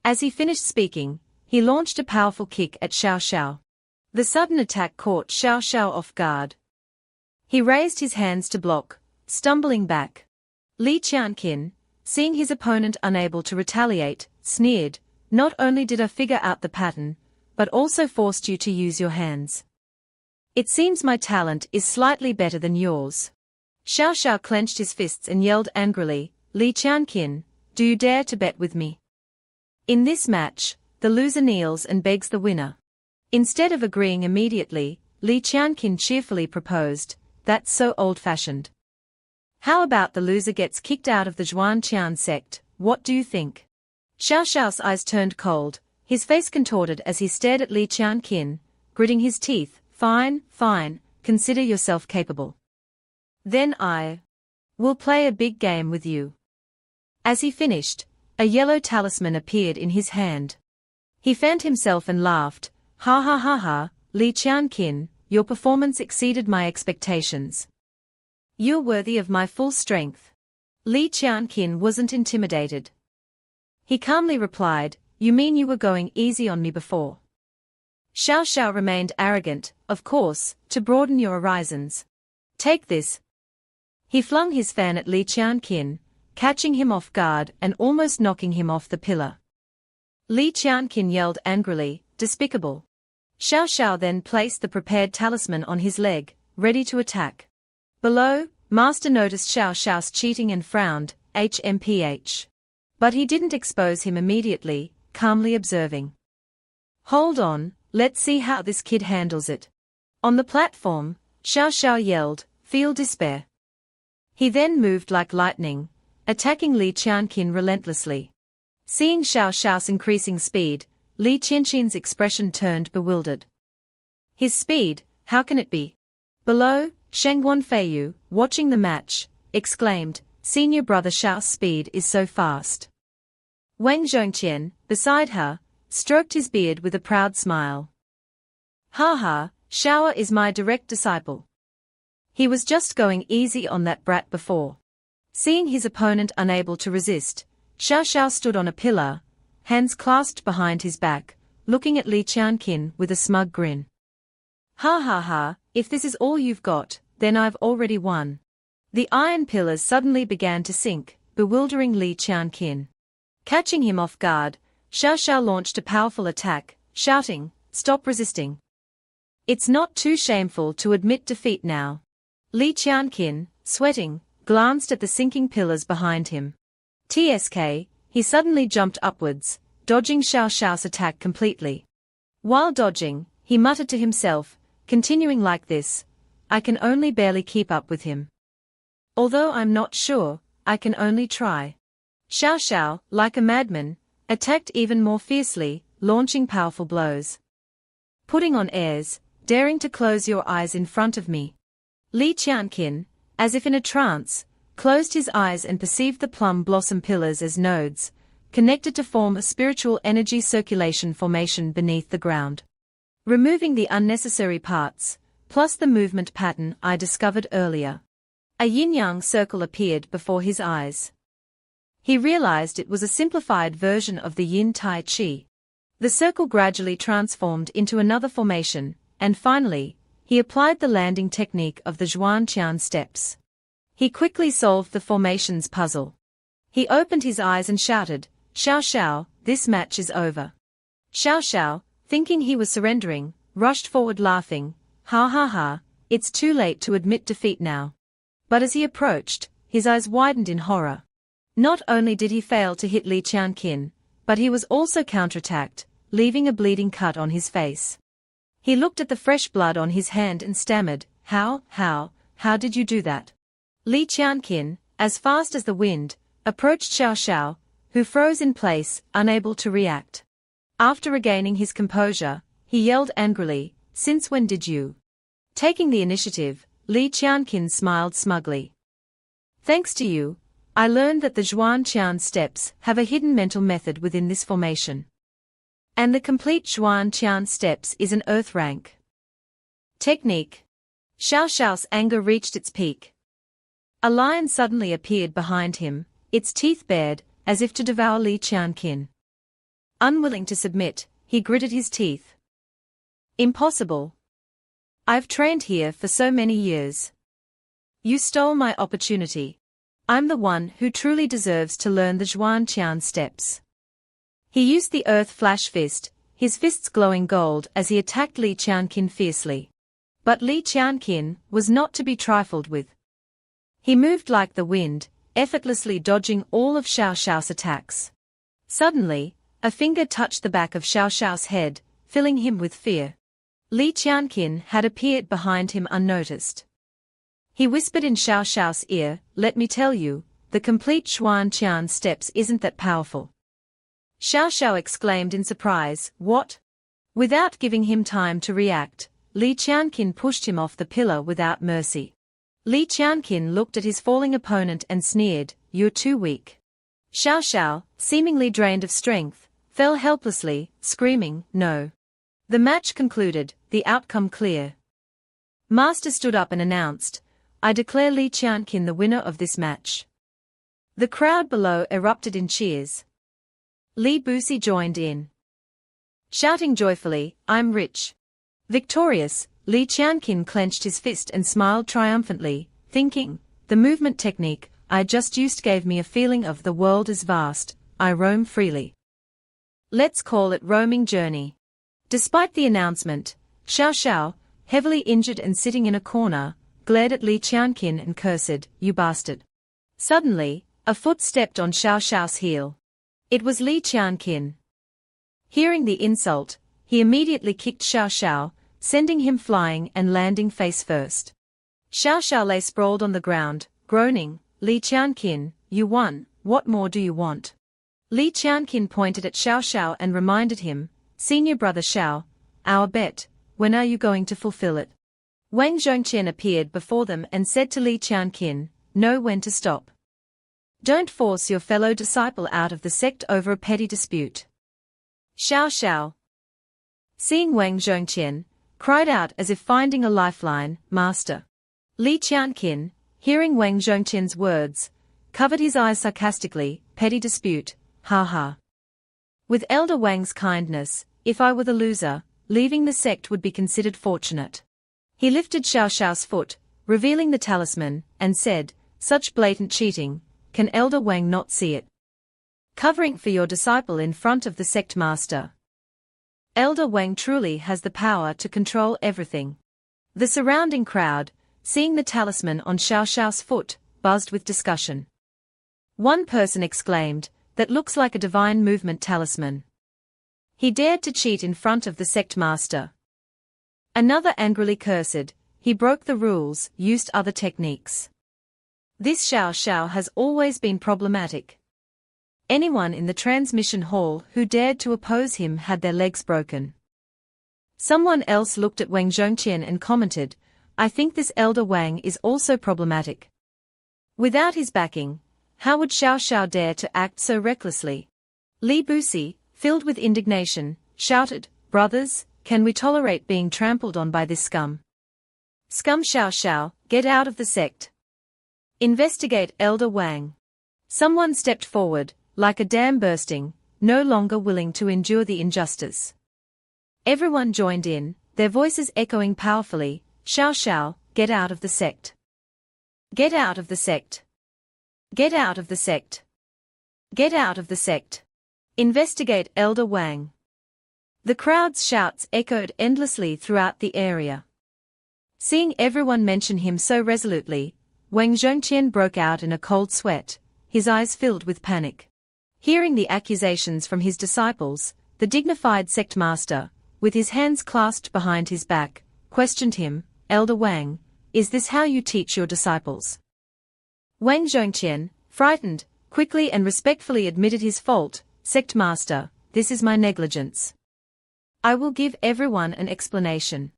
As he finished speaking, he launched a powerful kick at Xiao Xiao. The sudden attack caught Xiao Xiao off guard. He raised his hands to block, stumbling back. Li Qianqin, seeing his opponent unable to retaliate, sneered, "Not only did I figure out the pattern, but also forced you to use your hands. It seems my talent is slightly better than yours." Xiao Xiao clenched his fists and yelled angrily, "Li Qianqin, do you dare to bet with me? In this match, the loser kneels and begs the winner." Instead of agreeing immediately, Li Qianqin cheerfully proposed, "That's so old-fashioned. How about the loser gets kicked out of the Zhuanqian sect, what do you think?" Xiao Xiao's eyes turned cold, his face contorted as he stared at Li Qianqin, gritting his teeth, "Fine, fine, consider yourself capable. Then I will play a big game with you." As he finished, a yellow talisman appeared in his hand. He fanned himself and laughed, "Ha ha ha ha, Li Qianqin, your performance exceeded my expectations. You're worthy of my full strength." Li Qianqin wasn't intimidated. He calmly replied, "You mean you were going easy on me before?" Xiao Xiao remained arrogant, "Of course, to broaden your horizons. Take this." He flung his fan at Li Qianqin, catching him off guard and almost knocking him off the pillar. Li Qianqin yelled angrily, "Despicable." Xiao Xiao then placed the prepared talisman on his leg, ready to attack. Below, Master noticed Xiao Xiao's cheating and frowned, "HMPH." But he didn't expose him immediately, calmly observing. "Hold on, let's see how this kid handles it." On the platform, Xiao Xiao yelled, "Feel despair." He then moved like lightning, attacking Li Qianqin relentlessly. Seeing Xiao Xiao's increasing speed, Li Qianqin's expression turned bewildered. His speed, how can it be? Below, Sheng Wanfeiyu, watching the match, exclaimed, "Senior brother Xiao's speed is so fast." Wang Zhongqian, beside her, stroked his beard with a proud smile. "Ha ha, Xiao is my direct disciple. He was just going easy on that brat before." Seeing his opponent unable to resist, Xiao Xiao stood on a pillar, hands clasped behind his back, looking at Li Qianqin with a smug grin. "Ha ha ha, if this is all you've got, then I've already won." The iron pillars suddenly began to sink, bewildering Li Qianqin. Catching him off guard, Xiao Xiao launched a powerful attack, shouting, "Stop resisting. It's not too shameful to admit defeat now." Li Qianqin, sweating, glanced at the sinking pillars behind him. He suddenly jumped upwards, dodging Xiao Xiao's attack completely. While dodging, he muttered to himself, "Continuing like this, I can only barely keep up with him. Although I'm not sure, I can only try." Xiao Xiao, like a madman, attacked even more fiercely, launching powerful blows. "Putting on airs, daring to close your eyes in front of me." Li Qianqin, as if in a trance, closed his eyes and perceived the plum blossom pillars as nodes, connected to form a spiritual energy circulation formation beneath the ground. Removing the unnecessary parts, plus the movement pattern I discovered earlier. A yin-yang circle appeared before his eyes. He realized it was a simplified version of the yin tai chi. The circle gradually transformed into another formation, and finally, he applied the landing technique of the Zhuangqian steps. He quickly solved the formation's puzzle. He opened his eyes and shouted, "Xiao Xiao, this match is over." Xiao Xiao, thinking he was surrendering, rushed forward laughing, "Ha ha ha, it's too late to admit defeat now." But as he approached, his eyes widened in horror. Not only did he fail to hit Li Qianqin, but he was also counterattacked, leaving a bleeding cut on his face. He looked at the fresh blood on his hand and stammered, How did you do that?" Li Qianqin, as fast as the wind, approached Xiao Xiao, who froze in place, unable to react. After regaining his composure, he yelled angrily, "Since when did you?" Taking the initiative, Li Qianqin smiled smugly. "Thanks to you, I learned that the Zhuangqian steps have a hidden mental method within this formation. And the complete Zhuangqian steps is an earth rank technique." Xiao Xiao's anger reached its peak. A lion suddenly appeared behind him, its teeth bared, as if to devour Li Qianqin. Unwilling to submit, he gritted his teeth. "Impossible. I've trained here for so many years. You stole my opportunity. I'm the one who truly deserves to learn the Zhuangqian steps." He used the earth flash fist, his fists glowing gold as he attacked Li Qianqin fiercely. But Li Qianqin was not to be trifled with. He moved like the wind, effortlessly dodging all of Xiao Xiao's attacks. Suddenly, a finger touched the back of Xiao Xiao's head, filling him with fear. Li Qianqin had appeared behind him unnoticed. He whispered in Xiao Xiao's ear, "Let me tell you, the complete Zhuangqian steps isn't that powerful." Xiao Xiao exclaimed in surprise, "What?" Without giving him time to react, Li Qianqin pushed him off the pillar without mercy. Li Qianqin looked at his falling opponent and sneered, "You're too weak." Xiao Xiao, seemingly drained of strength, fell helplessly, screaming, "No." The match concluded, the outcome clear. Master stood up and announced, "I declare Li Qianqin the winner of this match." The crowd below erupted in cheers. Li Busi joined in, shouting joyfully, "I'm rich." Victorious, Li Qianqin clenched his fist and smiled triumphantly, thinking, "The movement technique I just used gave me a feeling of the world is vast, I roam freely. Let's call it roaming journey." Despite the announcement, Xiao Xiao, heavily injured and sitting in a corner, glared at Li Qianqin and cursed, "You bastard." Suddenly, a foot stepped on Xiao Xiao's heel. It was Li Qianqin. Hearing the insult, he immediately kicked Xiao Xiao, sending him flying and landing face first. Xiao Xiao lay sprawled on the ground, groaning, "Li Qianqin, you won, what more do you want? Li Qianqin pointed at Xiao Xiao and reminded him, Senior brother Xiao, our bet, when are you going to fulfill it? Wang Zhongqian appeared before them and said to Li Qianqin, know when to stop. Don't force your fellow disciple out of the sect over a petty dispute. Xiao Xiao, seeing Wang Zhongqian, cried out as if finding a lifeline, Master. Li Qianqin, hearing Wang Zhongqian's words, covered his eyes sarcastically, petty dispute, ha ha. With Elder Wang's kindness, if I were the loser, leaving the sect would be considered fortunate. He lifted Xiao Xiao's foot, revealing the talisman, and said, such blatant cheating, can Elder Wang not see it? Covering for your disciple in front of the sect master. Elder Wang truly has the power to control everything. The surrounding crowd, seeing the talisman on Xiao Xiao's foot, buzzed with discussion. One person exclaimed, that looks like a divine movement talisman. He dared to cheat in front of the sect master. Another angrily cursed, he broke the rules, used other techniques. This Xiao Xiao has always been problematic. Anyone in the transmission hall who dared to oppose him had their legs broken. Someone else looked at Wang Zhongqian and commented, I think this Elder Wang is also problematic. Without his backing, how would Xiao Xiao dare to act so recklessly? Li Busi, filled with indignation, shouted, brothers, can we tolerate being trampled on by this scum? Scum Xiao Xiao, get out of the sect. Investigate Elder Wang. Someone stepped forward, like a dam bursting, no longer willing to endure the injustice. Everyone joined in, their voices echoing powerfully, Xiao Xiao, get out of the sect. Get out of the sect. Get out of the sect. Get out of the sect. Investigate Elder Wang. The crowd's shouts echoed endlessly throughout the area. Seeing everyone mention him so resolutely, Wang Zhongqian broke out in a cold sweat, his eyes filled with panic. Hearing the accusations from his disciples, the dignified sect master, with his hands clasped behind his back, questioned him, Elder Wang, is this how you teach your disciples? Wang Zhongqian, frightened, quickly and respectfully admitted his fault, sect master, this is my negligence. I will give everyone an explanation.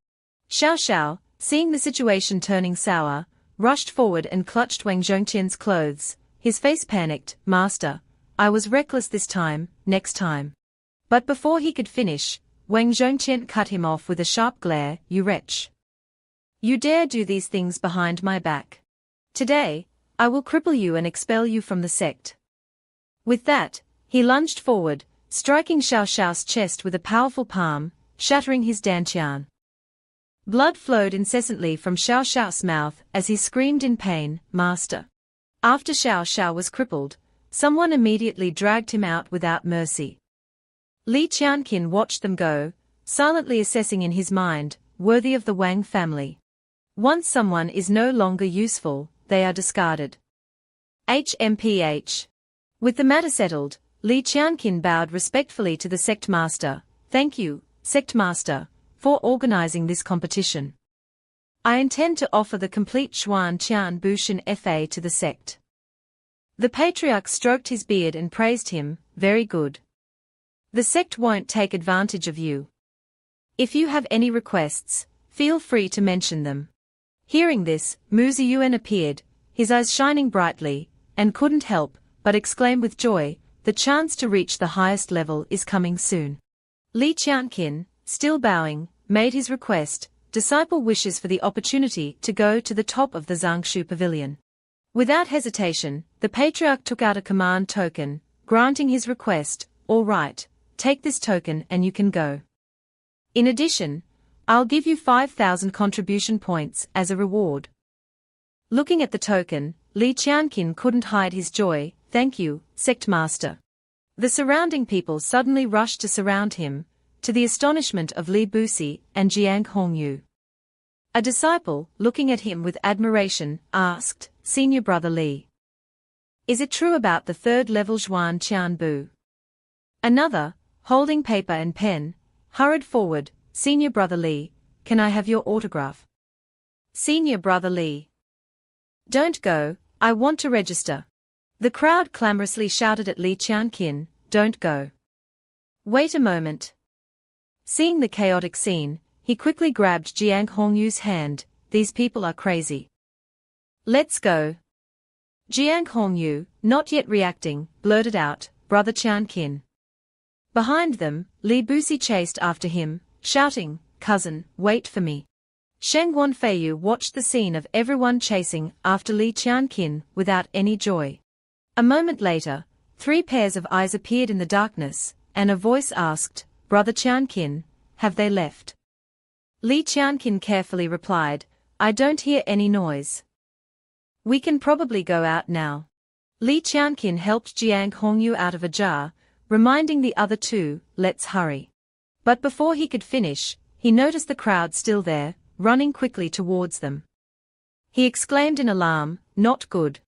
Xiao Xiao, seeing the situation turning sour, rushed forward and clutched Wang Zhongqian's clothes, his face panicked, Master, I was reckless this time, next time. But before he could finish, Wang Zhongqian cut him off with a sharp glare, you wretch. You dare do these things behind my back. Today, I will cripple you and expel you from the sect. With that, he lunged forward, striking Xiao Xiao's chest with a powerful palm, shattering his dantian. Blood flowed incessantly from Xiao Xiao's mouth as he screamed in pain, Master. After Xiao Xiao was crippled, someone immediately dragged him out without mercy. Li Qianqin watched them go, silently assessing in his mind, worthy of the Wang family. Once someone is no longer useful, they are discarded. HMPH. With the matter settled, Li Qianqin bowed respectfully to the sect master, thank you, sect master, for organizing this competition. I intend to offer the complete Xuan Qian Bushin FA to the sect. The patriarch stroked his beard and praised him, very good. The sect won't take advantage of you. If you have any requests, feel free to mention them. Hearing this, Mu Ziyuan appeared, his eyes shining brightly, and couldn't help but exclaim with joy, the chance to reach the highest level is coming soon. Li Qianqin, still bowing, made his request, disciple wishes for the opportunity to go to the top of the Zangshu pavilion. Without hesitation, the patriarch took out a command token, granting his request, all right, take this token and you can go. In addition, I'll give you 5,000 contribution points as a reward. Looking at the token, Li Qianqin couldn't hide his joy, thank you, sect master. The surrounding people suddenly rushed to surround him, to the astonishment of Li Busi and Jiang Hongyu. A disciple, looking at him with admiration, asked, Senior brother Li, is it true about the third level Xuan Qian Bu? Another, holding paper and pen, hurried forward, Senior brother Li, can I have your autograph? Senior brother Li, don't go, I want to register. The crowd clamorously shouted at Li Qianqin, "Don't go. Wait a moment." Seeing the chaotic scene, he quickly grabbed Jiang Hongyu's hand. "These people are crazy. Let's go." Jiang Hongyu, not yet reacting, blurted out, "Brother Qianqin." Behind them, Li Busi chased after him, shouting, "Cousin, wait for me." Sheng Guanfeiyu watched the scene of everyone chasing after Li Qianqin without any joy. A moment later, 3 pairs of eyes appeared in the darkness, and a voice asked, "Brother Qianqin, have they left?" Li Qianqin carefully replied, "I don't hear any noise. We can probably go out now." Li Qianqin helped Jiang Hongyu out of a jar, reminding the other 2, "Let's hurry." But before he could finish, he noticed the crowd still there, running quickly towards them. He exclaimed in alarm, "Not good."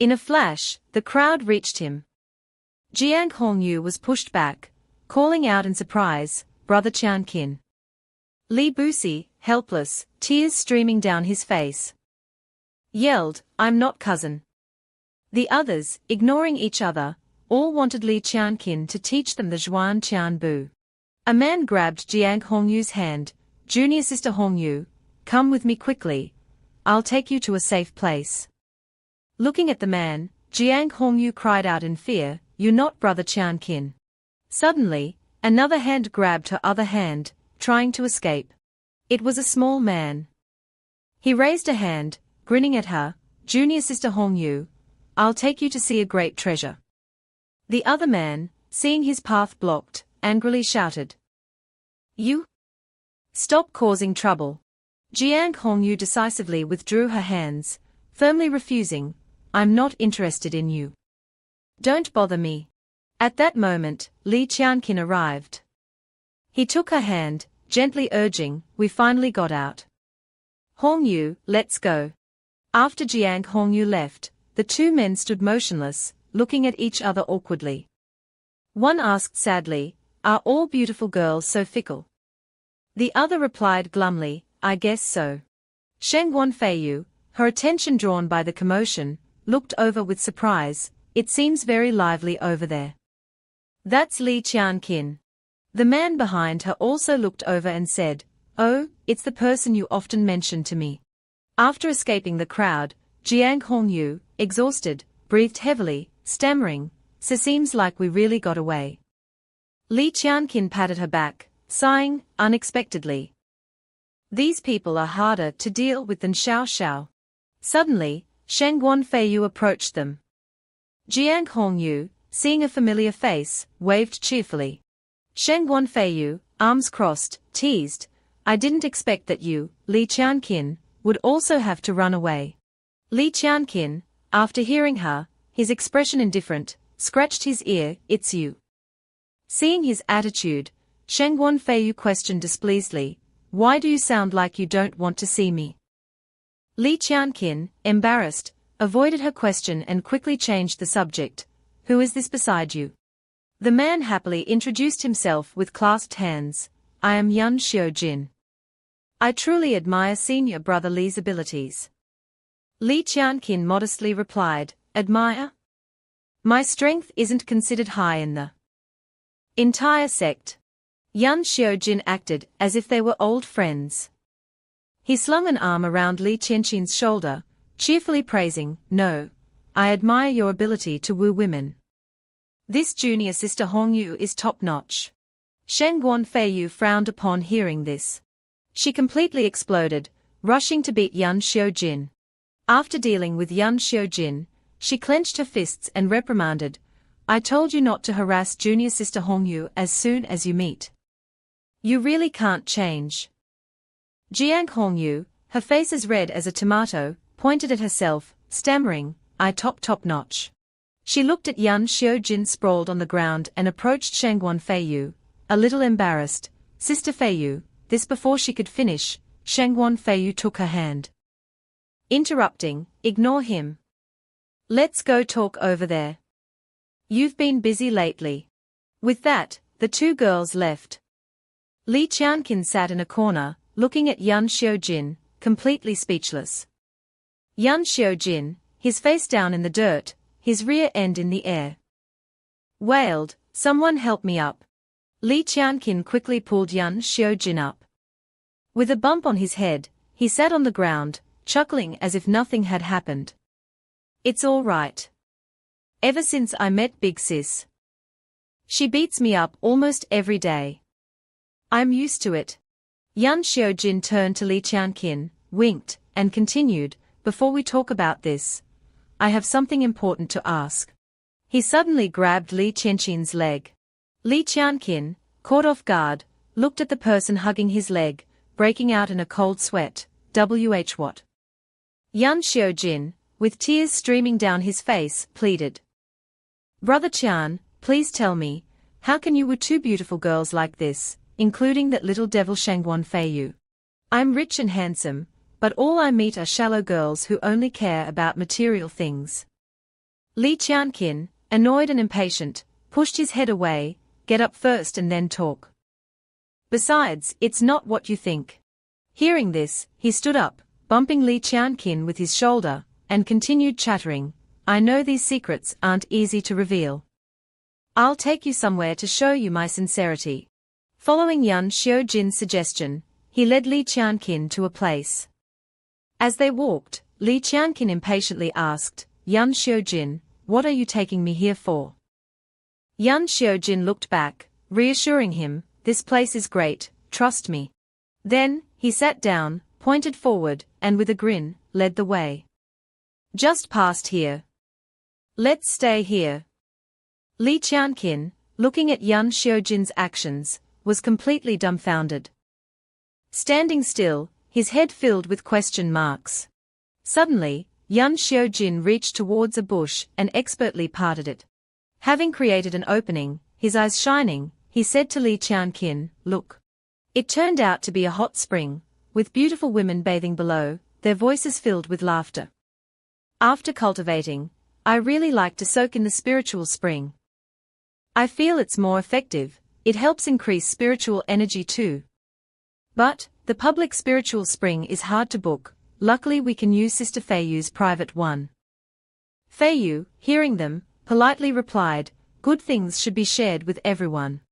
In a flash, the crowd reached him. Jiang Hongyu was pushed back, calling out in surprise, "Brother Qianqin." Li Busi, helpless, tears streaming down his face, yelled, "I'm not cousin." The others, ignoring each other, all wanted Li Qianqin to teach them the Zhuan Qianbu. A man grabbed Jiang Hongyu's hand. "Junior sister Hongyu, come with me quickly. I'll take you to a safe place." Looking at the man, Jiang Hongyu cried out in fear, "You're not Brother Qianqin." Suddenly, another hand grabbed her other hand, trying to escape. It was a small man. He raised a hand, grinning at her, "Junior sister Hongyu, I'll take you to see a great treasure." The other man, seeing his path blocked, angrily shouted, "You! Stop causing trouble." Jiang Hongyu decisively withdrew her hands, firmly refusing, "I'm not interested in you. Don't bother me." At that moment, Li Qianqin arrived. He took her hand, gently urging, "We finally got out. Hongyu, let's go." After Jiang Hongyu left, the 2 men stood motionless, looking at each other awkwardly. One asked sadly, "Are all beautiful girls so fickle?" The other replied glumly, "I guess so." Sheng Guanfeiyu, her attention drawn by the commotion, looked over with surprise. "It seems very lively over there." "That's Li Qianqin." The man behind her also looked over and said, "Oh, it's the person you often mention to me." After escaping the crowd, Jiang Hongyu, exhausted, breathed heavily, stammering, "So seems like we really got away." Li Qianqin patted her back, sighing, unexpectedly. "These people are harder to deal with than Xiao Xiao." Suddenly, Sheng Guanfeiyu approached them. Jiang Hongyu, seeing a familiar face, waved cheerfully. Sheng Guanfeiyu, arms crossed, teased, "I didn't expect that you, Li Qianqin, would also have to run away." Li Qianqin, after hearing her, his expression indifferent, scratched his ear, "It's you." Seeing his attitude, Sheng Guanfeiyu questioned displeasedly, "Why do you sound like you don't want to see me?" Li Qianqin, embarrassed, avoided her question and quickly changed the subject. "Who is this beside you?" The man happily introduced himself with clasped hands. "I am Yan Xiujin. I truly admire senior brother Li's abilities." Li Qianqin modestly replied, "Admire? My strength isn't considered high in the entire sect." Yan Xiujin acted as if they were old friends. He slung an arm around Li Qianqin's shoulder, cheerfully praising, "No, I admire your ability to woo women. This junior sister Hongyu is top-notch." Sheng Guanfeiyu frowned upon hearing this. She completely exploded, rushing to beat Yan Xiujin. After dealing with Yan Xiujin, she clenched her fists and reprimanded, "I told you not to harass junior sister Hongyu as soon as you meet. You really can't change." Jiang Hongyu, her face as red as a tomato, pointed at herself, stammering, "I top-notch." She looked at Yan Xiujin sprawled on the ground and approached Sheng Guanfeiyu, a little embarrassed. "Sister Feiyu," this before she could finish, Sheng Guanfeiyu took her hand. Interrupting, "Ignore him. Let's go talk over there. You've been busy lately." With that, the 2 girls left. Li Qianqin sat in a corner, looking at Yan Xiujin, completely speechless. Yan Xiujin, his face down in the dirt, his rear end in the air. Wailed, "Someone help me up." Li Qianqin quickly pulled Yan Xiaojin up. With a bump on his head, he sat on the ground, chuckling as if nothing had happened. "It's all right. Ever since I met Big Sis. She beats me up almost every day. I'm used to it." Yan Xiaojin turned to Li Qianqin, winked, and continued, "Before we talk about this, I have something important to ask." He suddenly grabbed Li Qianqin's leg. Li Qianqin, caught off guard, looked at the person hugging his leg, breaking out in a cold sweat. What? Yan Xiaojin, with tears streaming down his face, pleaded. "Brother Qian, please tell me, how can you with two beautiful girls like this, including that little devil Shangguan Feiyu? I'm rich and handsome, but all I meet are shallow girls who only care about material things." Li Qianqin, annoyed and impatient, pushed his head away. "Get up first and then talk. Besides, it's not what you think." Hearing this, he stood up, bumping Li Qianqin with his shoulder, and continued chattering, "I know these secrets aren't easy to reveal. I'll take you somewhere to show you my sincerity." Following Yan Xiaojin's suggestion, he led Li Qianqin to a place. As they walked, Li Qianqin impatiently asked, "Yan Xiaojin, what are you taking me here for?" Yan Xiaojin looked back, reassuring him, "This place is great, trust me." Then, he sat down, pointed forward, and with a grin, led the way. "Just past here. Let's stay here." Li Qianqin, looking at Yan Xiaojin's actions, was completely dumbfounded. Standing still, his head filled with question marks. Suddenly, Yan Xiaojin reached towards a bush and expertly parted it. Having created an opening, his eyes shining, he said to Li Qianqin, "Look." It turned out to be a hot spring, with beautiful women bathing below, their voices filled with laughter. "After cultivating, I really like to soak in the spiritual spring. I feel it's more effective, it helps increase spiritual energy too. But, the public spiritual spring is hard to book, luckily we can use Sister Feiyu's private one." Feiyu, hearing them, politely replied, "Good things should be shared with everyone."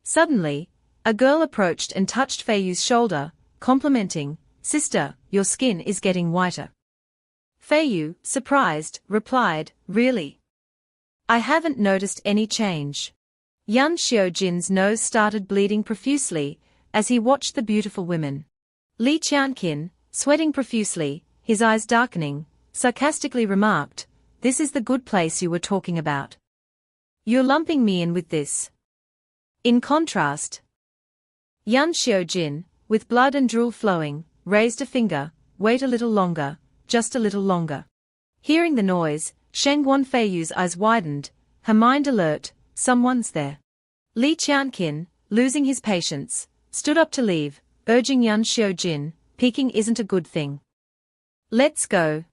Suddenly, a girl approached and touched Feiyu's shoulder, complimenting, "Sister, your skin is getting whiter." Feiyu, surprised, replied, "Really? I haven't noticed any change." Yan Xiaojin's nose started bleeding profusely, as he watched the beautiful women. Li Qianqin, sweating profusely, his eyes darkening, sarcastically remarked, "This is the good place you were talking about. You're lumping me in with this." In contrast, Yan Xiaojin, with blood and drool flowing, raised a finger, "Wait a little longer, just a little longer." Hearing the noise, Shangguan Feiyu's eyes widened, her mind alert, someone's there. Li Qianqin, losing his patience, stood up to leave, urging Yan Xiaojin, "Peeking isn't a good thing. Let's go."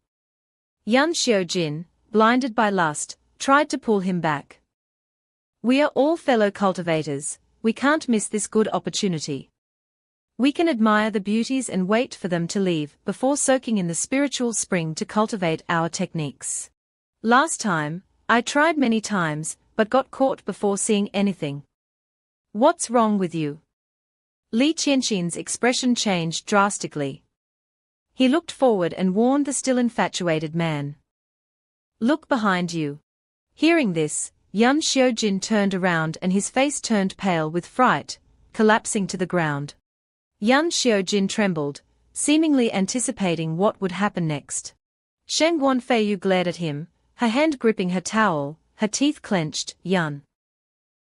Yan Xiaojin, blinded by lust, tried to pull him back. "We are all fellow cultivators, we can't miss this good opportunity. We can admire the beauties and wait for them to leave before soaking in the spiritual spring to cultivate our techniques. Last time, I tried many times, but got caught before seeing anything. What's wrong with you?" Li Qianqin's expression changed drastically. He looked forward and warned the still infatuated man. "Look behind you." Hearing this, Yan Xiaojin turned around and his face turned pale with fright, collapsing to the ground. Yan Xiaojin trembled, seemingly anticipating what would happen next. Shangguan Feiyu glared at him, her hand gripping her towel, her teeth clenched. "Yan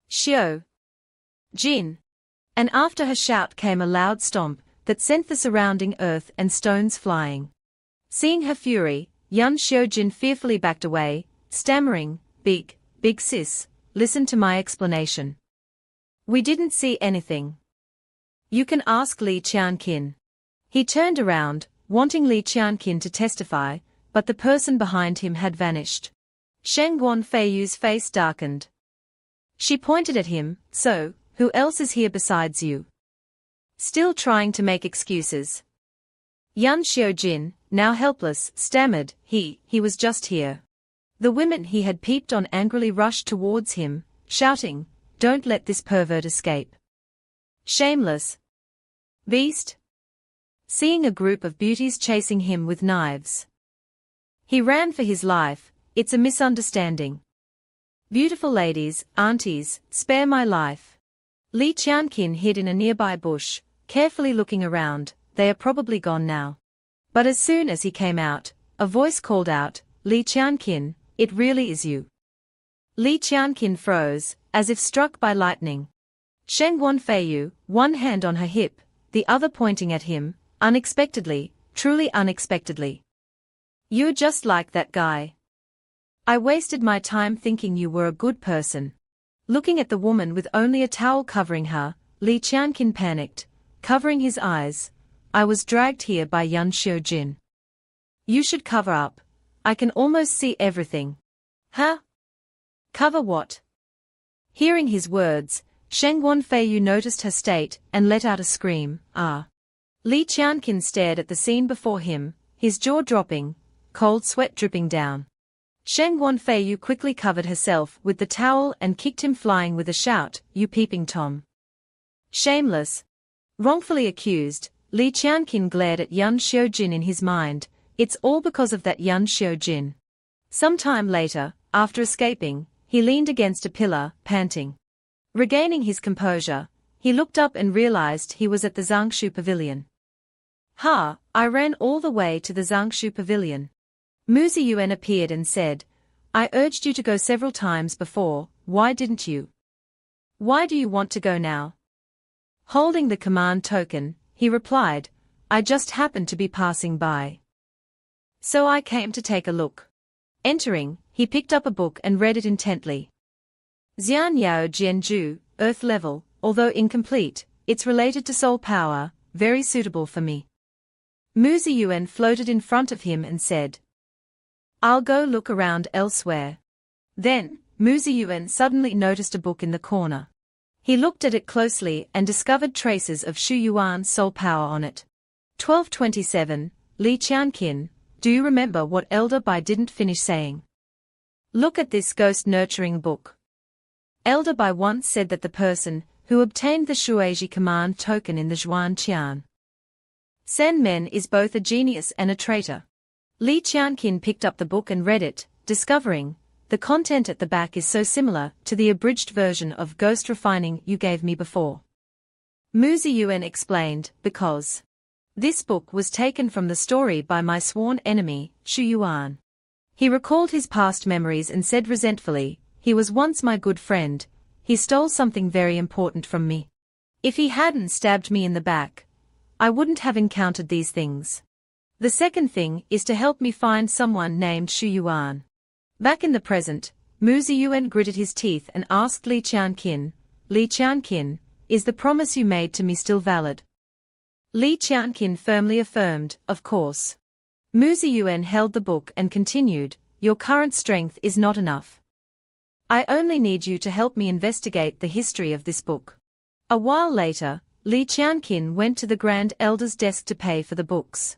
Xiaojin." And after her shout came a loud stomp that sent the surrounding earth and stones flying. Seeing her fury, Yan Xiaojin fearfully backed away, stammering, Big sis, listen to my explanation. We didn't see anything. You can ask Li Qianqin." He turned around, wanting Li Qianqin to testify, but the person behind him had vanished. Shangguan Feiyu's face darkened. She pointed at him, "So, who else is here besides you?" Still trying to make excuses. Yan Xiaojin, now helpless, stammered, He was just here. The women he had peeped on angrily rushed towards him, shouting, "Don't let this pervert escape. Shameless beast!" Seeing a group of beauties chasing him with knives, he ran for his life. "It's a misunderstanding. Beautiful ladies, aunties, spare my life." Li Qianqin hid in a nearby bush, carefully looking around. "They are probably gone now." But as soon as he came out, a voice called out, "Li Qianqin, it really is you." Li Qianqin froze, as if struck by lightning. Sheng Wanfeiyu, one hand on her hip, the other pointing at him, unexpectedly, truly unexpectedly. "You're just like that guy. I wasted my time thinking you were a good person." Looking at the woman with only a towel covering her, Li Qianqin panicked, covering his eyes. "I was dragged here by Yan Xiujin. You should cover up. I can almost see everything." "Huh? Cover what?" Hearing his words, Sheng Wanfeiyu noticed her state and let out a scream, "Ah!" Li Qianqin stared at the scene before him, his jaw dropping, cold sweat dripping down. Sheng Wanfeiyu quickly covered herself with the towel and kicked him flying with a shout, "You peeping Tom! Shameless!" Wrongfully accused, Li Qianqin glared at Yan Xiujin in his mind. "It's all because of that Yan Xiujin." Some time later, after escaping, he leaned against a pillar, panting. Regaining his composure, he looked up and realized he was at the Zangshu Pavilion. "Ha, I ran all the way to the Zangshu Pavilion." Mu Ziyuan appeared and said, "I urged you to go several times before, why didn't you? Why do you want to go now?" Holding the command token, he replied, "I just happened to be passing by. So I came to take a look." Entering, he picked up a book and read it intently. Xian Yao Jianju, Earth Level, although incomplete, it's related to soul power, very suitable for me. Mu Ziyuan floated in front of him and said, "I'll go look around elsewhere." Then, Mu Ziyuan suddenly noticed a book in the corner. He looked at it closely and discovered traces of Shu Yuan's soul power on it. 1227, Li Qianqin, do you remember what Elder Bai didn't finish saying? Look at this ghost nurturing book. Elder Bai once said that the person who obtained the Shueji command token in the Zhuan Qian Sen Men is both a genius and a traitor. Li Qianqin picked up the book and read it, discovering, the content at the back is so similar to the abridged version of Ghost Refining you gave me before. Mu Ziyuan explained, because this book was taken from the story by my sworn enemy, Shu Yuan. He recalled his past memories and said resentfully, he was once my good friend, he stole something very important from me. If he hadn't stabbed me in the back, I wouldn't have encountered these things. The second thing is to help me find someone named Shu Yuan. Back in the present, Mu Ziyuan gritted his teeth and asked Li Qianqin, "Li Qianqin, is the promise you made to me still valid?" Li Qianqin firmly affirmed, "Of course." Mu Ziyuan held the book and continued, "Your current strength is not enough. I only need you to help me investigate the history of this book." A while later, Li Qianqin went to the Grand Elder's desk to pay for the books.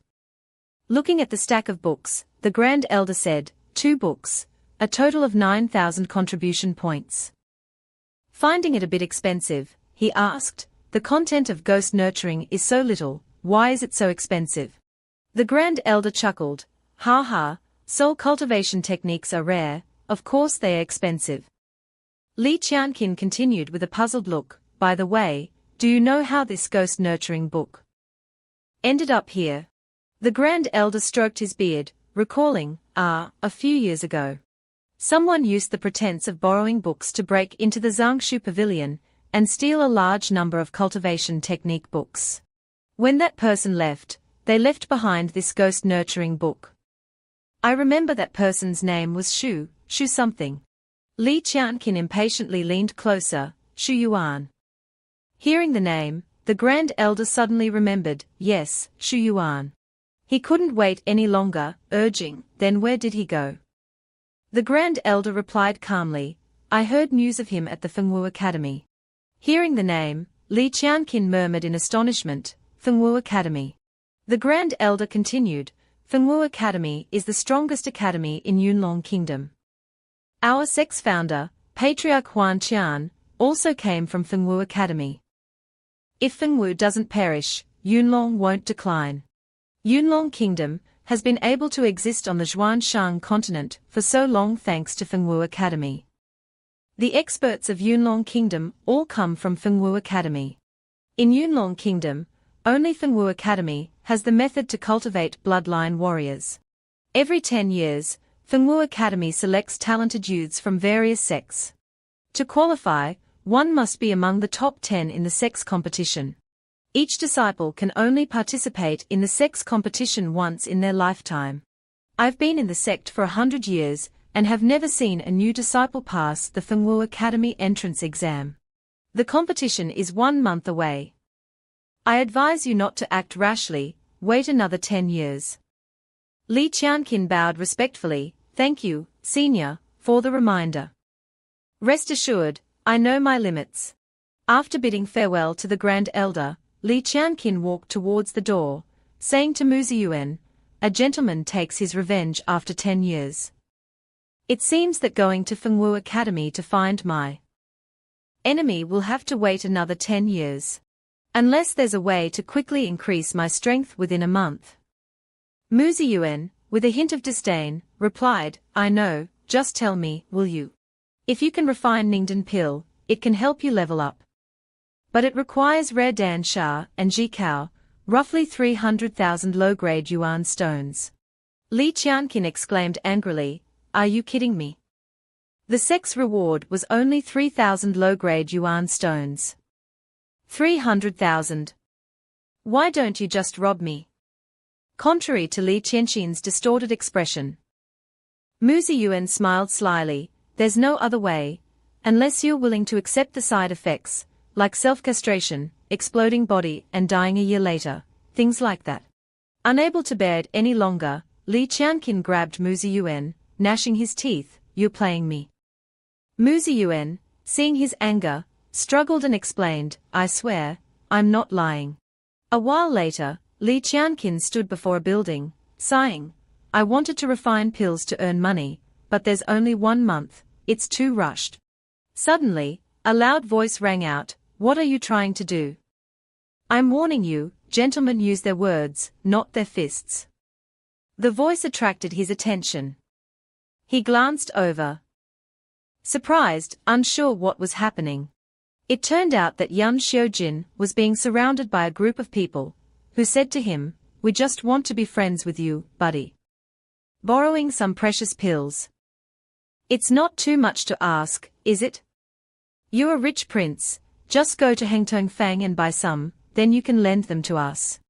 Looking at the stack of books, the Grand Elder said, 2 books, a total of 9,000 contribution points. Finding it a bit expensive, he asked, "The content of Ghost Nurturing is so little, why is it so expensive?" The Grand Elder chuckled, "Ha ha, soul cultivation techniques are rare, of course they are expensive." Li Qianqin continued with a puzzled look, "By the way, do you know how this Ghost Nurturing book ended up here?" The Grand Elder stroked his beard, recalling, a few years ago. Someone used the pretense of borrowing books to break into the Zangshu Pavilion and steal a large number of cultivation technique books. When that person left, they left behind this Ghost Nurturing book. I remember that person's name was Shu something. Li Qianqin impatiently leaned closer, Shu Yuan. Hearing the name, the Grand Elder suddenly remembered, yes, Shu Yuan. He couldn't wait any longer, urging, "Then where did he go?" The Grand Elder replied calmly, "I heard news of him at the Fengwu Academy." Hearing the name, Li Qianqin murmured in astonishment, "Fengwu Academy." The Grand Elder continued, "Fengwu Academy is the strongest academy in Yunlong Kingdom. Our sect's founder, Patriarch Huan Qian, also came from Manhwa Academy. If Manhwa doesn't perish, Yunlong won't decline. Yunlong Kingdom has been able to exist on the Zhuanshan continent for so long thanks to Manhwa Academy. The experts of Yunlong Kingdom all come from Manhwa Academy. In Yunlong Kingdom, only Manhwa Academy has the method to cultivate bloodline warriors. Every 10 years, Manhwa Academy selects talented youths from various sects. To qualify, one must be among the top 10 in the sect's competition. Each disciple can only participate in the sect's competition once in their lifetime. I've been in the sect for 100 years and have never seen a new disciple pass the Manhwa Academy entrance exam. The competition is 1 month away. I advise you not to act rashly, wait another 10 years. Li Qianqin bowed respectfully. Thank you, Senior, for the reminder. Rest assured, I know my limits. After bidding farewell to the Grand Elder, Li Qianqin walked towards the door, saying to Mu Ziyuan, "A gentleman takes his revenge after 10 years. It seems that going to Manhwa Academy to find my enemy will have to wait another 10 years. Unless there's a way to quickly increase my strength within a month." Mu Ziyuan, with a hint of disdain, replied, "I know, just tell me, will you? If you can refine Ningdan pill, it can help you level up. But it requires rare Dan Sha and Jikao, roughly 300,000 low-grade yuan stones." Li Qianqin exclaimed angrily, "Are you kidding me? The sect's reward was only 3,000 low-grade yuan stones. 300,000. Why don't you just rob me?" Contrary to Li Qianqin's distorted expression, Mu Ziyuan smiled slyly. "There's no other way, unless you're willing to accept the side effects, like self-castration, exploding body and dying a year later, things like that." Unable to bear it any longer, Li Qianqin grabbed Mu Ziyuan, gnashing his teeth. "You're playing me." Mu Ziyuan, seeing his anger, struggled and explained, "I swear, I'm not lying." A while later, Li Qianqin stood before a building, sighing, "I wanted to refine pills to earn money, but there's only 1 month, it's too rushed." Suddenly, a loud voice rang out, "What are you trying to do? I'm warning you, gentlemen use their words, not their fists." The voice attracted his attention. He glanced over, surprised, unsure what was happening. It turned out that Yan Xiujin was being surrounded by a group of people, who said to him, "We just want to be friends with you, buddy. Borrowing some precious pills. It's not too much to ask, is it? You're a rich prince, just go to Hengtong Fang and buy some, then you can lend them to us."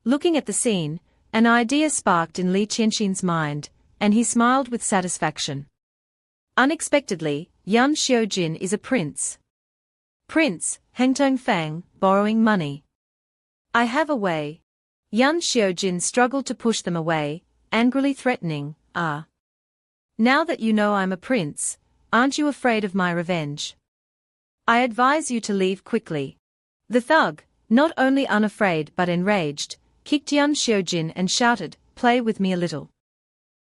Looking at the scene, an idea sparked in Li Qianqin's mind, and he smiled with satisfaction. Unexpectedly, Yan Xiujin is a prince. Prince, Hengtong Fang, borrowing money. I have a way. Yan Xiujin struggled to push them away, angrily threatening, "Ah. Now that you know I'm a prince, aren't you afraid of my revenge? I advise you to leave quickly." The thug, not only unafraid but enraged, kicked Yan Xiujin and shouted, "Play with me a little.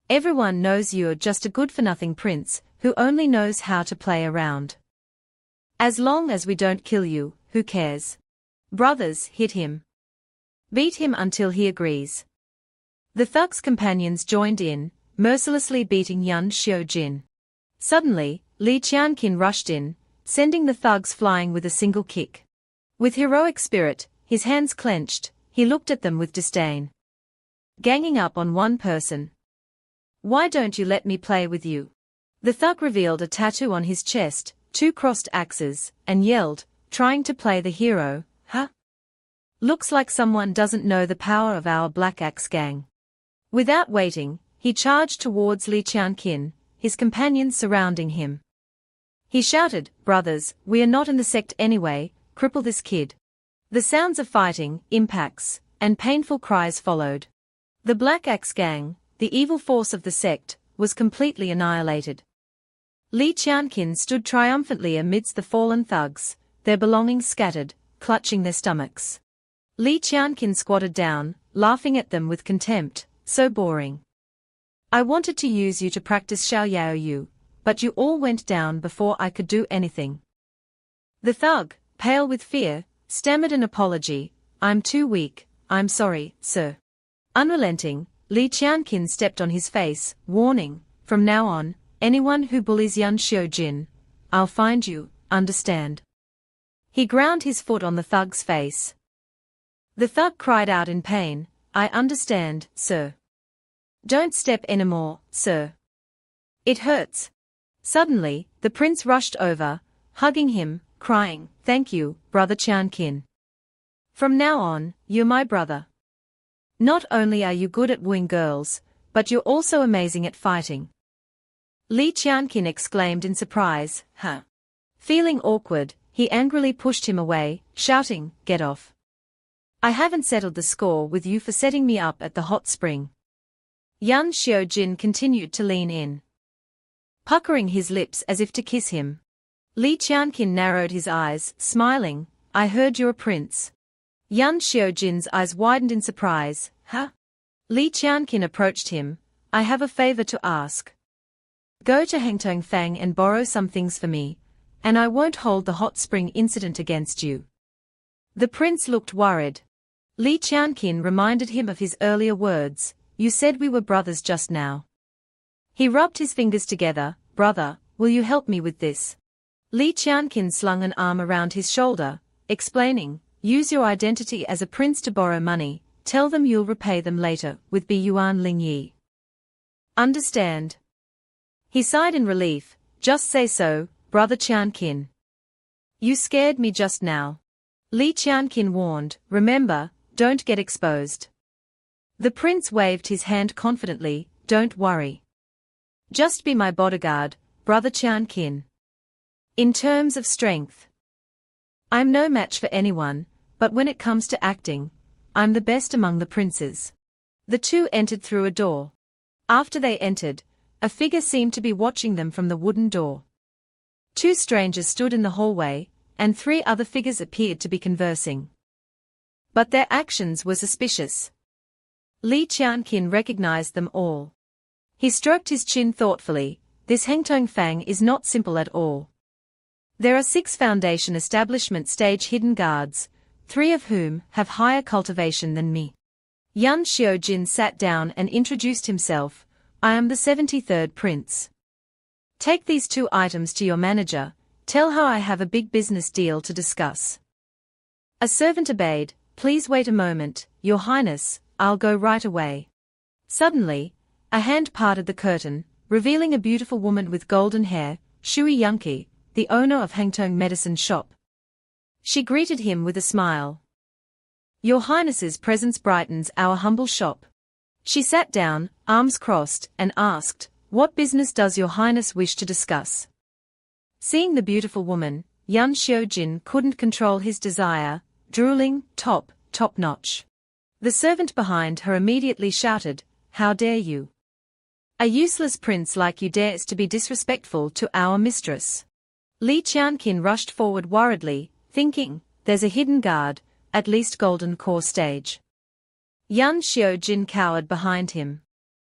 Everyone knows you're just a good-for-nothing prince, who only knows how to play around. As long as we don't kill you, who cares? Brothers, hit him. Beat him until he agrees." The thug's companions joined in, mercilessly beating Yan Xiujin. Suddenly, Li Qianqin rushed in, sending the thugs flying with a single kick. With heroic spirit, his hands clenched, he looked at them with disdain. Ganging up on one person. "Why don't you let me play with you?" The thug revealed a tattoo on his chest, 2 crossed axes, and yelled, trying to play the hero, "Huh? Looks like someone doesn't know the power of our Black Axe gang." Without waiting, he charged towards Li Qianqin, his companions surrounding him. He shouted, "Brothers, we are not in the sect anyway, cripple this kid." The sounds of fighting, impacts, and painful cries followed. The Black Axe gang, the evil force of the sect, was completely annihilated. Li Qianqin stood triumphantly amidst the fallen thugs, their belongings scattered, clutching their stomachs. Li Qianqin squatted down, laughing at them with contempt, "So boring. I wanted to use you to practice Xiao Yao Yu, but you all went down before I could do anything. The thug, pale with fear, stammered an apology. I'm too weak, I'm sorry, sir. Unrelenting, Li Qianqin stepped on his face, warning, from now on, anyone who bullies Yan Xiaojin, I'll find you, understand? He ground his foot on the thug's face. The thug cried out in pain, I understand, sir. Don't step anymore, sir. It hurts. Suddenly, the prince rushed over, hugging him, crying, thank you, brother Qianqin. From now on, you're my brother. Not only are you good at wooing girls, but you're also amazing at fighting. Li Qianqin exclaimed in surprise, huh? Feeling awkward, he angrily pushed him away, shouting, get off. I haven't settled the score with you for setting me up at the hot spring. Yan Xiaojin continued to lean in, puckering his lips as if to kiss him. Li Qianqin narrowed his eyes, smiling, I heard you're a prince. Yan Xiaojin's eyes widened in surprise, huh? Li Qianqin approached him, I have a favor to ask. Go to Hengtong Fang and borrow some things for me, and I won't hold the hot spring incident against you. The prince looked worried. Li Qianqin reminded him of his earlier words, you said we were brothers just now. He rubbed his fingers together, brother, will you help me with this? Li Qianqin slung an arm around his shoulder, explaining, use your identity as a prince to borrow money, tell them you'll repay them later with Yuan Lingyi. Understand? He sighed in relief, just say so, brother Qianqin. You scared me just now. Li Qianqin warned, remember, don't get exposed. The prince waved his hand confidently, don't worry. Just be my bodyguard, brother Qianqin. In terms of strength, I'm no match for anyone, but when it comes to acting, I'm the best among the princes. The two entered through a door. After they entered, a figure seemed to be watching them from the wooden door. Two strangers stood in the hallway, and three other figures appeared to be conversing. But their actions were suspicious. Li Qianqin recognized them all. He stroked his chin thoughtfully, this Hengtong Fang is not simple at all. There are 6 foundation establishment stage hidden guards, 3 of whom have higher cultivation than me. Yan Xiaojin sat down and introduced himself, I am the 73rd prince. Take these 2 items to your manager, tell her I have a big business deal to discuss. A servant obeyed, please wait a moment, your highness, I'll go right away. Suddenly, a hand parted the curtain, revealing a beautiful woman with golden hair, Shui Yunqi, the owner of Hengtong Medicine Shop. She greeted him with a smile. Your highness's presence brightens our humble shop. She sat down, arms crossed, and asked, what business does your highness wish to discuss? Seeing the beautiful woman, Yan Xiaojin couldn't control his desire, drooling, top-notch. The servant behind her immediately shouted, how dare you? A useless prince like you dares to be disrespectful to our mistress. Li Qianqin rushed forward worriedly, thinking, there's a hidden guard, at least golden core stage. Yan Xiaojin cowered behind him.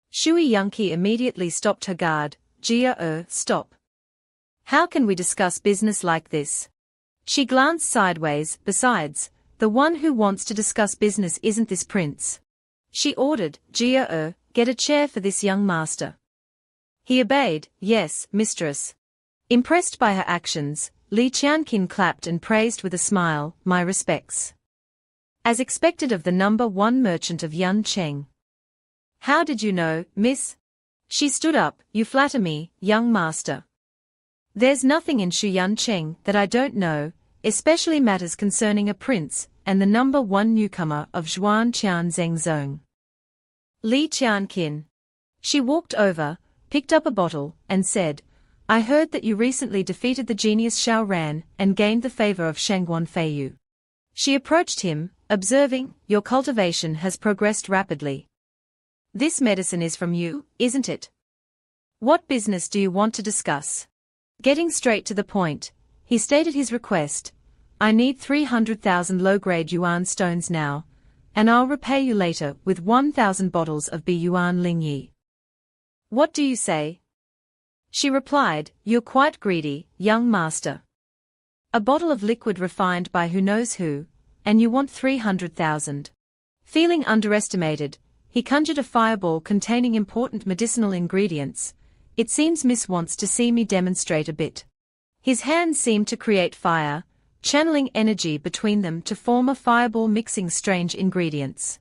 Shui Yunqi immediately stopped her guard, Jia stop. How can we discuss business like this? She glanced sideways, besides, the one who wants to discuss business isn't this prince. She ordered, Jia get a chair for this young master. He obeyed, yes, mistress. Impressed by her actions, Li Qianqin clapped and praised with a smile, my respects. As expected of the number 1 merchant of Yancheng. How did you know, miss? She stood up, you flatter me, young master. There's nothing in Shu Yancheng that I don't know, especially matters concerning a prince, and the number 1 newcomer of Zhuan Qian Zhengzong. Li Qianqin. She walked over, picked up a bottle, and said, I heard that you recently defeated the genius Xiao Ran and gained the favor of Shengguan Feiyu. She approached him, observing, your cultivation has progressed rapidly. This medicine is from you, isn't it? What business do you want to discuss? Getting straight to the point, he stated his request, I need 300,000 low-grade yuan stones now, and I'll repay you later with 1,000 bottles of Yuan Lingyi. What do you say? She replied, "You're quite greedy, young master. A bottle of liquid refined by who knows who, and you want 300,000. Feeling underestimated, he conjured a fireball containing important medicinal ingredients. It seems Miss wants to see me demonstrate a bit. His hands seemed to create fire, channeling energy between them to form a fireball mixing strange ingredients.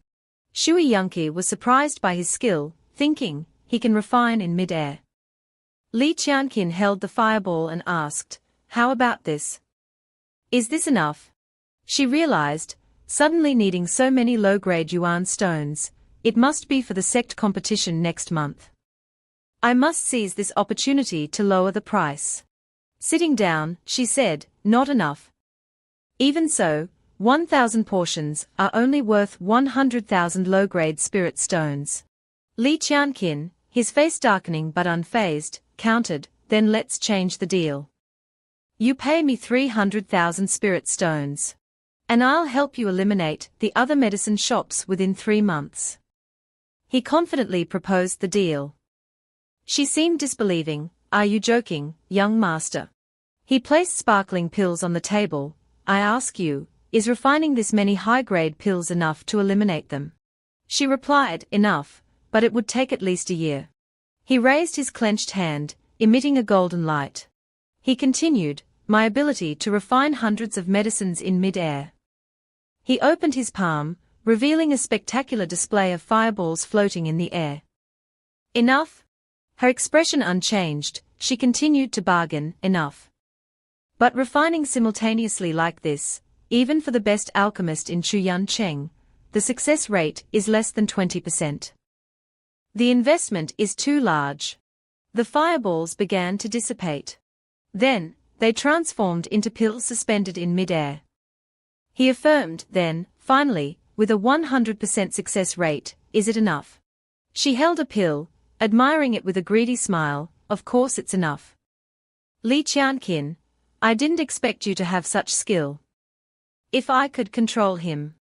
Shui Yunqi was surprised by his skill, thinking, he can refine in mid-air. Li Qianqin held the fireball and asked, "How about this? Is this enough?" She realized, suddenly needing so many low-grade yuan stones, it must be for the sect competition next month. I must seize this opportunity to lower the price. Sitting down, she said, "Not enough. Even so, 1,000 portions are only worth 100,000 low-grade spirit stones." Li Qianqin, his face darkening but unfazed, countered, "Then let's change the deal. You pay me 300,000 spirit stones. And I'll help you eliminate the other medicine shops within 3 months." He confidently proposed the deal. She seemed disbelieving. "Are you joking, young master?" He placed sparkling pills on the table. "I ask you, is refining this many high-grade pills enough to eliminate them?" She replied, "Enough, but it would take at least a year." He raised his clenched hand, emitting a golden light. He continued, "My ability to refine hundreds of medicines in mid-air." He opened his palm, revealing a spectacular display of fireballs floating in the air. "Enough?" Her expression unchanged, she continued to bargain, "Enough. But refining simultaneously like this, even for the best alchemist in Chuyuan Cheng, the success rate is less than 20%. The investment is too large." The fireballs began to dissipate. Then, they transformed into pills suspended in mid-air. He affirmed, then, finally, with a 100% success rate, "Is it enough?" She held a pill, admiring it with a greedy smile. "Of course it's enough. Li Qianqin, I didn't expect you to have such skill. If I could control him."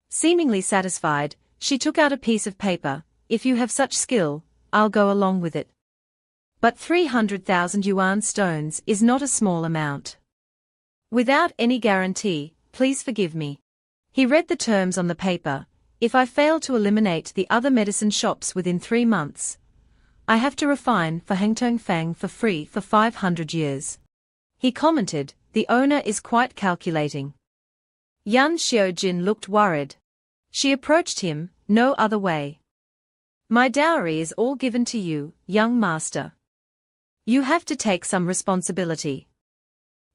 Seemingly satisfied, she took out a piece of paper. "If you have such skill, I'll go along with it. But 300,000 yuan stones is not a small amount. Without any guarantee, please forgive me." He read the terms on the paper. "If I fail to eliminate the other medicine shops within 3 months, I have to refine for Hengtong Fang for free for 500 years. He commented, "The owner is quite calculating." Yan Xiaojin looked worried. She approached him, "No other way. My dowry is all given to you, young master. You have to take some responsibility."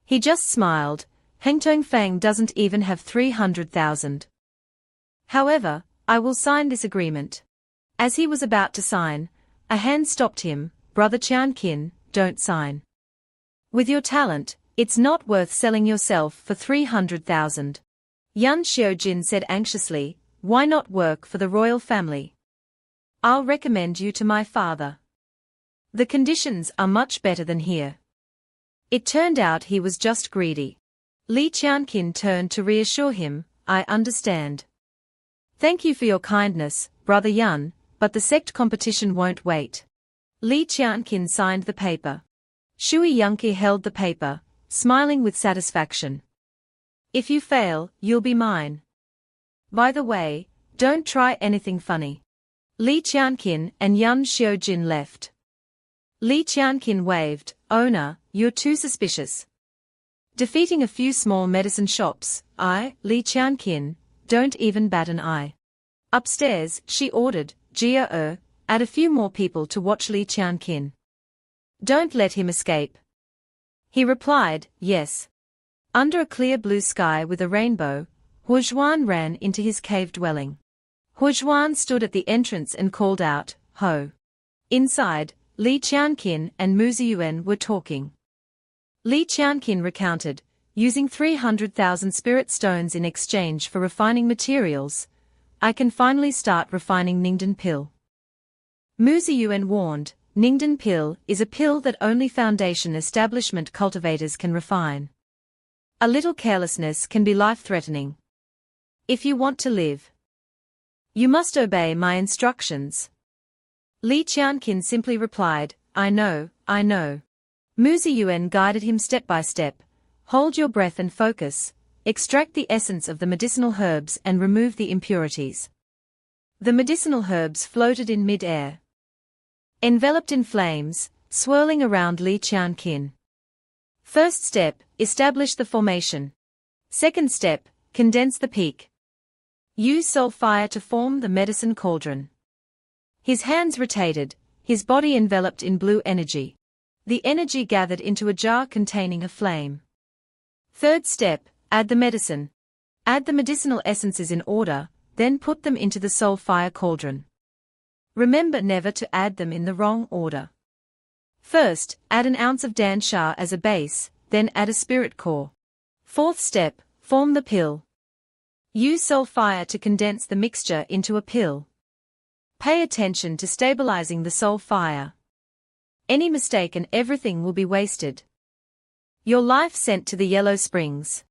He just smiled. "Hengtong Fang doesn't even have 300,000. However, I will sign this agreement." As he was about to sign, a hand stopped him. "Brother Qianqin, don't sign. With your talent, it's not worth selling yourself for 300,000. Yan Xiaojin said anxiously, "Why not work for the royal family? I'll recommend you to my father. The conditions are much better than here." It turned out he was just greedy. Li Qianqin turned to reassure him, "I understand. Thank you for your kindness, Brother Yan, but the sect competition won't wait." Li Qianqin signed the paper. Shui Yunqi held the paper, smiling with satisfaction. "If you fail, you'll be mine. By the way, don't try anything funny." Li Qianqin and Yan Xiaojin left. Li Qianqin waved, "Owner, you're too suspicious. Defeating a few small medicine shops, Li Qianqin, don't even bat an eye." Upstairs, she ordered, "Jia add a few more people to watch Li Qianqin. Don't let him escape." He replied, "Yes." Under a clear blue sky with a rainbow, Huozhuan ran into his cave dwelling. Huozhuan stood at the entrance and called out, "Ho!" Inside, Li Qianqin and Mu Ziyuan were talking. Li Qianqin recounted, "Using 300,000 spirit stones in exchange for refining materials, I can finally start refining Ningden pill." Mu Ziyuan warned, "Ningden pill is a pill that only foundation establishment cultivators can refine. A little carelessness can be life-threatening. If you want to live, you must obey my instructions." Li Qianqin simply replied, I know." Mu Ziyuan guided him step by step. Hold your breath and focus. Extract the essence of the medicinal herbs and remove the impurities. The medicinal herbs floated in mid-air, enveloped in flames, swirling around Li Qianqin. First step, establish the formation. Second step, condense the peak. Use soul fire to form the medicine cauldron. His hands rotated, his body enveloped in blue energy. The energy gathered into a jar containing a flame. Third step, add the medicine. Add the medicinal essences in order, then put them into the soul fire cauldron. Remember never to add them in the wrong order. First, add an ounce of Dan Sha as a base, then add a spirit core. Fourth step, form the pill. Use soul fire to condense the mixture into a pill. Pay attention to stabilizing the soul fire. Any mistake and everything will be wasted. Your life sent to the Yellow Springs.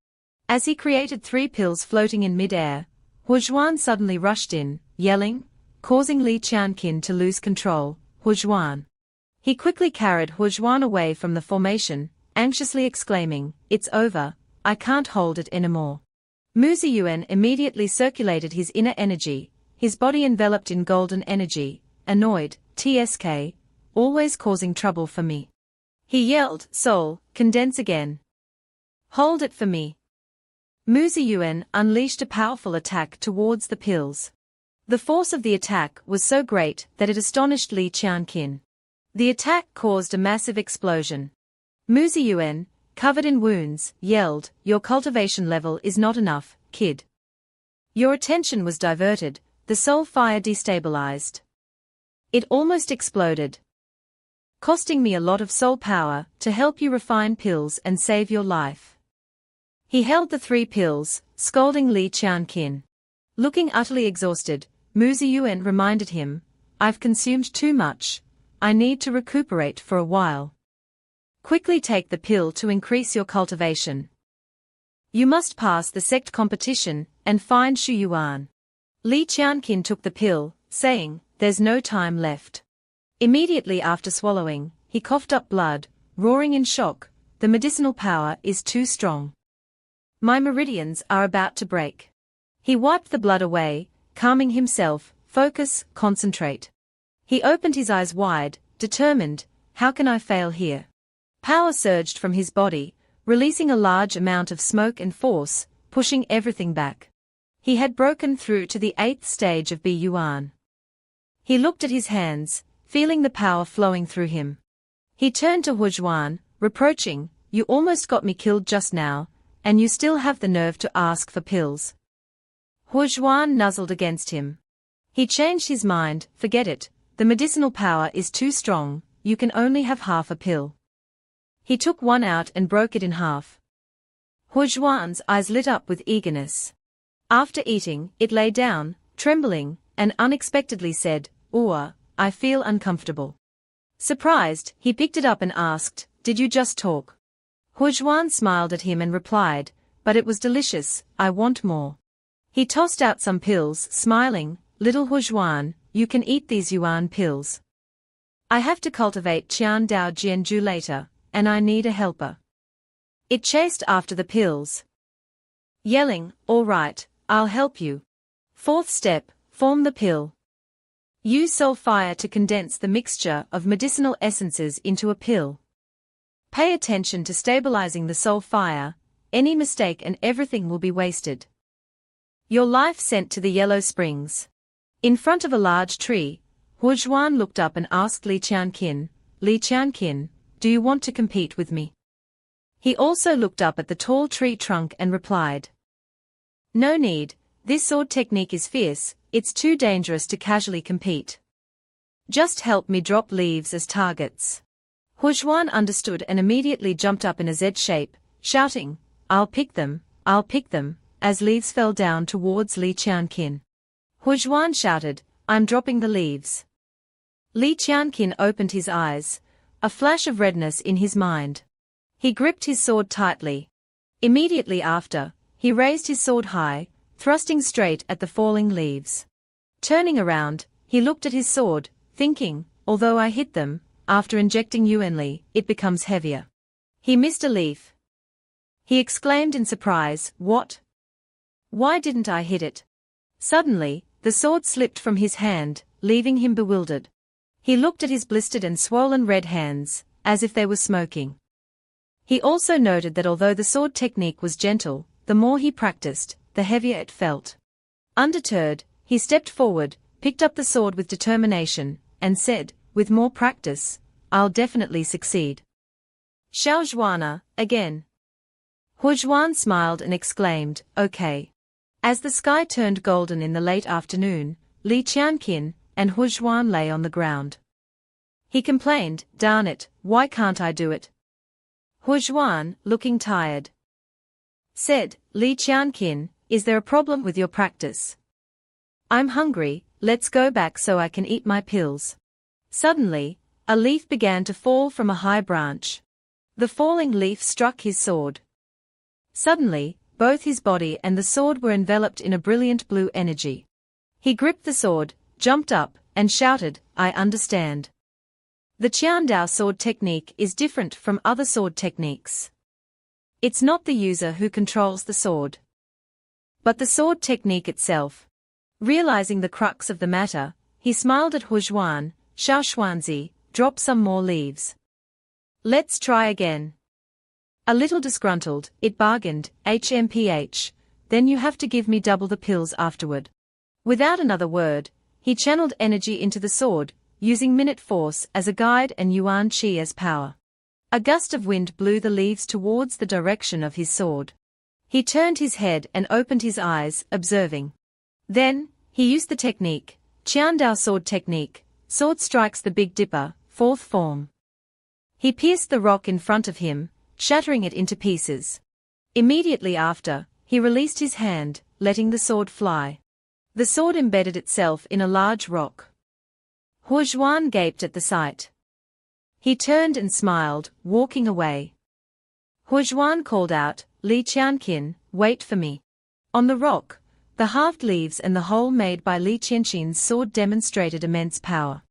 As he created 3 pills floating in mid-air, Huozhuan suddenly rushed in, yelling, causing Li Qianqin to lose control. Huozhuan. He quickly carried Huozhuan away from the formation, anxiously exclaiming, "It's over, I can't hold it anymore." Mu Ziyuan immediately circulated his inner energy, his body enveloped in golden energy, annoyed, "TSK, always causing trouble for me." He yelled, "Soul, condense again. Hold it for me." Mu Ziyuan unleashed a powerful attack towards the pills. The force of the attack was so great that it astonished Li Qianqin. The attack caused a massive explosion. Mu Ziyuan, covered in wounds, yelled, "Your cultivation level is not enough, kid. Your attention was diverted, the soul fire destabilized. It almost exploded, costing me a lot of soul power to help you refine pills and save your life." He held the 3 pills, scolding Li Qianqin. Looking utterly exhausted, Mu Ziyuan reminded him, "I've consumed too much. I need to recuperate for a while. Quickly take the pill to increase your cultivation. You must pass the sect competition and find Shu Yuan." Li Qianqin took the pill, saying, "There's no time left." Immediately after swallowing, he coughed up blood, roaring in shock, "The medicinal power is too strong. My meridians are about to break." He wiped the blood away, calming himself, "Focus, concentrate." He opened his eyes wide, determined, "How can I fail here?" Power surged from his body, releasing a large amount of smoke and force, pushing everything back. He had broken through to the 8th stage of Yuan. He looked at his hands, feeling the power flowing through him. He turned to Huozhuan, reproaching, "You almost got me killed just now, and you still have the nerve to ask for pills." Huozhuan nuzzled against him. He changed his mind, "Forget it, the medicinal power is too strong, you can only have half a pill." He took one out and broke it in half. Huozhuan's eyes lit up with eagerness. After eating, it lay down, trembling, and unexpectedly said, I feel uncomfortable." Surprised, he picked it up and asked, "Did you just talk?" Huozhuan smiled at him and replied, "But it was delicious, I want more." He tossed out some pills, smiling, "Little Huozhuan, you can eat these yuan pills. I have to cultivate Qian Dao Jianju later, and I need a helper." It chased after the pills, yelling, "All right, I'll help you." Fourth step, form the pill. Use soul fire to condense the mixture of medicinal essences into a pill. Pay attention to stabilizing the soul fire, any mistake and everything will be wasted. Your life sent to the Yellow Springs. In front of a large tree, Huozhuan looked up and asked Li Qianqin, "Li Qianqin, do you want to compete with me?" He also looked up at the tall tree trunk and replied, "No need, this sword technique is fierce, it's too dangerous to casually compete. Just help me drop leaves as targets." Huozhuan understood and immediately jumped up in a Z shape, shouting, I'll pick them, as leaves fell down towards Li Qianqin. Huozhuan shouted, "I'm dropping the leaves." Li Qianqin opened his eyes, a flash of redness in his mind. He gripped his sword tightly. Immediately after, he raised his sword high, thrusting straight at the falling leaves. Turning around, he looked at his sword, thinking, although I hit them, after injecting Yuanli, it becomes heavier. He missed a leaf. He exclaimed in surprise, "What? Why didn't I hit it?" Suddenly, the sword slipped from his hand, leaving him bewildered. He looked at his blistered and swollen red hands, as if they were smoking. He also noted that although the sword technique was gentle, the more he practiced, the heavier it felt. Undeterred, he stepped forward, picked up the sword with determination, and said, "With more practice, I'll definitely succeed." Xiao Zhuana, again. Hu Zhuan smiled and exclaimed, "Okay." As the sky turned golden in the late afternoon, Li Qianqin and Hu Zhuan lay on the ground. He complained, "Darn it, why can't I do it?" Hu Zhuan, looking tired, said, "Li Qianqin, is there a problem with your practice? I'm hungry, let's go back so I can eat my pills." Suddenly, a leaf began to fall from a high branch. The falling leaf struck his sword. Suddenly, both his body and the sword were enveloped in a brilliant blue energy. He gripped the sword, jumped up, and shouted, "I understand." The Qiandao sword technique is different from other sword techniques. It's not the user who controls the sword, but the sword technique itself. Realizing the crux of the matter, he smiled at Hu Zhuan. "Xiao Xuanzi, drop some more leaves. Let's try again." A little disgruntled, it bargained, "HMPH, then you have to give me double the pills afterward." Without another word, he channeled energy into the sword, using minute force as a guide and yuan qi as power. A gust of wind blew the leaves towards the direction of his sword. He turned his head and opened his eyes, observing. Then, he used the technique, Qiandao sword technique, sword strikes the Big Dipper, fourth form. He pierced the rock in front of him, shattering it into pieces. Immediately after, he released his hand, letting the sword fly. The sword embedded itself in a large rock. Hu Zhuan gaped at the sight. He turned and smiled, walking away. Hu Zhuan called out, "Li Qianqin, wait for me." On the rock, the halved leaves and the hole made by Li Qianqin's sword demonstrated immense power.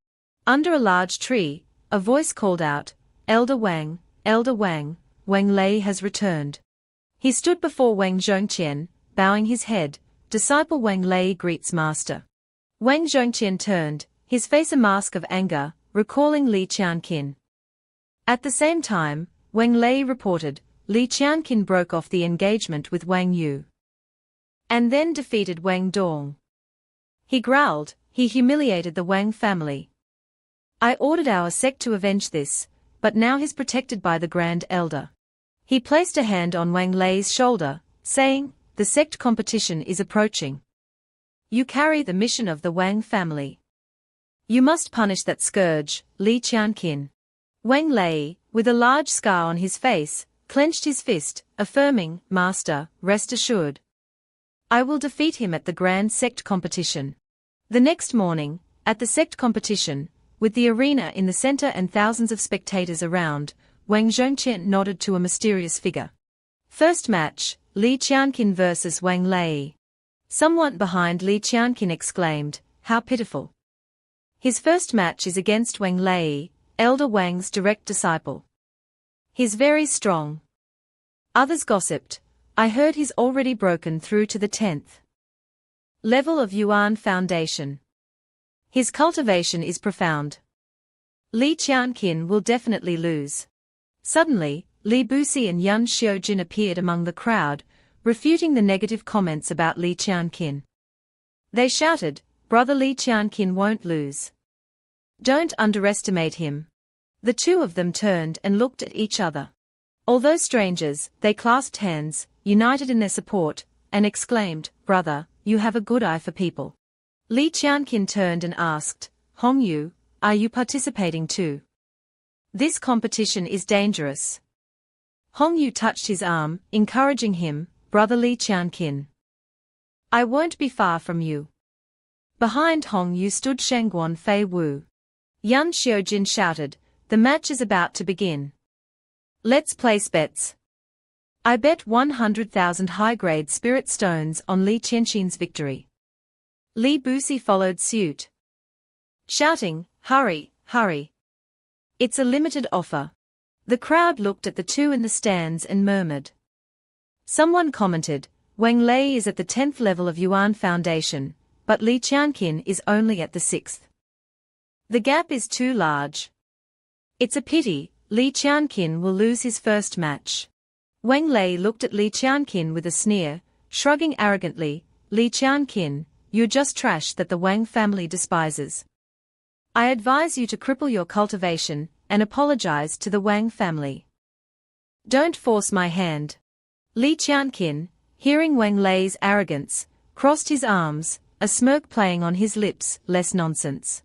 Under a large tree, a voice called out, Elder Wang, Wang Lei has returned." He stood before Wang Zhongqian, bowing his head, "Disciple Wang Lei greets master." Wang Zhongqian turned, his face a mask of anger, recalling Li Qianqin. At the same time, Wang Lei reported, Li Qianqin broke off the engagement with Wang Yu, and then defeated Wang Dong. He growled, he humiliated the Wang family. "I ordered our sect to avenge this, but now he's protected by the Grand Elder." He placed a hand on Wang Lei's shoulder, saying, "The sect competition is approaching. You carry the mission of the Wang family. You must punish that scourge, Li Qianqin." Wang Lei, with a large scar on his face, clenched his fist, affirming, "Master, rest assured. I will defeat him at the grand sect competition." The next morning, at the sect competition, with the arena in the center and thousands of spectators around, Wang Zhongqian nodded to a mysterious figure. First match, Li Qianqin versus Wang Lei. Someone behind Li Qianqin exclaimed, "How pitiful. His first match is against Wang Lei, Elder Wang's direct disciple. He's very strong." Others gossiped, "I heard he's already broken through to the 10th level of Yuan Foundation. His cultivation is profound. Li Qianqin will definitely lose." Suddenly, Li Busi and Yun Xiaojin appeared among the crowd, refuting the negative comments about Li Qianqin. They shouted, "Brother Li Qianqin won't lose. Don't underestimate him." The two of them turned and looked at each other. Although strangers, they clasped hands, united in their support, and exclaimed, "Brother, you have a good eye for people." Li Qianqin turned and asked, "Hongyu, are you participating too? This competition is dangerous." Hongyu touched his arm, encouraging him, "Brother Li Qianqin, I won't be far from you." Behind Hongyu stood Shangguan Fei Wu. Yun Xiaojin shouted, "The match is about to begin. Let's place bets. I bet 100,000 high-grade spirit stones on Li Qianqin's victory." Li Busi followed suit, shouting, "Hurry, hurry. It's a limited offer. The crowd looked at the two in the stands and murmured. Someone commented, Wang Lei is at the 10th level of Yuan Foundation, but Li Qianqin is only at the 6th. The gap is too large. It's a pity, Li Qianqin will lose his first match. Wang Lei looked at Li Qianqin with a sneer, shrugging arrogantly, Li Qianqin, you're just trash that the Wang family despises. I advise you to cripple your cultivation and apologize to the Wang family. Don't force my hand. Li Qianqin, hearing Wang Lei's arrogance, crossed his arms, a smirk playing on his lips. Less nonsense.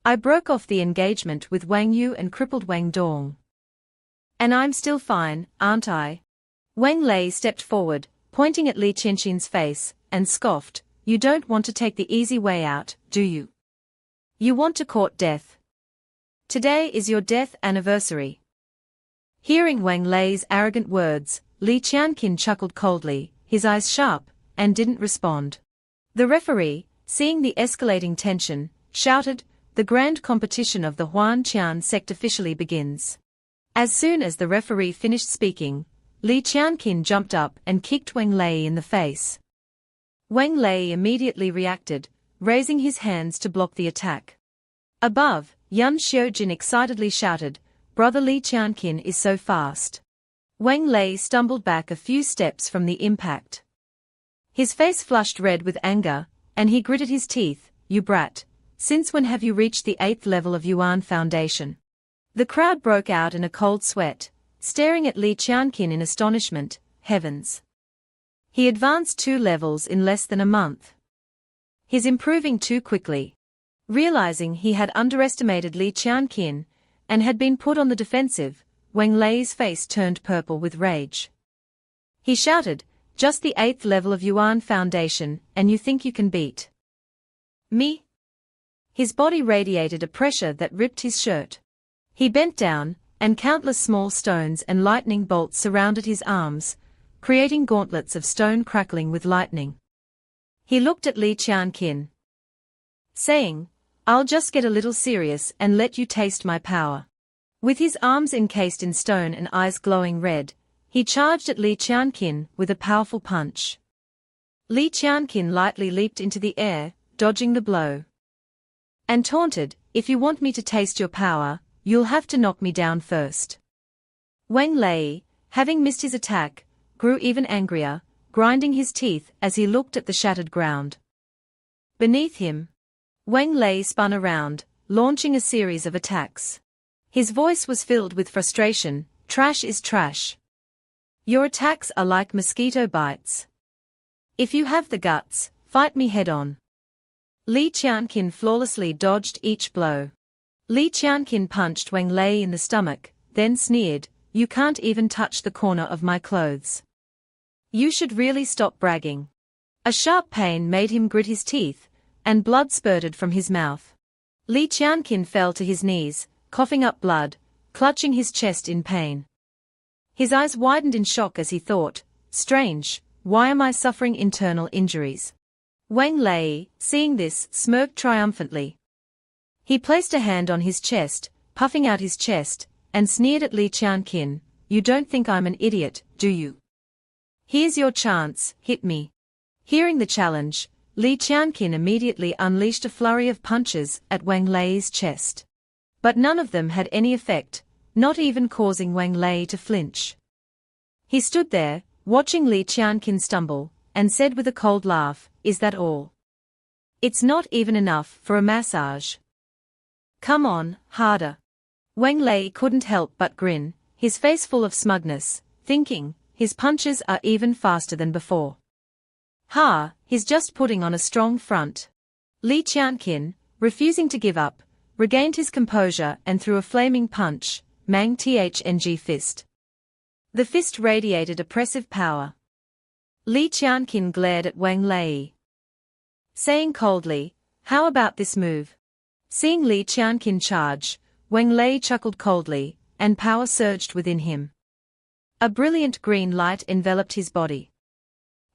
I broke off the engagement with Wang Yu and crippled Wang Dong. And I'm still fine, aren't I? Wang Lei stepped forward, pointing at Li Qianqin's face, and scoffed, you don't want to take the easy way out, do you? You want to court death. Today is your death anniversary. Hearing Wang Lei's arrogant words, Li Qianqin chuckled coldly, his eyes sharp, and didn't respond. The referee, seeing the escalating tension, shouted, the grand competition of the Huanqian sect officially begins. As soon as the referee finished speaking, Li Qianqin jumped up and kicked Wang Lei in the face. Wang Lei immediately reacted, raising his hands to block the attack. Above, Yan Xiujin excitedly shouted, Brother Li Qianqin is so fast. Wang Lei stumbled back a few steps from the impact. His face flushed red with anger, and he gritted his teeth, you brat, since when have you reached the 8th level of Yuan Foundation? The crowd broke out in a cold sweat, staring at Li Qianqin in astonishment, heavens. He advanced 2 levels in less than a month. He's improving too quickly. Realizing he had underestimated Li Qianqin, and had been put on the defensive, Wang Lei's face turned purple with rage. He shouted, just the 8th level of Yuan Foundation, and you think you can beat me? His body radiated a pressure that ripped his shirt. He bent down, and countless small stones and lightning bolts surrounded his arms, creating gauntlets of stone crackling with lightning. He looked at Li Qianqin, saying, I'll just get a little serious and let you taste my power. With his arms encased in stone and eyes glowing red, he charged at Li Qianqin with a powerful punch. Li Qianqin lightly leaped into the air, dodging the blow, and taunted, if you want me to taste your power, you'll have to knock me down first. Wang Lei, having missed his attack, grew even angrier, grinding his teeth as he looked at the shattered ground. Beneath him, Wang Lei spun around, launching a series of attacks. His voice was filled with frustration, trash is trash. Your attacks are like mosquito bites. If you have the guts, fight me head-on. Li Qianqin flawlessly dodged each blow. Li Qianqin punched Wang Lei in the stomach, then sneered, you can't even touch the corner of my clothes. You should really stop bragging. A sharp pain made him grit his teeth, and blood spurted from his mouth. Li Qianqin fell to his knees, coughing up blood, clutching his chest in pain. His eyes widened in shock as he thought, strange, why am I suffering internal injuries? Wang Lei, seeing this, smirked triumphantly. He placed a hand on his chest, puffing out his chest, and sneered at Li Qianqin, you don't think I'm an idiot, do you? Here's your chance, hit me. Hearing the challenge, Li Qianqin immediately unleashed a flurry of punches at Wang Lei's chest. But none of them had any effect, not even causing Wang Lei to flinch. He stood there, watching Li Qianqin stumble, and said with a cold laugh, is that all? It's not even enough for a massage. Come on, harder. Wang Lei couldn't help but grin, his face full of smugness, thinking, his punches are even faster than before. Ha, he's just putting on a strong front. Li Qianqin, refusing to give up, regained his composure and threw a flaming punch, Mang Thng fist. The fist radiated oppressive power. Li Qianqin glared at Wang Lei, saying coldly, how about this move? Seeing Li Qianqin charge, Wang Lei chuckled coldly, and power surged within him. A brilliant green light enveloped his body.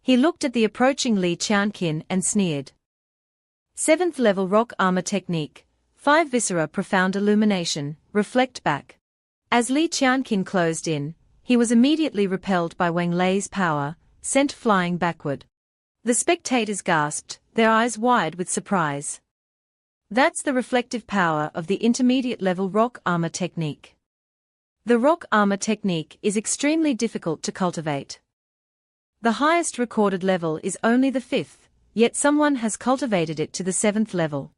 He looked at the approaching Li Qianqin and sneered. 7th level rock armor technique, 5 Viscera profound illumination, reflect back. As Li Qianqin closed in, he was immediately repelled by Wang Lei's power, sent flying backward. The spectators gasped, their eyes wide with surprise. That's the reflective power of the intermediate-level rock armor technique. The rock armor technique is extremely difficult to cultivate. The highest recorded level is only the 5th, yet someone has cultivated it to the 7th level.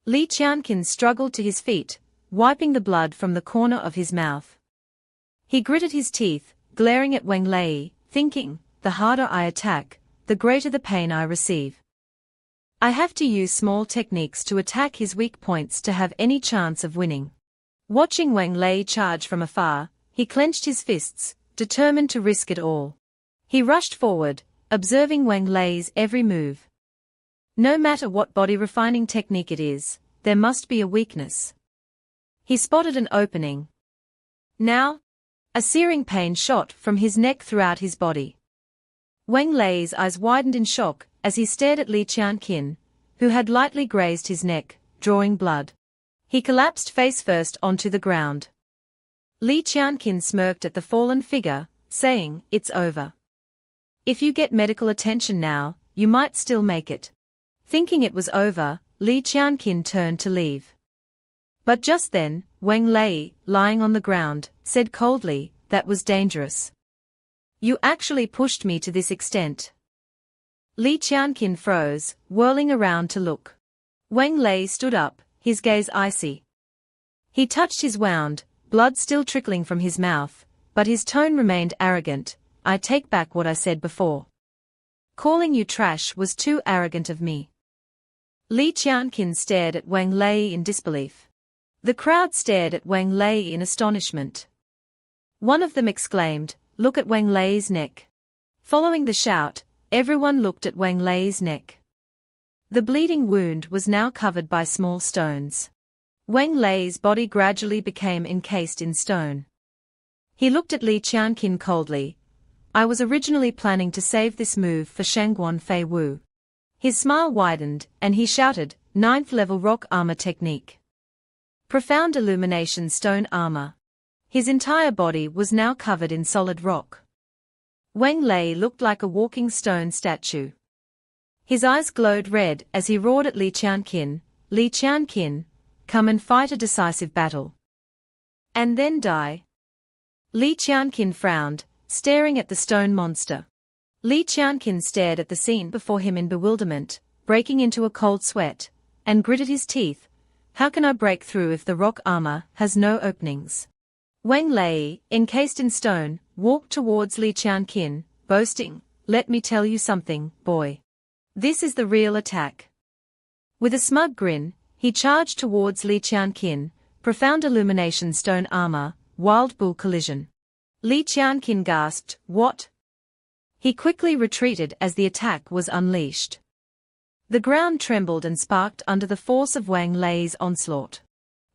Li Qianqin struggled to his feet, wiping the blood from the corner of his mouth. He gritted his teeth, glaring at Wang Lei, thinking, the harder I attack, the greater the pain I receive. I have to use small techniques to attack his weak points to have any chance of winning. Watching Wang Lei charge from afar, he clenched his fists, determined to risk it all. He rushed forward, observing Wang Lei's every move. No matter what body-refining technique it is, there must be a weakness. He spotted an opening. Now, a searing pain shot from his neck throughout his body. Wang Lei's eyes widened in shock as he stared at Li Qianqin, who had lightly grazed his neck, drawing blood. He collapsed face first onto the ground. Li Qianqin smirked at the fallen figure, saying, "It's over. If you get medical attention now, you might still make it." Thinking it was over, Li Qianqin turned to leave. But just then, Wang Lei, lying on the ground, said coldly, "That was dangerous. You actually pushed me to this extent." Li Qianqin froze, whirling around to look. Wang Lei stood up, his gaze icy. He touched his wound, blood still trickling from his mouth, but his tone remained arrogant. "I take back what I said before. Calling you trash was too arrogant of me." Li Qianqin stared at Wang Lei in disbelief. The crowd stared at Wang Lei in astonishment. One of them exclaimed, "Look at Wang Lei's neck." Following the shout, everyone looked at Wang Lei's neck. The bleeding wound was now covered by small stones. Wang Lei's body gradually became encased in stone. He looked at Li Qianqin coldly. "I was originally planning to save this move for Shangguan Fei Wu." His smile widened, and he shouted, 9th level rock armor technique. Profound illumination stone armor. His entire body was now covered in solid rock. Wang Lei looked like a walking stone statue. His eyes glowed red as he roared at Li Qianqin, "Li Qianqin, come and fight a decisive battle. And then die." Li Qianqin frowned, staring at the stone monster. Li Qianqin stared at the scene before him in bewilderment, breaking into a cold sweat, and gritted his teeth. "How can I break through if the rock armor has no openings?" Wang Lei, encased in stone, walked towards Li Qianqin, boasting, "Let me tell you something, boy. This is the real attack." With a smug grin, he charged towards Li Qianqin, profound illumination stone armor, wild bull collision. Li Qianqin gasped, "What?" He quickly retreated as the attack was unleashed. The ground trembled and sparked under the force of Wang Lei's onslaught.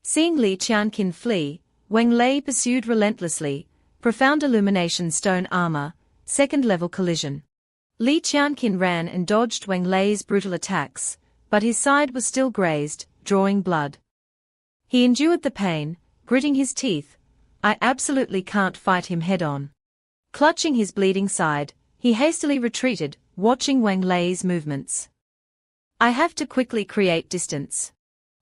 Seeing Li Qianqin flee, Wang Lei pursued relentlessly, profound illumination stone armor, 2nd level collision. Li Qianqin ran and dodged Wang Lei's brutal attacks, but his side was still grazed, drawing blood. He endured the pain, gritting his teeth. "I absolutely can't fight him head-on." Clutching his bleeding side, he hastily retreated, watching Wang Lei's movements. "I have to quickly create distance."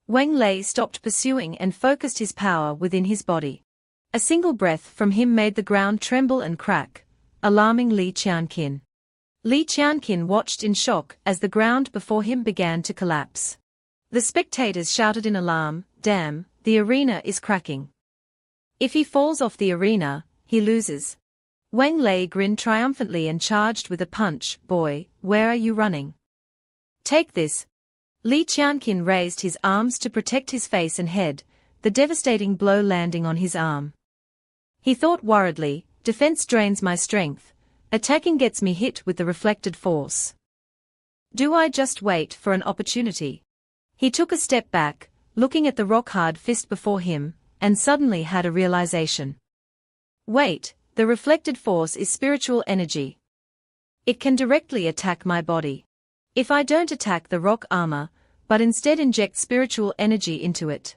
Wang Lei stopped pursuing and focused his power within his body. A single breath from him made the ground tremble and crack, alarming Li Qianqin. Li Qianqin watched in shock as the ground before him began to collapse. The spectators shouted in alarm, "Damn, the arena is cracking. If he falls off the arena, he loses." Wang Lei grinned triumphantly and charged with a punch. "Boy, where are you running? Take this." Li Qianqin raised his arms to protect his face and head, the devastating blow landing on his arm. He thought worriedly, "Defense drains my strength, attacking gets me hit with the reflected force. Do I just wait for an opportunity?" He took a step back, looking at the rock-hard fist before him, and suddenly had a realization. "Wait, the reflected force is spiritual energy. It can directly attack my body. If I don't attack the rock armor, but instead inject spiritual energy into it.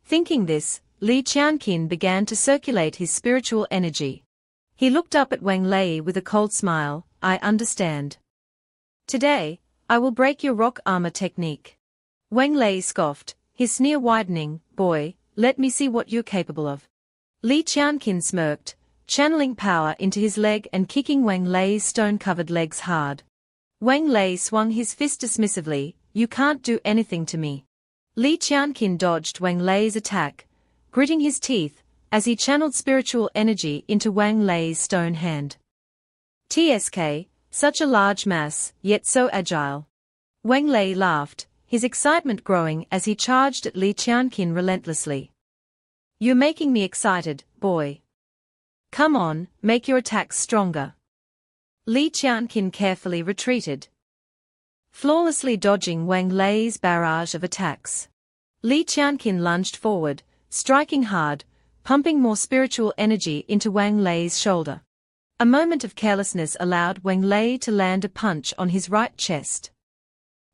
Thinking this, Li Qianqin began to circulate his spiritual energy. He looked up at Wang Lei with a cold smile. I understand. Today, I will break your rock armor technique. Wang Lei scoffed, his sneer widening. Boy, let me see what you're capable of. Li Qianqin smirked, channeling power into his leg and kicking Wang Lei's stone-covered legs hard. Wang Lei swung his fist dismissively. You can't do anything to me. Li Qianqin dodged Wang Lei's attack, gritting his teeth, as he channeled spiritual energy into Wang Lei's stone hand. TSK, such a large mass, yet so agile. Wang Lei laughed, his excitement growing as he charged at Li Qianqin relentlessly. You're making me excited, boy. Come on, make your attacks stronger. Li Qianqin carefully retreated, flawlessly dodging Wang Lei's barrage of attacks. Li Qianqin lunged forward, striking hard, pumping more spiritual energy into Wang Lei's shoulder. A moment of carelessness allowed Wang Lei to land a punch on his right chest.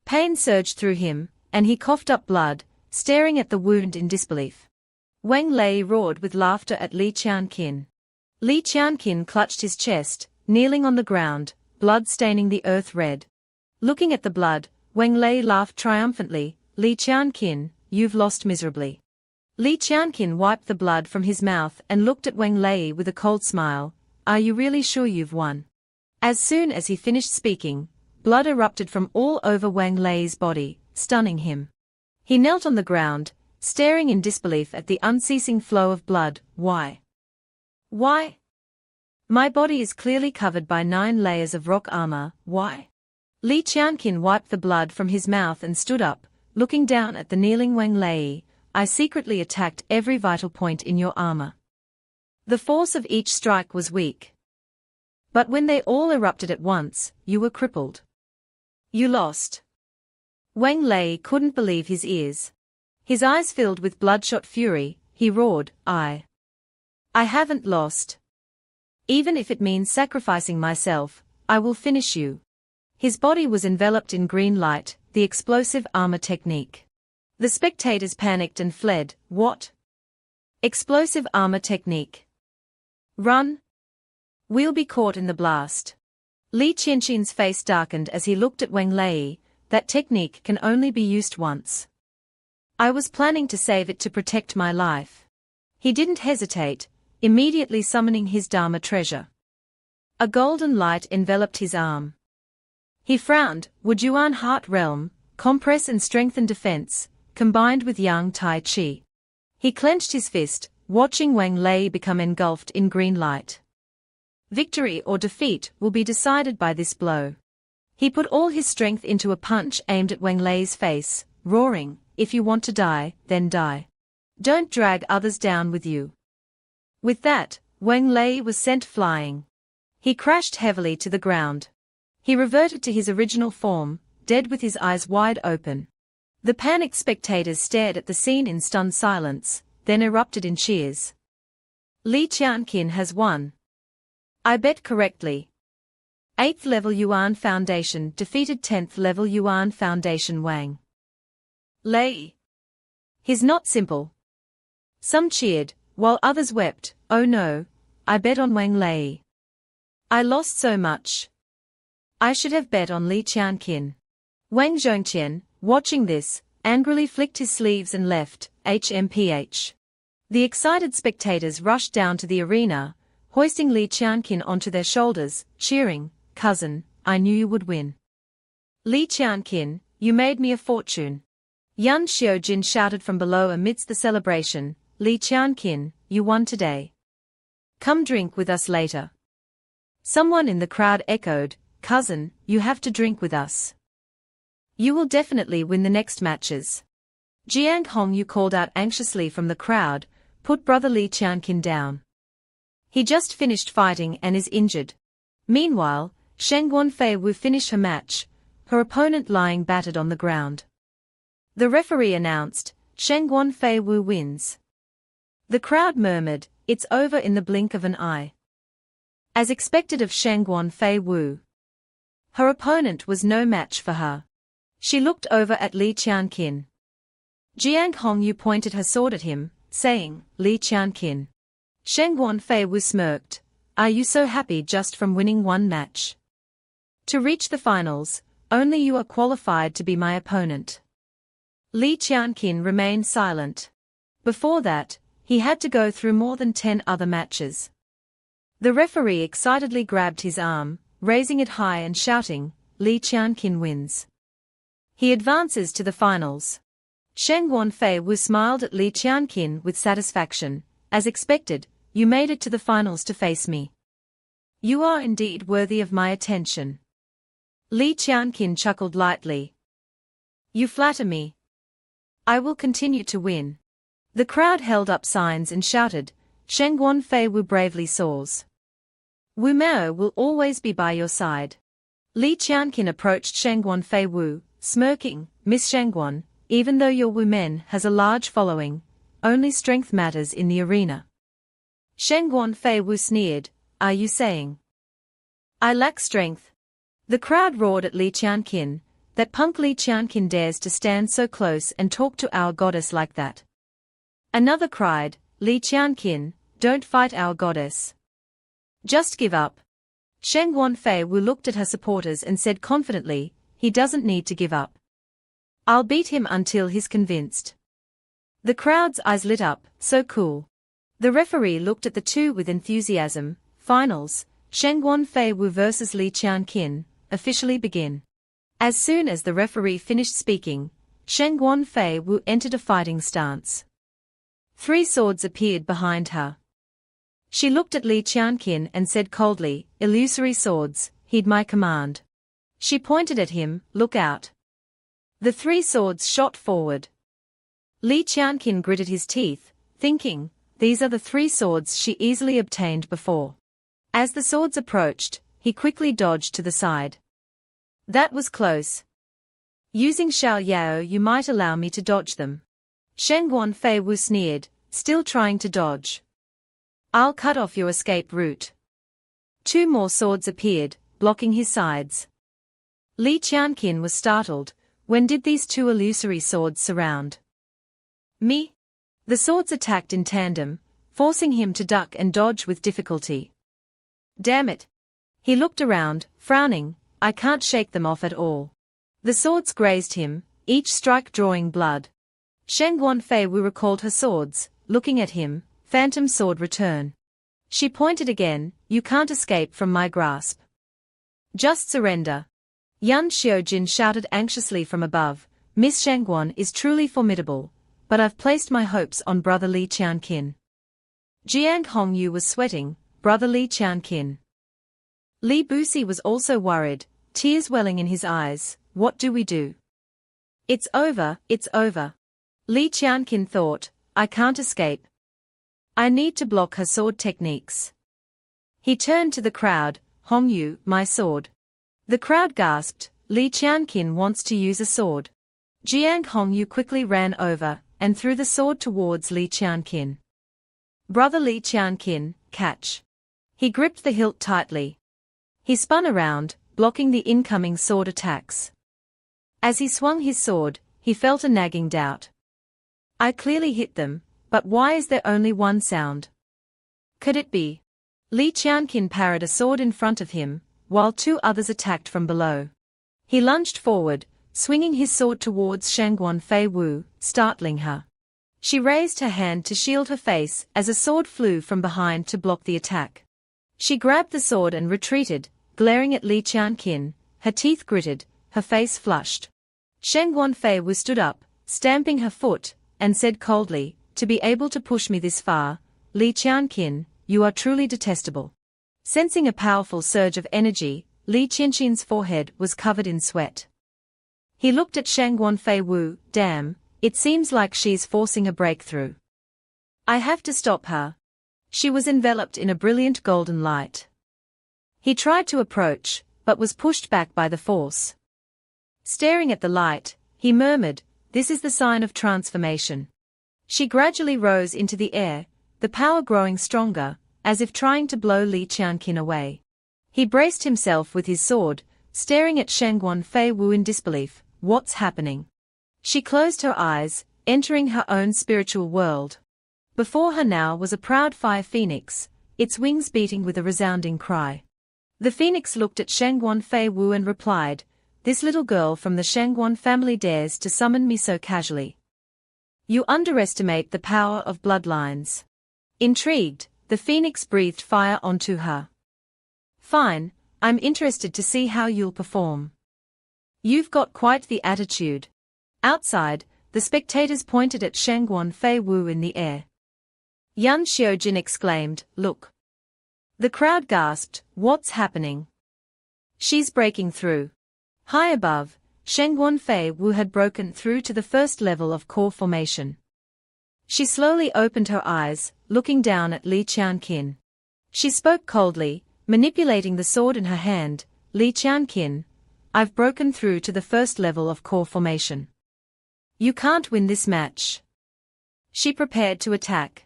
Pain surged through him, and he coughed up blood, staring at the wound in disbelief. Wang Lei roared with laughter at Li Qianqin. Li Qianqin clutched his chest, kneeling on the ground, blood staining the earth red. Looking at the blood, Wang Lei laughed triumphantly. Li Qianqin, you've lost miserably. Li Qianqin wiped the blood from his mouth and looked at Wang Lei with a cold smile. Are you really sure you've won? As soon as he finished speaking, blood erupted from all over Wang Lei's body, stunning him. He knelt on the ground, staring in disbelief at the unceasing flow of blood. Why? Why? My body is clearly covered by 9 layers of rock armor. Why? Li Qianqin wiped the blood from his mouth and stood up, looking down at the kneeling Wang Lei. I secretly attacked every vital point in your armor. The force of each strike was weak. But when they all erupted at once, you were crippled. You lost. Wang Lei couldn't believe his ears. His eyes filled with bloodshot fury. He roared, I haven't lost. Even if it means sacrificing myself, I will finish you. His body was enveloped in green light, the explosive armor technique. The spectators panicked and fled. What? Explosive armor technique. Run. We'll be caught in the blast. Li Qianqin's face darkened as he looked at Wang Lei. That technique can only be used once. I was planning to save it to protect my life. He didn't hesitate, immediately summoning his Dharma treasure. A golden light enveloped his arm. He frowned. Would Yuan Heart Realm, compress and strengthen defense, combined with Yang Tai Chi. He clenched his fist, watching Wang Lei become engulfed in green light. Victory or defeat will be decided by this blow. He put all his strength into a punch aimed at Wang Lei's face, roaring, if you want to die, then die. Don't drag others down with you. With that, Wang Lei was sent flying. He crashed heavily to the ground. He reverted to his original form, dead with his eyes wide open. The panicked spectators stared at the scene in stunned silence, then erupted in cheers. Li Qianqin has won. I bet correctly. 8th level Yuan Foundation defeated 10th level Yuan Foundation Wang Lei. He's not simple. Some cheered, while others wept. Oh no, I bet on Wang Lei. I lost so much. I should have bet on Li Qianqin. Wang Zhongqian, watching this, angrily flicked his sleeves and left. HMPH. The excited spectators rushed down to the arena, hoisting Li Qianqin onto their shoulders, cheering, cousin, I knew you would win. Li Qianqin, you made me a fortune. Yan Xiaojin shouted from below amidst the celebration, Li Qianqin, you won today. Come drink with us later. Someone in the crowd echoed, cousin, you have to drink with us. You will definitely win the next matches. Jiang Hongyu called out anxiously from the crowd, put brother Li Qianqin down. He just finished fighting and is injured. Meanwhile, Sheng Guanfei Wu finished her match, her opponent lying battered on the ground. The referee announced, Sheng Guanfei Wu wins. The crowd murmured, it's over in the blink of an eye. As expected of Sheng Guanfei Wu. Her opponent was no match for her. She looked over at Li Qianqin. Jiang Hongyu pointed her sword at him, saying, Li Qianqin. Sheng Guanfei Wu smirked. Are you so happy just from winning one match? To reach the finals, only you are qualified to be my opponent. Li Qianqin remained silent. Before that, he had to go through more than 10 other matches. The referee excitedly grabbed his arm, raising it high and shouting, Li Qianqin wins. He advances to the finals. Sheng Guanfei Wu smiled at Li Qianqin with satisfaction. As expected, you made it to the finals to face me. You are indeed worthy of my attention. Li Qianqin chuckled lightly. You flatter me. I will continue to win. The crowd held up signs and shouted, Sheng Guanfei Wu bravely soars. Wu Mao will always be by your side. Li Qianqin approached Sheng Guanfei Wu, smirking, Miss Shengguan, even though your Wu men has a large following, only strength matters in the arena. Sheng Guanfei Wu sneered, are you saying I lack strength? The crowd roared at Li Qianqin. That punk Li Qianqin dares to stand so close and talk to our goddess like that. Another cried, Li Qianqin, don't fight our goddess. Just give up. Sheng Guanfei Wu looked at her supporters and said confidently, he doesn't need to give up. I'll beat him until he's convinced. The crowd's eyes lit up, so cool. The referee looked at the two with enthusiasm. Finals, Sheng Guanfei Wu vs Li Qianqin, officially begin. As soon as the referee finished speaking, Sheng Guanfei Wu entered a fighting stance. 3 swords appeared behind her. She looked at Li Qianqin and said coldly, illusory swords, heed my command. She pointed at him, look out. The 3 swords shot forward. Li Qianqin gritted his teeth, thinking, these are the 3 swords she easily obtained before. As the swords approached, he quickly dodged to the side. That was close. Using Xiao Yao you might allow me to dodge them. Sheng Guanfei Wu sneered, still trying to dodge. I'll cut off your escape route. 2 more swords appeared, blocking his sides. Li Qianqin was startled. When did these 2 illusory swords surround me? The swords attacked in tandem, forcing him to duck and dodge with difficulty. Damn it. He looked around, frowning. I can't shake them off at all. The swords grazed him, each strike drawing blood. Sheng Guanfei Wu recalled her swords, looking at him, phantom sword return. She pointed again, you can't escape from my grasp. Just surrender. Yan Xiaojin shouted anxiously from above, Miss Shengguan is truly formidable, but I've placed my hopes on brother Li Qianqin. Jiang Hongyu was sweating, brother Li Qianqin. Li Busi was also worried, tears welling in his eyes, what do we do? It's over, it's over. Li Qianqin thought, I can't escape. I need to block her sword techniques. He turned to the crowd, Hongyu, my sword. The crowd gasped, Li Qianqin wants to use a sword. Jiang Hongyu quickly ran over, and threw the sword towards Li Qianqin. Brother Li Qianqin, catch. He gripped the hilt tightly. He spun around, blocking the incoming sword attacks. As he swung his sword, he felt a nagging doubt. I clearly hit them, but why is there only one sound? Could it be? Li Qianqin parried a sword in front of him, while 2 others attacked from below. He lunged forward, swinging his sword towards Sheng Guanfei Wu, startling her. She raised her hand to shield her face as a sword flew from behind to block the attack. She grabbed the sword and retreated, glaring at Li Qianqin, her teeth gritted, her face flushed. Sheng Guanfei Wu stood up, stamping her foot, and said coldly, to be able to push me this far, Li Qianqin, you are truly detestable. Sensing a powerful surge of energy, Li Qianqin's forehead was covered in sweat. He looked at Sheng Guanfei Wu, damn, it seems like she's forcing a breakthrough. I have to stop her. She was enveloped in a brilliant golden light. He tried to approach, but was pushed back by the force. Staring at the light, he murmured, this is the sign of transformation. She gradually rose into the air, the power growing stronger, as if trying to blow Li Qianqin away. He braced himself with his sword, staring at Sheng Guanfei Wu in disbelief, what's happening? She closed her eyes, entering her own spiritual world. Before her now was a proud fire phoenix, its wings beating with a resounding cry. The phoenix looked at Shangguan Fei Wu and replied, "This little girl from the Shangguan family dares to summon me so casually. You underestimate the power of bloodlines." Intrigued, the phoenix breathed fire onto her. "Fine, I'm interested to see how you'll perform. You've got quite the attitude." Outside, the spectators pointed at Shangguan Fei Wu in the air. Yan Xiaojin exclaimed, "Look." The crowd gasped, "What's happening?" "She's breaking through." High above, Shangguan Fei Wu had broken through to the first level of core formation. She slowly opened her eyes, looking down at Li Qianqin. She spoke coldly, manipulating the sword in her hand, "Li Qianqin, I've broken through to the first level of core formation. You can't win this match." She prepared to attack.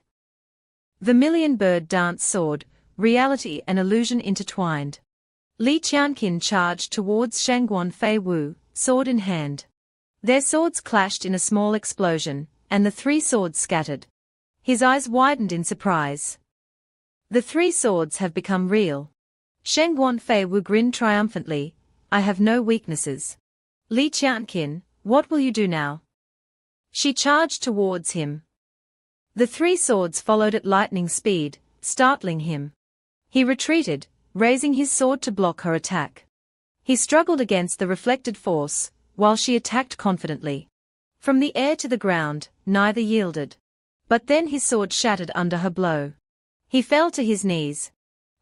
Vermilion bird dance sword, reality and illusion intertwined. Li Qianqin charged towards Shangguan Fei Wu, sword in hand. Their swords clashed in a small explosion, and the three swords scattered. His eyes widened in surprise. "The three swords have become real." Shangguan Fei Wu grinned triumphantly, "I have no weaknesses." "Li Qianqin, what will you do now?" She charged towards him. The three swords followed at lightning speed, startling him. He retreated, raising his sword to block her attack. He struggled against the reflected force, while she attacked confidently. From the air to the ground, neither yielded. But then his sword shattered under her blow. He fell to his knees.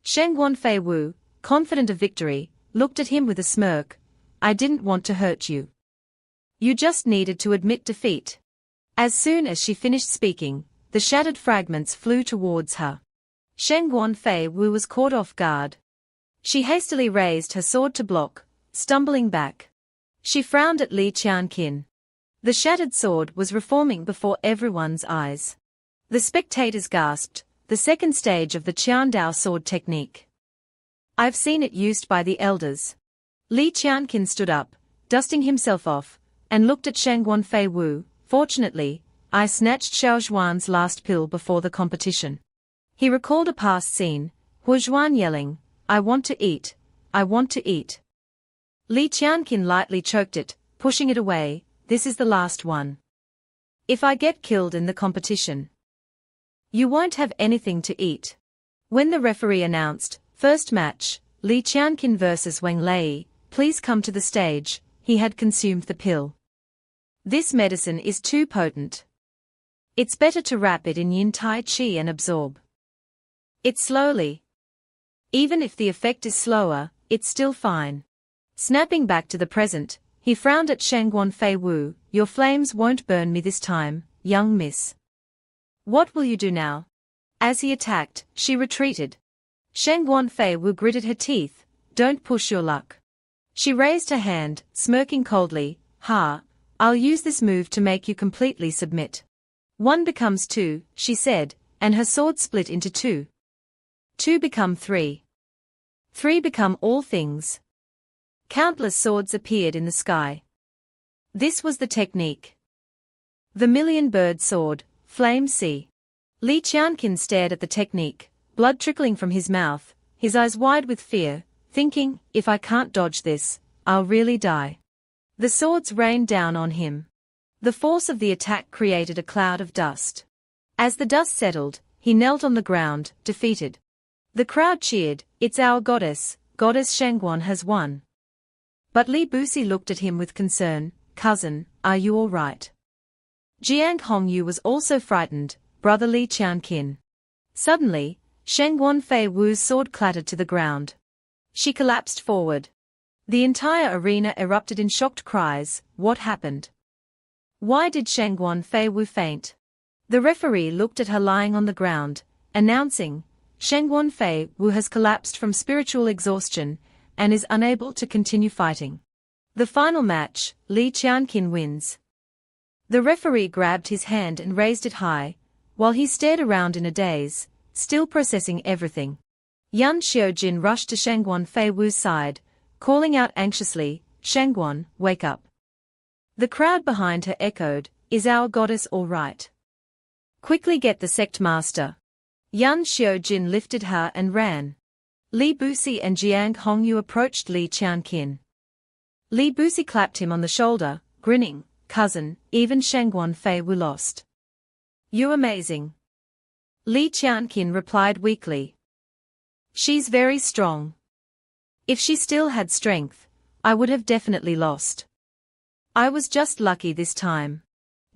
Shangguan Fei Wu, confident of victory, looked at him with a smirk. "I didn't want to hurt you. You just needed to admit defeat." As soon as she finished speaking, the shattered fragments flew towards her. Shangguan Fei Wu was caught off guard. She hastily raised her sword to block, stumbling back. She frowned at Li Qianqin. The shattered sword was reforming before everyone's eyes. The spectators gasped, the second stage of the Qiandao sword technique. "I've seen it used by the elders." Li Qianqin stood up, dusting himself off, and looked at Shangguan Fei Wu. "Fortunately, I snatched Xiao Zhuan's last pill before the competition." He recalled a past scene, Hu Zhuan yelling, "I want to eat, I want to eat." Li Qianqin lightly choked it, pushing it away, "This is the last one. If I get killed in the competition, you won't have anything to eat." When the referee announced, "First match, Li Qianqin vs Wang Lei, please come to the stage," he had consumed the pill. "This medicine is too potent. It's better to wrap it in yin tai chi and absorb it slowly. Even if the effect is slower, it's still fine." Snapping back to the present, he frowned at Shangguan Fei Wu, "Your flames won't burn me this time, young miss. What will you do now?" As he attacked, she retreated. Shangguan Fei Wu gritted her teeth, "Don't push your luck." She raised her hand, smirking coldly, "Ha, I'll use this move to make you completely submit." "One becomes two," she said, and her sword split into two. Two become three. Three become all things. Countless swords appeared in the sky. This was the technique. Vermilion bird sword, flame sea. Li Qianqin stared at the technique, blood trickling from his mouth, his eyes wide with fear, thinking, "If I can't dodge this, I'll really die." The swords rained down on him. The force of the attack created a cloud of dust. As the dust settled, he knelt on the ground, defeated. The crowd cheered, "It's our goddess, Goddess Shangguan has won." But Li Busi looked at him with concern, "Cousin, are you all right?" Jiang Hongyu was also frightened, "Brother Li Qianqin." Suddenly, Shangguan Fei Wu's sword clattered to the ground. She collapsed forward. The entire arena erupted in shocked cries, "What happened? Why did Shangguan Fei Wu faint?" The referee looked at her lying on the ground, announcing, "Shangguan Fei Wu has collapsed from spiritual exhaustion and is unable to continue fighting. The final match, Li Qianqin wins." The referee grabbed his hand and raised it high, while he stared around in a daze, still processing everything. Yan Xiaojin rushed to Shangguan Fei Wu's side, calling out anxiously, "Shangguan, wake up. The crowd behind her echoed, "Is our goddess all right? Quickly get the sect master." Yan Xiaojin lifted her and ran. Li Busi and Jiang Hongyu approached Li Qianqin. Li Busi clapped him on the shoulder, grinning, "Cousin, even Shangguan Fei Wu lost. You amazing." Li Qianqin replied weakly. "She's very strong. If she still had strength, I would have definitely lost. I was just lucky this time."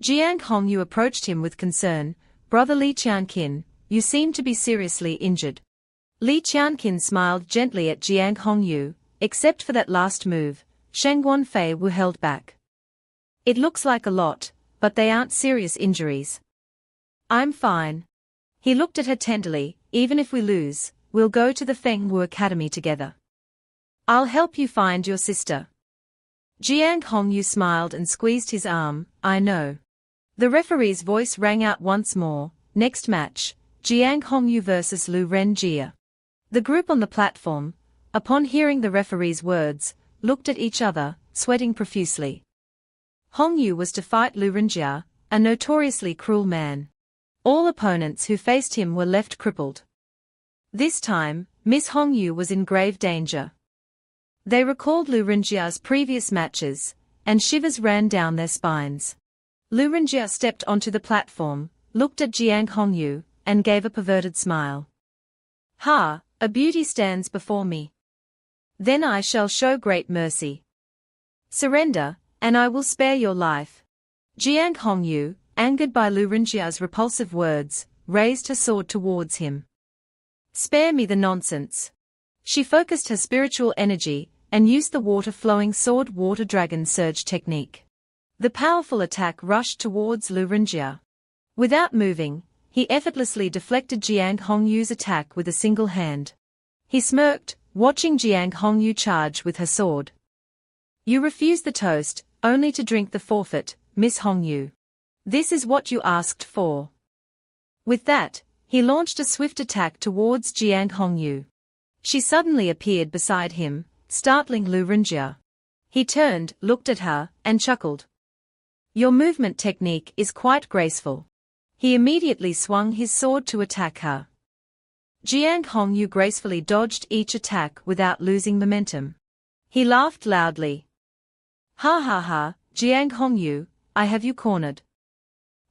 Jiang Hongyu approached him with concern. "Brother Li Qianqin, you seem to be seriously injured." Li Qianqin smiled gently at Jiang Hongyu. "Except for that last move, Shangguan Fei Wu held back. It looks like a lot, but they aren't serious injuries. I'm fine." He looked at her tenderly. "Even if we lose, we'll go to the Feng Wu Academy together. I'll help you find your sister." Jiang Hongyu smiled and squeezed his arm. "I know." The referee's voice rang out once more. "Next match, Jiang Hongyu vs Lu Renjia." The group on the platform, upon hearing the referee's words, looked at each other, sweating profusely. Hongyu was to fight Lu Renjia, a notoriously cruel man. All opponents who faced him were left crippled. This time, Miss Hongyu was in grave danger. They recalled Lu Renjia's previous matches, and shivers ran down their spines. Lu Renjia stepped onto the platform, looked at Jiang Hongyu, and gave a perverted smile. "Ha, a beauty stands before me. Then I shall show great mercy. Surrender, and I will spare your life." Jiang Hongyu, angered by Lu Renjia's repulsive words, raised her sword towards him. "Spare me the nonsense." She focused her spiritual energy, and used the water-flowing sword water dragon surge technique. The powerful attack rushed towards Lu Renjia. Without moving, he effortlessly deflected Jiang Hongyu's attack with a single hand. He smirked, watching Jiang Hongyu charge with her sword. "You refuse the toast, only to drink the forfeit, Miss Hongyu. This is what you asked for." With that, he launched a swift attack towards Jiang Hongyu. She suddenly appeared beside him, startling Lu Renjia. He turned, looked at her, and chuckled. "Your movement technique is quite graceful." He immediately swung his sword to attack her. Jiang Hongyu gracefully dodged each attack without losing momentum. He laughed loudly. "Ha ha ha, Jiang Hongyu, I have you cornered.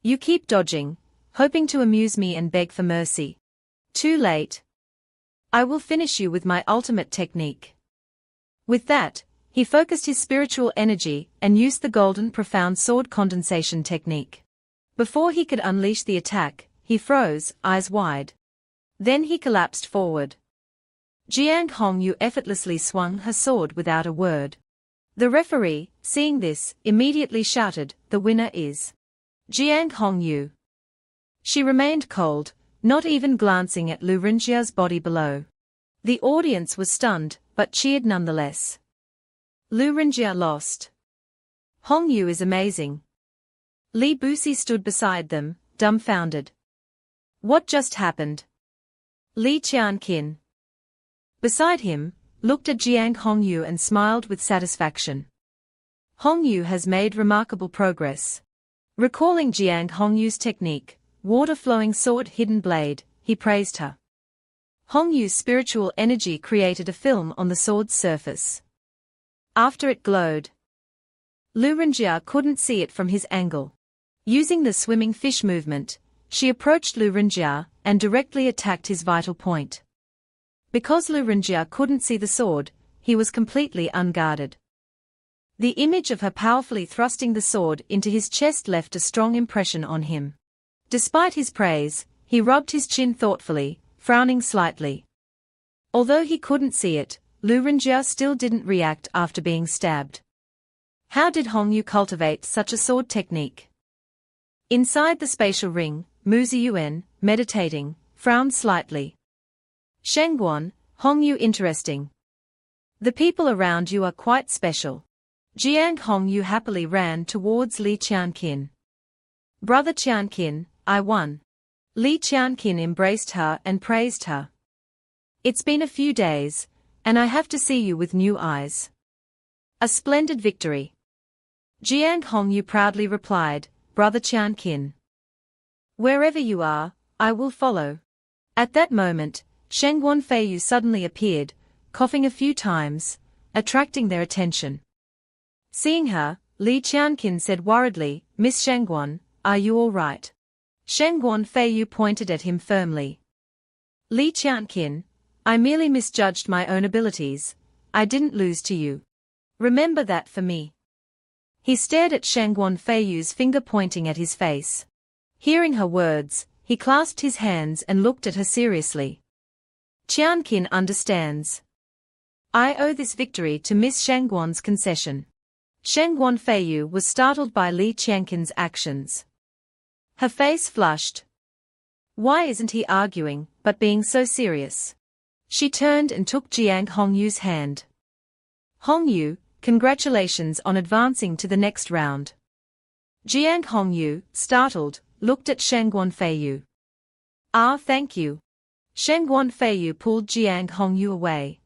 You keep dodging, hoping to amuse me and beg for mercy. Too late. I will finish you with my ultimate technique." With that, he focused his spiritual energy and used the golden profound sword condensation technique. Before he could unleash the attack, he froze, eyes wide. Then he collapsed forward. Jiang Hongyu effortlessly swung her sword without a word. The referee, seeing this, immediately shouted, "The winner is Jiang Hongyu." She remained cold, not even glancing at Lu Renjia's body below. The audience was stunned, but cheered nonetheless. Lu Renjia lost. Hongyu is amazing. Li Busi stood beside them, dumbfounded. What just happened? Li Qianqin, beside him, looked at Jiang Hongyu and smiled with satisfaction. Hongyu has made remarkable progress. Recalling Jiang Hongyu's technique, water-flowing sword hidden blade, he praised her. Hongyu's spiritual energy created a film on the sword's surface. After it glowed, Lu Renjia couldn't see it from his angle. Using the swimming fish movement, she approached Lu Renjia and directly attacked his vital point. Because Lu Renjia couldn't see the sword, he was completely unguarded. The image of her powerfully thrusting the sword into his chest left a strong impression on him. Despite his praise, he rubbed his chin thoughtfully, frowning slightly. Although he couldn't see it, Lu Renjia still didn't react after being stabbed. How did Hongyu cultivate such a sword technique? Inside the spatial ring, Mu Ziyuan, meditating, frowned slightly. Shengguan, Hongyu interesting. The people around you are quite special. Jiang Hongyu happily ran towards Li Qianqin. Brother Qianqin, I won. Li Qianqin embraced her and praised her. It's been a few days, and I have to see you with new eyes. A splendid victory. Jiang Hongyu proudly replied, "Brother Qianqin. Wherever you are, I will follow." At that moment, Shengguan Feiyu suddenly appeared, coughing a few times, attracting their attention. Seeing her, Li Qianqin said worriedly, "Miss Shengguan, are you all right?" Shengguan Feiyu pointed at him firmly. "Li Qianqin, I merely misjudged my own abilities. I didn't lose to you. Remember that for me." He stared at Shengguan Feiyu's finger pointing at his face. Hearing her words, he clasped his hands and looked at her seriously. "Qianqin understands. I owe this victory to Miss Shengguan's concession." Shengguan Feiyu was startled by Li Qianqin's actions. Her face flushed. Why isn't he arguing, but being so serious? She turned and took Jiang Hongyu's hand. "Hongyu, congratulations on advancing to the next round." Jiang Hongyu, startled, looked at Shengguan Feiyu. "Ah, thank you." Shengguan Feiyu pulled Jiang Hongyu away.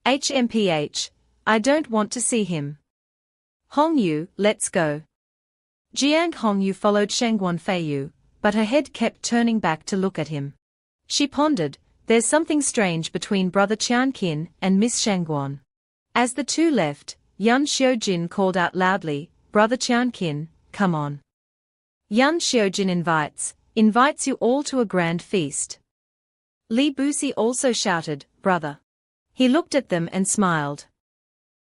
"HMPH, I don't want to see him. Hongyu, let's go." Jiang Hongyu followed Shengguan Feiyu, but her head kept turning back to look at him. She pondered, there's something strange between Brother Qianqin and Miss Shengguan. As the two left, Yan Xiujin called out loudly, "Brother Qianqin, come on." Yan Xiujin invites you all to a grand feast. Li Busi also shouted, "Brother." He looked at them and smiled.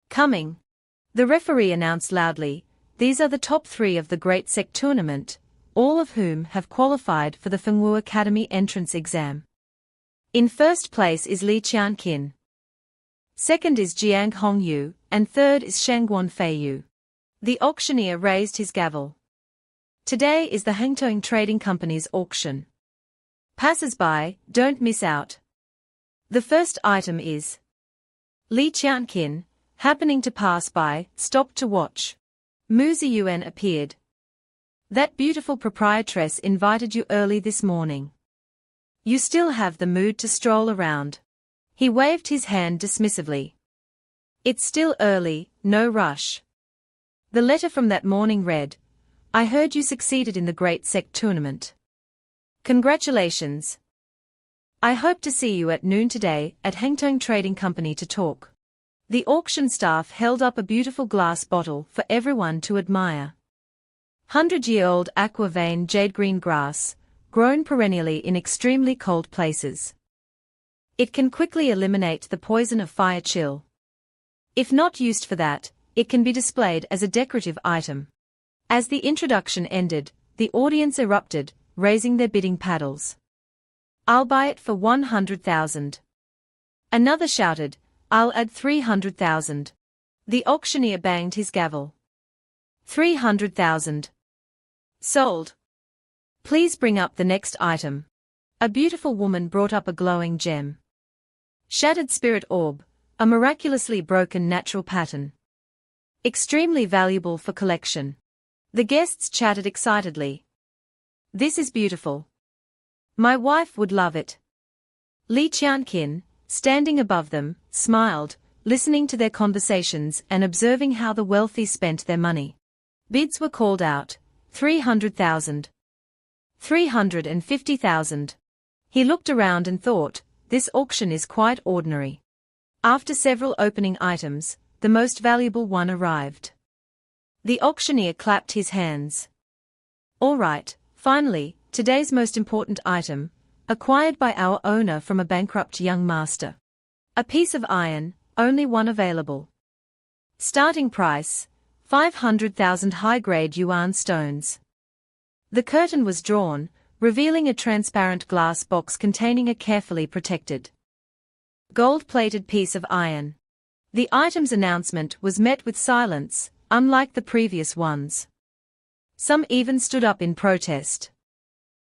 "Coming." The referee announced loudly, "These are the top 3 of the Great Sect Tournament, all of whom have qualified for the Manhwa Academy entrance exam. In first place is Li Qianqin. Second is Jiang Hongyu, and third is Shengguan Feiyu." The auctioneer raised his gavel. "Today is the Hengtong Trading Company's auction. Passers-by, don't miss out. The first item is." Li Qianqin, happening to pass by, stopped to watch. Mu Ziyuan appeared. "That beautiful proprietress invited you early this morning. You still have the mood to stroll around." He waved his hand dismissively. "It's still early, no rush." The letter from that morning read, "I heard you succeeded in the Great Sect Tournament. Congratulations. I hope to see you at noon today at Hengtong Trading Company to talk." The auction staff held up a beautiful glass bottle for everyone to admire. 100-year-old aqua vein jade green grass, grown perennially in extremely cold places. It can quickly eliminate the poison of fire chill. If not used for that, it can be displayed as a decorative item. As the introduction ended, the audience erupted, raising their bidding paddles. "I'll buy it for 100,000. Another shouted, "I'll add 300,000. The auctioneer banged his gavel. 300,000. Sold. Please bring up the next item." A beautiful woman brought up a glowing gem. Shattered spirit orb, a miraculously broken natural pattern. Extremely valuable for collection. The guests chatted excitedly. "This is beautiful. My wife would love it." Li Qianqin, standing above them, smiled, listening to their conversations and observing how the wealthy spent their money. Bids were called out, 300,000. 350,000. He looked around and thought, this auction is quite ordinary. After several opening items, the most valuable one arrived. The auctioneer clapped his hands. "All right, finally, today's most important item, acquired by our owner from a bankrupt young master. A piece of iron, only one available. Starting price, 500,000 high-grade yuan stones." The curtain was drawn, revealing a transparent glass box containing a carefully protected, gold-plated piece of iron. The item's announcement was met with silence, unlike the previous ones. Some even stood up in protest.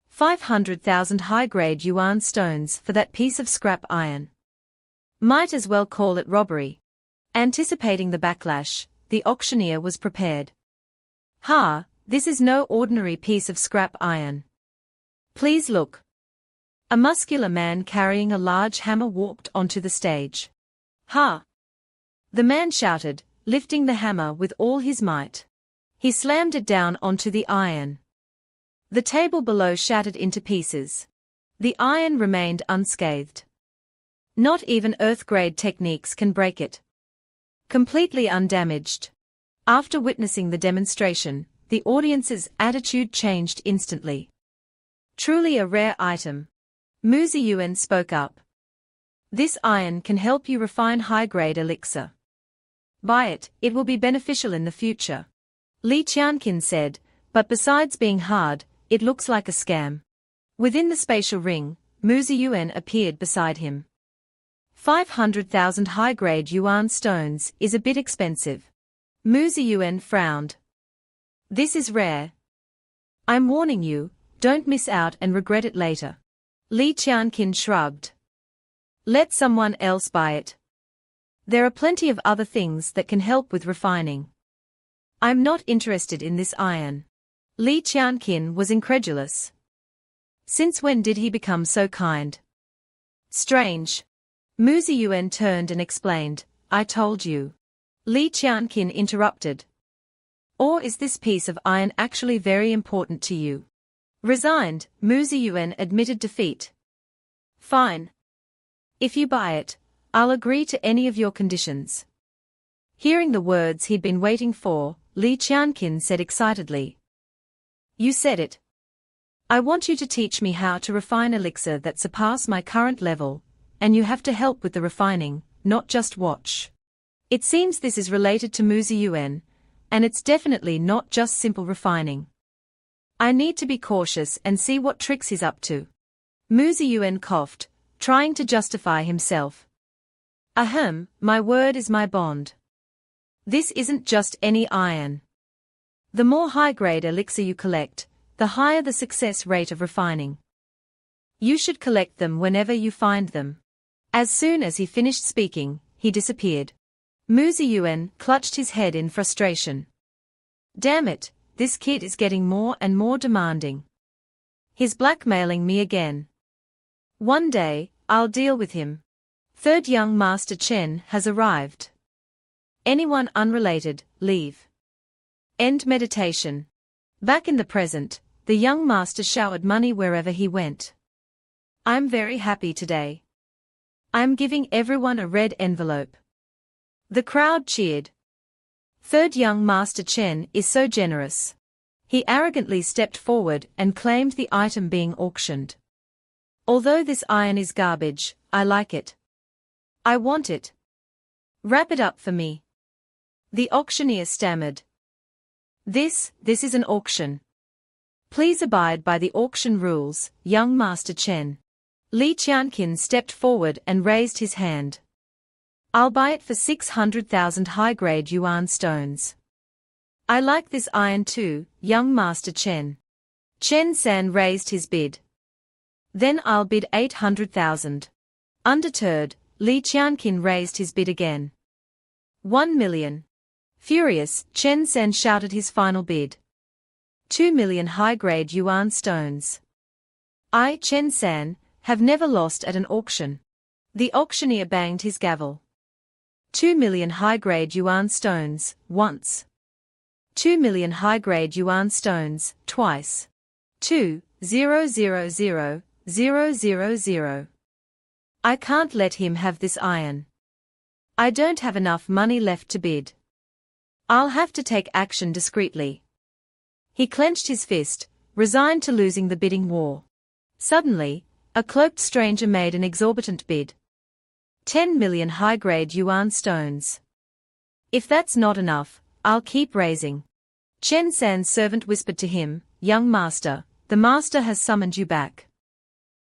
500,000 high-grade yuan stones for that piece of scrap iron. Might as well call it robbery. Anticipating the backlash, the auctioneer was prepared. "Ha, this is no ordinary piece of scrap iron. Please look." A muscular man carrying a large hammer walked onto the stage. "Ha!" The man shouted, lifting the hammer with all his might. He slammed it down onto the iron. The table below shattered into pieces. The iron remained unscathed. Not even Earth-grade techniques can break it. Completely undamaged. After witnessing the demonstration, the audience's attitude changed instantly. Truly a rare item. Mu Ziyuan spoke up. This iron can help you refine high-grade elixir. Buy it, it will be beneficial in the future. Li Qianqin said, but besides being hard, it looks like a scam. Within the spatial ring, Mu Ziyuan appeared beside him. 500,000 high-grade yuan stones is a bit expensive. Mu Ziyuan frowned. This is rare. I'm warning you, don't miss out and regret it later. Li Qianqin shrugged. Let someone else buy it. There are plenty of other things that can help with refining. I'm not interested in this iron. Li Qianqin was incredulous. Since when did he become so kind? Strange. Mu Ziyuan turned and explained, I told you. Li Qianqin interrupted. Or is this piece of iron actually very important to you? Resigned, Mu Ziyuan admitted defeat. Fine. If you buy it, I'll agree to any of your conditions. Hearing the words he'd been waiting for, Li Qianqin said excitedly. You said it. I want you to teach me how to refine elixir that surpass my current level, and you have to help with the refining, not just watch. It seems this is related to Mu Ziyuan, and it's definitely not just simple refining. I need to be cautious and see what tricks he's up to. Mu Ziyuan coughed, trying to justify himself. Ahem, my word is my bond. This isn't just any iron. The more high-grade elixir you collect, the higher the success rate of refining. You should collect them whenever you find them. As soon as he finished speaking, he disappeared. Mu Ziyuan clutched his head in frustration. Damn it, this kid is getting more and more demanding. He's blackmailing me again. One day, I'll deal with him. Third young Master Chen has arrived. Anyone unrelated, leave. End meditation. Back in the present, the young master showered money wherever he went. I'm very happy today. I'm giving everyone a red envelope. The crowd cheered. Third young Master Chen is so generous. He arrogantly stepped forward and claimed the item being auctioned. Although this iron is garbage, I like it. I want it. Wrap it up for me. The auctioneer stammered. This is an auction. Please abide by the auction rules, young Master Chen. Li Qianqin stepped forward and raised his hand. I'll buy it for 600,000 high-grade yuan stones. I like this iron too, young Master Chen. Chen San raised his bid. Then I'll bid 800,000. Undeterred, Li Qianqin raised his bid again. 1 million. Furious, Chen San shouted his final bid. 2 million high-grade yuan stones. I, Chen San, have never lost at an auction. The auctioneer banged his gavel. 2 million high-grade yuan stones, once. 2 million high-grade yuan stones, twice. 2,000,000. I can't let him have this iron. I don't have enough money left to bid. I'll have to take action discreetly. He clenched his fist, resigned to losing the bidding war. Suddenly, a cloaked stranger made an exorbitant bid. 10 million high-grade yuan stones. If that's not enough, I'll keep raising. Chen San's servant whispered to him, Young master, the master has summoned you back.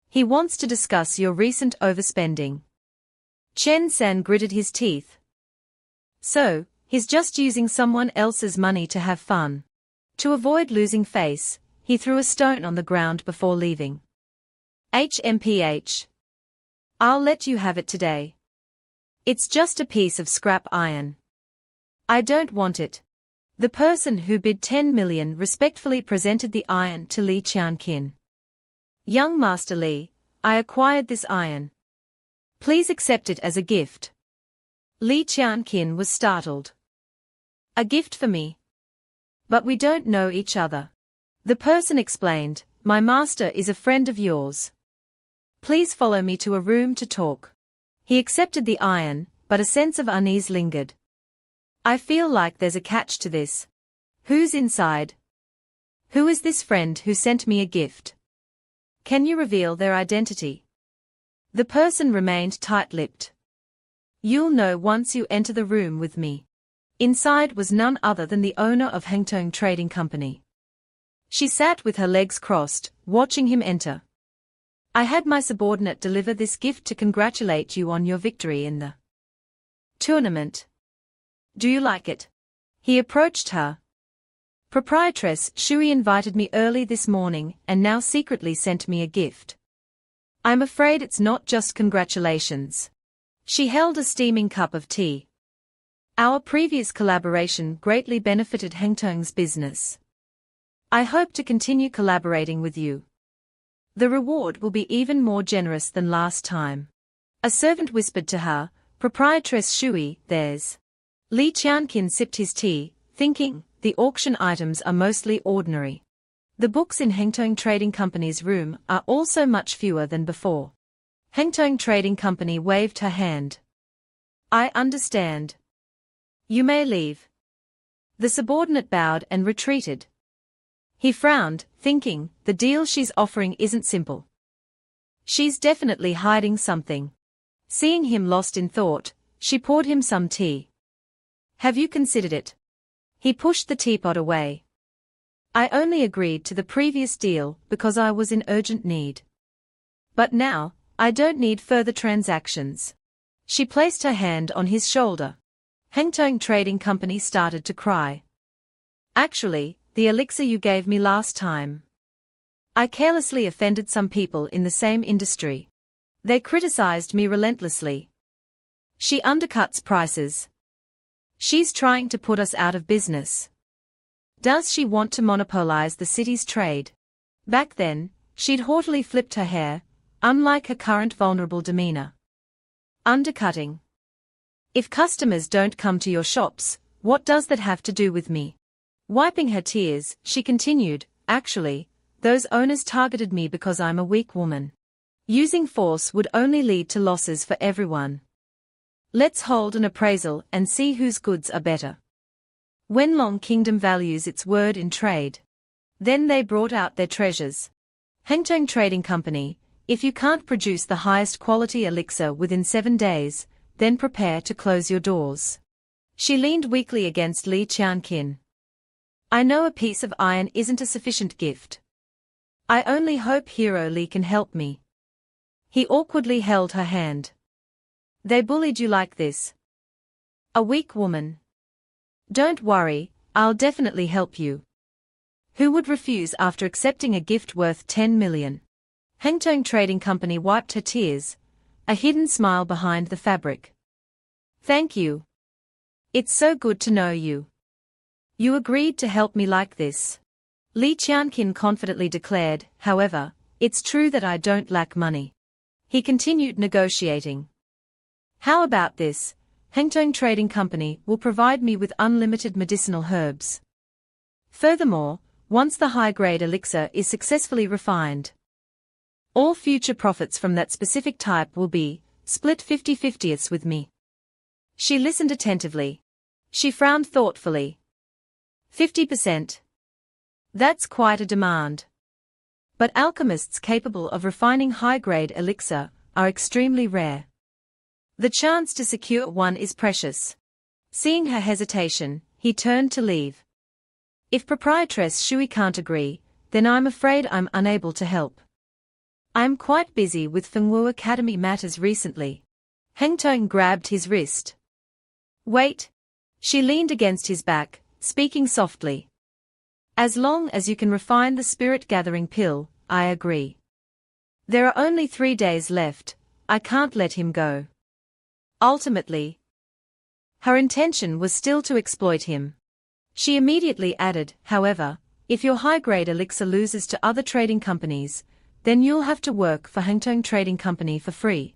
He wants to discuss your recent overspending. Chen San gritted his teeth. So, he's just using someone else's money to have fun. To avoid losing face, he threw a stone on the ground before leaving. HMPH. I'll let you have it today. It's just a piece of scrap iron. I don't want it. The person who bid 10 million respectfully presented the iron to Li Qianqin. Young Master Li, I acquired this iron. Please accept it as a gift. Li Qianqin was startled. A gift for me? But we don't know each other. The person explained, my master is a friend of yours. Please follow me to a room to talk. He accepted the iron, but a sense of unease lingered. I feel like there's a catch to this. Who's inside? Who is this friend who sent me a gift? Can you reveal their identity? The person remained tight-lipped. You'll know once you enter the room with me. Inside was none other than the owner of Hengtong Trading Company. She sat with her legs crossed, watching him enter. I had my subordinate deliver this gift to congratulate you on your victory in the tournament. Do you like it? He approached her. Proprietress Shui invited me early this morning and now secretly sent me a gift. I'm afraid it's not just congratulations. She held a steaming cup of tea. Our previous collaboration greatly benefited Hengtong's business. I hope to continue collaborating with you. The reward will be even more generous than last time. A servant whispered to her, Proprietress Shui, there's. Li Qianqin sipped his tea, thinking, the auction items are mostly ordinary. The books in Hengtong Trading Company's room are also much fewer than before. Hengtong Trading Company waved her hand. I understand. You may leave. The subordinate bowed and retreated. He frowned, thinking, the deal she's offering isn't simple. She's definitely hiding something. Seeing him lost in thought, she poured him some tea. Have you considered it? He pushed the teapot away. I only agreed to the previous deal because I was in urgent need. But now, I don't need further transactions. She placed her hand on his shoulder. Hengtong Trading Company started to cry. Actually, the elixir you gave me last time. I carelessly offended some people in the same industry. They criticized me relentlessly. She undercuts prices. She's trying to put us out of business. Does she want to monopolize the city's trade? Back then, she'd haughtily flipped her hair, unlike her current vulnerable demeanor. Undercutting. If customers don't come to your shops, what does that have to do with me? Wiping her tears, she continued, actually, those owners targeted me because I'm a weak woman. Using force would only lead to losses for everyone. Let's hold an appraisal and see whose goods are better. Wenlong Kingdom values its word in trade. Then they brought out their treasures. Hengtong Trading Company, if you can't produce the highest quality elixir within 7 days, then prepare to close your doors. She leaned weakly against Li Qianqin. I know a piece of iron isn't a sufficient gift. I only hope Hero Li can help me. He awkwardly held her hand. They bullied you like this. A weak woman. Don't worry, I'll definitely help you. Who would refuse after accepting a gift worth 10 million? Hengtong Trading Company wiped her tears, a hidden smile behind the fabric. Thank you. It's so good to know you. You agreed to help me like this. Li Qianqin confidently declared, however, it's true that I don't lack money. He continued negotiating. How about this? Hengtong Trading Company will provide me with unlimited medicinal herbs. Furthermore, once the high-grade elixir is successfully refined, all future profits from that specific type will be split 50/50ths with me. She listened attentively. She frowned thoughtfully. 50%. That's quite a demand. But alchemists capable of refining high-grade elixir are extremely rare. The chance to secure one is precious. Seeing her hesitation, he turned to leave. If Proprietress Shui can't agree, then I'm afraid I'm unable to help. I'm quite busy with Manhwa Academy matters recently. Hengtong grabbed his wrist. Wait. She leaned against his back, speaking softly. As long as you can refine the spirit-gathering pill, I agree. There are only 3 days left, I can't let him go. Ultimately, her intention was still to exploit him. She immediately added, however, if your high-grade elixir loses to other trading companies, then you'll have to work for Hengtong Trading Company for free.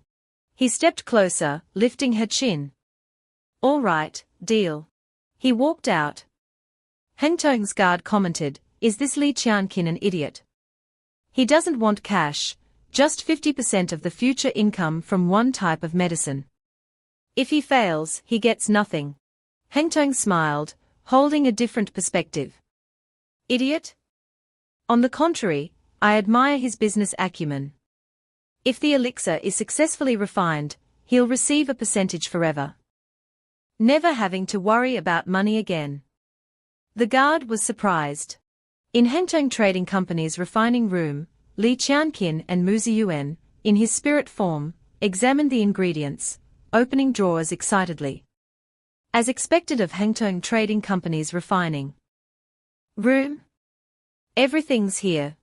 He stepped closer, lifting her chin. All right, deal. He walked out. Heng Tong's guard commented, "Is this Li Qianqin an idiot? He doesn't want cash, just 50% of the future income from one type of medicine. If he fails, he gets nothing." Heng Tong smiled, holding a different perspective. "Idiot? On the contrary, I admire his business acumen. If the elixir is successfully refined, he'll receive a percentage forever, never having to worry about money again." The guard was surprised. In Heng Tong Trading Company's refining room, Li Qianqin and Mu Ziyuan, in his spirit form, examined the ingredients, opening drawers excitedly. As expected of Heng Tong Trading Company's refining room, everything's here.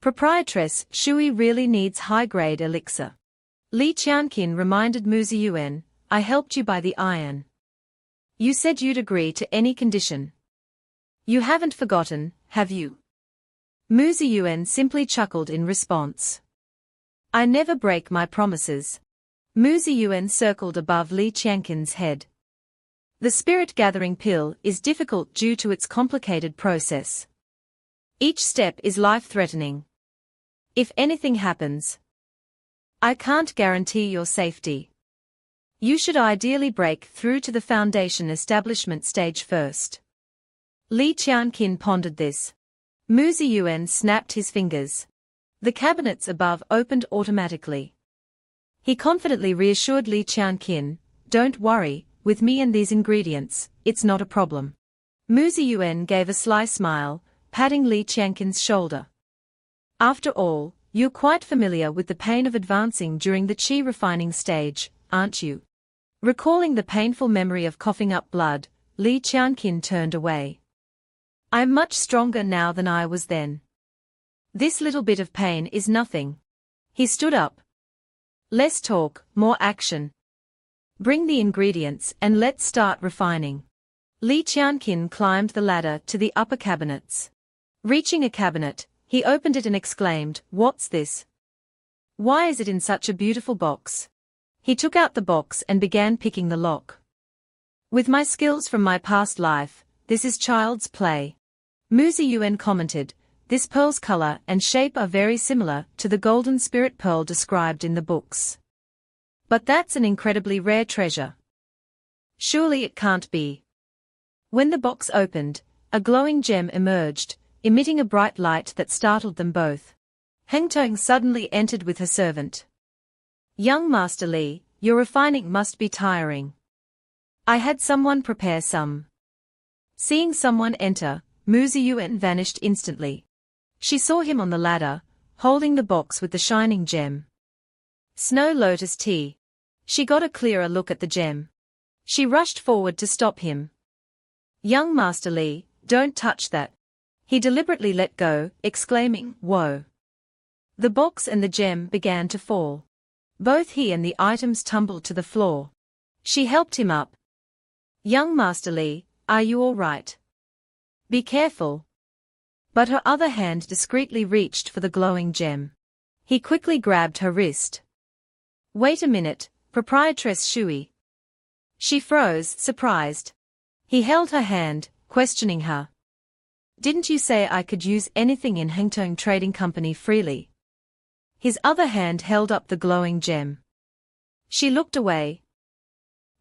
Proprietress Shui really needs high-grade elixir. Li Qianqin reminded Mu Ziyuan, "I helped you buy the iron. You said you'd agree to any condition. You haven't forgotten, have you?" Mu Ziyuan simply chuckled in response. "I never break my promises." Mu Ziyuan circled above Li Qianqin's head. The spirit-gathering pill is difficult due to its complicated process. Each step is life-threatening. If anything happens, I can't guarantee your safety. You should ideally break through to the foundation establishment stage first. Li Qianqin pondered this. Mu Ziyuan snapped his fingers. The cabinets above opened automatically. He confidently reassured Li Qianqin, "Don't worry, with me and these ingredients, it's not a problem." Mu Ziyuan gave a sly smile, patting Li Qianqin's shoulder. "After all, you're quite familiar with the pain of advancing during the qi refining stage, aren't you?" Recalling the painful memory of coughing up blood, Li Qianqin turned away. "I'm much stronger now than I was then. This little bit of pain is nothing." He stood up. "Less talk, more action. Bring the ingredients and let's start refining." Li Qianqin climbed the ladder to the upper cabinets. Reaching a cabinet, he opened it and exclaimed, "What's this? Why is it in such a beautiful box?" He took out the box and began picking the lock. "With my skills from my past life, this is child's play." Mu Ziyuan commented, "This pearl's color and shape are very similar to the golden spirit pearl described in the books. But that's an incredibly rare treasure. Surely it can't be." When the box opened, a glowing gem emerged, emitting a bright light that startled them both. Heng Tong suddenly entered with her servant. "Young Master Li, your refining must be tiring. I had someone prepare some." Seeing someone enter, Mu Ziyuan vanished instantly. She saw him on the ladder, holding the box with the shining gem. Snow lotus tea. She got a clearer look at the gem. She rushed forward to stop him. "Young Master Li, don't touch that." He deliberately let go, exclaiming, "Whoa." The box and the gem began to fall. Both he and the items tumbled to the floor. She helped him up. "Young Master Li, are you all right? Be careful." But her other hand discreetly reached for the glowing gem. He quickly grabbed her wrist. "Wait a minute, Proprietress Shui." She froze, surprised. He held her hand, questioning her. "Didn't you say I could use anything in Heng Tong Trading Company freely?" His other hand held up the glowing gem. She looked away.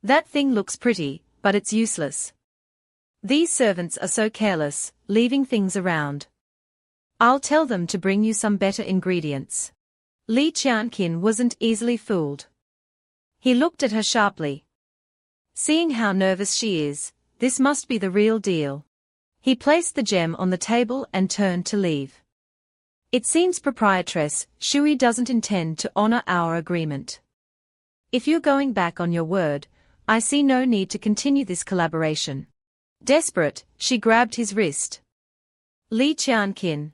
"That thing looks pretty, but it's useless. These servants are so careless, leaving things around. I'll tell them to bring you some better ingredients." Li Qianqin wasn't easily fooled. He looked at her sharply. Seeing how nervous she is, this must be the real deal. He placed the gem on the table and turned to leave. "It seems Proprietress Shui doesn't intend to honor our agreement. If you're going back on your word, I see no need to continue this collaboration." Desperate, she grabbed his wrist. Li Qianqin.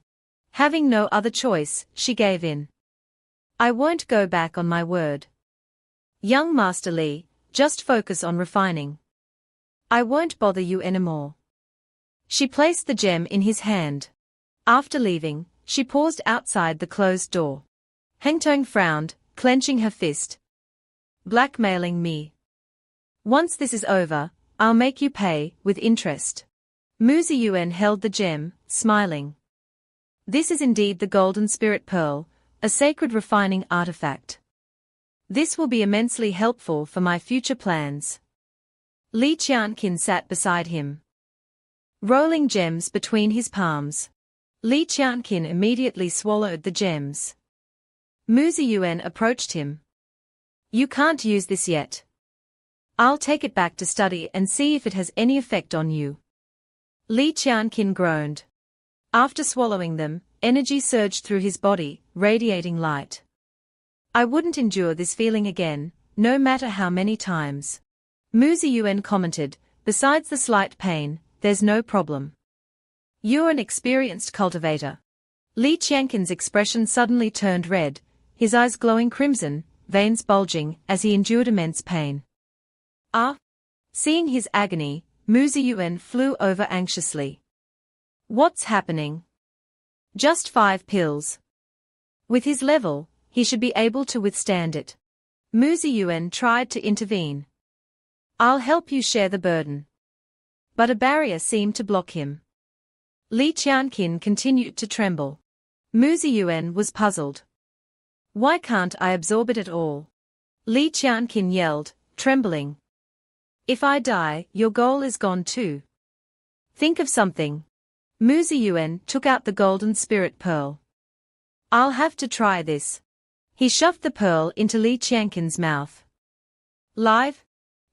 Having no other choice, she gave in. "I won't go back on my word. Young Master Li, just focus on refining. I won't bother you anymore." She placed the gem in his hand. After leaving, she paused outside the closed door. Heng Tong frowned, clenching her fist. "Blackmailing me. Once this is over, I'll make you pay, with interest." Mu Ziyuan held the gem, smiling. This is indeed the golden spirit pearl, a sacred refining artifact. This will be immensely helpful for my future plans. Li Qianqin sat beside him, rolling gems between his palms. Li Qianqin immediately swallowed the gems. Mu Ziyuan approached him. You can't use this yet. I'll take it back to study and see if it has any effect on you. Li Qianqin groaned. After swallowing them, energy surged through his body, radiating light. I wouldn't endure this feeling again, no matter how many times. Mu Ziyuan commented, besides the slight pain, there's no problem. You're an experienced cultivator. Li Qianqin's expression suddenly turned red, his eyes glowing crimson, veins bulging as he endured immense pain. Ah! Seeing his agony, Mu Ziyuan flew over anxiously. What's happening? Just 5 pills. With his level, he should be able to withstand it. Mu Ziyuan tried to intervene. I'll help you share the burden. But a barrier seemed to block him. Li Qianqin continued to tremble. Mu Ziyuan was puzzled. Why can't I absorb it at all? Li Qianqin yelled, trembling. If I die, your goal is gone too. Think of something. Mu Ziyuan took out the golden spirit pearl. I'll have to try this. He shoved the pearl into Li Qianqin's mouth. Live?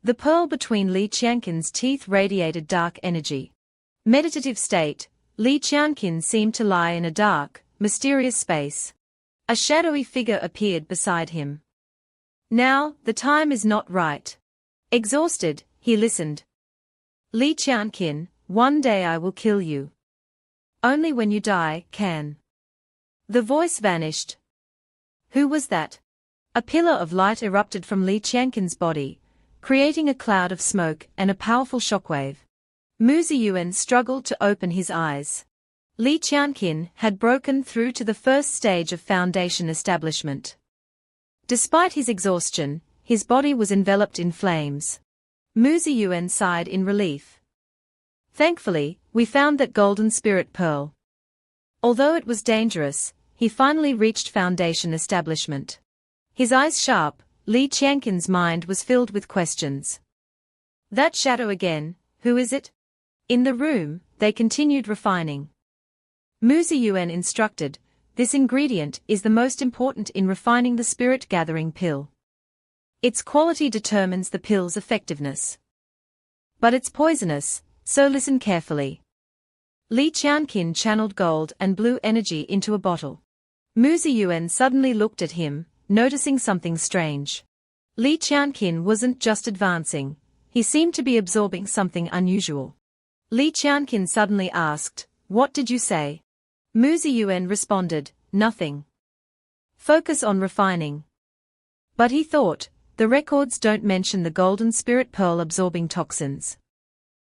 The pearl between Li Qianqin's teeth radiated dark energy. Meditative state, Li Qianqin seemed to lie in a dark, mysterious space. A shadowy figure appeared beside him. Now, the time is not right. Exhausted, he listened. Li Qianqin, one day I will kill you. Only when you die, can. The voice vanished. Who was that? A pillar of light erupted from Li Qianqin's body, creating a cloud of smoke and a powerful shockwave. Mu Ziyuan struggled to open his eyes. Li Qianqin had broken through to the first stage of foundation establishment. Despite his exhaustion, his body was enveloped in flames. Mu Ziyuan sighed in relief. Thankfully, we found that golden spirit pearl. Although it was dangerous, he finally reached foundation establishment. His eyes sharp, Li Qianqin's mind was filled with questions. That shadow again, who is it? In the room, they continued refining. Mu Ziyuan instructed, this ingredient is the most important in refining the spirit-gathering pill. Its quality determines the pill's effectiveness. But it's poisonous, so listen carefully. Li Qianqin channeled gold and blue energy into a bottle. Mu Ziyuan suddenly looked at him, noticing something strange. Li Qianqin wasn't just advancing, he seemed to be absorbing something unusual. Li Qianqin suddenly asked, what did you say? Mu Ziyuan responded, nothing. Focus on refining. But he thought, the records don't mention the golden spirit pearl absorbing toxins.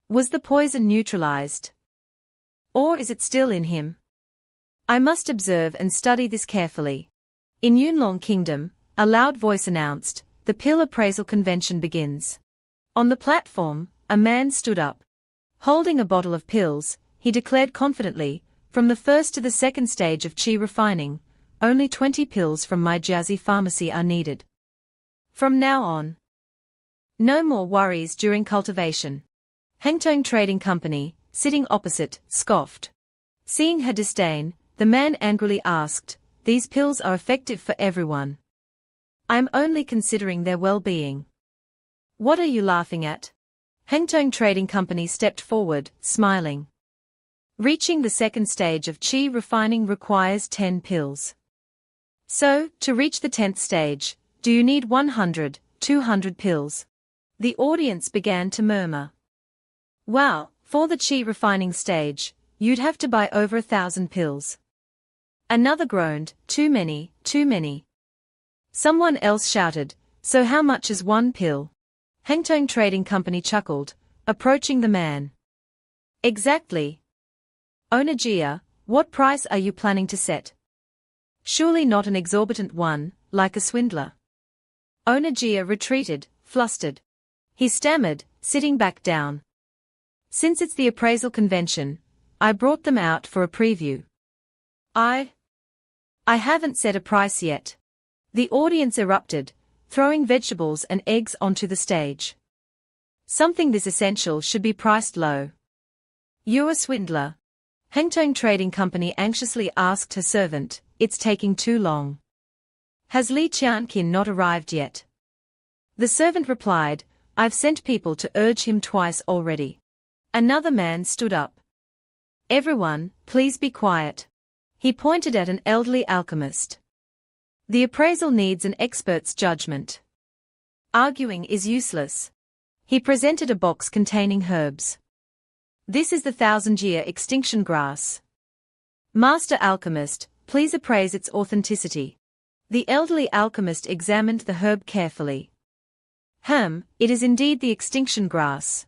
Was the poison neutralized? Or is it still in him? I must observe and study this carefully. In Yunlong Kingdom, a loud voice announced, the pill appraisal convention begins. On the platform, a man stood up. Holding a bottle of pills, he declared confidently, from the first to the second stage of qi refining, only 20 pills from my Jiazi pharmacy are needed. From now on, no more worries during cultivation. Hengtong Trading Company, sitting opposite, scoffed. Seeing her disdain, the man angrily asked, these pills are effective for everyone. I'm only considering their well-being. What are you laughing at? Hengtong Trading Company stepped forward, smiling. Reaching the second stage of qi refining requires 10 pills. So, to reach the 10th stage, do you need 100, 200 pills? The audience began to murmur. Wow, for the qi refining stage, you'd have to buy over 1,000 pills. Another groaned, too many, too many. Someone else shouted, so how much is one pill? Hengtong Trading Company chuckled, approaching the man. Exactly. Owner Jia, what price are you planning to set? Surely not an exorbitant one, like a swindler. Owner Jia retreated, flustered. He stammered, sitting back down. Since it's the appraisal convention, I brought them out for a preview. I haven't set a price yet. The audience erupted, throwing vegetables and eggs onto the stage. Something this essential should be priced low. You're a swindler. Hengtong Trading Company anxiously asked her servant, it's taking too long. Has Li Qianqin not arrived yet? The servant replied, I've sent people to urge him twice already. Another man stood up. Everyone, please be quiet. He pointed at an elderly alchemist. The appraisal needs an expert's judgment. Arguing is useless. He presented a box containing herbs. This is the 1,000-year extinction grass. Master alchemist, please appraise its authenticity. The elderly alchemist examined the herb carefully. It is indeed the extinction grass.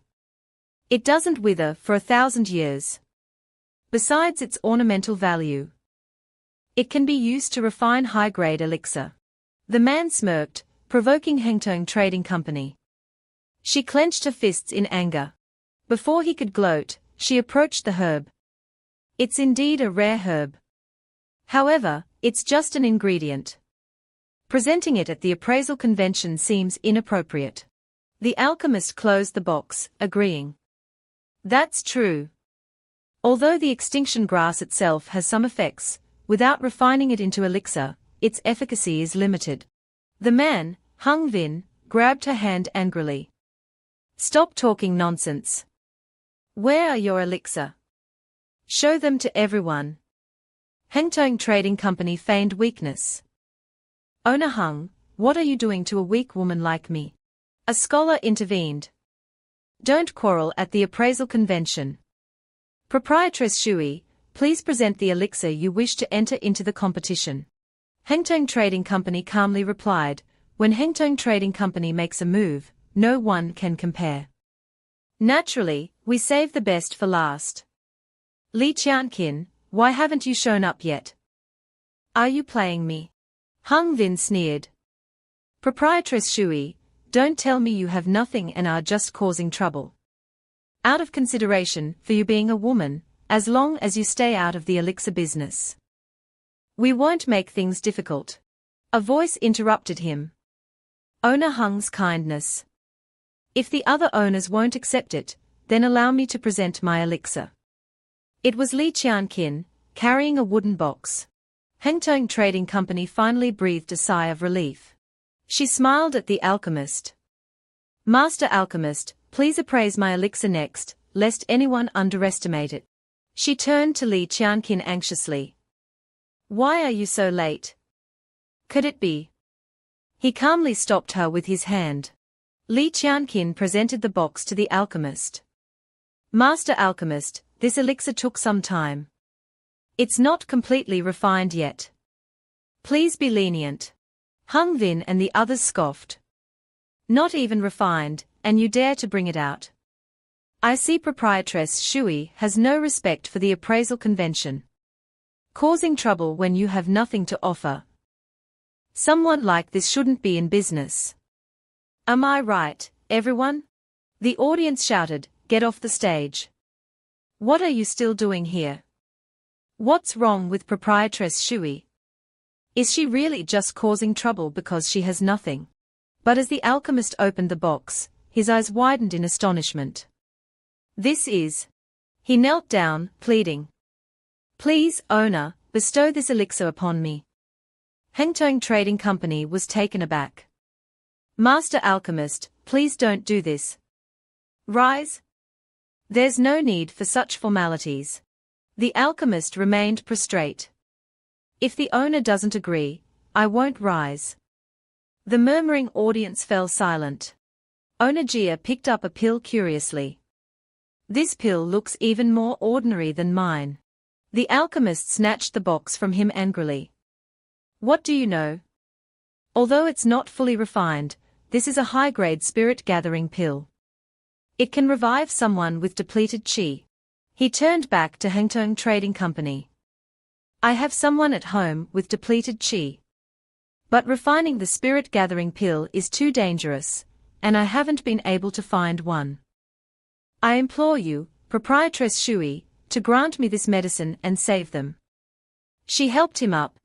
It doesn't wither for 1,000 years. Besides its ornamental value, it can be used to refine high-grade elixir. The man smirked, provoking Hengtong Trading Company. She clenched her fists in anger. Before he could gloat, she approached the herb. It's indeed a rare herb. However, it's just an ingredient. Presenting it at the appraisal convention seems inappropriate. The alchemist closed the box, agreeing. That's true. Although the extinction grass itself has some effects, without refining it into elixir, its efficacy is limited. The man, Hung Vin, grabbed her hand angrily. Stop talking nonsense. Where are your elixir? Show them to everyone. Hengtong Trading Company feigned weakness. Owner Hung, what are you doing to a weak woman like me? A scholar intervened. Don't quarrel at the appraisal convention. Proprietress Shui, please present the elixir you wish to enter into the competition. Hengtong Trading Company calmly replied, when Hengtong Trading Company makes a move, no one can compare. Naturally, we save the best for last. Li Qianqin, why haven't you shown up yet? Are you playing me? Hung Vin sneered. Proprietress Shui, don't tell me you have nothing and are just causing trouble. Out of consideration for you being a woman, as long as you stay out of the elixir business. We won't make things difficult. A voice interrupted him. Owner Hung's kindness. If the other owners won't accept it, then allow me to present my elixir. It was Li Qianqin, carrying a wooden box. Hengtong Trading Company finally breathed a sigh of relief. She smiled at the alchemist. Master alchemist, please appraise my elixir next, lest anyone underestimate it. She turned to Li Qianqin anxiously. Why are you so late? Could it be? He calmly stopped her with his hand. Li Qianqin presented the box to the alchemist. Master alchemist, this elixir took some time. It's not completely refined yet. Please be lenient. Hung Vin and the others scoffed. Not even refined, and you dare to bring it out. I see proprietress Shui has no respect for the appraisal convention. Causing trouble when you have nothing to offer. Someone like this shouldn't be in business. Am I right, everyone? The audience shouted, get off the stage. What are you still doing here? What's wrong with proprietress Shui? Is she really just causing trouble because she has nothing? But as the alchemist opened the box, his eyes widened in astonishment. This is... He knelt down, pleading. Please, owner, bestow this elixir upon me. Hengtong Trading Company was taken aback. Master alchemist, please don't do this. Rise. There's no need for such formalities. The alchemist remained prostrate. If the owner doesn't agree, I won't rise. The murmuring audience fell silent. Owner Jia picked up a pill curiously. This pill looks even more ordinary than mine. The alchemist snatched the box from him angrily. What do you know? Although it's not fully refined, this is a high-grade spirit-gathering pill. It can revive someone with depleted qi. He turned back to Hengtong Trading Company. I have someone at home with depleted qi. But refining the spirit-gathering pill is too dangerous, and I haven't been able to find one. I implore you, proprietress Shui, to grant me this medicine and save them. She helped him up.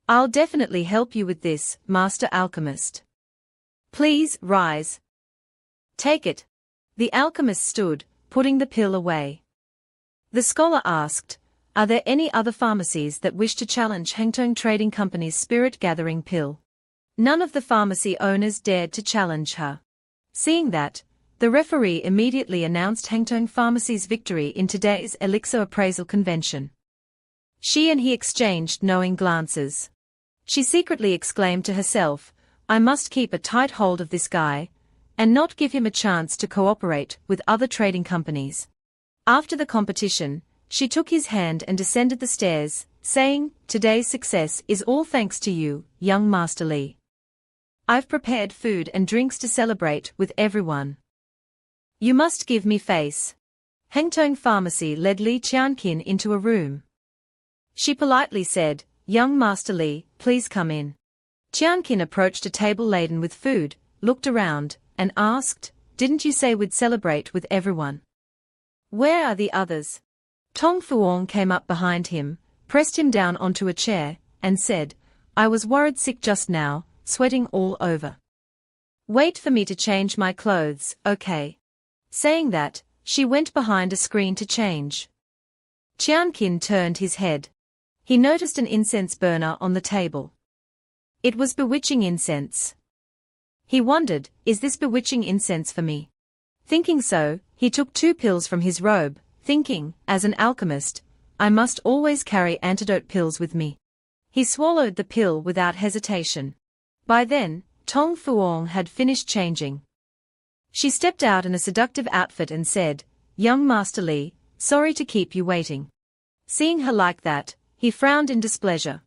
I'll definitely help you with this, Master Alchemist. Please, rise. Take it. The alchemist stood, putting the pill away. The scholar asked, are there any other pharmacies that wish to challenge Hengtong Trading Company's spirit-gathering pill? None of the pharmacy owners dared to challenge her. Seeing that, the referee immediately announced Hengtong Pharmacy's victory in today's elixir appraisal convention. She and he exchanged knowing glances. She secretly exclaimed to herself, I must keep a tight hold of this guy, and not give him a chance to cooperate with other trading companies. After the competition, she took his hand and descended the stairs, saying, today's success is all thanks to you, young Master Li. I've prepared food and drinks to celebrate with everyone. You must give me face. Hengtong Pharmacy led Li Qianqin into a room. She politely said, young Master Li, please come in. Qianqin approached a table laden with food, looked around, and asked, didn't you say we'd celebrate with everyone? Where are the others? Tong Fuong came up behind him, pressed him down onto a chair, and said, I was worried sick just now, sweating all over. Wait for me to change my clothes, okay? Saying that, she went behind a screen to change. Qianqin turned his head. He noticed an incense burner on the table. It was bewitching incense. He wondered, is this bewitching incense for me? Thinking so, he took 2 pills from his robe, thinking, as an alchemist, I must always carry antidote pills with me. He swallowed the pill without hesitation. By then, Tong Fuong had finished changing. She stepped out in a seductive outfit and said, young Master Li, sorry to keep you waiting. Seeing her like that, he frowned in displeasure.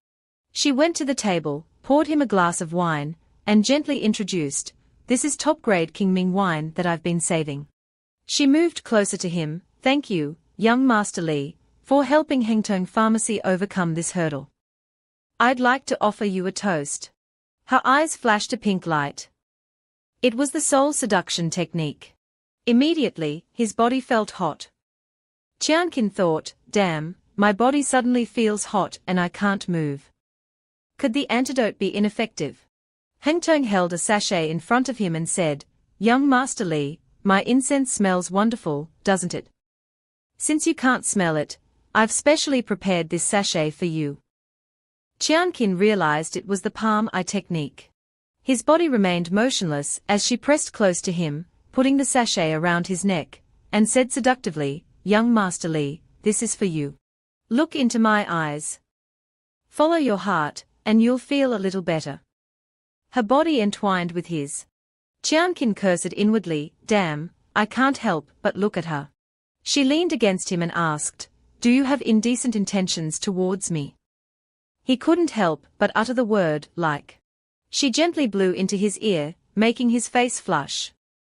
She went to the table, poured him a glass of wine, and gently introduced, this is top-grade Qingming wine that I've been saving. She moved closer to him, thank you, young Master Li, for helping Hengtong Pharmacy overcome this hurdle. I'd like to offer you a toast. Her eyes flashed a pink light. It was the soul seduction technique. Immediately, his body felt hot. Qianqin thought, damn, my body suddenly feels hot and I can't move. Could the antidote be ineffective? Hengtong held a sachet in front of him and said, young Master Li, my incense smells wonderful, doesn't it? Since you can't smell it, I've specially prepared this sachet for you. Qianqin realized it was the palm eye technique. His body remained motionless as she pressed close to him, putting the sachet around his neck, and said seductively, young Master Li, this is for you. Look into my eyes. Follow your heart, and you'll feel a little better. Her body entwined with his. Qianqin cursed inwardly, damn, I can't help but look at her. She leaned against him and asked, do you have indecent intentions towards me? He couldn't help but utter the word, like. She gently blew into his ear, making his face flush.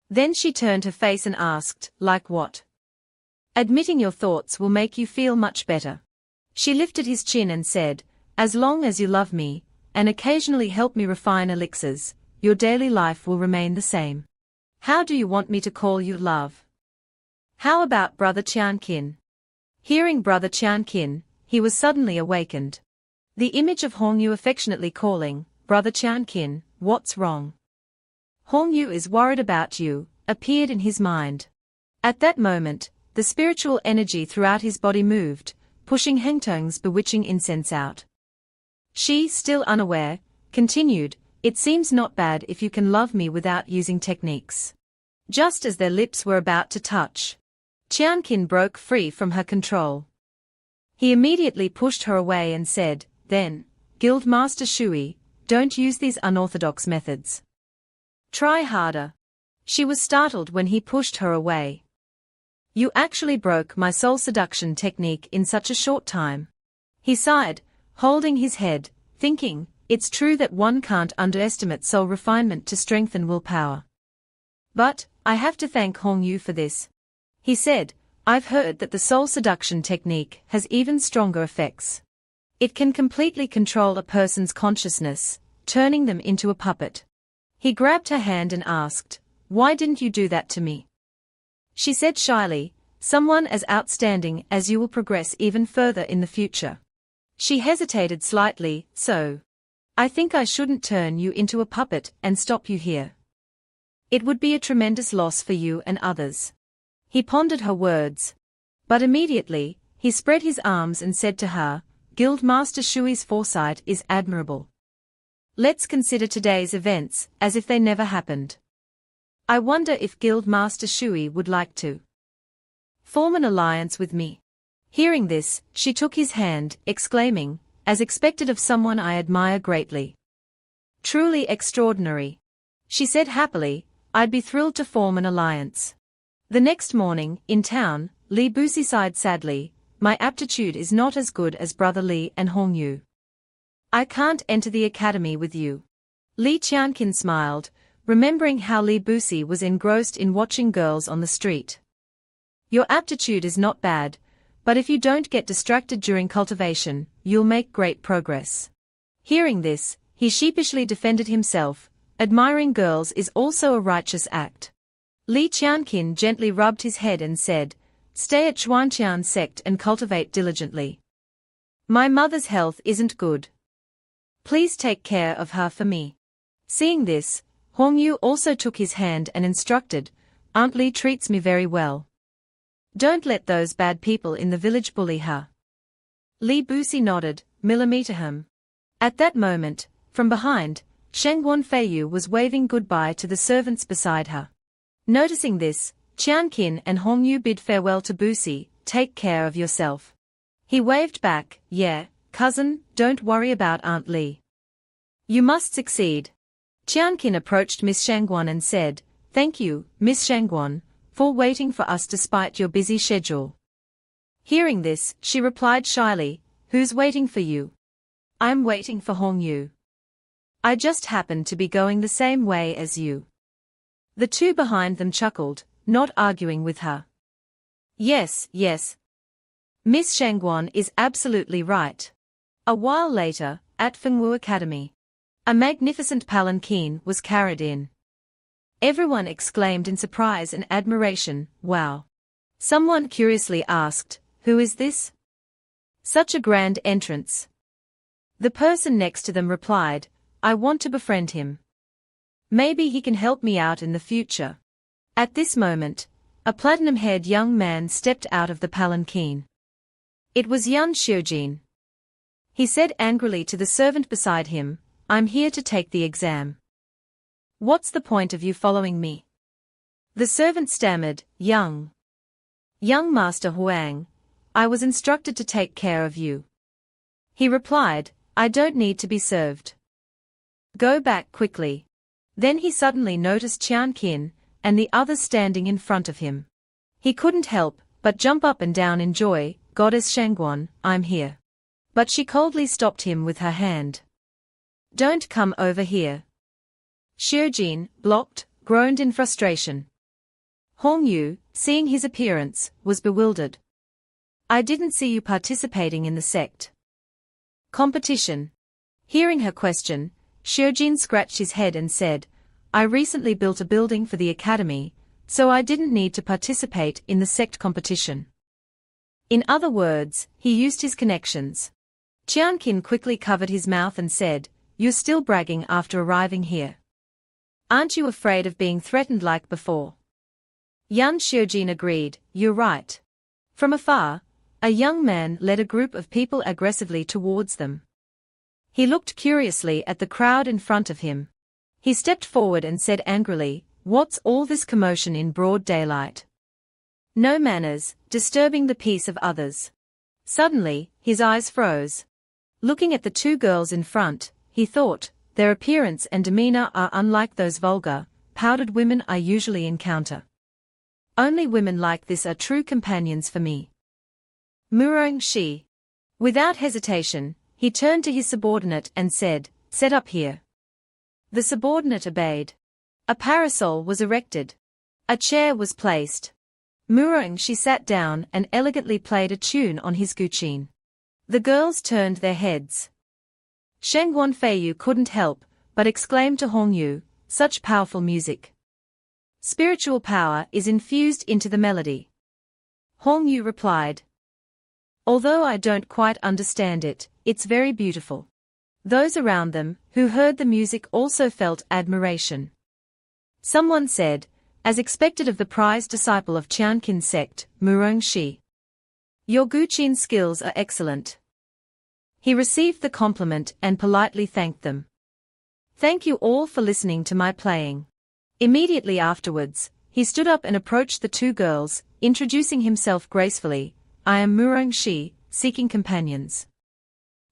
Then she turned her face and asked, like what? Admitting your thoughts will make you feel much better. She lifted his chin and said, as long as you love me, and occasionally help me refine elixirs, your daily life will remain the same. How do you want me to call you, love? How about Brother Qianqin? Hearing Brother Qianqin, he was suddenly awakened. The image of Hongyu affectionately calling, Brother Qianqin, what's wrong? Hongyu is worried about you, appeared in his mind. At that moment, the spiritual energy throughout his body moved, pushing Hengtong's bewitching incense out. She, still unaware, continued, it seems not bad if you can love me without using techniques. Just as their lips were about to touch, Qianqin broke free from her control. He immediately pushed her away and said, then, Guildmaster Shui, don't use these unorthodox methods. Try harder. She was startled when he pushed her away. You actually broke my soul seduction technique in such a short time. He sighed, holding his head, thinking, it's true that one can't underestimate soul refinement to strengthen willpower. But, I have to thank Hongyu for this. He said, I've heard that the soul seduction technique has even stronger effects. It can completely control a person's consciousness, turning them into a puppet. He grabbed her hand and asked, why didn't you do that to me? She said shyly, someone as outstanding as you will progress even further in the future. She hesitated slightly, so. I think I shouldn't turn you into a puppet and stop you here. It would be a tremendous loss for you and others. He pondered her words. But immediately, he spread his arms and said to her, Guildmaster Shui's foresight is admirable. Let's consider today's events as if they never happened. I wonder if Guildmaster Shui would like to form an alliance with me. Hearing this, she took his hand, exclaiming, as expected of someone I admire greatly. Truly extraordinary. She said happily, I'd be thrilled to form an alliance. The next morning, in town, Li Busi sighed sadly, my aptitude is not as good as brother Li and Hongyu. I can't enter the academy with you. Li Qianqin smiled, remembering how Li Busi was engrossed in watching girls on the street. Your aptitude is not bad, but if you don't get distracted during cultivation, you'll make great progress. Hearing this, he sheepishly defended himself, admiring girls is also a righteous act. Li Qianqin gently rubbed his head and said, stay at Xuanqian sect and cultivate diligently. My mother's health isn't good. Please take care of her for me. Seeing this, Hongyu also took his hand and instructed, Aunt Li treats me very well. Don't let those bad people in the village bully her. Li Busi nodded, millimeter him. At that moment, from behind, Shengguan Feiyu was waving goodbye to the servants beside her. Noticing this, Qianqin and Hongyu bid farewell to Busi, take care of yourself. He waved back, yeah, cousin, don't worry about Aunt Li. You must succeed. Qianqin approached Miss Shengguan and said, thank you, Miss Shengguan, for waiting for us despite your busy schedule. Hearing this, she replied shyly, who's waiting for you? I'm waiting for Hongyu. I just happened to be going the same way as you. The two behind them chuckled, not arguing with her. Yes, yes. Miss Shengguan is absolutely right. A while later, at Fengwu Academy, a magnificent palanquin was carried in. Everyone exclaimed in surprise and admiration, wow. Someone curiously asked, who is this? Such a grand entrance. The person next to them replied, I want to befriend him. Maybe he can help me out in the future. At this moment, a platinum-haired young man stepped out of the palanquin. It was Yan Xiujin. He said angrily to the servant beside him, I'm here to take the exam. What's the point of you following me? The servant stammered, Young Master Huang, I was instructed to take care of you. He replied, I don't need to be served. Go back quickly. Then he suddenly noticed Qianqin and the others standing in front of him. He couldn't help but jump up and down in joy, Goddess Shengguan, I'm here. But she coldly stopped him with her hand. Don't come over here. Xiujin, blocked, groaned in frustration. Hongyu, seeing his appearance, was bewildered. I didn't see you participating in the sect competition. Hearing her question, Xiujin scratched his head and said, I recently built a building for the academy, so I didn't need to participate in the sect competition. In other words, he used his connections. Qianqin quickly covered his mouth and said, You're still bragging after arriving here. Aren't you afraid of being threatened like before? Yan Xiujin agreed, You're right. From afar, a young man led a group of people aggressively towards them. He looked curiously at the crowd in front of him. He stepped forward and said angrily, What's all this commotion in broad daylight? No manners, disturbing the peace of others. Suddenly, his eyes froze. Looking at the two girls in front, he thought, their appearance and demeanor are unlike those vulgar, powdered women I usually encounter. Only women like this are true companions for me. Murong Shi. Without hesitation, he turned to his subordinate and said, Set up here. The subordinate obeyed. A parasol was erected. A chair was placed. Murong Shi sat down and elegantly played a tune on his guqin. The girls turned their heads. Shengguan Feiyu couldn't help, but exclaimed to Hongyu, such powerful music. Spiritual power is infused into the melody. Hongyu replied. Although I don't quite understand it, it's very beautiful. Those around them, who heard the music, also felt admiration. Someone said, as expected of the prized disciple of Qianqin sect, Murongxi. Your guqin skills are excellent. He received the compliment and politely thanked them. Thank you all for listening to my playing. Immediately afterwards, he stood up and approached the two girls, introducing himself gracefully. I am Murongxi, seeking companions.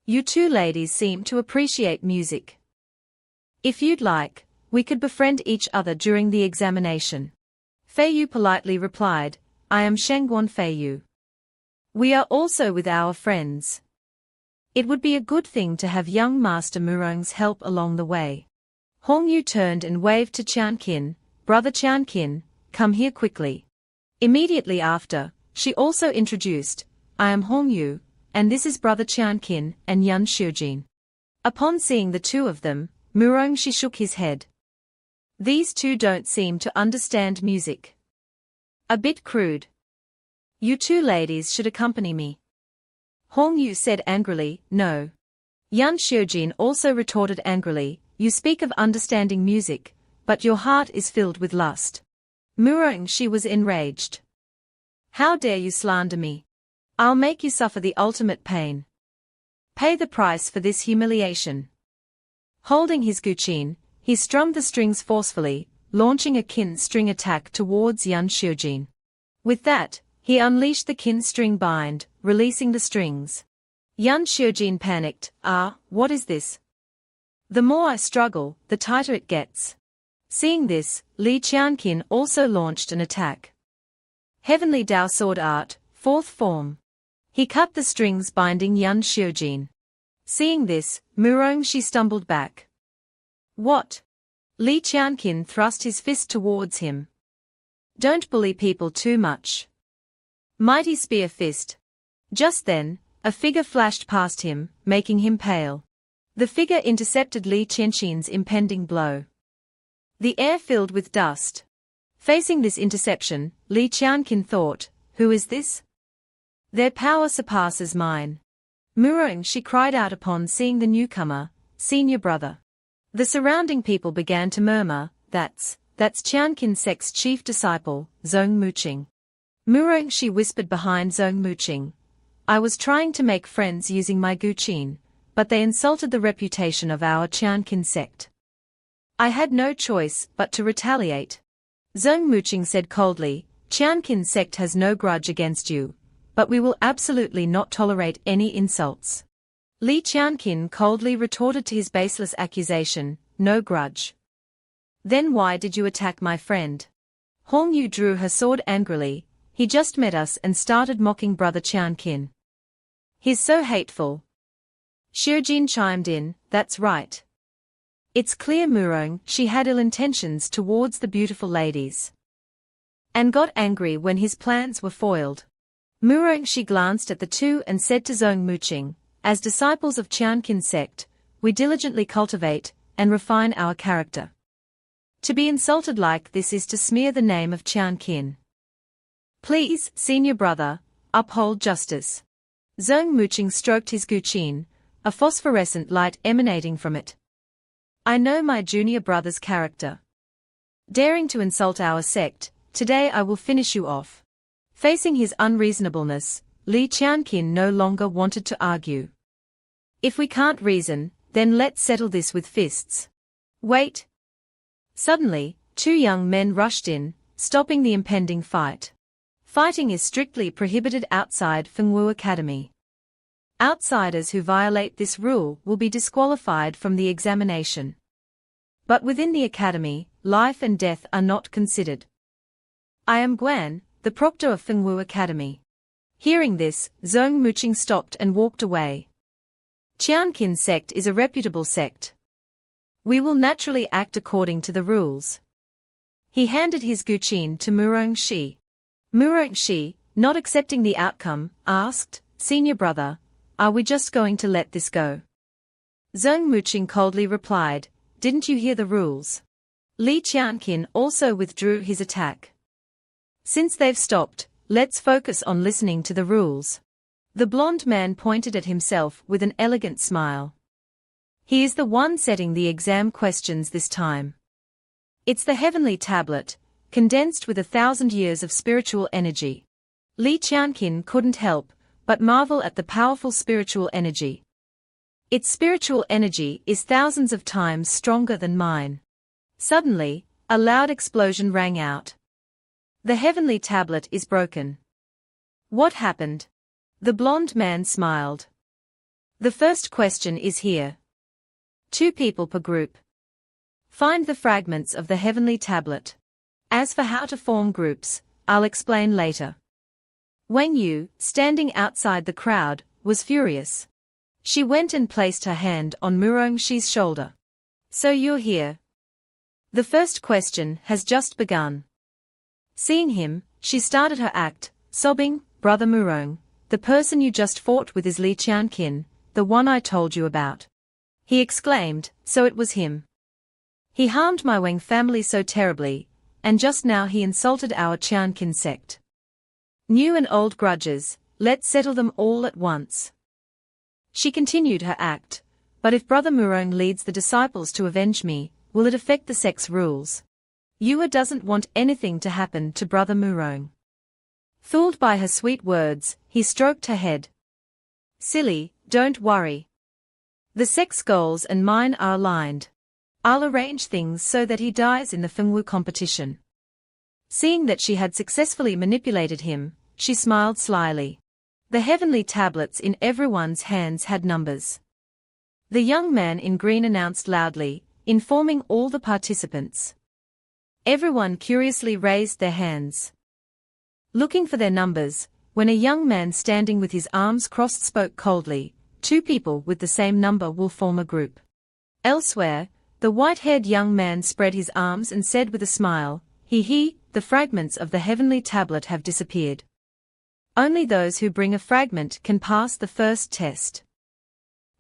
You two ladies seem to appreciate music. If you'd like, we could befriend each other during the examination. Feiyu politely replied, I am Shengguan Feiyu. We are also with our friends. It would be a good thing to have young Master Murong's help along the way. Hongyu turned and waved to Qianqin, Brother Qianqin, come here quickly. Immediately after, she also introduced, I am Hongyu, and this is Brother Qianqin and Yan Xiujin. Upon seeing the two of them, Murongxi shook his head. These two don't seem to understand music. A bit crude. You two ladies should accompany me. Hongyu said angrily, no. Yan Xiujin also retorted angrily, you speak of understanding music, but your heart is filled with lust. Murongxi was enraged. How dare you slander me? I'll make you suffer the ultimate pain. Pay the price for this humiliation. Holding his guqin, he strummed the strings forcefully, launching a kin string attack towards Yan Xiujin. With that, he unleashed the kin string bind, releasing the strings. Yan Xiujin panicked, what is this? The more I struggle, the tighter it gets. Seeing this, Li Qianqin also launched an attack. Heavenly Dao Sword Art, 4th form. He cut the strings binding Yan Xiujin. Seeing this, Murongxi stumbled back. What? Li Qianqin thrust his fist towards him. Don't bully people too much. Mighty spear fist. Just then, a figure flashed past him, making him pale. The figure intercepted Li Qianqin's impending blow. The air filled with dust. Facing this interception, Li Qianqin thought, who is this? Their power surpasses mine. Murongxi cried out upon seeing the newcomer, senior brother. The surrounding people began to murmur, that's Qianqin sect's chief disciple, Zhong Muqing. Murongxi whispered behind Zhong Muqing. I was trying to make friends using my guqin, but they insulted the reputation of our Qianqin sect. I had no choice but to retaliate. Zhong Muqing said coldly, Qianqin sect has no grudge against you, but we will absolutely not tolerate any insults. Li Qianqin coldly retorted to his baseless accusation, no grudge. Then why did you attack my friend? Hongyu drew her sword angrily. He just met us and started mocking Brother Qianqin. He's so hateful. Xiujin chimed in, that's right. It's clear Murongxi had ill intentions towards the beautiful ladies. And got angry when his plans were foiled. Murongxi glanced at the two and said to Zhong Muqing, as disciples of Qianqin sect, we diligently cultivate and refine our character. To be insulted like this is to smear the name of Qianqin. Please, senior brother, uphold justice. Zhong Muqing stroked his guqin, a phosphorescent light emanating from it. I know my junior brother's character. Daring to insult our sect, today I will finish you off. Facing his unreasonableness, Li Qianqin no longer wanted to argue. If we can't reason, then let's settle this with fists. Wait. Suddenly, two young men rushed in, stopping the impending fight. Fighting is strictly prohibited outside MANHWA Academy. Outsiders who violate this rule will be disqualified from the examination. But within the academy, life and death are not considered. I am Guan, the proctor of MANHWA Academy. Hearing this, Zhong Muqing stopped and walked away. Qianqin sect is a reputable sect. We will naturally act according to the rules. He handed his guqin to Murongxi. Murongxi, not accepting the outcome, asked, Senior brother, are we just going to let this go? Zhong Muqing coldly replied, didn't you hear the rules? Li Qianqin also withdrew his attack. Since they've stopped, let's focus on listening to the rules. The blonde man pointed at himself with an elegant smile. He is the one setting the exam questions this time. It's the heavenly tablet, condensed with 1,000 years of spiritual energy. Li Qianqin couldn't help but marvel at the powerful spiritual energy. Its spiritual energy is thousands of times stronger than mine. Suddenly, a loud explosion rang out. The heavenly tablet is broken. What happened? The blonde man smiled. The first question is here. 2 people per group. Find the fragments of the heavenly tablet. As for how to form groups, I'll explain later. Wang Yu, standing outside the crowd, was furious. She went and placed her hand on Murongxi's shoulder. So you're here. The first question has just begun. Seeing him, she started her act, sobbing, Brother Murong, the person you just fought with is Li Qianqin, the one I told you about. He exclaimed, so it was him. He harmed my Wang family so terribly, and just now he insulted our Qianqin sect. New and old grudges, let's settle them all at once. She continued her act, but if Brother Murong leads the disciples to avenge me, will it affect the sect's rules? Yua doesn't want anything to happen to Brother Murong. Fooled by her sweet words, he stroked her head. Silly, don't worry. The sect's goals and mine are aligned. I'll arrange things so that he dies in the Fengwu competition. Seeing that she had successfully manipulated him, she smiled slyly. The heavenly tablets in everyone's hands had numbers. The young man in green announced loudly, informing all the participants. Everyone curiously raised their hands. Looking for their numbers, when a young man standing with his arms crossed spoke coldly, 2 people with the same number will form a group. Elsewhere, the white-haired young man spread his arms and said with a smile, the fragments of the heavenly tablet have disappeared. Only those who bring a fragment can pass the first test.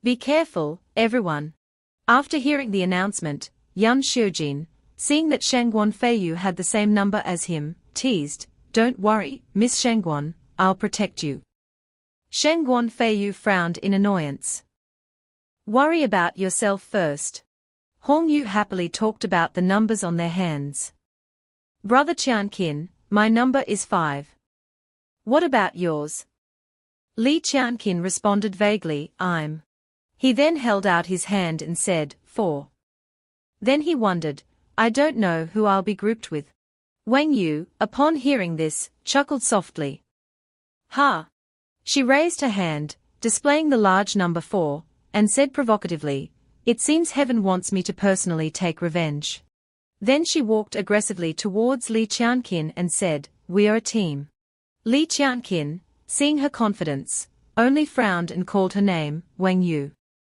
Be careful, everyone. After hearing the announcement, Yan Xiujin, seeing that Shangguan Feiyu had the same number as him, teased, Don't worry, Miss Shangguan, I'll protect you. Shangguan Feiyu frowned in annoyance. Worry about yourself first. Hong Yu happily talked about the numbers on their hands. Brother Qianqin, my number is 5. What about yours? Li Qianqin responded vaguely, I'm. He then held out his hand and said, 4. Then he wondered, I don't know who I'll be grouped with. Wang Yu, upon hearing this, chuckled softly. Ha! She raised her hand, displaying the large number 4, and said provocatively, It seems heaven wants me to personally take revenge. Then she walked aggressively towards Li Qianqin and said, We are a team. Li Qianqin, seeing her confidence, only frowned and called her name, Wang Yu.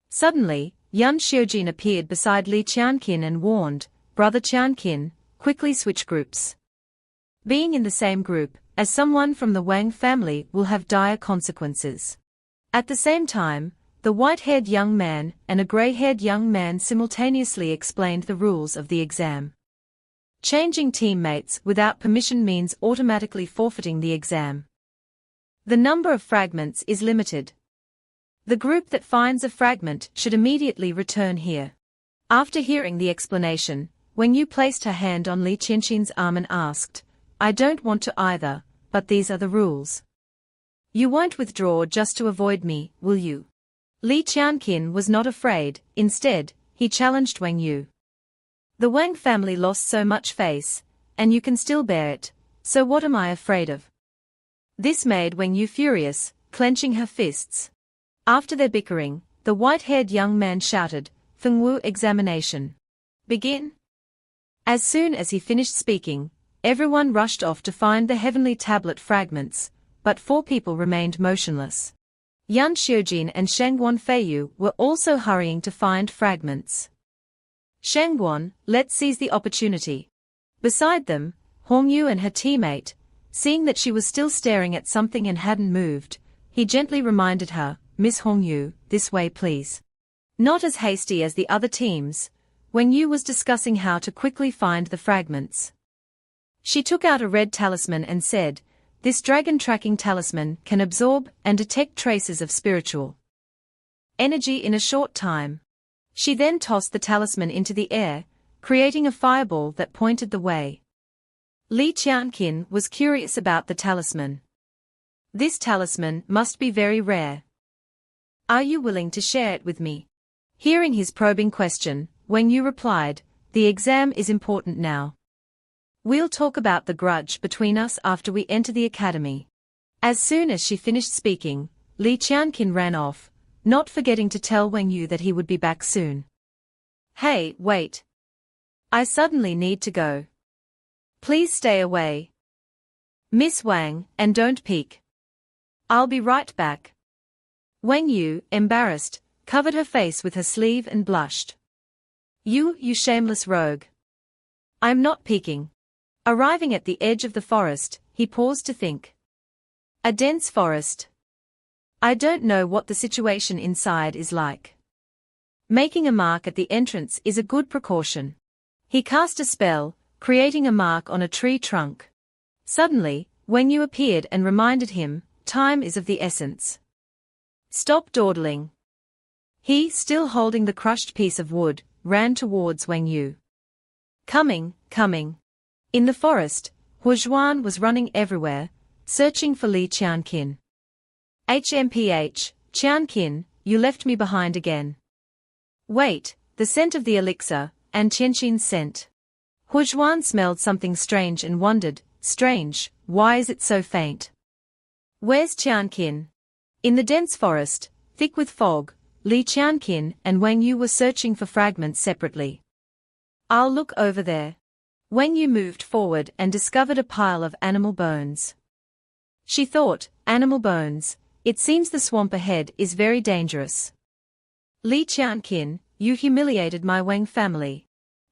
Suddenly, Yan Xiujin appeared beside Li Qianqin and warned, Brother Qianqin, quickly switch groups. Being in the same group as someone from the Wang family will have dire consequences. At the same time, the white-haired young man and a grey-haired young man simultaneously explained the rules of the exam. Changing teammates without permission means automatically forfeiting the exam. The number of fragments is limited. The group that finds a fragment should immediately return here. After hearing the explanation, Wang Yu placed her hand on Li Qianqin's arm and asked, I don't want to either, but these are the rules. You won't withdraw just to avoid me, will you? Li Qianqin was not afraid, instead, he challenged Wang Yu. The Wang family lost so much face, and you can still bear it, so what am I afraid of? This made Wang Yu furious, clenching her fists. After their bickering, the white-haired young man shouted, Fengwu examination. Begin. As soon as he finished speaking, everyone rushed off to find the heavenly tablet fragments, but 4 people remained motionless. Yan Xiujin and Shangguan Feiyu were also hurrying to find fragments. Shangguan, let's seize the opportunity. Beside them, Hong Yu and her teammate, seeing that she was still staring at something and hadn't moved, he gently reminded her, Miss Hong Yu, this way please. Not as hasty as the other teams, Wang Yu was discussing how to quickly find the fragments. She took out a red talisman and said, this dragon tracking talisman can absorb and detect traces of spiritual energy in a short time. She then tossed the talisman into the air, creating a fireball that pointed the way. Li Qianqin was curious about the talisman. This talisman must be very rare. Are you willing to share it with me? Hearing his probing question, Wang Yu replied, the exam is important now. We'll talk about the grudge between us after we enter the academy. As soon as she finished speaking, Li Qianqin ran off, not forgetting to tell Wang Yu that he would be back soon. Hey, wait. I suddenly need to go. Please stay away. Miss Wang, and don't peek. I'll be right back. Wang Yu, embarrassed, covered her face with her sleeve and blushed. You shameless rogue. I'm not peeking. Arriving at the edge of the forest, he paused to think. A dense forest. I don't know what the situation inside is like. Making a mark at the entrance is a good precaution. He cast a spell, creating a mark on a tree trunk. Suddenly, Wang Yu appeared and reminded him, time is of the essence. Stop dawdling. He, still holding the crushed piece of wood, ran towards Wang Yu. Coming. In the forest, Huozhuan was running everywhere, searching for Li Qianqin. HMPH, Qianqin, you left me behind again. Wait, the scent of the elixir, and Qianqin's scent. Huozhuan smelled something strange and wondered, strange, why is it so faint? Where's Qianqin? In the dense forest, thick with fog, Li Qianqin and Wang Yu were searching for fragments separately. I'll look over there. Wang Yu moved forward and discovered a pile of animal bones. She thought, animal bones, it seems the swamp ahead is very dangerous. Li Qianqin, you humiliated my Wang family.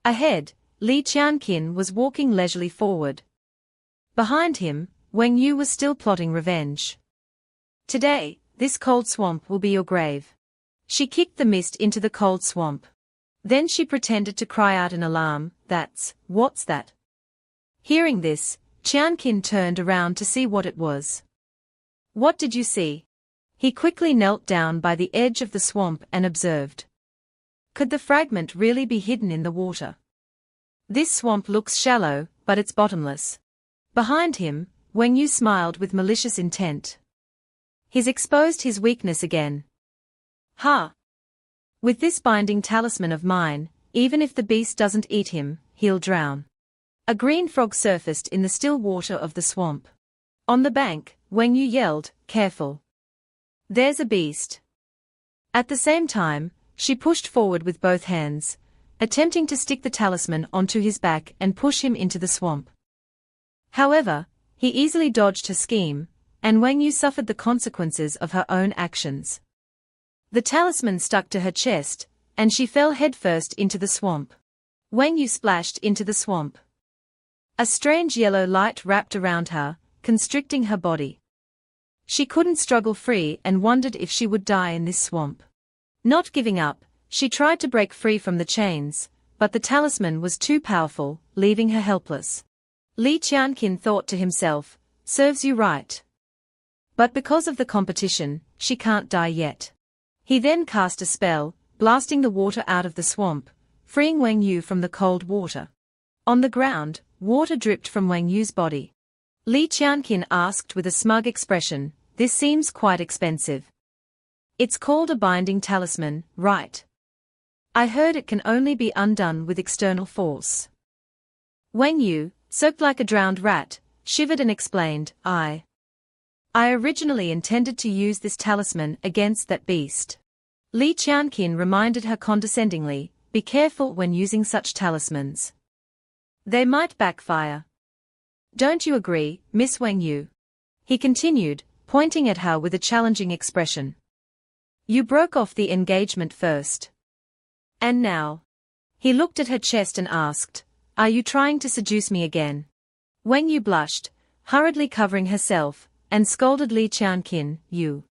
Ahead, Li Qianqin was walking leisurely forward. Behind him, Wang Yu was still plotting revenge. Today, this cold swamp will be your grave. She kicked the mist into the cold swamp. Then she pretended to cry out in alarm, what's that? Hearing this, Qianqin turned around to see what it was. What did you see? He quickly knelt down by the edge of the swamp and observed. Could the fragment really be hidden in the water? This swamp looks shallow, but it's bottomless. Behind him, Wang Yu smiled with malicious intent. He's exposed his weakness again. Ha! With this binding talisman of mine, even if the beast doesn't eat him, he'll drown. A green frog surfaced in the still water of the swamp. On the bank, Wang Yu yelled, careful. There's a beast. At the same time, she pushed forward with both hands, attempting to stick the talisman onto his back and push him into the swamp. However, he easily dodged her scheme, and Wang Yu suffered the consequences of her own actions. The talisman stuck to her chest, and she fell headfirst into the swamp. Wang Yu splashed into the swamp. A strange yellow light wrapped around her, constricting her body. She couldn't struggle free and wondered if she would die in this swamp. Not giving up, she tried to break free from the chains, but the talisman was too powerful, leaving her helpless. Li Qianqin thought to himself, serves you right. But because of the competition, she can't die yet. He then cast a spell, blasting the water out of the swamp, freeing Wang Yu from the cold water. On the ground, water dripped from Wang Yu's body. Li Qianqin asked with a smug expression, this seems quite expensive. It's called a binding talisman, right? I heard it can only be undone with external force. Wang Yu, soaked like a drowned rat, shivered and explained, I originally intended to use this talisman against that beast. Li Qianqin reminded her condescendingly, be careful when using such talismans. They might backfire. Don't you agree, Miss Wang Yu? He continued, pointing at her with a challenging expression. You broke off the engagement first. And now? He looked at her chest and asked, are you trying to seduce me again? Wang Yu blushed, hurriedly covering herself, and scolded Li Qianqin, you.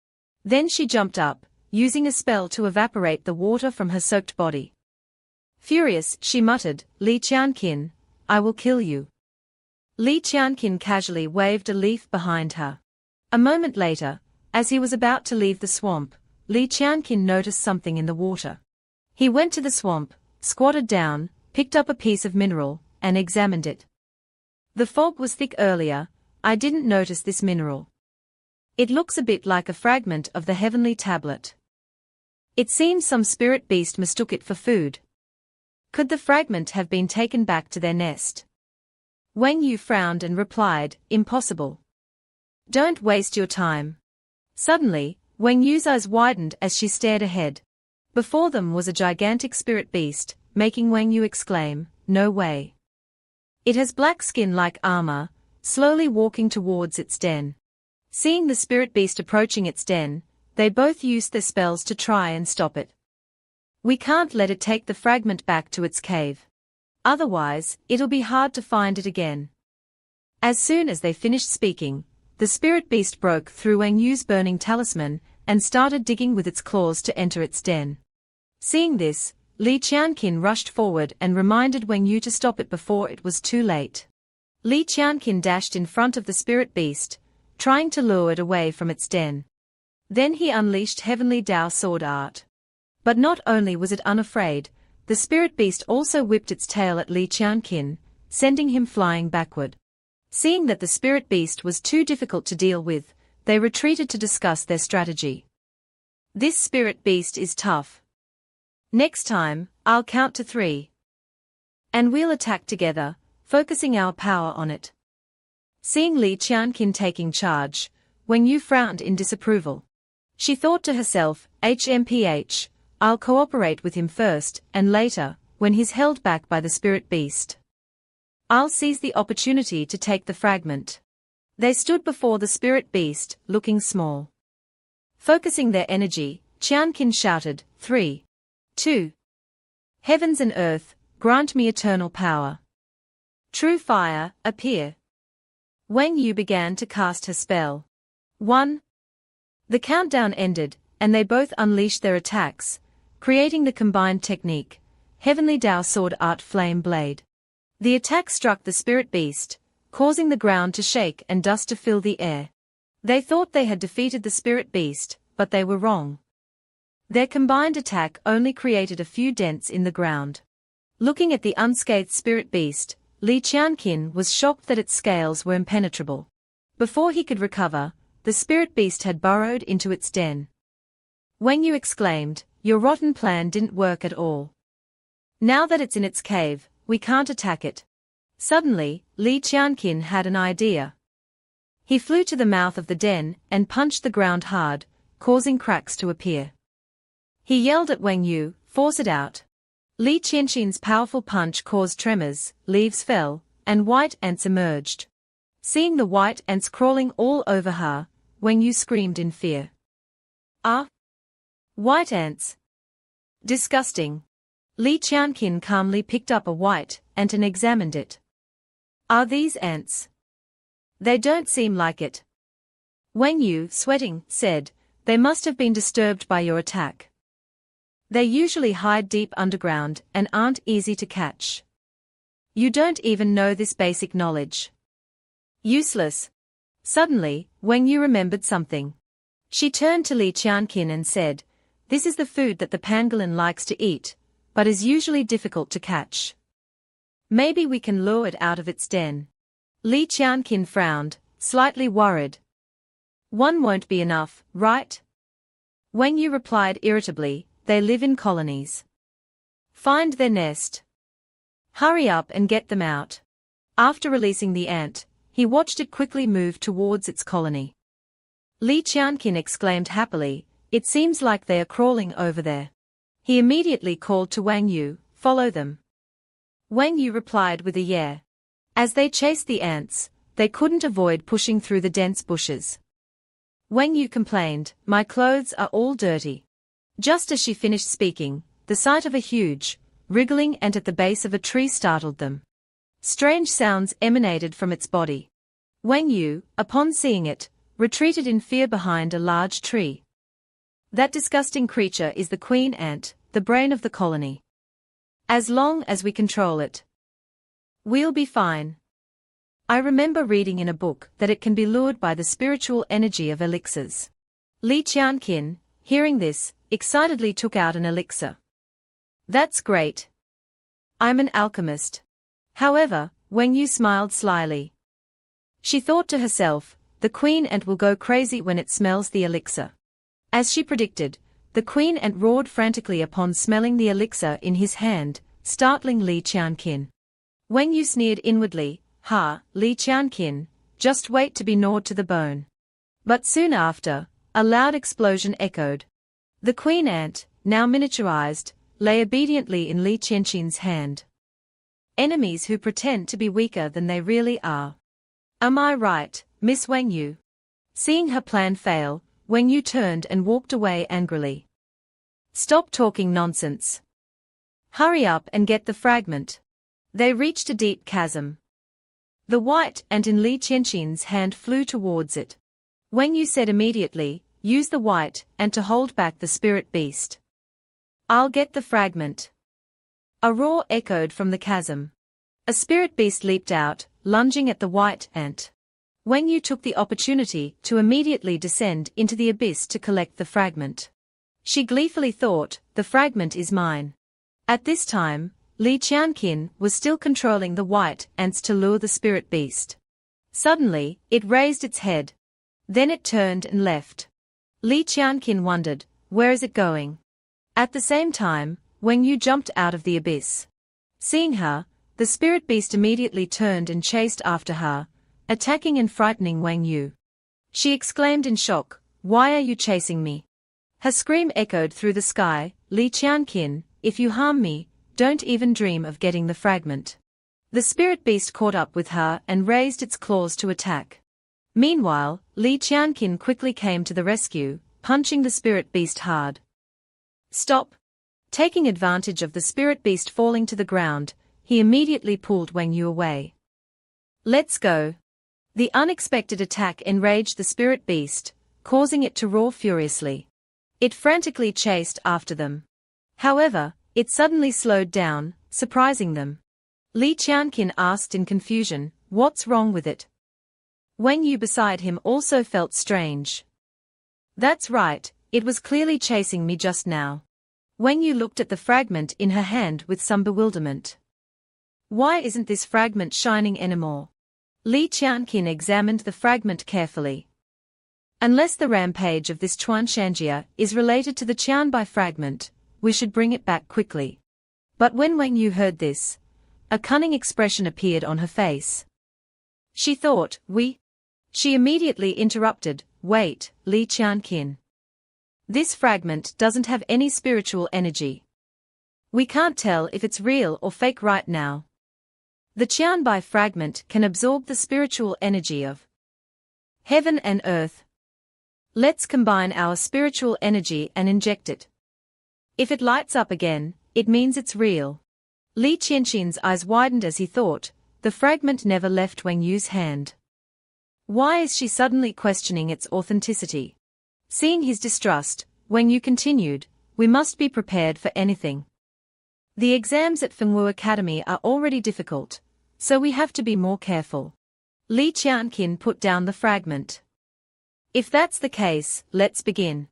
Then she jumped up, using a spell to evaporate the water from her soaked body. Furious, she muttered, Li Qianqin, I will kill you. Li Qianqin casually waved a leaf behind her. A moment later, as he was about to leave the swamp, Li Qianqin noticed something in the water. He went to the swamp, squatted down, picked up a piece of mineral, and examined it. The fog was thick earlier, I didn't notice this mineral. It looks a bit like a fragment of the heavenly tablet. It seems some spirit beast mistook it for food. Could the fragment have been taken back to their nest? Wang Yu frowned and replied, impossible. Don't waste your time. Suddenly, Wang Yu's eyes widened as she stared ahead. Before them was a gigantic spirit beast, making Wang Yu exclaim, no way. It has black skin like armor, slowly walking towards its den. Seeing the spirit beast approaching its den, they both used their spells to try and stop it. We can't let it take the fragment back to its cave. Otherwise, it'll be hard to find it again. As soon as they finished speaking, the spirit beast broke through Wang Yu's burning talisman and started digging with its claws to enter its den. Seeing this, Li Qianqin rushed forward and reminded Wang Yu to stop it before it was too late. Li Qianqin dashed in front of the spirit beast, trying to lure it away from its den. Then he unleashed Heavenly Dao sword art. But not only was it unafraid, the spirit beast also whipped its tail at Li Qianqin, sending him flying backward. Seeing that the spirit beast was too difficult to deal with, they retreated to discuss their strategy. This spirit beast is tough. Next time, I'll count to 3. And we'll attack together, focusing our power on it. Seeing Li Qianqin taking charge, Wang Yu frowned in disapproval. She thought to herself, HMPH, I'll cooperate with him first, and later, when he's held back by the spirit beast, I'll seize the opportunity to take the fragment. They stood before the spirit beast, looking small. Focusing their energy, Qianqin shouted, 3, 2. Heavens and earth, grant me eternal power. True fire, appear. Wang Yu began to cast her spell. 1. The countdown ended, and they both unleashed their attacks, creating the combined technique, Heavenly Dao Sword Art Flame Blade. The attack struck the spirit beast, causing the ground to shake and dust to fill the air. They thought they had defeated the spirit beast, but they were wrong. Their combined attack only created a few dents in the ground. Looking at the unscathed spirit beast, Li Qianqin was shocked that its scales were impenetrable. Before he could recover, the spirit beast had burrowed into its den. Wang Yu exclaimed, your rotten plan didn't work at all. Now that it's in its cave, we can't attack it. Suddenly, Li Qianqin had an idea. He flew to the mouth of the den and punched the ground hard, causing cracks to appear. He yelled at Wang Yu, force it out. Li Qianqin's powerful punch caused tremors, leaves fell, and white ants emerged. Seeing the white ants crawling all over her, Wang Yu screamed in fear. Ah! White ants! Disgusting! Li Qianqin calmly picked up a white ant and examined it. Are these ants? They don't seem like it. Wang Yu, sweating, said, they must have been disturbed by your attack. They usually hide deep underground and aren't easy to catch. You don't even know this basic knowledge. Useless. Suddenly, Wang Yu remembered something. She turned to Li Qianqin and said, this is the food that the pangolin likes to eat, but is usually difficult to catch. Maybe we can lure it out of its den. Li Qianqin frowned, slightly worried. One won't be enough, right? Wang Yu replied irritably, they live in colonies. Find their nest. Hurry up and get them out. After releasing the ant, he watched it quickly move towards its colony. Li Qianqin exclaimed happily, it seems like they are crawling over there. He immediately called to Wang Yu, follow them. Wang Yu replied with a yeah. As they chased the ants, they couldn't avoid pushing through the dense bushes. Wang Yu complained, my clothes are all dirty. Just as she finished speaking, the sight of a huge, wriggling ant at the base of a tree startled them. Strange sounds emanated from its body. Wang Yu, upon seeing it, retreated in fear behind a large tree. That disgusting creature is the queen ant, the brain of the colony. As long as we control it, we'll be fine. I remember reading in a book that it can be lured by the spiritual energy of elixirs. Li Qianqin, hearing this, excitedly took out an elixir. That's great. I'm an alchemist. However, Wenyu smiled slyly. She thought to herself, the queen ant will go crazy when it smells the elixir. As she predicted, the queen ant roared frantically upon smelling the elixir in his hand, startling Li Qianqin. Wenyu sneered inwardly, "Ha, Li Qianqin, just wait to be gnawed to the bone." But soon after, a loud explosion echoed. The queen ant, now miniaturized, lay obediently in Li Qianqin's hand. Enemies who pretend to be weaker than they really are. Am I right, Miss Wenyu? Seeing her plan fail, Wenyu turned and walked away angrily. Stop talking nonsense. Hurry up and get the fragment. They reached a deep chasm. The white ant in Li Qianqin's hand flew towards it. Wenyu said immediately, use the white ant to hold back the spirit beast. I'll get the fragment. A roar echoed from the chasm. A spirit beast leaped out, lunging at the white ant. Wenyu took the opportunity to immediately descend into the abyss to collect the fragment. She gleefully thought, the fragment is mine. At this time, Li Qianqin was still controlling the white ants to lure the spirit beast. Suddenly, it raised its head. Then it turned and left. Li Qianqin wondered, where is it going? At the same time, Wenyu jumped out of the abyss. Seeing her, the spirit beast immediately turned and chased after her, attacking and frightening Wenyu. She exclaimed in shock, "Why are you chasing me?" Her scream echoed through the sky, "Li Qianqin, if you harm me, don't even dream of getting the fragment." The spirit beast caught up with her and raised its claws to attack. Meanwhile, Li Qianqin quickly came to the rescue, punching the spirit beast hard. Stop! Taking advantage of the spirit beast falling to the ground, he immediately pulled Wenyu away. Let's go. The unexpected attack enraged the spirit beast, causing it to roar furiously. It frantically chased after them. However, it suddenly slowed down, surprising them. Li Qianqin asked in confusion, what's wrong with it? Wenyu beside him also felt strange. That's right, it was clearly chasing me just now. Wenyu looked at the fragment in her hand with some bewilderment. Why isn't this fragment shining anymore? Li Qianqin examined the fragment carefully. Unless the rampage of this Chuanshanjia is related to the Qianbai fragment, we should bring it back quickly. But when Wenyu heard this, a cunning expression appeared on her face. She thought, She immediately interrupted, wait, Li Qianqin. This fragment doesn't have any spiritual energy. We can't tell if it's real or fake right now. The Qianbai fragment can absorb the spiritual energy of heaven and earth. Let's combine our spiritual energy and inject it. If it lights up again, it means it's real. Li Qianqin's eyes widened as he thought, the fragment never left Wenyu's hand. Why is she suddenly questioning its authenticity? Seeing his distrust, Wenyu continued, we must be prepared for anything. The exams at Fengwu Academy are already difficult, so we have to be more careful. Li Qianqin put down the fragment. If that's the case, let's begin.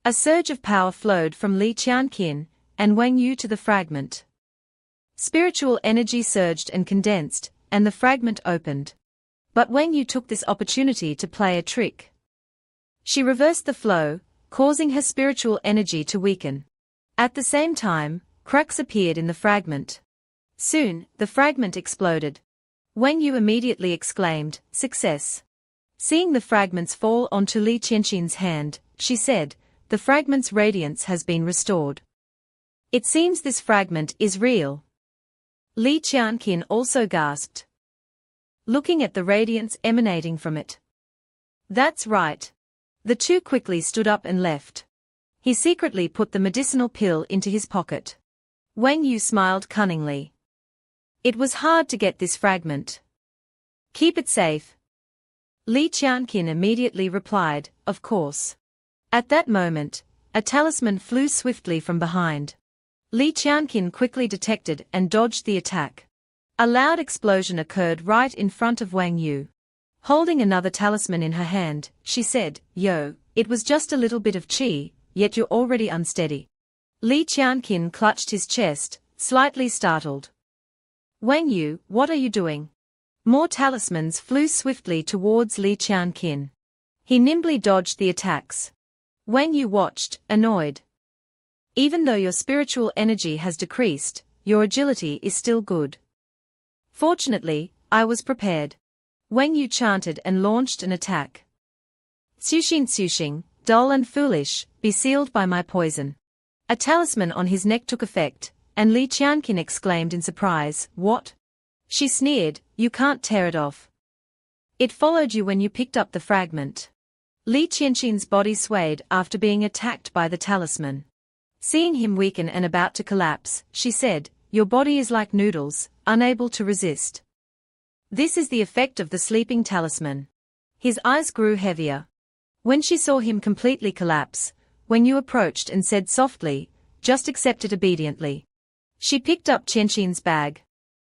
A surge of power flowed from Li Qianqin and Wenyu to the fragment. Spiritual energy surged and condensed, and the fragment opened. But Wenyu took this opportunity to play a trick. She reversed the flow, causing her spiritual energy to weaken. At the same time, cracks appeared in the fragment. Soon, the fragment exploded. Wenyu immediately exclaimed, success. Seeing the fragments fall onto Li Qianqin's hand, she said, the fragment's radiance has been restored. It seems this fragment is real. Li Qianqin also gasped, looking at the radiance emanating from it. That's right. The two quickly stood up and left. He secretly put the medicinal pill into his pocket. Wenyu smiled cunningly. It was hard to get this fragment. Keep it safe. Li Qianqin immediately replied, of course. At that moment, a talisman flew swiftly from behind. Li Qianqin quickly detected and dodged the attack. A loud explosion occurred right in front of Wang Yu. Holding another talisman in her hand, she said, "Yo, it was just a little bit of qi, yet you're already unsteady." Li Qianqin clutched his chest, slightly startled. "Wang Yu, what are you doing?" More talismans flew swiftly towards Li Qianqin. He nimbly dodged the attacks. Wang Yu watched, annoyed. "Even though your spiritual energy has decreased, your agility is still good." "Fortunately, I was prepared." Wang Yu chanted and launched an attack. "Tsuxing, dull and foolish, be sealed by my poison." A talisman on his neck took effect, and Li Qianqin exclaimed in surprise, "What?" She sneered, "You can't tear it off. It followed you when you picked up the fragment." Li Qianqin's body swayed after being attacked by the talisman. Seeing him weaken and about to collapse, she said, "Your body is like noodles, unable to resist." This is the effect of the sleeping talisman. His eyes grew heavier. When she saw him completely collapse, Wang Yu approached and said softly, "Just accept it obediently." She picked up Qianqin's bag.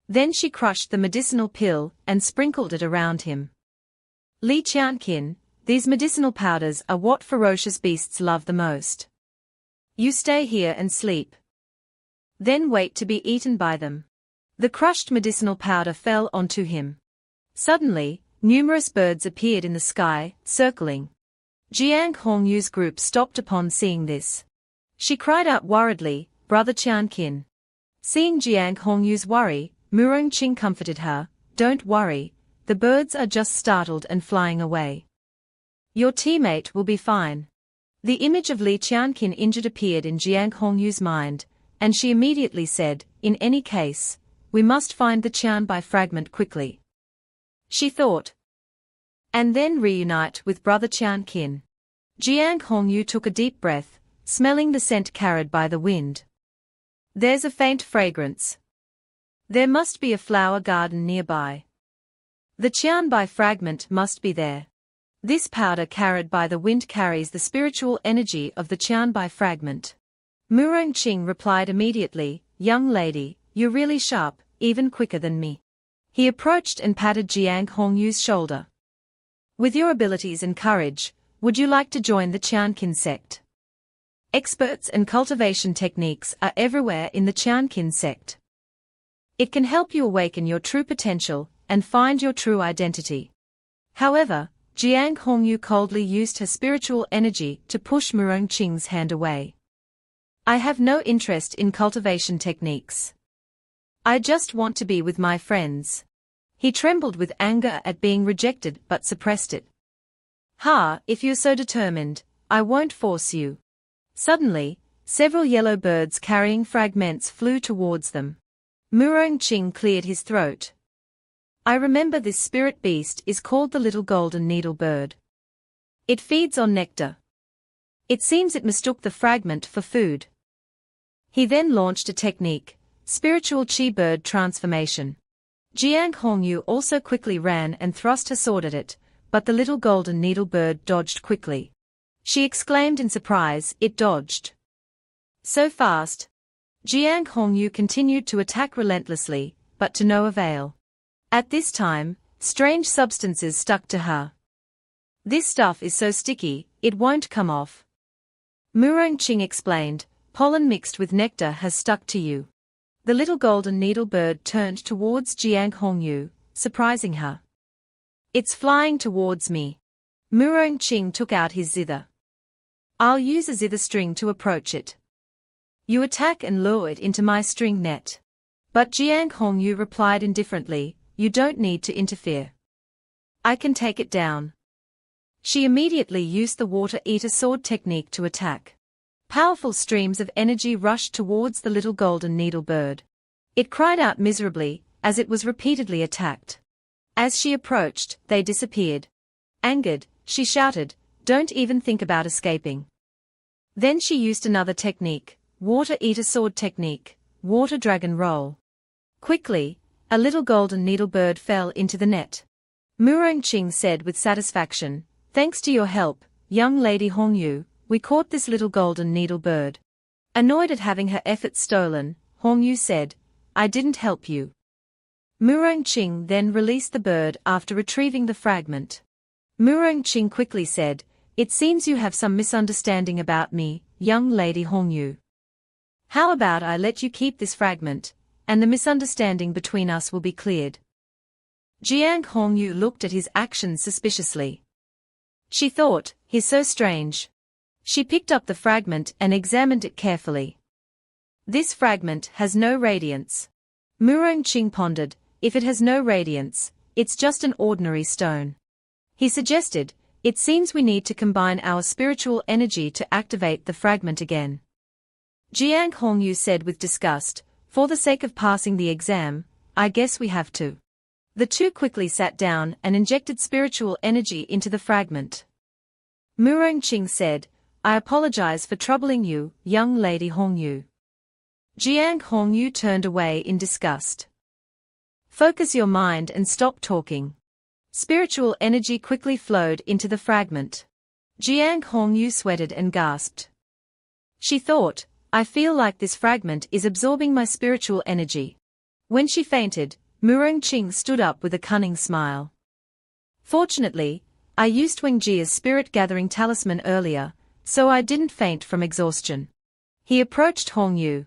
Then she crushed the medicinal pill and sprinkled it around him. "Li Qianqin, these medicinal powders are what ferocious beasts love the most. You stay here and sleep. Then wait to be eaten by them." The crushed medicinal powder fell onto him. Suddenly, numerous birds appeared in the sky, circling. Jiang Hongyu's group stopped upon seeing this. She cried out worriedly, "Brother Qianqin." Seeing Jiang Hongyu's worry, Murongqing comforted her, "Don't worry, the birds are just startled and flying away. Your teammate will be fine." The image of Li Qianqin injured appeared in Jiang Hongyu's mind, and she immediately said, "In any case, we must find the Qianbai fragment quickly." She thought. "And then reunite with Brother Qianqin." Jiang Hongyu took a deep breath, smelling the scent carried by the wind. "There's a faint fragrance. There must be a flower garden nearby. The Qianbai fragment must be there. This powder carried by the wind carries the spiritual energy of the Qianbai fragment." Murongqing replied immediately, "Young lady, you're really sharp, even quicker than me." He approached and patted Jiang Hongyu's shoulder. "With your abilities and courage, would you like to join the Qianqin sect? Experts and cultivation techniques are everywhere in the Qianqin sect. It can help you awaken your true potential and find your true identity." However, Jiang Hongyu coldly used her spiritual energy to push Murongqing's hand away. "I have no interest in cultivation techniques. I just want to be with my friends." He trembled with anger at being rejected but suppressed it. "Ha, if you're so determined, I won't force you." Suddenly, several yellow birds carrying fragments flew towards them. Murongqing cleared his throat. "I remember this spirit beast is called the little golden needle bird. It feeds on nectar. It seems it mistook the fragment for food." He then launched a technique, spiritual chi bird transformation. Jiang Hongyu also quickly ran and thrust her sword at it, but the little golden needle bird dodged quickly. She exclaimed in surprise, "It dodged so fast." Jiang Hongyu continued to attack relentlessly, but to no avail. At this time, strange substances stuck to her. "This stuff is so sticky, it won't come off." Murongqing explained, "Pollen mixed with nectar has stuck to you." The little golden needle bird turned towards Jiang Hongyu, surprising her. "It's flying towards me." Murongqing took out his zither. "I'll use a zither string to approach it. You attack and lure it into my string net." But Jiang Hongyu replied indifferently, "You don't need to interfere. I can take it down." She immediately used the water eater sword technique to attack. Powerful streams of energy rushed towards the little golden needle bird. It cried out miserably, as it was repeatedly attacked. As she approached, they disappeared. Angered, she shouted, "Don't even think about escaping." Then she used another technique, water eater sword technique, water dragon roll. Quickly, a little golden needle bird fell into the net. Murongqing said with satisfaction, "Thanks to your help, young lady Hongyu, we caught this little golden needle bird." Annoyed at having her efforts stolen, Hongyu said, "I didn't help you. Murongqing then released the bird after retrieving the fragment. Murongqing quickly said, "It seems you have some misunderstanding about me, young lady Hongyu. How about I let you keep this fragment, and the misunderstanding between us will be cleared." Jiang Hongyu looked at his actions suspiciously. She thought, "He's so strange." She picked up the fragment and examined it carefully. "This fragment has no radiance." Murongqing pondered, "If it has no radiance, it's just an ordinary stone." He suggested, "It seems we need to combine our spiritual energy to activate the fragment again." Jiang Hongyu said with disgust, "For the sake of passing the exam, I guess we have to." The two quickly sat down and injected spiritual energy into the fragment. Murongqing said, "I apologize for troubling you, young lady Hongyu." Jiang Hongyu turned away in disgust. "Focus your mind and stop talking." Spiritual energy quickly flowed into the fragment. Jiang Hongyu sweated and gasped. She thought, "I feel like this fragment is absorbing my spiritual energy." When she fainted, Murongqing stood up with a cunning smile. "Fortunately, I used Wangjia's spirit-gathering talisman earlier, so I didn't faint from exhaustion." He approached Hongyu.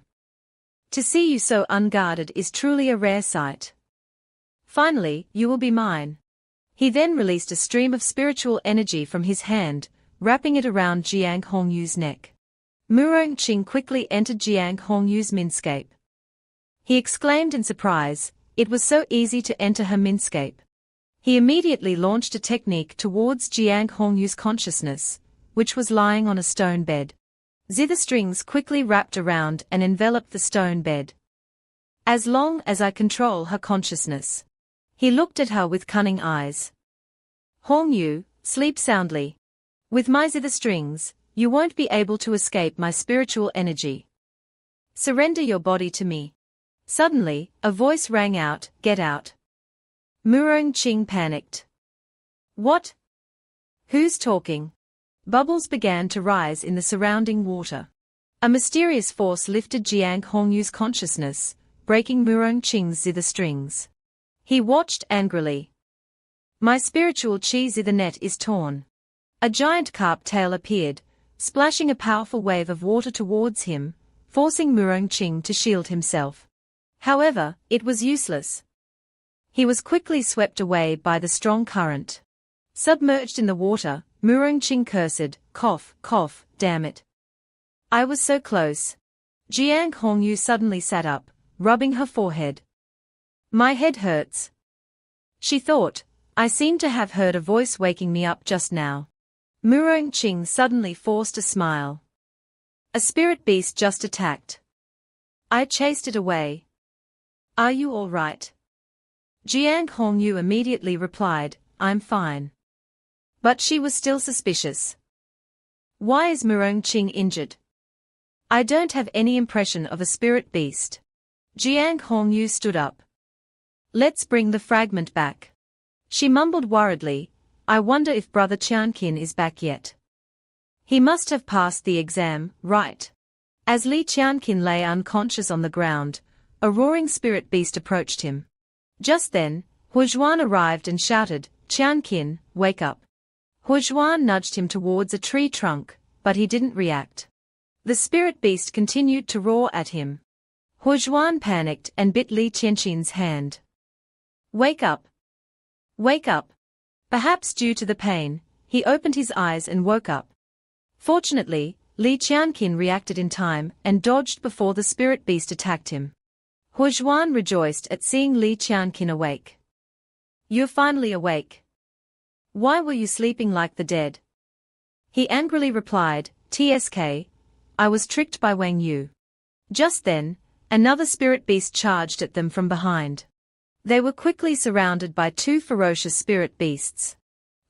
"To see you so unguarded is truly a rare sight. Finally, you will be mine." He then released a stream of spiritual energy from his hand, wrapping it around Jiang Hongyu's neck. Murongqing quickly entered Jiang Hongyu's mindscape. He exclaimed in surprise, it was so easy to enter her mindscape. He immediately launched a technique towards Jiang Hongyu's consciousness, which was lying on a stone bed. Zither strings quickly wrapped around and enveloped the stone bed. "As long as I control her consciousness." He looked at her with cunning eyes. "Hongyu, sleep soundly. With my zither strings, you won't be able to escape my spiritual energy. Surrender your body to me." Suddenly, a voice rang out, "Get out." Murongqing panicked. "What? Who's talking?" Bubbles began to rise in the surrounding water. A mysterious force lifted Jiang Hongyu's consciousness, breaking Murongqing's zither strings. He watched angrily. "My spiritual chi zither net is torn." A giant carp tail appeared, splashing a powerful wave of water towards him, forcing Murongqing to shield himself. However, it was useless. He was quickly swept away by the strong current. Submerged in the water, Murongqing cursed, "Cough, cough, damn it. I was so close." Jiang Hongyu suddenly sat up, rubbing her forehead. "My head hurts." She thought, "I seem to have heard a voice waking me up just now." Murongqing suddenly forced a smile. "A spirit beast just attacked. I chased it away. Are you all right?" Jiang Hongyu immediately replied, "I'm fine." But she was still suspicious. "Why is Murongqing injured? I don't have any impression of a spirit beast." Jiang Hongyu stood up. "Let's bring the fragment back." She mumbled worriedly, "I wonder if Brother Qianqin is back yet. He must have passed the exam, right?" As Li Qianqin lay unconscious on the ground, a roaring spirit beast approached him. Just then, Huizhuan arrived and shouted, "Qianqin, wake up." Huizhuan nudged him towards a tree trunk, but he didn't react. The spirit beast continued to roar at him. Huizhuan panicked and bit Li Qianqin's hand. "Wake up! Wake up!" Perhaps due to the pain, he opened his eyes and woke up. Fortunately, Li Qianqin reacted in time and dodged before the spirit beast attacked him. Huizhuan rejoiced at seeing Li Qianqin awake. "You're finally awake. Why were you sleeping like the dead?" He angrily replied, "TSK, I was tricked by Wang Yu." Just then, another spirit beast charged at them from behind. They were quickly surrounded by two ferocious spirit beasts.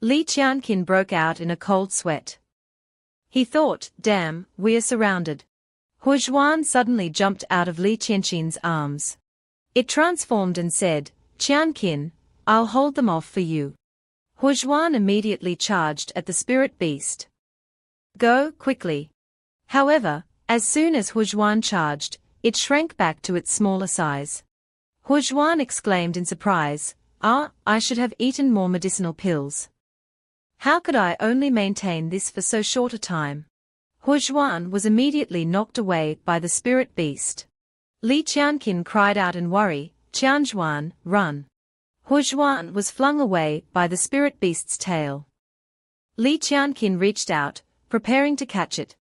Li Qianqin broke out in a cold sweat. He thought, "Damn, we are surrounded." Huizhuan suddenly jumped out of Li Qianqin's arms. It transformed and said, "Qianqin, I'll hold them off for you." Huizhuan immediately charged at the spirit beast. "Go, quickly." However, as soon as Huizhuan charged, it shrank back to its smaller size. Huozhuan exclaimed in surprise, "Ah, I should have eaten more medicinal pills. How could I only maintain this for so short a time?" Huozhuan was immediately knocked away by the spirit beast. Li Qianqin cried out in worry, "Qianzhuan, run!" Huozhuan was flung away by the spirit beast's tail. Li Qianqin reached out, preparing to catch it.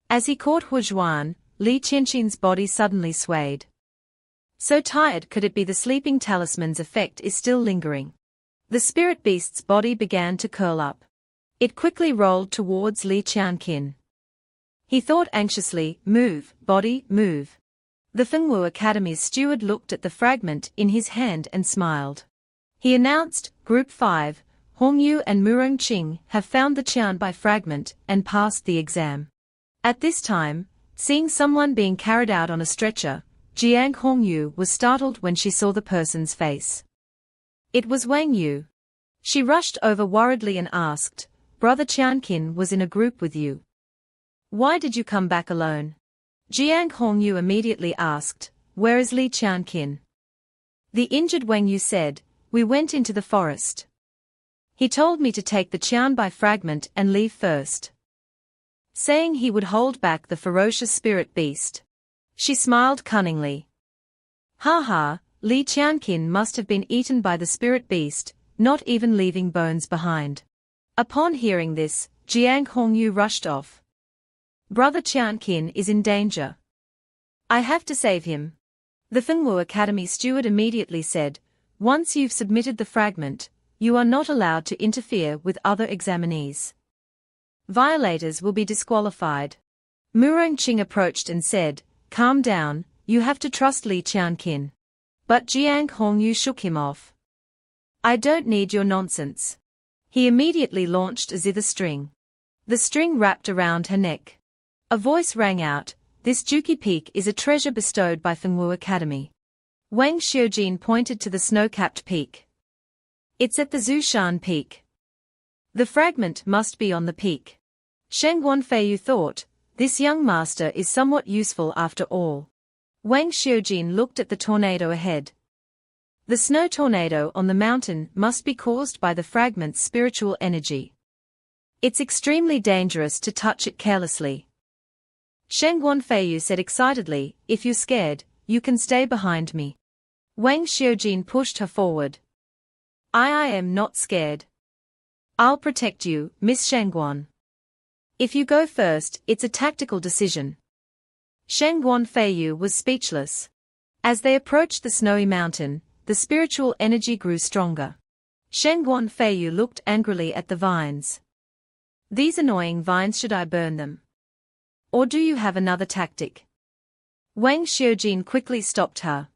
As he caught Huozhuan, Li Qianqin's body suddenly swayed. So tired could it be the sleeping talisman's effect is still lingering. The spirit beast's body began to curl up. It quickly rolled towards Li Qianqin. He thought anxiously, "Move, body, move." The MANHWA Academy's steward looked at the fragment in his hand and smiled. He announced, "Group 5, Hongyu and Murongqing have found the Qianbai fragment and passed the exam." At this time, seeing someone being carried out on a stretcher, Jiang Hongyu was startled when she saw the person's face. It was Wang Yu. She rushed over worriedly and asked, "Brother Qianqin was in a group with you. Why did you come back alone?" Jiang Hongyu immediately asked, "Where is Li Qianqin?" The injured Wang Yu said, "We went into the forest. He told me to take the Qianbai fragment and leave first, saying he would hold back the ferocious spirit beast." She smiled cunningly. "Ha ha, Li Qianqin must have been eaten by the spirit beast, not even leaving bones behind." Upon hearing this, Jiang Hongyu rushed off. "Brother Qianqin is in danger. I have to save him." The MANHWA Academy steward immediately said, "Once you've submitted the fragment, you are not allowed to interfere with other examinees. Violators will be disqualified." Murongqing approached and said, "Calm down, you have to trust Li Qianqin." But Jiang Hongyu shook him off. "I don't need your nonsense." He immediately launched a zither string. The string wrapped around her neck. A voice rang out, "This Juki Peak is a treasure bestowed by MANHWA Academy." Wang Xiujin pointed to the snow-capped peak. "It's at the Zushan Peak. The fragment must be on the peak." Sheng Guanfeiyu thought, "This young master is somewhat useful after all." Wang Xiujin looked at the tornado ahead. The snow tornado on the mountain must be caused by the fragment's spiritual energy. It's extremely dangerous to touch it carelessly. Sheng Guanfeiyu said excitedly, "If you're scared, you can stay behind me." Wang Xiujin pushed her forward. I am not scared. I'll protect you, Miss Shangguan. If you go first, it's a tactical decision." Sheng Guanfeiyu was speechless. As they approached the snowy mountain, the spiritual energy grew stronger. Sheng Guanfeiyu looked angrily at the vines. "These annoying vines, should I burn them? Or do you have another tactic?" Wang Xiujin quickly stopped her.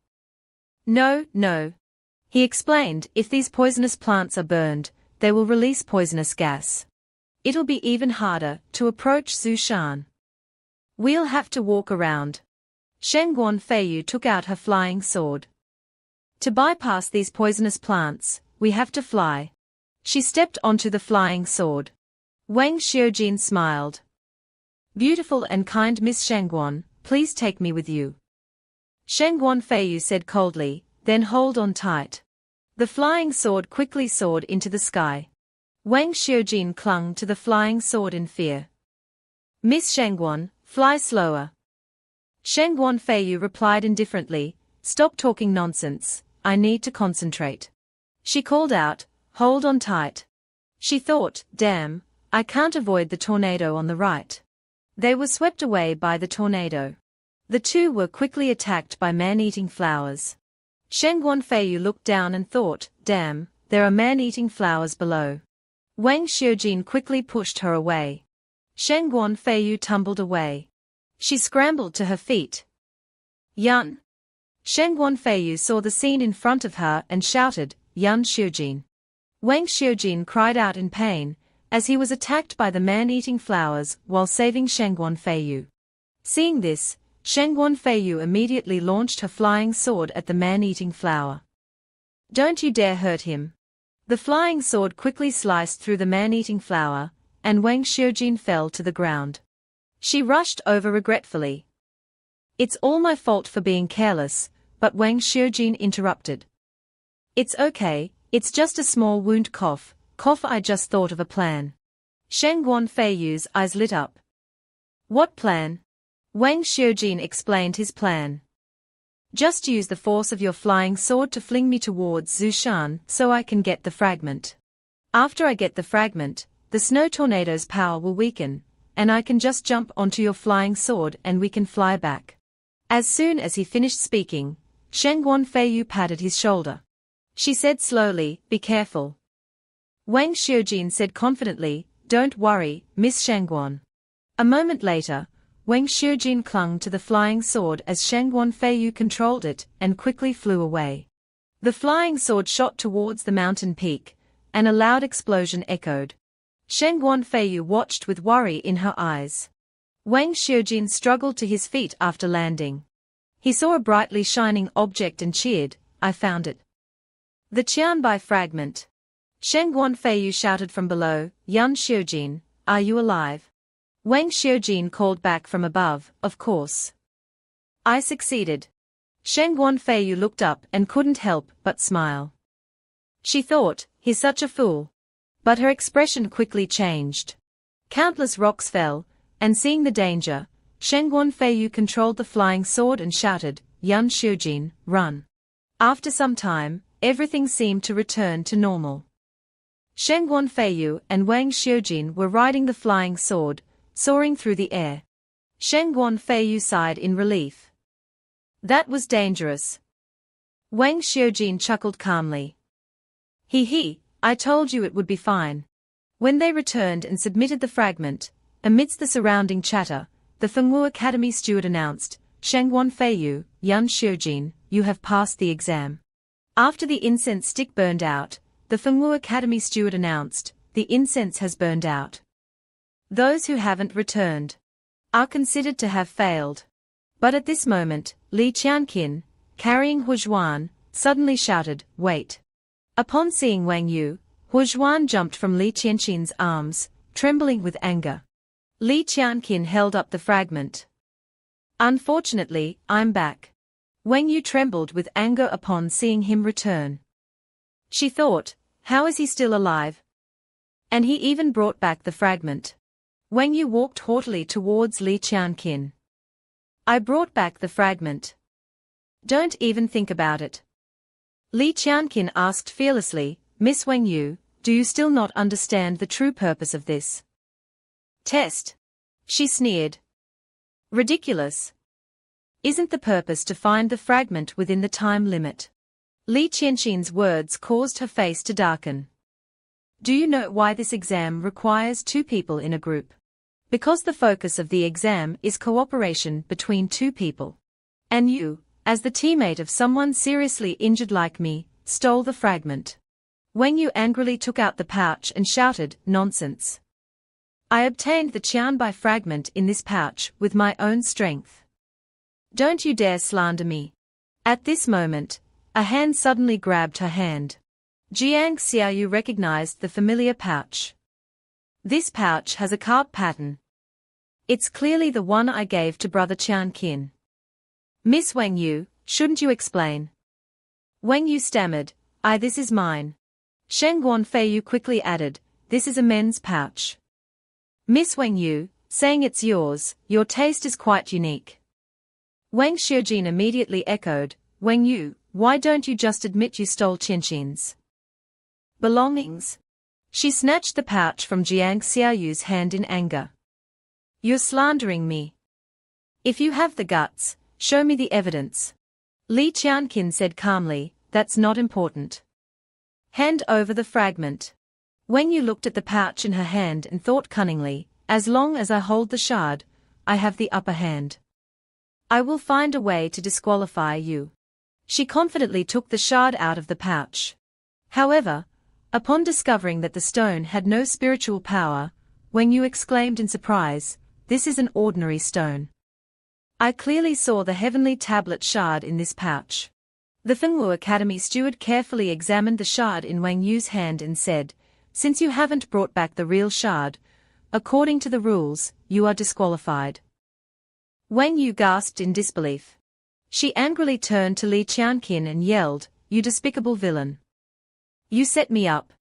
No. He explained, "If these poisonous plants are burned, they will release poisonous gas. It'll be even harder to approach Zushan. We'll have to walk around." Sheng Guanfeiyu took out her flying sword. "To bypass these poisonous plants, we have to fly." She stepped onto the flying sword. Wang Xiujin smiled. "Beautiful and kind Miss Shangguan, please take me with you." Sheng Guanfeiyu said coldly, "Then hold on tight." The flying sword quickly soared into the sky. Wang Xiujin clung to the flying sword in fear. "Miss Shangguan, fly slower." Sheng Guanfeiyu replied indifferently, "Stop talking nonsense, I need to concentrate." She called out, "Hold on tight." She thought, "Damn, I can't avoid the tornado on the right." They were swept away by the tornado. The two were quickly attacked by man-eating flowers. Sheng Guanfeiyu looked down and thought, "Damn, there are man-eating flowers below." Wang Xiujin quickly pushed her away. Sheng Guanfeiyu tumbled away. She scrambled to her feet. "Yun!" Sheng Guanfeiyu saw the scene in front of her and shouted, "Yun Xiujin!" Wang Xiujin cried out in pain, as he was attacked by the man-eating flowers while saving Sheng Guanfeiyu. Seeing this, Sheng Guanfeiyu immediately launched her flying sword at the man-eating flower. "Don't you dare hurt him." The flying sword quickly sliced through the man-eating flower, and Wang Xiujin fell to the ground. She rushed over regretfully. "It's all my fault for being careless," but Wang Xiujin interrupted. It's okay, it's just a small wound cough, I just thought of a plan. Sheng Guanfeiyu's eyes lit up. What plan? Wang Xiujin explained his plan. Just use the force of your flying sword to fling me towards Zushan so I can get the fragment. After I get the fragment, the snow tornado's power will weaken, and I can just jump onto your flying sword and we can fly back. As soon as he finished speaking, Sheng Guanfeiyu patted his shoulder. She said slowly, be careful. Wang Xiujin said confidently, don't worry, Miss Shangguan. A moment later, Wang Xiujin clung to the flying sword as Sheng Guanfeiyu controlled it and quickly flew away. The flying sword shot towards the mountain peak, and a loud explosion echoed. Sheng Guanfeiyu watched with worry in her eyes. Wang Xiujin struggled to his feet after landing. He saw a brightly shining object and cheered, I found it. The Qianbai fragment. Sheng Guanfeiyu shouted from below, Yan Xiujin, are you alive? Wang Xiujin called back from above, of course. I succeeded. Sheng Guanfeiyu looked up and couldn't help but smile. She thought, he's such a fool. But her expression quickly changed. Countless rocks fell, and seeing the danger, Sheng Guanfeiyu controlled the flying sword and shouted, Yan Xiujin, run. After some time, everything seemed to return to normal. Sheng Guanfeiyu and Wang Xiujin were riding the flying sword, soaring through the air. Sheng Guanfeiyu sighed in relief. That was dangerous. Wang Xiujin chuckled calmly. He, I told you it would be fine. When they returned and submitted the fragment, amidst the surrounding chatter, the Manhwa Academy steward announced, Sheng Guanfeiyu, Yan Xiujin, you have passed the exam. After the incense stick burned out, the Manhwa Academy steward announced, the incense has burned out. Those who haven't returned are considered to have failed. But at this moment, Li Qianqin, carrying Huizhuan, suddenly shouted, wait. Upon seeing Wang Yu, Huizhuan jumped from Li Qianqin's arms, trembling with anger. Li Qianqin held up the fragment. Unfortunately, I'm back. Wang Yu trembled with anger upon seeing him return. She thought, how is he still alive? And he even brought back the fragment. Wang Yu walked haughtily towards Li Qianqin. I brought back the fragment. Don't even think about it. Li Qianqin asked fearlessly, Miss Wang Yu, do you still not understand the true purpose of this test? She sneered. Ridiculous. Isn't the purpose to find the fragment within the time limit? Li Qianqin's words caused her face to darken. Do you know why this exam requires 2 people in a group? Because the focus of the exam is cooperation between 2 people. And you, as the teammate of someone seriously injured like me, stole the fragment. Wang Yu angrily took out the pouch and shouted, nonsense. I obtained the Qianbai fragment in this pouch with my own strength. Don't you dare slander me. At this moment, a hand suddenly grabbed her hand. Jiang Xiaoyu recognized the familiar pouch. This pouch has a carp pattern. It's clearly the one I gave to Brother Qianqin. Miss Wang Yu, shouldn't you explain? Wang Yu stammered, this is mine. Sheng Guanfeiyu quickly added, this is a men's pouch. Miss Wang Yu, saying it's yours, your taste is quite unique. Wang Xiujin immediately echoed, Wang Yu, why don't you just admit you stole Qianqin's belongings? She snatched the pouch from Jiang Xiaoyu's hand in anger. You're slandering me. If you have the guts, show me the evidence. Li Qianqin said calmly, that's not important. Hand over the fragment. Wang Yu looked at the pouch in her hand and thought cunningly, as long as I hold the shard, I have the upper hand. I will find a way to disqualify you. She confidently took the shard out of the pouch. However, upon discovering that the stone had no spiritual power, Wang Yu exclaimed in surprise, this is an ordinary stone. I clearly saw the heavenly tablet shard in this pouch. The Manhwa Academy steward carefully examined the shard in Wang Yu's hand and said, since you haven't brought back the real shard, according to the rules, you are disqualified. Wang Yu gasped in disbelief. She angrily turned to Li Qianqin and yelled, "You despicable villain! You set me up."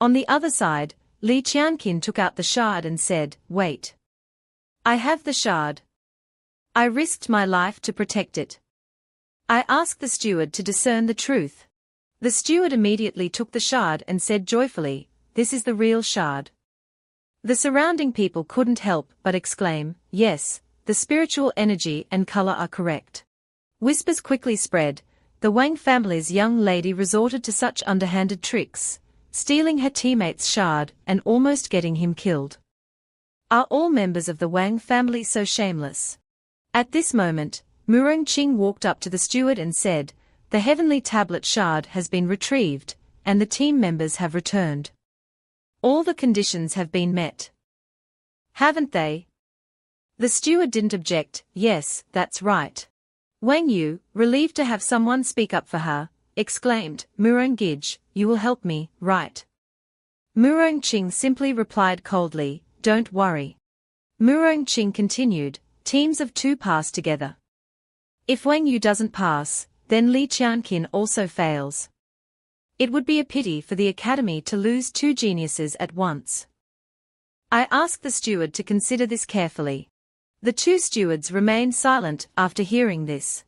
On the other side, Li Qianqin took out the shard and said, "Wait. I have the shard. I risked my life to protect it. I asked the steward to discern the truth." The steward immediately took the shard and said joyfully, "This is the real shard." The surrounding people couldn't help but exclaim, "Yes, the spiritual energy and color are correct." Whispers quickly spread. The Wang family's young lady resorted to such underhanded tricks, stealing her teammate's shard and almost getting him killed. Are all members of the Wang family so shameless? At this moment, Murongqing walked up to the steward and said, "The heavenly tablet shard has been retrieved, and the team members have returned. All the conditions have been met. Haven't they?" The steward didn't object. "Yes, that's right." Wang Yu, relieved to have someone speak up for her, exclaimed, "Murongij, you will help me, right?" Murongqing simply replied coldly, "Don't worry." Murongqing continued, "Teams of 2 pass together. If Wang Yu doesn't pass, then Li Qianqin also fails. It would be a pity for the academy to lose 2 geniuses at once. I ask the steward to consider this carefully." The 2 stewards remained silent after hearing this.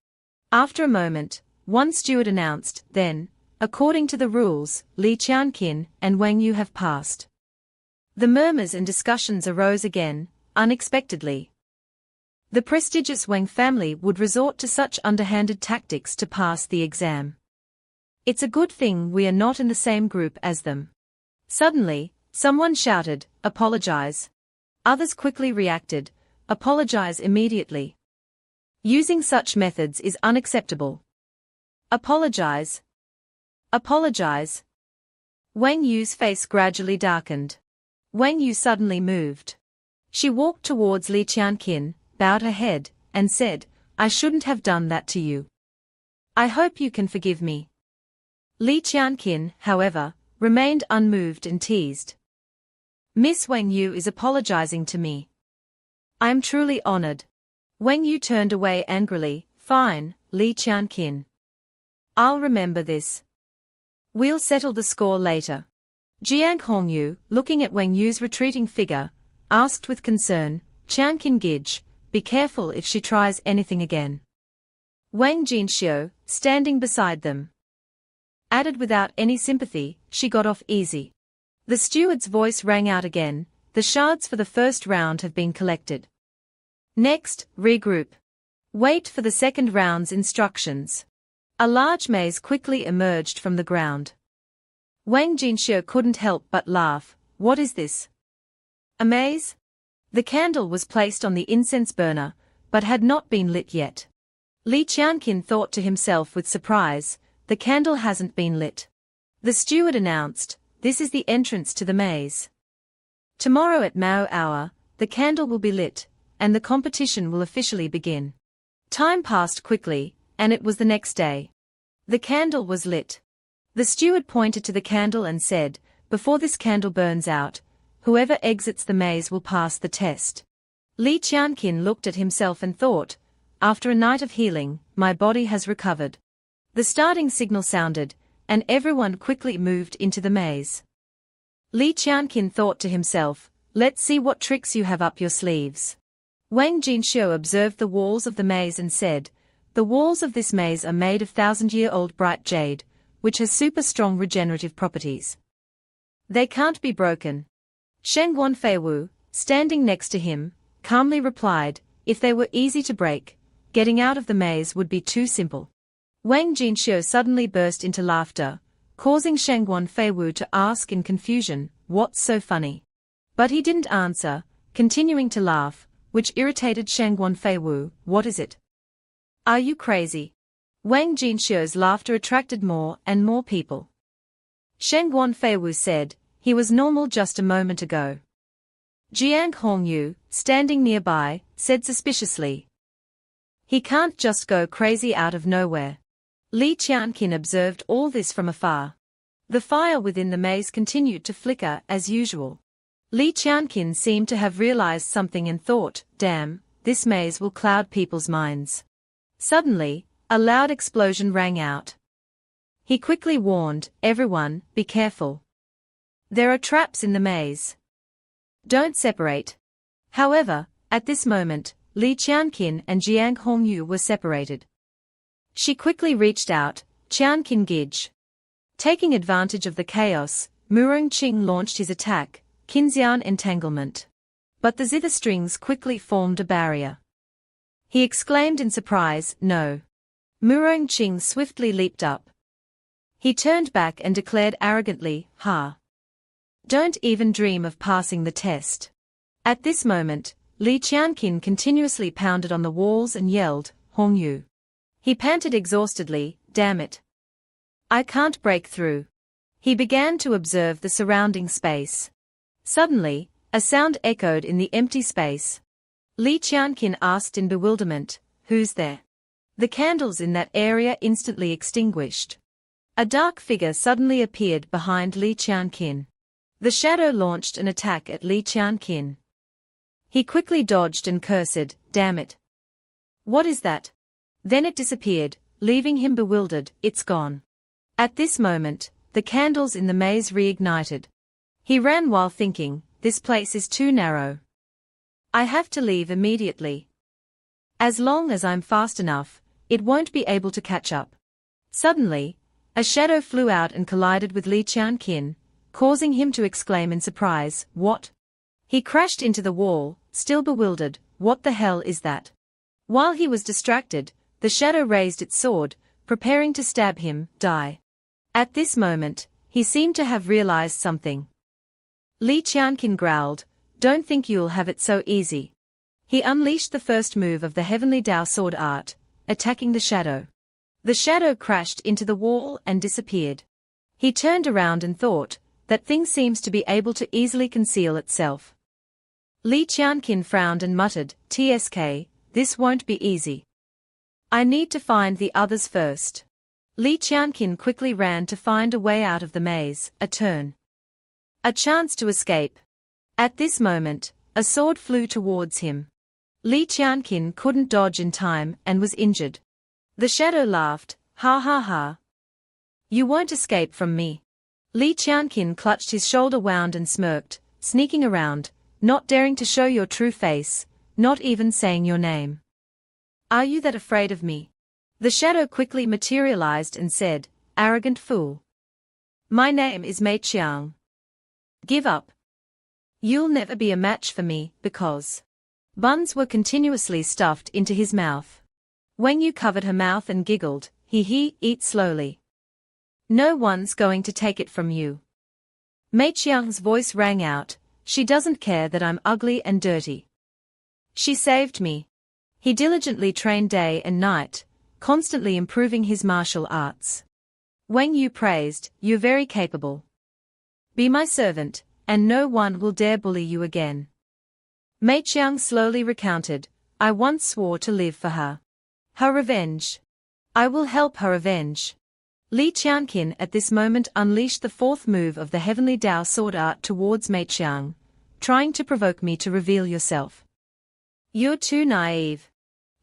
After a moment, one steward announced, "Then, according to the rules, Li Qianqin and Wang Yu have passed." The murmurs and discussions arose again, unexpectedly. The prestigious Wang family would resort to such underhanded tactics to pass the exam. It's a good thing we are not in the same group as them. Suddenly, someone shouted, "Apologize." Others quickly reacted, "Apologize immediately. Using such methods is unacceptable. Apologize. Apologize." Wang Yu's face gradually darkened. Wang Yu suddenly moved. She walked towards Li Qianqin, bowed her head, and said, "I shouldn't have done that to you. I hope you can forgive me." Li Qianqin, however, remained unmoved and teased. "Miss Wang Yu is apologizing to me. I am truly honored." Wang Yu turned away angrily. "Fine, Li Qianqin. I'll remember this. We'll settle the score later." Jiang Hongyu, looking at Wang Yu's retreating figure, asked with concern, "Qianqin Gij, be careful if she tries anything again." Wang Jinxiu, standing beside them, added without any sympathy, "She got off easy." The steward's voice rang out again, "The shards for the first round have been collected. Next, regroup. Wait for the second round's instructions." A large maze quickly emerged from the ground. Wang Jinxiu couldn't help but laugh. "What is this? A maze?" The candle was placed on the incense burner, but had not been lit yet. Li Qianqin thought to himself with surprise, "The candle hasn't been lit." The steward announced, "This is the entrance to the maze. Tomorrow at Mao hour, the candle will be lit, and the competition will officially begin." Time passed quickly, and it was the next day. The candle was lit. The steward pointed to the candle and said, "Before this candle burns out, whoever exits the maze will pass the test." Li Qianqin looked at himself and thought, "After a night of healing, my body has recovered." The starting signal sounded, and everyone quickly moved into the maze. Li Qianqin thought to himself, "Let's see what tricks you have up your sleeves." Wang Jinxiu observed the walls of the maze and said, "The walls of this maze are made of 1,000-year-old bright jade, which has super strong regenerative properties. They can't be broken." Sheng Wanfeiwu, standing next to him, calmly replied, "If they were easy to break, getting out of the maze would be too simple." Wang Jinxiu suddenly burst into laughter, causing Sheng Wanfeiwu to ask in confusion, "What's so funny?" But he didn't answer, continuing to laugh, which irritated Sheng Wanfeiwu. "What is it? Are you crazy?" Wang Jinxiu's laughter attracted more and more people. Sheng Wanfeiwu said, "He was normal just a moment ago." Jiang Hongyu, standing nearby, said suspiciously, "He can't just go crazy out of nowhere." Li Qianqin observed all this from afar. The fire within the maze continued to flicker as usual. Li Qianqin seemed to have realized something and thought, "Damn, this maze will cloud people's minds." Suddenly, A loud explosion rang out. He quickly warned, "Everyone, be careful. There are traps in the maze. Don't separate." However, at this moment, Li Qianqin and Jiang Hongyu were separated. She quickly reached out, "Qianqin Gij." Taking advantage of the chaos, Murong Qing launched his attack, Qinxian Entanglement. But the zither strings quickly formed a barrier. He exclaimed in surprise, "No." Murong Qing swiftly leaped up. He turned back and declared arrogantly, "Ha! Don't even dream of passing the test." At this moment, Li Qianqin continuously pounded on the walls and yelled, "Hongyu." He panted exhaustedly, "Damn it. I can't break through." He began to observe the surrounding space. Suddenly, a sound echoed in the empty space. Li Qianqin asked in bewilderment, "Who's there?" The candles in that area instantly extinguished. A dark figure suddenly appeared behind Li Qianqin. The shadow launched an attack at Li Qianqin. He quickly dodged and cursed, "Damn it. What is that?" Then it disappeared, leaving him bewildered. "It's gone." At this moment, the candles in the maze reignited. He ran while thinking, "This place is too narrow. I have to leave immediately. As long as I'm fast enough, it won't be able to catch up." Suddenly, a shadow flew out and collided with Li Qianqin, causing him to exclaim in surprise, "What?" He crashed into the wall, still bewildered. "What the hell is that?" While he was distracted, the shadow raised its sword, preparing to stab him. "Die." At this moment, he seemed to have realized something. Li Qianqin growled, "Don't think you'll have it so easy." He unleashed the first move of the Heavenly Dao sword art, attacking the shadow. The shadow crashed into the wall and disappeared. He turned around and thought, "That thing seems to be able to easily conceal itself." Li Qianqin frowned and muttered, "Tsk, this won't be easy. I need to find the others first." Li Qianqin quickly ran to find a way out of the maze, a turn. A chance to escape. At this moment, a sword flew towards him. Li Qianqin couldn't dodge in time and was injured. The shadow laughed, "Ha ha ha. You won't escape from me." Li Qianqin clutched his shoulder wound and smirked, sneaking around, not daring to show your true face, not even saying your name. "Are you that afraid of me?" The shadow quickly materialized and said, "Arrogant fool. My name is Mei Qiang. Give up. You'll never be a match for me, because..." Buns were continuously stuffed into his mouth. Wang Yu covered her mouth and giggled, "He, eat slowly. No one's going to take it from you." Mei Qiang's voice rang out, "She doesn't care that I'm ugly and dirty. She saved me." He diligently trained day and night, constantly improving his martial arts. Wang Yu praised, "You're very capable. Be my servant, and no one will dare bully you again." Mei Qiang slowly recounted, "I once swore to live for her. Her revenge. I will help her avenge." Li Qianqin at this moment unleashed the fourth move of the Heavenly Dao sword art towards Mei Qiang, trying to provoke me to reveal yourself. "You're too naive."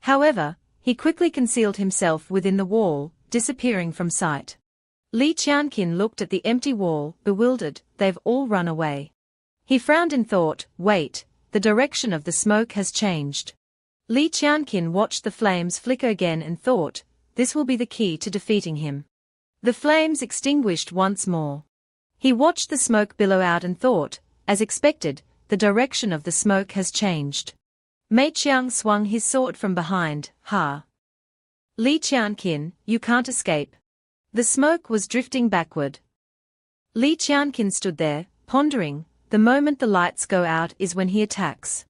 However, he quickly concealed himself within the wall, disappearing from sight. Li Qianqin looked at the empty wall, bewildered. "They've all run away." He frowned and thought, "Wait, the direction of the smoke has changed." Li Qianqin watched the flames flicker again and thought, "This will be the key to defeating him." The flames extinguished once more. He watched the smoke billow out and thought, as expected, the direction of the smoke has changed. Mei Qiang swung his sword from behind, "Ha! Li Qianqin, you can't escape." The smoke was drifting backward. Li Qianqin stood there, pondering. The moment the lights go out is when he attacks.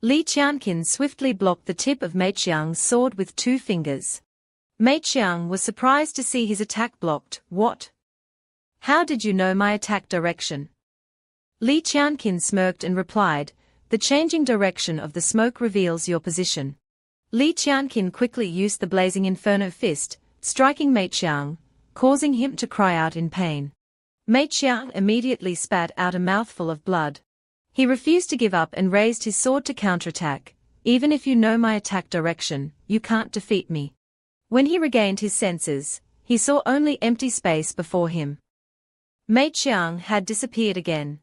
Li Qianqin swiftly blocked the tip of Mei Qiang's sword with 2 fingers. Mei Qiang was surprised to see his attack blocked. "What? How did you know my attack direction?" Li Qianqin smirked and replied, "The changing direction of the smoke reveals your position." Li Qianqin quickly used the blazing inferno fist, striking Mei Qiang, causing him to cry out in pain. Mei Qiang immediately spat out a mouthful of blood. He refused to give up and raised his sword to counterattack. "Even if you know my attack direction, you can't defeat me." When he regained his senses, he saw only empty space before him. Mei Qiang had disappeared again.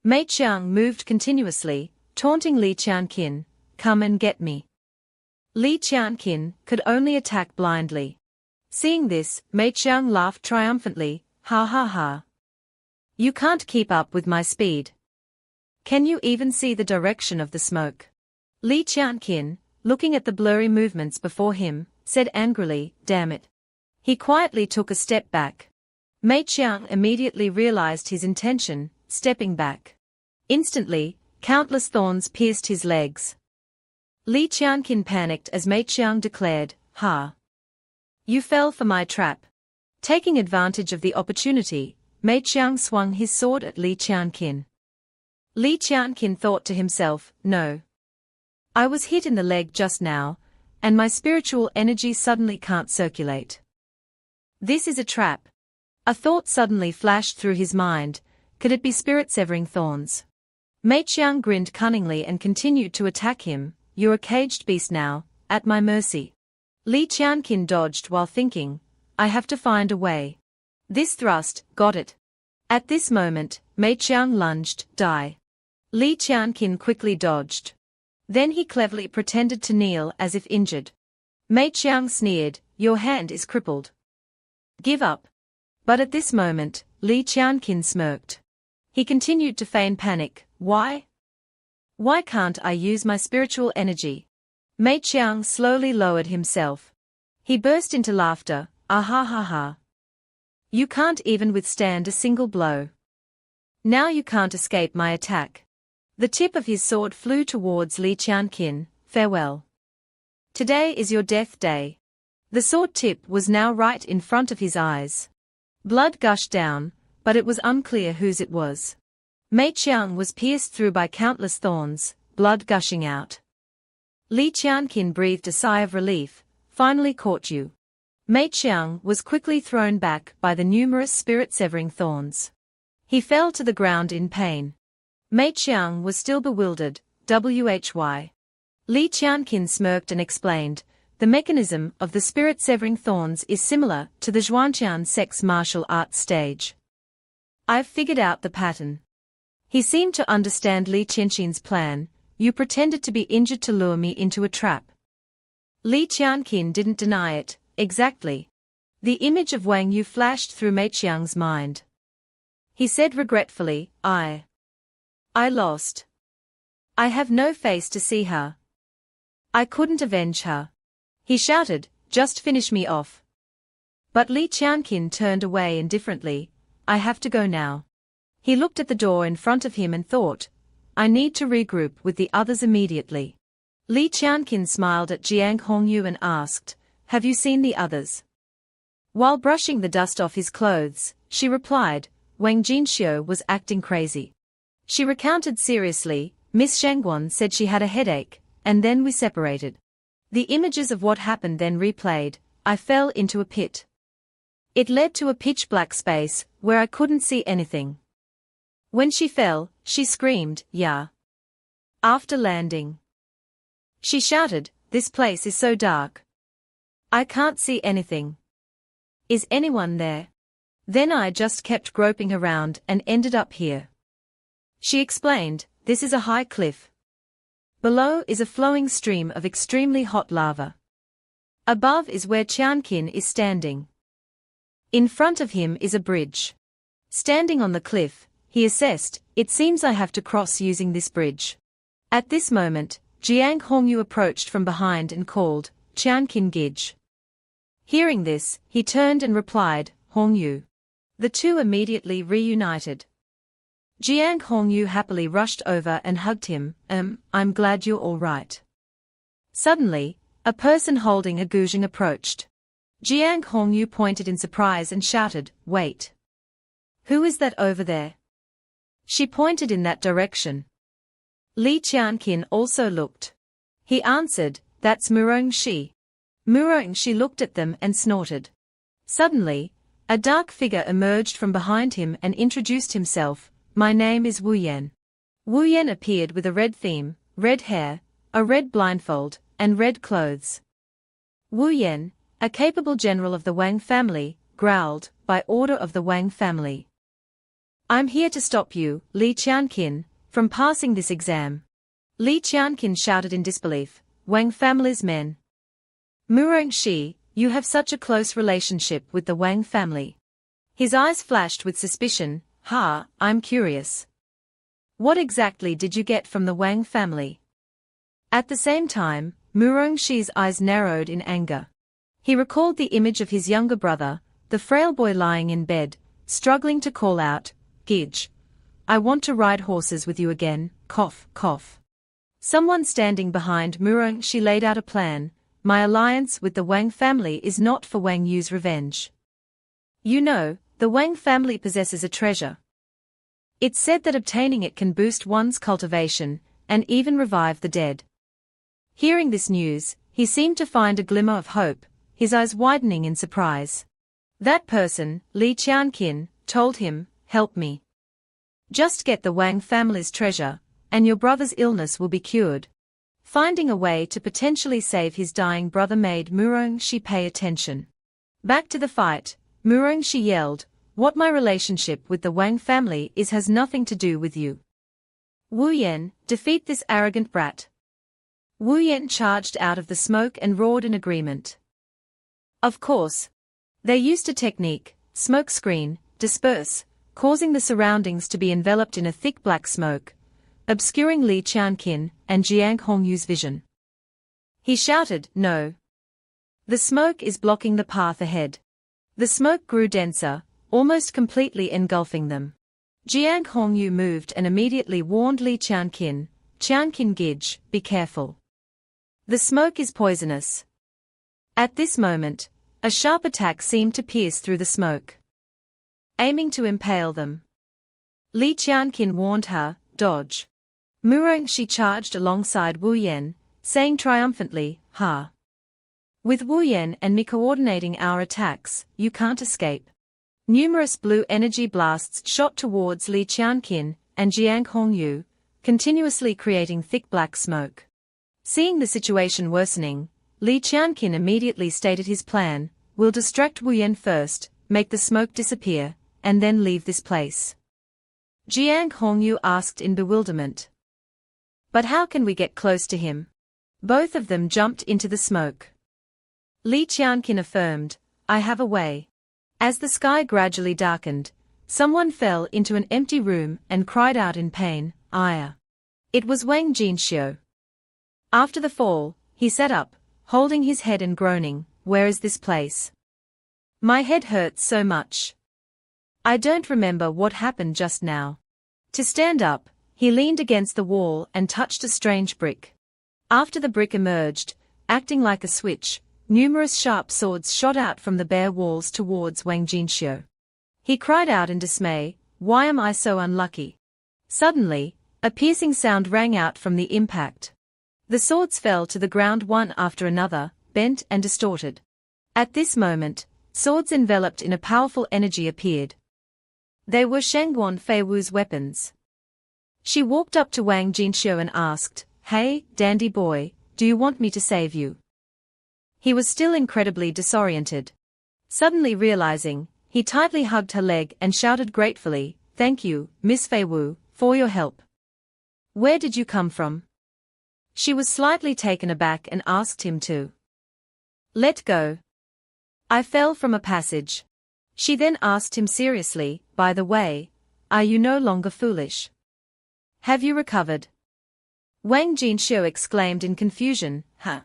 Mei Qiang moved continuously, taunting Li Qianqin, "Come and get me." Li Qianqin could only attack blindly. Seeing this, Mei Qiang laughed triumphantly, "Ha ha ha. You can't keep up with my speed. Can you even see the direction of the smoke?" Li Qianqin, looking at the blurry movements before him, said angrily, "Damn it." He quietly took a step back. Mei Qiang immediately realized his intention, stepping back. Instantly, countless thorns pierced his legs. Li Qianqin panicked as Mei Qiang declared, "Ha! You fell for my trap." Taking advantage of the opportunity, Mei Qiang swung his sword at Li Qianqin. Li Qianqin thought to himself, "No. I was hit in the leg just now, and my spiritual energy suddenly can't circulate. This is a trap." A thought suddenly flashed through his mind, could it be spirit-severing thorns? Mei Qiang grinned cunningly and continued to attack him, "You're a caged beast now, at my mercy." Li Qianqin dodged while thinking, "I have to find a way." This thrust, got it. At this moment, Mei Qiang lunged, "Die." Li Qianqin quickly dodged. Then he cleverly pretended to kneel as if injured. Mei Qiang sneered, "Your hand is crippled. Give up." But at this moment, Li Qianqin smirked. He continued to feign panic, "Why? Why can't I use my spiritual energy?" Mei Qiang slowly lowered himself. He burst into laughter, "Ah ha ha ha. You can't even withstand a single blow. Now you can't escape my attack." The tip of his sword flew towards Li Qianqin, "Farewell. Today is your death day." The sword tip was now right in front of his eyes. Blood gushed down, but it was unclear whose it was. Mei Qiang was pierced through by countless thorns, blood gushing out. Li Qianqin breathed a sigh of relief, "Finally caught you." Mei Qiang was quickly thrown back by the numerous spirit-severing thorns. He fell to the ground in pain. Mei Qiang was still bewildered, "Why?" Li Qianqin smirked and explained, "The mechanism of the spirit-severing thorns is similar to the Zhuangqian sex martial arts stage. I've figured out the pattern." He seemed to understand Li Qianqin's plan. "You pretended to be injured to lure me into a trap." Li Qianqin didn't deny it, "Exactly." The image of Wang Yu flashed through Mei Qiang's mind. He said regretfully, I lost. I have no face to see her. I couldn't avenge her." He shouted, "Just finish me off." But Li Qianqin turned away indifferently, "I have to go now." He looked at the door in front of him and thought, "I need to regroup with the others immediately." Li Qianqin smiled at Jiang Hongyu and asked, "Have you seen the others?" While brushing the dust off his clothes, she replied, "Wang Jinxiu was acting crazy." She recounted seriously, "Miss Shangguan said she had a headache, and then we separated. The images of what happened then replayed. I fell into a pit. It led to a pitch-black space, where I couldn't see anything. When she fell, she screamed, 'Yeah!' After landing, she shouted, 'This place is so dark. I can't see anything. Is anyone there?' Then I just kept groping around and ended up here." She explained, "This is a high cliff. Below is a flowing stream of extremely hot lava. Above is where Qianqin is standing. In front of him is a bridge. Standing on the cliff, he assessed, it seems I have to cross using this bridge." At this moment, Jiang Hongyu approached from behind and called, "Qianqin Gij." Hearing this, he turned and replied, "Hongyu." The two immediately reunited. Jiang Hongyu happily rushed over and hugged him, I'm glad you're all right." Suddenly, a person holding a guzheng approached. Jiang Hongyu pointed in surprise and shouted, "Wait! Who is that over there?" She pointed in that direction. Li Qianqin also looked. He answered, "That's Murong Shi." Murong Shi looked at them and snorted. Suddenly, a dark figure emerged from behind him and introduced himself, "My name is Wu Yan." Wu Yan appeared with a red theme, red hair, a red blindfold, and red clothes. Wu Yan, a capable general of the Wang family, growled, by order of the Wang family. I'm here to stop you, Li Qianqin, from passing this exam. Li Qianqin shouted in disbelief, Wang family's men. Murongxi, you have such a close relationship with the Wang family. His eyes flashed with suspicion. I'm curious. What exactly did you get from the Wang family? At the same time, Murongxi's eyes narrowed in anger. He recalled the image of his younger brother, the frail boy lying in bed, struggling to call out, Gij. I want to ride horses with you again, cough, cough. Someone standing behind Murongxi laid out a plan. My alliance with the Wang family is not for Wang Yu's revenge. You know, the Wang family possesses a treasure. It's said that obtaining it can boost one's cultivation, and even revive the dead. Hearing this news, he seemed to find a glimmer of hope, his eyes widening in surprise. That person, Li Qianqin, told him, help me. Just get the Wang family's treasure, and your brother's illness will be cured. Finding a way to potentially save his dying brother made Murongxi pay attention. Back to the fight, Murongxi yelled, what my relationship with the Wang family is has nothing to do with you. Wu Yan, defeat this arrogant brat. Wu Yan charged out of the smoke and roared in agreement. Of course. They used a technique, smoke screen, disperse, causing the surroundings to be enveloped in a thick black smoke, obscuring Li Qianqin and Jiang Hongyu's vision. He shouted, no. The smoke is blocking the path ahead. The smoke grew denser, almost completely engulfing them. Jiang Hongyu moved and immediately warned Li Qianqin, Qianqin Gij, be careful. The smoke is poisonous. At this moment, a sharp attack seemed to pierce through the smoke, aiming to impale them. Li Qianqin warned her, dodge. Murongxi charged alongside Wu Yan, saying triumphantly, ha. With Wu Yan and me coordinating our attacks, you can't escape. Numerous blue energy blasts shot towards Li Qianqin and Jiang Hongyu, continuously creating thick black smoke. Seeing the situation worsening, Li Qianqin immediately stated his plan, we'll distract Wu Yan first, make the smoke disappear, and then leave this place. Jiang Hongyu asked in bewilderment. But how can we get close to him? Both of them jumped into the smoke. Li Qianqin affirmed, I have a way. As the sky gradually darkened, someone fell into an empty room and cried out in pain, Aya. It was Wang Jinxiu. After the fall, he sat up, holding his head and groaning, where is this place? My head hurts so much. I don't remember what happened just now. To stand up, he leaned against the wall and touched a strange brick. After the brick emerged, acting like a switch, numerous sharp swords shot out from the bare walls towards Wang Jinxiu. He cried out in dismay, why am I so unlucky? Suddenly, a piercing sound rang out from the impact. The swords fell to the ground one after another, bent and distorted. At this moment, swords enveloped in a powerful energy appeared. They were Shengguan Feiwu's weapons. She walked up to Wang Jinxiu and asked, Hey, dandy boy, do you want me to save you? He was still incredibly disoriented. Suddenly realizing, he tightly hugged her leg and shouted gratefully, Thank you, Miss Feiwu, for your help. Where did you come from? She was slightly taken aback and asked him to let go. I fell from a passage. She then asked him seriously, by the way, are you no longer foolish? Have you recovered? Wang Jinxiu exclaimed in confusion, huh?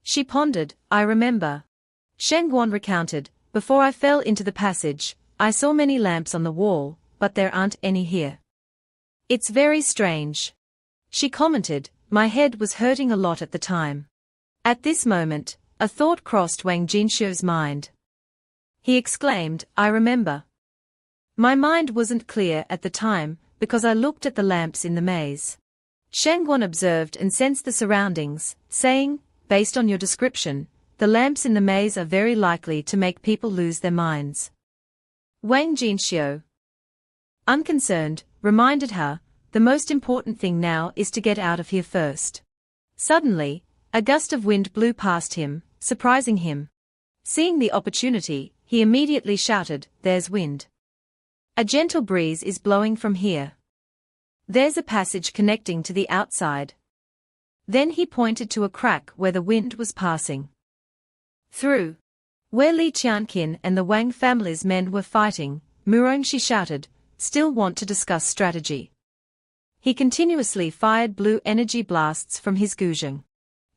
She pondered, I remember. Shengguan recounted, before I fell into the passage, I saw many lamps on the wall, but there aren't any here. It's very strange. She commented, my head was hurting a lot at the time. At this moment, a thought crossed Wang Jinxiu's mind. He exclaimed, I remember. My mind wasn't clear at the time, because I looked at the lamps in the maze. Shengguan observed and sensed the surroundings, saying, based on your description, the lamps in the maze are very likely to make people lose their minds. Wang Jinxiu, unconcerned, reminded her, the most important thing now is to get out of here first. Suddenly, a gust of wind blew past him, surprising him. Seeing the opportunity, he immediately shouted, "There's wind. A gentle breeze is blowing from here. There's a passage connecting to the outside." Then he pointed to a crack where the wind was passing through. Where Li Qianqin and the Wang family's men were fighting, Murongxi shouted, "Still want to discuss strategy." He continuously fired blue energy blasts from his guzheng.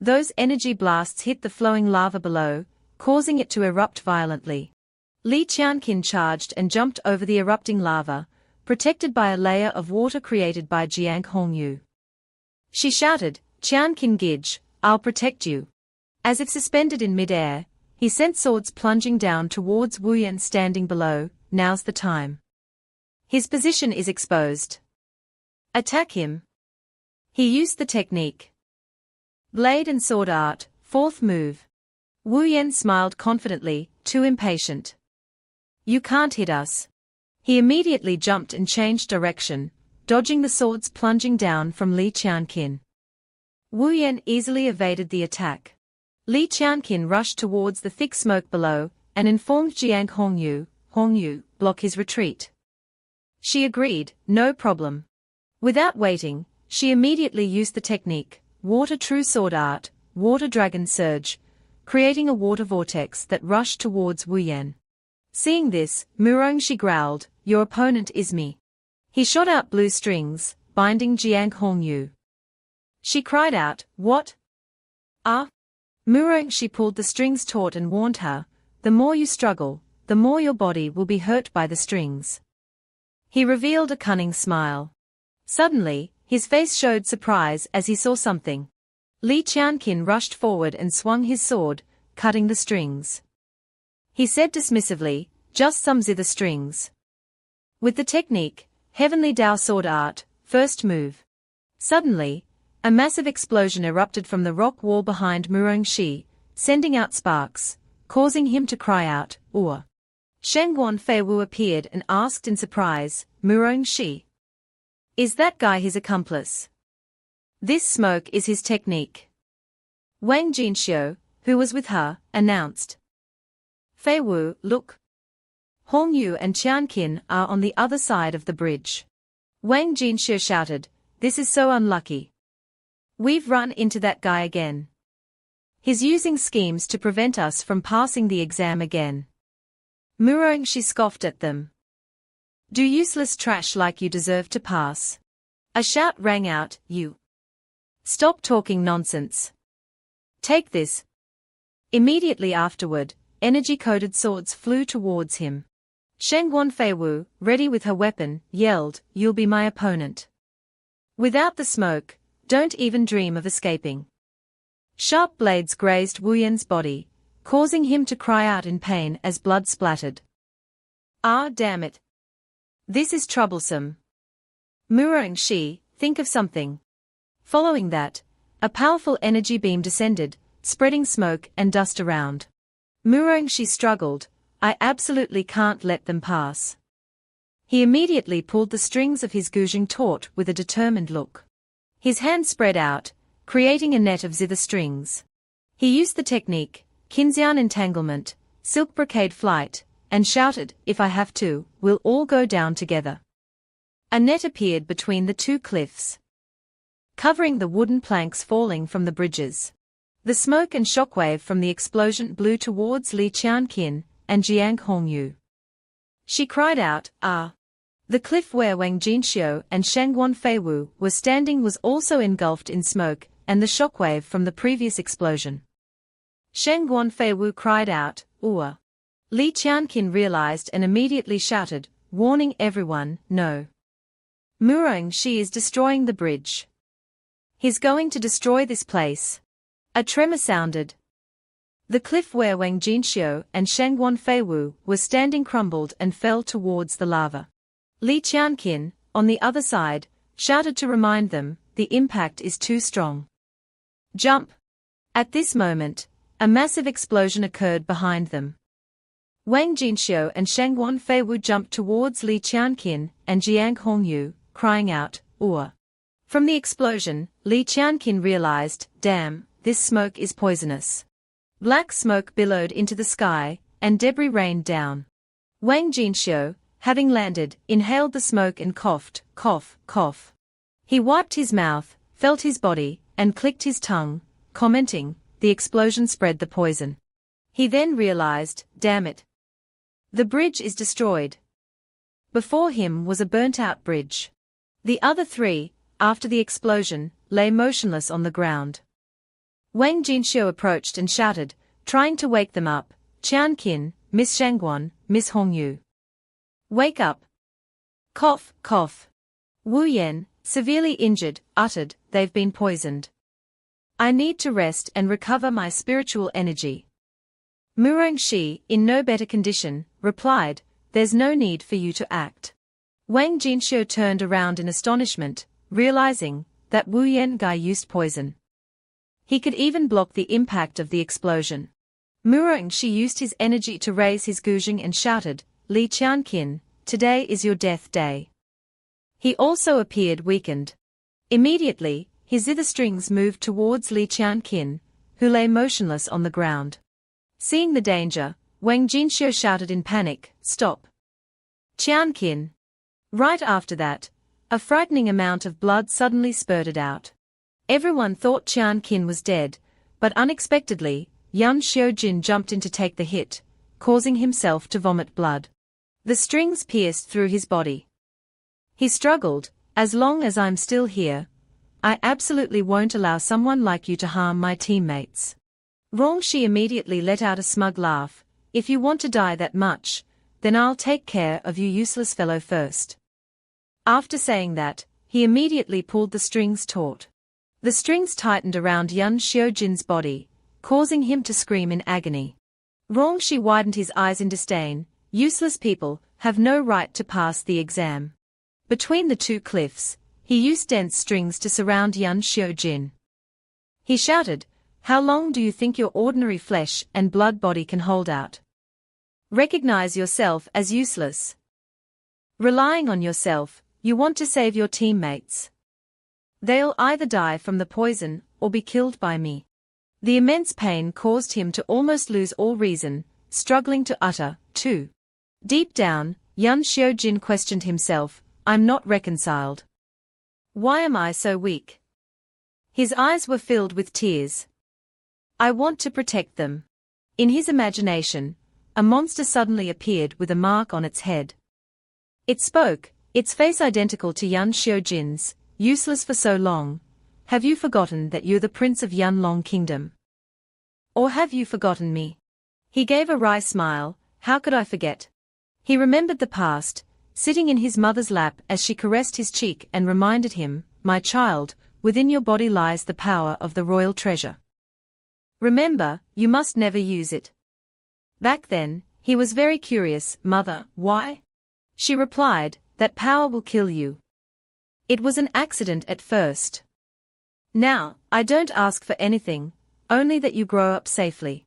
Those energy blasts hit the flowing lava below, causing it to erupt violently. Li Qianqin charged and jumped over the erupting lava, protected by a layer of water created by Jiang Hongyu. She shouted, "Qianqin Gij, I'll protect you." As if suspended in mid-air, he sent swords plunging down towards Wu Yan standing below. Now's the time. His position is exposed. Attack him. He used the technique. Blade and sword art, fourth move. Wu Yan smiled confidently, too impatient. "You can't hit us." He immediately jumped and changed direction, dodging the swords plunging down from Li Qianqin. Wu Yan easily evaded the attack. Li Qianqin rushed towards the thick smoke below, and informed Jiang Hongyu, "Hongyu, block his retreat." She agreed, "No problem." Without waiting, she immediately used the technique, Water True Sword Art, Water Dragon Surge, creating a water vortex that rushed towards Wu Yan. Seeing this, Murongxi growled, "Your opponent is me." He shot out blue strings, binding Jiang Hongyu. She cried out, "What? Ah?" Murongxi pulled the strings taut and warned her, "The more you struggle, the more your body will be hurt by the strings." He revealed a cunning smile. Suddenly, his face showed surprise as he saw something. Li Qianqin rushed forward and swung his sword, cutting the strings. He said dismissively, "Just some zither strings." With the technique, Heavenly Dao Sword Art, first move. Suddenly, a massive explosion erupted from the rock wall behind Murongxi, sending out sparks, causing him to cry out, "Ua." Shengguan Feiwu appeared and asked in surprise, "Murongxi? Is that guy his accomplice?" "This smoke is his technique." Wang Jinxiu, who was with her, announced. "Feiwu, look. Hongyu and Qianqin are on the other side of the bridge." Wang Jinxiu shouted, "This is so unlucky. We've run into that guy again. He's using schemes to prevent us from passing the exam again." Murongxi scoffed at them. "Do useless trash like you deserve to pass." A shout rang out, "You! Stop talking nonsense. Take this." Immediately afterward, energy-coated swords flew towards him. Shengguan Feiwu, ready with her weapon, yelled, "You'll be my opponent. Without the smoke, don't even dream of escaping." Sharp blades grazed Wu Yan's body, causing him to cry out in pain as blood splattered. "Ah, damn it. This is troublesome. Murongxi, think of something." Following that, a powerful energy beam descended, spreading smoke and dust around. Murongxi struggled, "I absolutely can't let them pass." He immediately pulled the strings of his guzheng taut with a determined look. His hand spread out, creating a net of zither strings. He used the technique, Qinxian Entanglement, Silk Brocade Flight, and shouted, "If I have to, we'll all go down together." A net appeared between the two cliffs, covering the wooden planks falling from the bridges. The smoke and shockwave from the explosion blew towards Li Qianqin and Jiang Hongyu. She cried out, "Ah!" The cliff where Wang Jinxiu and Shengguan Feiwu were standing was also engulfed in smoke and the shockwave from the previous explosion. Shengguan Feiwu cried out, "Ua!" Li Qianqin realized and immediately shouted, warning everyone, "No. Murongxi is destroying the bridge. He's going to destroy this place." A tremor sounded. The cliff where Wang Jinxiu and Shengguan Feiwu were standing crumbled and fell towards the lava. Li Qianqin, on the other side, shouted to remind them, "The impact is too strong. Jump!" At this moment, a massive explosion occurred behind them. Wang Jinxiu and Shengguan Feiwu jumped towards Li Qianqin and Jiang Hongyu, crying out, "Ua!" From the explosion, Li Qianqin realized, "Damn, this smoke is poisonous." Black smoke billowed into the sky, and debris rained down. Wang Jinxiu, having landed, inhaled the smoke and coughed, cough, cough. He wiped his mouth, felt his body, and clicked his tongue, commenting, "The explosion spread the poison." He then realized, damn it. The bridge is destroyed. Before him was a burnt-out bridge. The other three, after the explosion, lay motionless on the ground. Wang Jinxiu approached and shouted, trying to wake them up, "Qian Qin, Miss Shangguan, Miss Hongyu. Wake up." Cough, cough. Wu Yan, severely injured, uttered, "They've been poisoned. I need to rest and recover my spiritual energy." Murong Shi, in no better condition, replied, "There's no need for you to act." Wang Jinxiu turned around in astonishment, realizing that Wu Yan guy used poison. He could even block the impact of the explosion. Murong Shi used his energy to raise his guzheng and shouted, "Li Qianqin, today is your death day." He also appeared weakened. Immediately, his zither strings moved towards Li Qianqin, who lay motionless on the ground. Seeing the danger, Wang Jinxiu shouted in panic, "Stop! Qianqin!" Right after that, a frightening amount of blood suddenly spurted out. Everyone thought Qianqin was dead, but unexpectedly, Yan Xiujin jumped in to take the hit, causing himself to vomit blood. The strings pierced through his body. He struggled, "As long as I'm still here, I absolutely won't allow someone like you to harm my teammates." Rongshi immediately let out a smug laugh, "If you want to die that much, then I'll take care of you useless fellow first." After saying that, he immediately pulled the strings taut. The strings tightened around Yan Xiujin's body, causing him to scream in agony. Rongshi widened his eyes in disdain, "Useless people have no right to pass the exam." Between the two cliffs, he used dense strings to surround Yan Xiujin. He shouted, "How long do you think your ordinary flesh and blood body can hold out? Recognize yourself as useless. Relying on yourself, you want to save your teammates. They'll either die from the poison or be killed by me." The immense pain caused him to almost lose all reason, struggling to utter, "Too." Deep down, Yan Xiujin questioned himself, "I'm not reconciled. Why am I so weak?" His eyes were filled with tears. "I want to protect them." In his imagination, a monster suddenly appeared with a mark on its head. It spoke, its face identical to Yan Xiujin's, "Useless for so long. Have you forgotten that you're the prince of Yanlong Kingdom? Or have you forgotten me?" He gave a wry smile, "How could I forget?" He remembered the past, sitting in his mother's lap as she caressed his cheek and reminded him, "My child, within your body lies the power of the royal treasure. Remember, you must never use it." Back then, he was very curious, "Mother, why?" She replied, "That power will kill you. It was an accident at first. Now, I don't ask for anything, only that you grow up safely."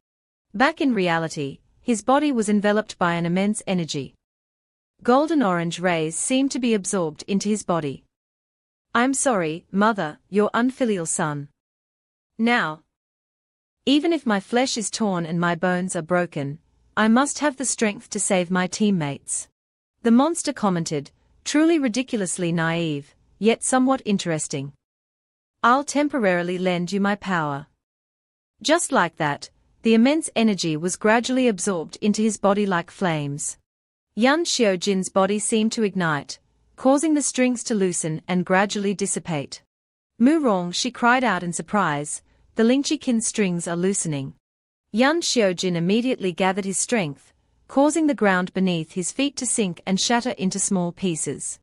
Back in reality, his body was enveloped by an immense energy. Golden-orange rays seemed to be absorbed into his body. "I'm sorry, Mother, your unfilial son. Now, even if my flesh is torn and my bones are broken, I must have the strength to save my teammates." The monster commented, truly ridiculously naive, yet somewhat interesting. "I'll temporarily lend you my power." Just like that, the immense energy was gradually absorbed into his body like flames. Yan Xiujin's body seemed to ignite, causing the strings to loosen and gradually dissipate. "Murong," she cried out in surprise, "the Lingqiqin strings are loosening." Yan Xiujin immediately gathered his strength, causing the ground beneath his feet to sink and shatter into small pieces.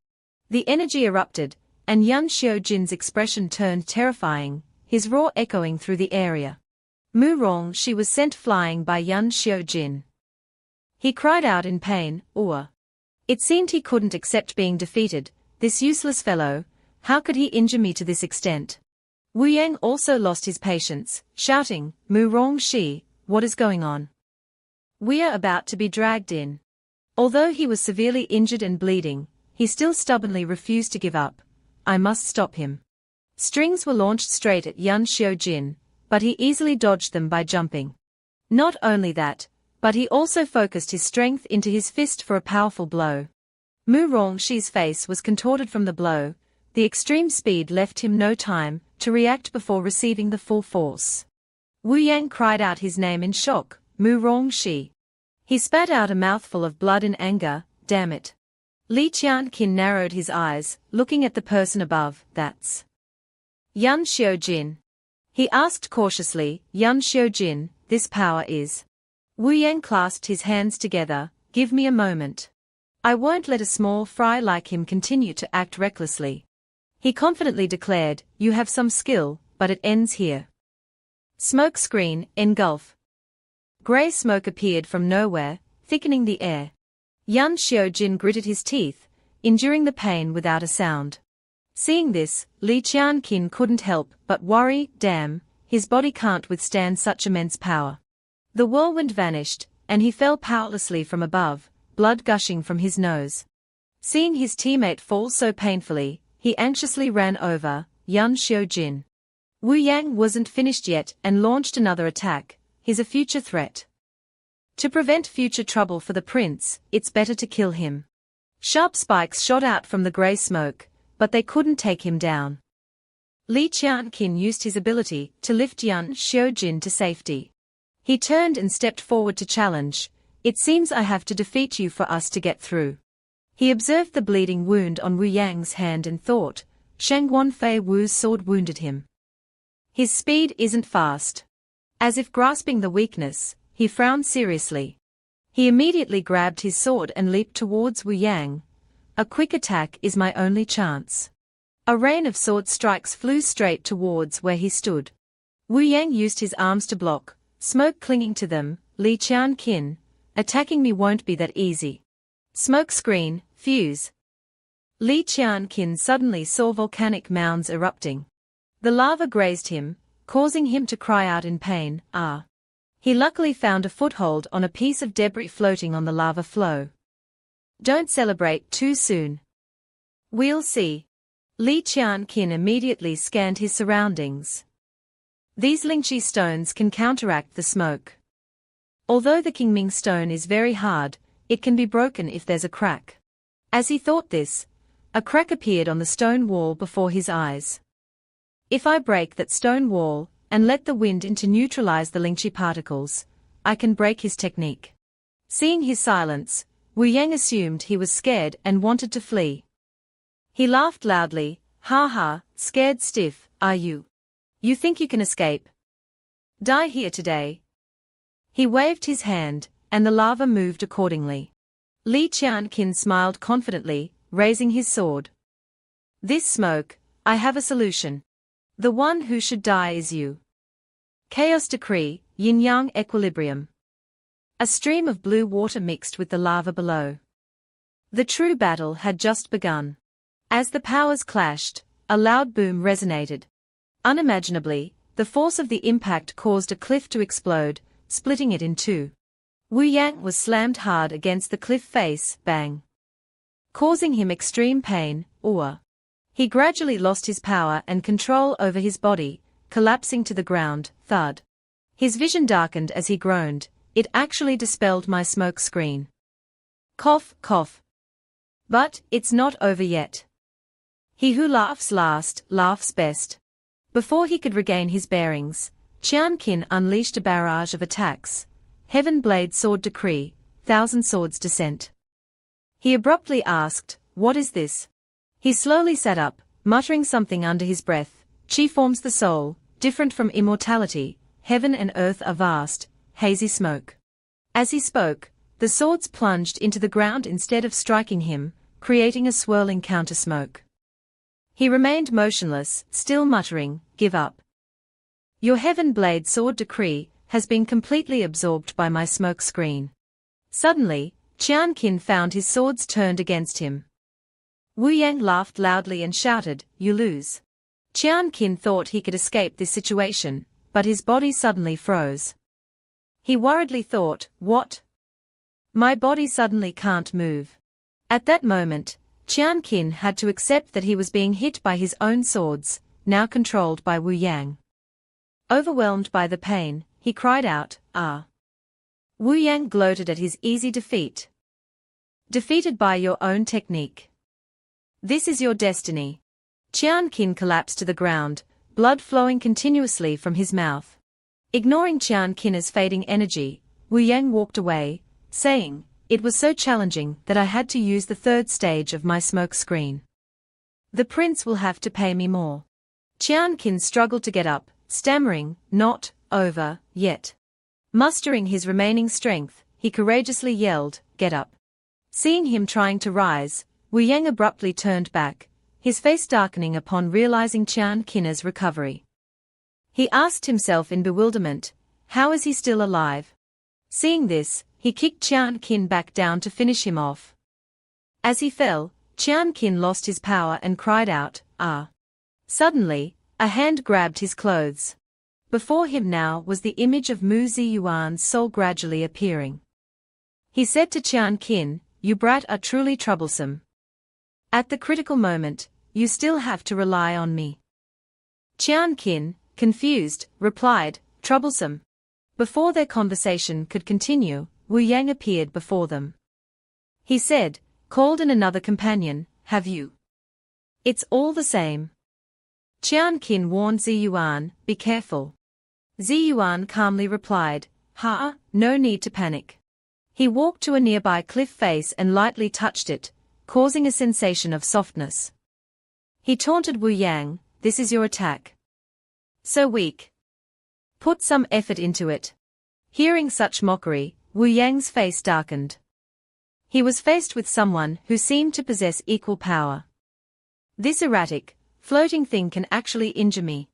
The energy erupted, and Yan Xiujin's expression turned terrifying, his roar echoing through the area. Murong Shi was sent flying by Yan Xiujin. He cried out in pain, "Ua." It seemed he couldn't accept being defeated, this useless fellow, how could he injure me to this extent? Wu Yang also lost his patience, shouting, "Murong Shi, what is going on? We are about to be dragged in." Although he was severely injured and bleeding, he still stubbornly refused to give up. "I must stop him." Strings were launched straight at Yan Xiujin, but he easily dodged them by jumping. Not only that, but he also focused his strength into his fist for a powerful blow. Mu Rongshi's face was contorted from the blow. The extreme speed left him no time to react before receiving the full force. Wu Yang cried out his name in shock, Mu Rongshi. He spat out a mouthful of blood in anger, damn it. Li Qianqin narrowed his eyes, looking at the person above, that's Yan Xiujin. He asked cautiously, Yan Xiujin, this power is. Wu Yang clasped his hands together, give me a moment. I won't let a small fry like him continue to act recklessly. He confidently declared, you have some skill, but it ends here. Smoke screen, engulf. Grey smoke appeared from nowhere, thickening the air. Yan Xiujin gritted his teeth, enduring the pain without a sound. Seeing this, Li Qianqin couldn't help but worry, damn, his body can't withstand such immense power. The whirlwind vanished, and he fell powerlessly from above, blood gushing from his nose. Seeing his teammate fall so painfully, he anxiously ran over, Yan Xiujin. Wu Yang wasn't finished yet and launched another attack. He's a future threat. To prevent future trouble for the prince, it's better to kill him. Sharp spikes shot out from the grey smoke, but they couldn't take him down. Li Qianqin used his ability to lift Yan Xiujin to safety. He turned and stepped forward to challenge, it seems I have to defeat you for us to get through. He observed the bleeding wound on Wu Yang's hand and thought, Shang Wanfei Wu's sword wounded him. His speed isn't fast. As if grasping the weakness, he frowned seriously. He immediately grabbed his sword and leaped towards Wu Yang. A quick attack is my only chance. A rain of sword strikes flew straight towards where he stood. Wu Yang used his arms to block, smoke clinging to them. Li Qianqin, attacking me won't be that easy. Smoke screen, fuse. Li Qianqin suddenly saw volcanic mounds erupting. The lava grazed him, causing him to cry out in pain, ah. He luckily found a foothold on a piece of debris floating on the lava flow. Don't celebrate too soon. We'll see. Li Qianqin immediately scanned his surroundings. These Lingqi stones can counteract the smoke. Although the Qingming stone is very hard, it can be broken if there's a crack. As he thought this, a crack appeared on the stone wall before his eyes. If I break that stone wall, and let the wind in to neutralize the Lingqi particles, I can break his technique. Seeing his silence, Wu Yang assumed he was scared and wanted to flee. He laughed loudly, ha ha, scared stiff, are you? You think you can escape? Die here today. He waved his hand, and the lava moved accordingly. Li Qianqin smiled confidently, raising his sword. This smoke, I have a solution. The one who should die is you. Chaos decree, yin-yang equilibrium. A stream of blue water mixed with the lava below. The true battle had just begun. As the powers clashed, a loud boom resonated. Unimaginably, the force of the impact caused a cliff to explode, splitting it in two. Wu Yang was slammed hard against the cliff face, bang. Causing him extreme pain, or. He gradually lost his power and control over his body, collapsing to the ground, thud. His vision darkened as he groaned, it actually dispelled my smoke screen. Cough, cough. But, it's not over yet. He who laughs last, laughs best. Before he could regain his bearings, Qianqin unleashed a barrage of attacks. Heaven Blade Sword Decree, Thousand Swords Descent. He abruptly asked, what is this? He slowly sat up, muttering something under his breath. Qi forms the soul, different from immortality, heaven and earth are vast, hazy smoke. As he spoke, the swords plunged into the ground instead of striking him, creating a swirling counter-smoke. He remained motionless, still muttering, give up. Your Heaven Blade Sword Decree has been completely absorbed by my smoke screen. Suddenly, Qianqin found his swords turned against him. Wu Yang laughed loudly and shouted, you lose. Qianqin thought he could escape this situation, but his body suddenly froze. He worriedly thought, what? My body suddenly can't move. At that moment, Qianqin had to accept that he was being hit by his own swords, now controlled by Wu Yang. Overwhelmed by the pain, he cried out, ah. Wu Yang gloated at his easy defeat. Defeated by your own technique. This is your destiny. Qian Qin collapsed to the ground, blood flowing continuously from his mouth. Ignoring Qian Qin's fading energy, Wu Yang walked away, saying, "It was so challenging that I had to use the third stage of my smoke screen. The prince will have to pay me more." Qian Qin struggled to get up, stammering, "Not over yet." Mustering his remaining strength, he courageously yelled, "Get up." Seeing him trying to rise, Wu Yang abruptly turned back, his face darkening upon realizing Qian Qin's recovery. He asked himself in bewilderment, how is he still alive? Seeing this, he kicked Qian Qin back down to finish him off. As he fell, Qian Qin lost his power and cried out, "Ah!" Suddenly, a hand grabbed his clothes. Before him now was the image of Mu Ziyuan's soul gradually appearing. He said to Qian Qin, "You brat are truly troublesome. At the critical moment, you still have to rely on me." Qian Qin, confused, replied, "Troublesome." Before their conversation could continue, Wu Yang appeared before them. He said, called in another companion, "Have you?" "It's all the same." Qian Qin warned Ziyuan, "Be careful." Ziyuan calmly replied, No need to panic." He walked to a nearby cliff face and lightly touched it, causing a sensation of softness. He taunted Wu Yang, "This is your attack. So weak. Put some effort into it." Hearing such mockery, Wu Yang's face darkened. He was faced with someone who seemed to possess equal power. This erratic, floating thing can actually injure me.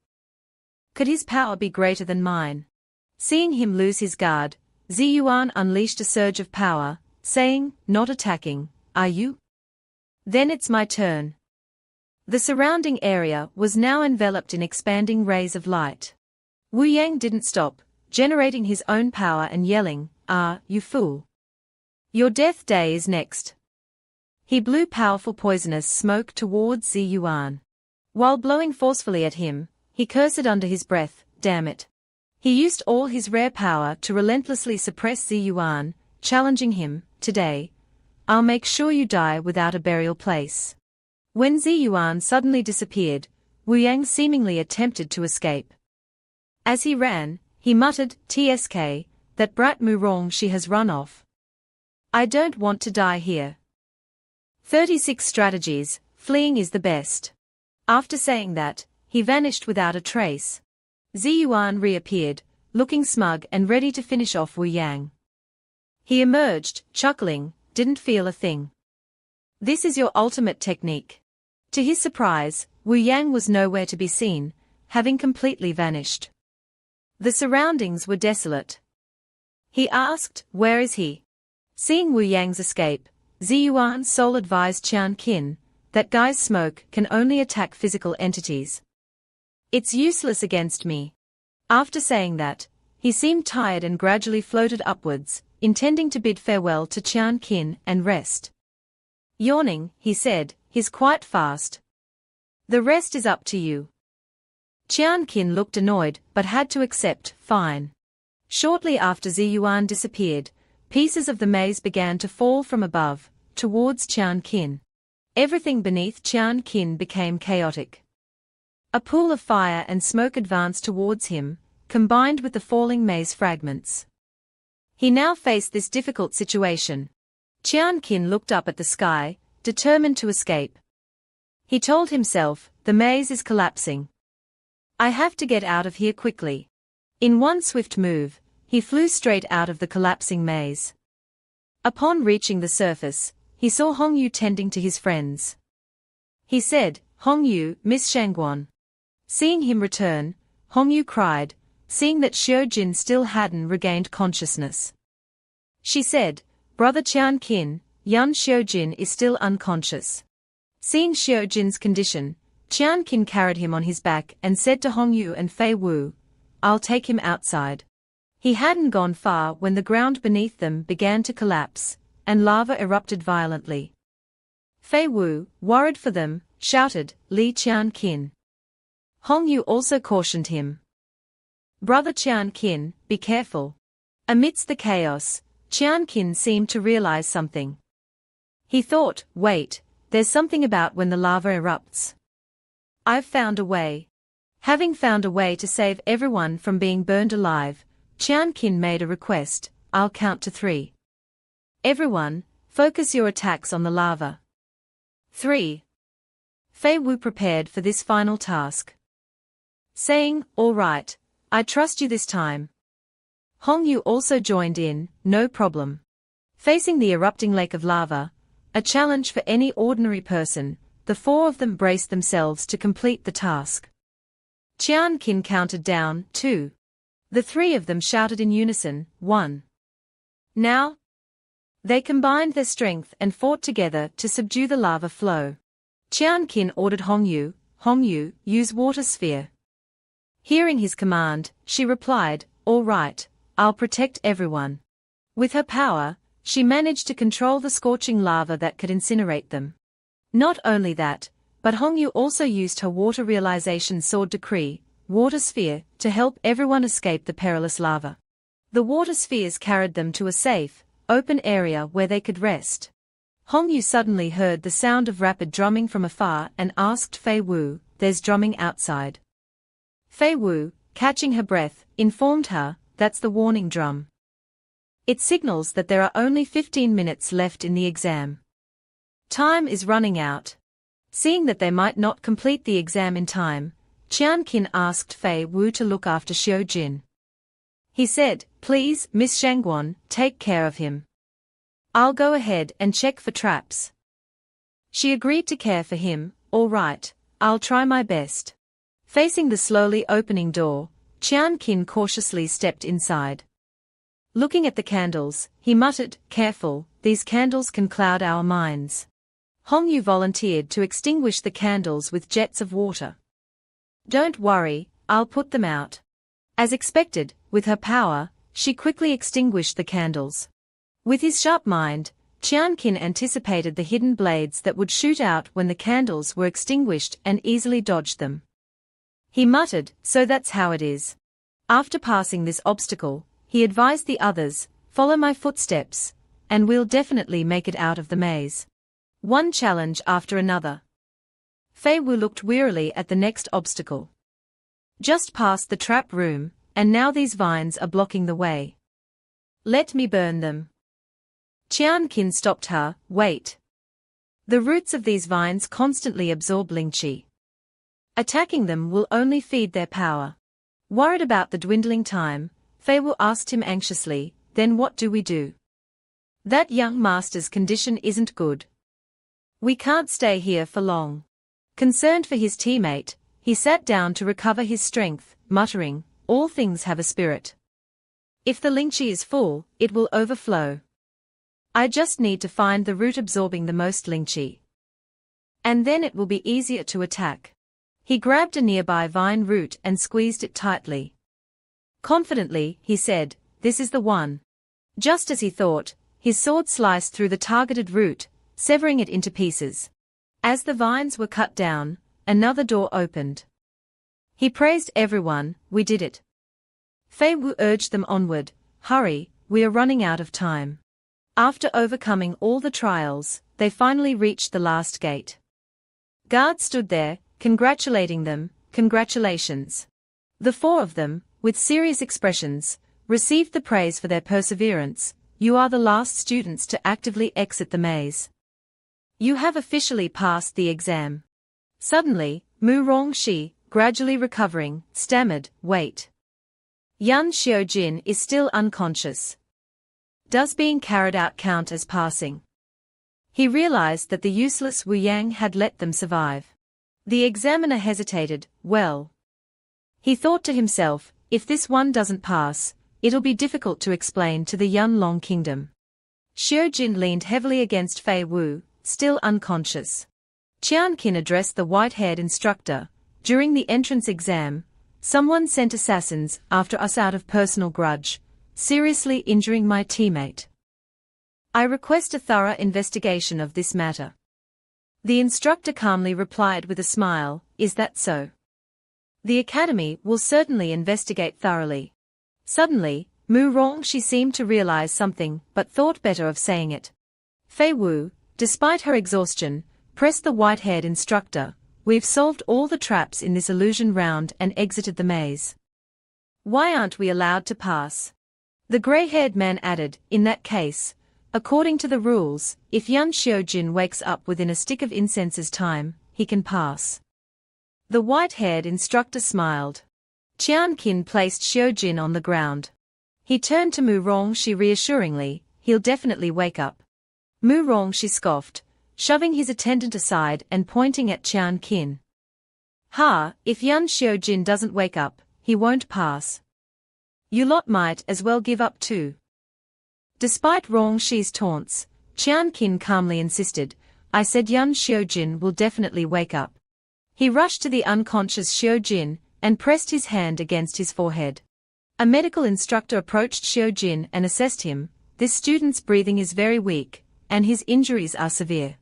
Could his power be greater than mine? Seeing him lose his guard, Ziyuan unleashed a surge of power, saying, "Not attacking, are you? Then it's my turn." The surrounding area was now enveloped in expanding rays of light. Wu Yang didn't stop, generating his own power and yelling, "Ah, you fool! Your death day is next." He blew powerful poisonous smoke towards Ziyuan. While blowing forcefully at him, he cursed under his breath, "Damn it." He used all his rare power to relentlessly suppress Ziyuan, challenging him, "Today, I'll make sure you die without a burial place." When Ziyuan suddenly disappeared, Wu Yang seemingly attempted to escape. As he ran, he muttered, "Tsk, that brat Mu Rong, she has run off. I don't want to die here." 36 strategies, fleeing is the best. After saying that, he vanished without a trace. Ziyuan reappeared, looking smug and ready to finish off Wu Yang. He emerged, chuckling, "Didn't feel a thing. This is your ultimate technique." To his surprise, Wu Yang was nowhere to be seen, having completely vanished. The surroundings were desolate. He asked, "Where is he?" Seeing Wu Yang's escape, Ziyuan's soul advised Qian Qin, "That guy's smoke can only attack physical entities. It's useless against me." After saying that, he seemed tired and gradually floated upwards, intending to bid farewell to Qian Qin and rest. Yawning, he said, "He's quite fast. The rest is up to you." Qian Qin looked annoyed but had to accept, "Fine." Shortly after Ziyuan disappeared, pieces of the maze began to fall from above, towards Qian Qin. Everything beneath Qian Qin became chaotic. A pool of fire and smoke advanced towards him, combined with the falling maze fragments. He now faced this difficult situation. Qian Qin looked up at the sky, determined to escape. He told himself, "The maze is collapsing. I have to get out of here quickly." In one swift move, he flew straight out of the collapsing maze. Upon reaching the surface, he saw Hongyu tending to his friends. He said, "Hongyu, Miss Shangguan." Seeing him return, Hongyu cried, seeing that Xiujin still hadn't regained consciousness. She said, "Brother Qian Qin, Yan Xiujin is still unconscious." Seeing Xiujin's condition, Qian Qin carried him on his back and said to Hongyu and Fei Wu, "I'll take him outside." He hadn't gone far when the ground beneath them began to collapse, and lava erupted violently. Fei Wu, worried for them, shouted, "Li Qian Qin." Hongyu also cautioned him. "Brother Qian Qin, be careful. Amidst the chaos, Qianqin seemed to realize something. He thought, wait, there's something about when the lava erupts. I've found a way. Having found a way to save everyone from being burned alive, Qianqin made a request, I'll count to 3. Everyone, focus your attacks on the lava. 3. Fei Wu prepared for this final task. Saying, all right, I trust you this time. Hong Yu also joined in, no problem. Facing the erupting lake of lava, a challenge for any ordinary person, the 4 of them braced themselves to complete the task. Qianqin counted down, 2. The 3 of them shouted in unison, 1. Now? They combined their strength and fought together to subdue the lava flow. Qianqin ordered Hong Yu, use water sphere. Hearing his command, she replied, all right, I'll protect everyone. With her power, she managed to control the scorching lava that could incinerate them. Not only that, but Hong Yu also used her water realization sword decree, water sphere, to help everyone escape the perilous lava. The water spheres carried them to a safe, open area where they could rest. Hong Yu suddenly heard the sound of rapid drumming from afar and asked Fei Wu, there's drumming outside. Fei Wu, catching her breath, informed her, that's the warning drum. It signals that there are only 15 minutes left in the exam. Time is running out. Seeing that they might not complete the exam in time, Qianqin asked Fei Wu to look after Xiu Jin. He said, please, Miss Shangguan, take care of him. I'll go ahead and check for traps. She agreed to care for him, all right, I'll try my best. Facing the slowly opening door, Qianqin cautiously stepped inside. Looking at the candles, he muttered, careful, these candles can cloud our minds. Hong Yu volunteered to extinguish the candles with jets of water. Don't worry, I'll put them out. As expected, with her power, she quickly extinguished the candles. With his sharp mind, Qianqin anticipated the hidden blades that would shoot out when the candles were extinguished and easily dodged them. He muttered, so that's how it is. After passing this obstacle, he advised the others, follow my footsteps, and we'll definitely make it out of the maze. One challenge after another. Fei Wu looked wearily at the next obstacle. Just past the trap room, and now these vines are blocking the way. Let me burn them. Qianqin stopped her, wait. The roots of these vines constantly absorb Lingqi. Attacking them will only feed their power. Worried about the dwindling time, Fei Wu asked him anxiously, then what do we do? That young master's condition isn't good. We can't stay here for long. Concerned for his teammate, he sat down to recover his strength, muttering, all things have a spirit. If the Lingqi is full, it will overflow. I just need to find the root absorbing the most Lingqi. And then it will be easier to attack. He grabbed a nearby vine root and squeezed it tightly. Confidently, he said, this is the one. Just as he thought, his sword sliced through the targeted root, severing it into pieces. As the vines were cut down, another door opened. He praised everyone, we did it. Fei Wu urged them onward, hurry, we are running out of time. After overcoming all the trials, they finally reached the last gate. Guards stood there, congratulating them, congratulations. The 4 of them, with serious expressions, received the praise for their perseverance. You are the last students to actively exit the maze. You have officially passed the exam. Suddenly, Mu Rongxi, gradually recovering, stammered, wait. Yan Xiujin is still unconscious. Does being carried out count as passing? He realized that the useless Wu Yang had let them survive. The examiner hesitated, well. He thought to himself, if this one doesn't pass, it'll be difficult to explain to the Yunlong kingdom. Xiujin leaned heavily against Fei Wu, still unconscious. Qianqin addressed the white-haired instructor, during the entrance exam, someone sent assassins after us out of personal grudge, seriously injuring my teammate. I request a thorough investigation of this matter. The instructor calmly replied with a smile, is that so? The academy will certainly investigate thoroughly. Suddenly, Mu Rongxi seemed to realize something but thought better of saying it. Fei Wu, despite her exhaustion, pressed the white-haired instructor. We've solved all the traps in this illusion round and exited the maze. Why aren't we allowed to pass? The gray-haired man added, in that case, according to the rules, if Yan Xiaojin wakes up within a stick of incense's time, he can pass. The white-haired instructor smiled. Qian Qin placed Xiaojin on the ground. He turned to Mu Rongxi reassuringly, he'll definitely wake up. Mu Rongxi scoffed, shoving his attendant aside and pointing at Qian Qin. Ha, if Yan Xiaojin doesn't wake up, he won't pass. You lot might as well give up too. Despite Rongxi's taunts, Qian Qin calmly insisted, I said Yan Xiaojin will definitely wake up. He rushed to the unconscious Xiaojin and pressed his hand against his forehead. A medical instructor approached Xiaojin and assessed him. This student's breathing is very weak, and his injuries are severe.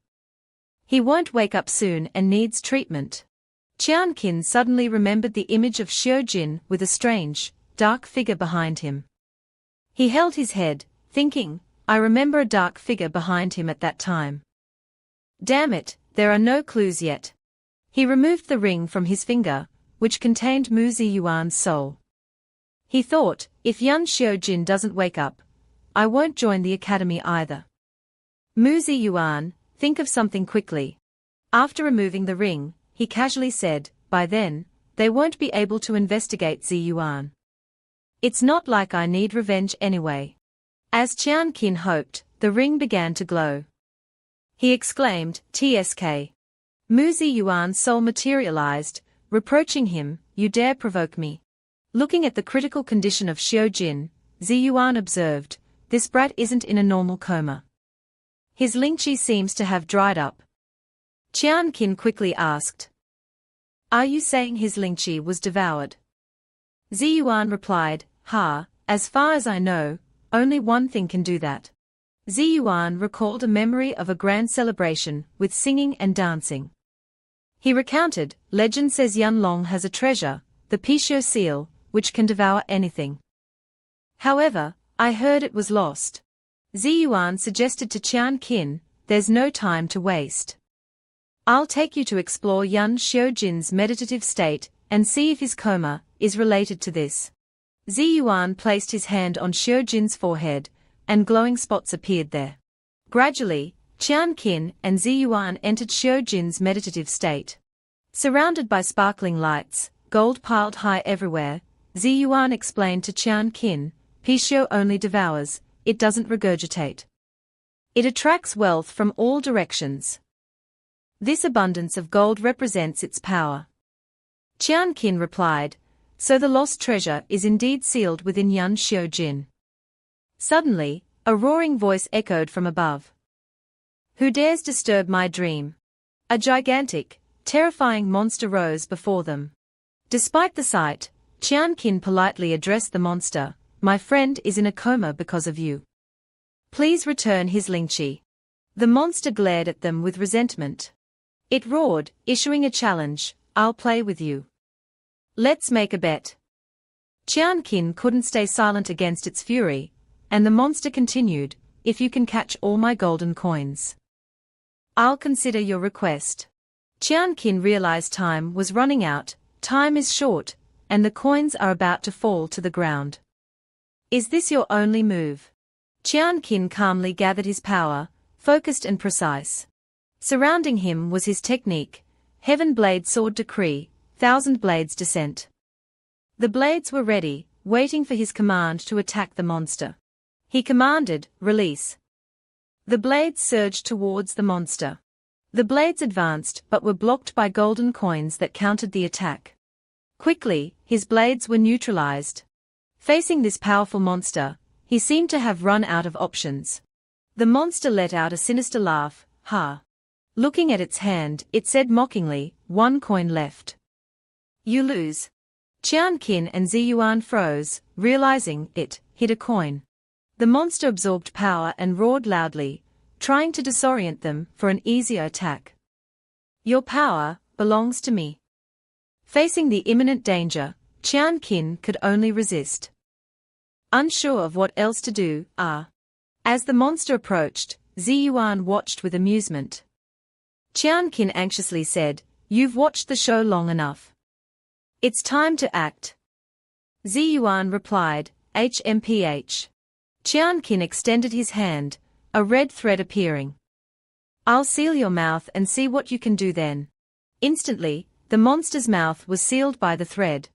He won't wake up soon and needs treatment. Qian Qin suddenly remembered the image of Xiaojin with a strange, dark figure behind him. He held his head, thinking, I remember a dark figure behind him at that time. Damn it, there are no clues yet. He removed the ring from his finger, which contained Mu Ziyuan's soul. He thought, if Yan Xiaojin doesn't wake up, I won't join the academy either. Mu Ziyuan, think of something quickly. After removing the ring, he casually said, by then, they won't be able to investigate Ziyuan. It's not like I need revenge anyway. As Qian Qin hoped, the ring began to glow. He exclaimed, TSK. Mu Ziyuan's soul materialized, reproaching him, you dare provoke me. Looking at the critical condition of Xiaojin, Ziyuan observed, this brat isn't in a normal coma. His lingqi seems to have dried up. Qian Qin quickly asked. Are you saying his lingqi was devoured? Ziyuan replied, as far as I know, only one thing can do that. Ziyuan recalled a memory of a grand celebration with singing and dancing. He recounted, legend says Yanlong has a treasure, the Pishio seal, which can devour anything. However, I heard it was lost. Ziyuan suggested to Qian Qin, there's no time to waste. I'll take you to explore Yan Xiaojin's meditative state and see if his coma is related to this. Ziyuan placed his hand on Xiaojin's forehead, and glowing spots appeared there. Gradually, Qian Qin and Ziyuan entered Xiaojin's meditative state. Surrounded by sparkling lights, gold piled high everywhere, Ziyuan explained to Qian Qin, Pishio only devours, it doesn't regurgitate. It attracts wealth from all directions. This abundance of gold represents its power. Qian Qin replied, so the lost treasure is indeed sealed within Yan Xiaojin. Suddenly, a roaring voice echoed from above. Who dares disturb my dream? A gigantic, terrifying monster rose before them. Despite the sight, Qian Qin politely addressed the monster, my friend is in a coma because of you. Please return his lingqi. The monster glared at them with resentment. It roared, issuing a challenge, I'll play with you. Let's make a bet. Qian Qin couldn't stay silent against its fury, and the monster continued, if you can catch all my golden coins, I'll consider your request. Qian Qin realized time was running out, time is short, and the coins are about to fall to the ground. Is this your only move? Qian Qin calmly gathered his power, focused and precise. Surrounding him was his technique, Heaven Blade Sword Decree, Thousand Blades Descent. The blades were ready, waiting for his command to attack the monster. He commanded, release. The blades surged towards the monster. The blades advanced but were blocked by golden coins that countered the attack. Quickly, his blades were neutralized. Facing this powerful monster, he seemed to have run out of options. The monster let out a sinister laugh, ha. Looking at its hand, it said mockingly, 1 coin left. You lose. Qian Qin and Ziyuan froze, realizing it hid a coin. The monster absorbed power and roared loudly, trying to disorient them for an easier attack. Your power belongs to me. Facing the imminent danger, Qian Qin could only resist. unsure of what else to do. As the monster approached, Ziyuan watched with amusement. Qianqin anxiously said, "You've watched the show long enough. It's time to act." Ziyuan replied, "HMPH." Qianqin extended his hand, a red thread appearing. "I'll seal your mouth and see what you can do then." Instantly, the monster's mouth was sealed by the thread.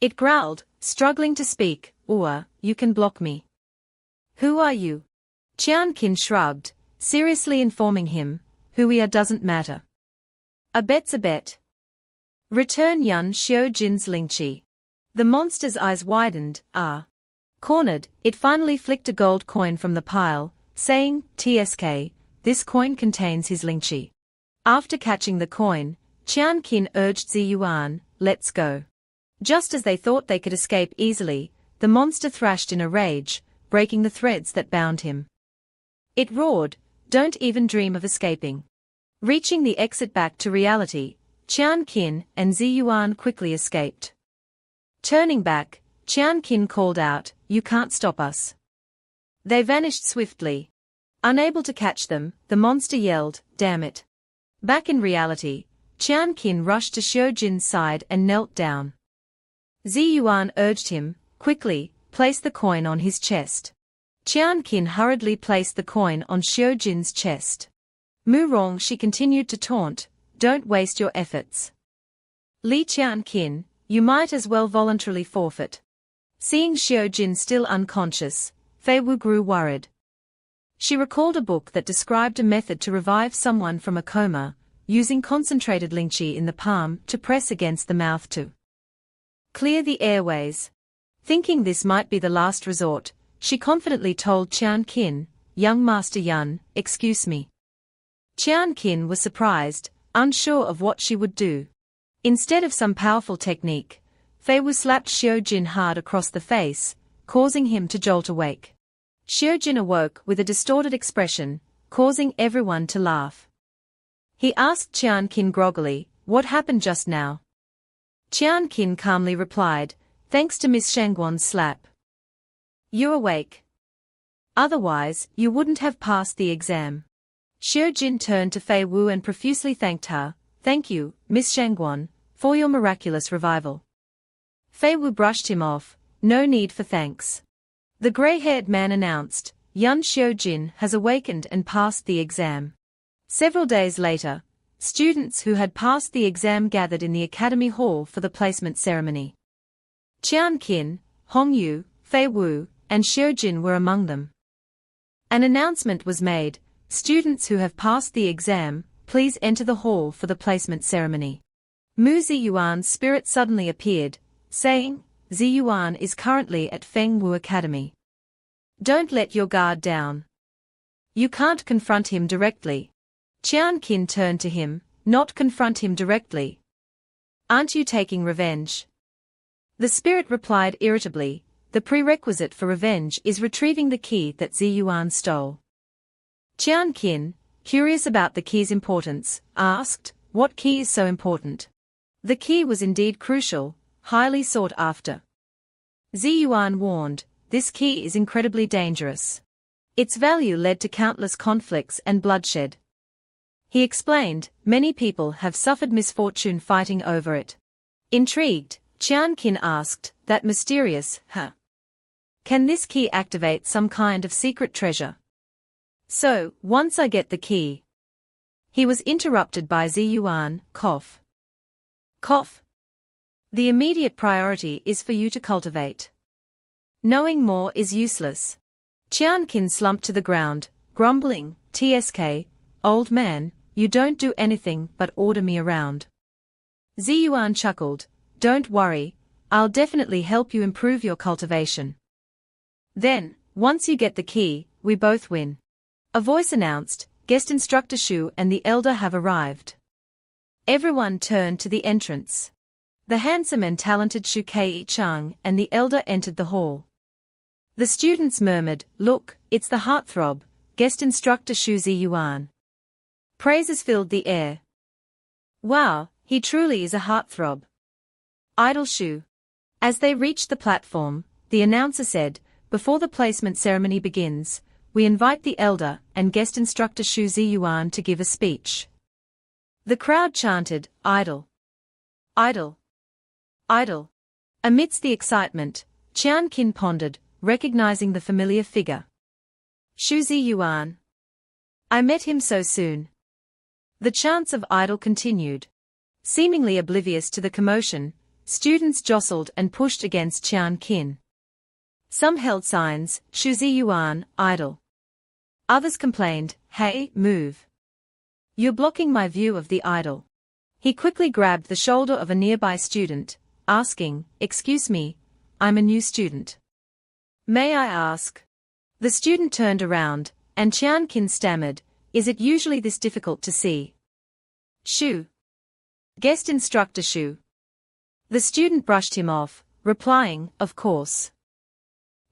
It growled, struggling to speak, "You can block me." "Who are you?" Qianqin shrugged, seriously informing him, "Who we are doesn't matter. A bet's a bet. Return Yun Xiaojin's Lingqi." The monster's eyes widened. Cornered, it finally flicked a gold coin from the pile, saying, "TSK, this coin contains his Lingqi." After catching the coin, Qianqin urged Ziyuan, "Let's go." Just as they thought they could escape easily, the monster thrashed in a rage, breaking the threads that bound him. It roared, "Don't even dream of escaping." Reaching the exit back to reality, Qianqin and Ziyuan quickly escaped. Turning back, Qianqin called out, "You can't stop us." They vanished swiftly. Unable to catch them, the monster yelled, "Damn it." Back in reality, Qianqin rushed to Xiaojin's side and knelt down. Ziyuan urged him, "Quickly, place the coin on his chest." Qianqin hurriedly placed the coin on Xiaojin's chest. Murong, she continued to taunt, "Don't waste your efforts. Li Qianqin, you might as well voluntarily forfeit." Seeing Xiaojin still unconscious, Fei Wu grew worried. She recalled a book that described a method to revive someone from a coma, using concentrated Lingqi in the palm to press against the mouth to clear the airways. Thinking this might be the last resort, she confidently told Qianqin, "Young Master Yun, excuse me." Qianqin was surprised, unsure of what she would do. Instead of some powerful technique, Fei Wu slapped Xiaojin hard across the face, causing him to jolt awake. Xiaojin awoke with a distorted expression, causing everyone to laugh. He asked Qianqin groggily, "What happened just now?" Qianqin calmly replied, "Thanks to Miss Shangguan's slap. You're awake. Otherwise, you wouldn't have passed the exam." Xiaojin turned to Fei Wu and profusely thanked her, "Thank you, Miss Shangguan, for your miraculous revival." Fei Wu brushed him off, "No need for thanks." The gray-haired man announced, "Yun Xiaojin has awakened and passed the exam." Several days later, students who had passed the exam gathered in the academy hall for the placement ceremony. Qianqin, Hongyu, Fei Wu, and Xiaojin were among them. An announcement was made, "Students who have passed the exam, please enter the hall for the placement ceremony." Mu Ziyuan's spirit suddenly appeared, saying, "Ziyuan is currently at Feng Wu Academy. Don't let your guard down. You can't confront him directly." Qianqin turned to him, "Not confront him directly? Aren't you taking revenge?" The spirit replied irritably, "The prerequisite for revenge is retrieving the key that Ziyuan stole." Qianqin, curious about the key's importance, asked, "What key is so important?" The key was indeed crucial, highly sought after. Ziyuan warned, "This key is incredibly dangerous. Its value led to countless conflicts and bloodshed." He explained, "Many people have suffered misfortune fighting over it." Intrigued, Qianqin asked, "That mysterious, Can this key activate some kind of secret treasure?" "So, once I get the key." He was interrupted by Ziyuan, cough. "Cough. The immediate priority is for you to cultivate. Knowing more is useless." Qianqin slumped to the ground, grumbling, "TSK, old man, you don't do anything but order me around." Ziyuan chuckled, "Don't worry, I'll definitely help you improve your cultivation. Then, once you get the key, we both win." A voice announced, "Guest instructor Shu and the elder have arrived." Everyone turned to the entrance. The handsome and talented Shu Kei-chang and the elder entered the hall. The students murmured, "Look, it's the heartthrob, guest instructor Shu Ziyuan." Praises filled the air. "Wow, he truly is a heartthrob. Idol Shu." As they reached the platform, the announcer said, before the placement ceremony begins, we invite the elder and guest instructor Xu Ziyuan to give a speech. The crowd chanted, "Idol! Idol! Idol!" Amidst the excitement, Qian Qin pondered, recognizing the familiar figure. Xu Ziyuan. I met him so soon. The chants of idol continued. Seemingly oblivious to the commotion, students jostled and pushed against Qian Qin. Some held signs, Xu Ziyuan, idol. Others complained, hey, move. You're blocking my view of the idol. He quickly grabbed the shoulder of a nearby student, asking, excuse me, I'm a new student. May I ask? The student turned around, and Qian Qin stammered, is it usually this difficult to see? Xu. Guest instructor Xu. The student brushed him off, replying, of course.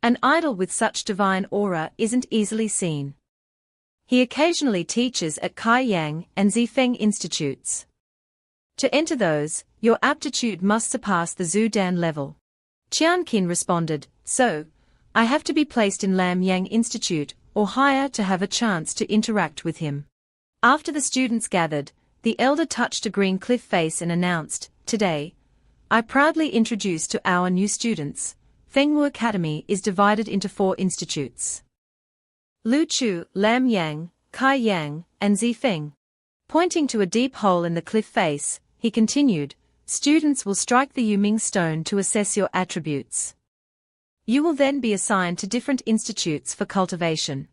An idol with such divine aura isn't easily seen. He occasionally teaches at Kaiyang and Zifeng institutes. To enter those, your aptitude must surpass the Zhudan level. Qian Qin responded, so, I have to be placed in Lam Yang Institute or higher to have a chance to interact with him. After the students gathered, the elder touched a green cliff face and announced, today, I proudly introduce to our new students, Manhwa Academy is divided into 4 institutes. Luchu, Lam Yang, Kai Yang, and Zifeng. Pointing to a deep hole in the cliff face, he continued, students will strike the Yuming stone to assess your attributes. You will then be assigned to different institutes for cultivation.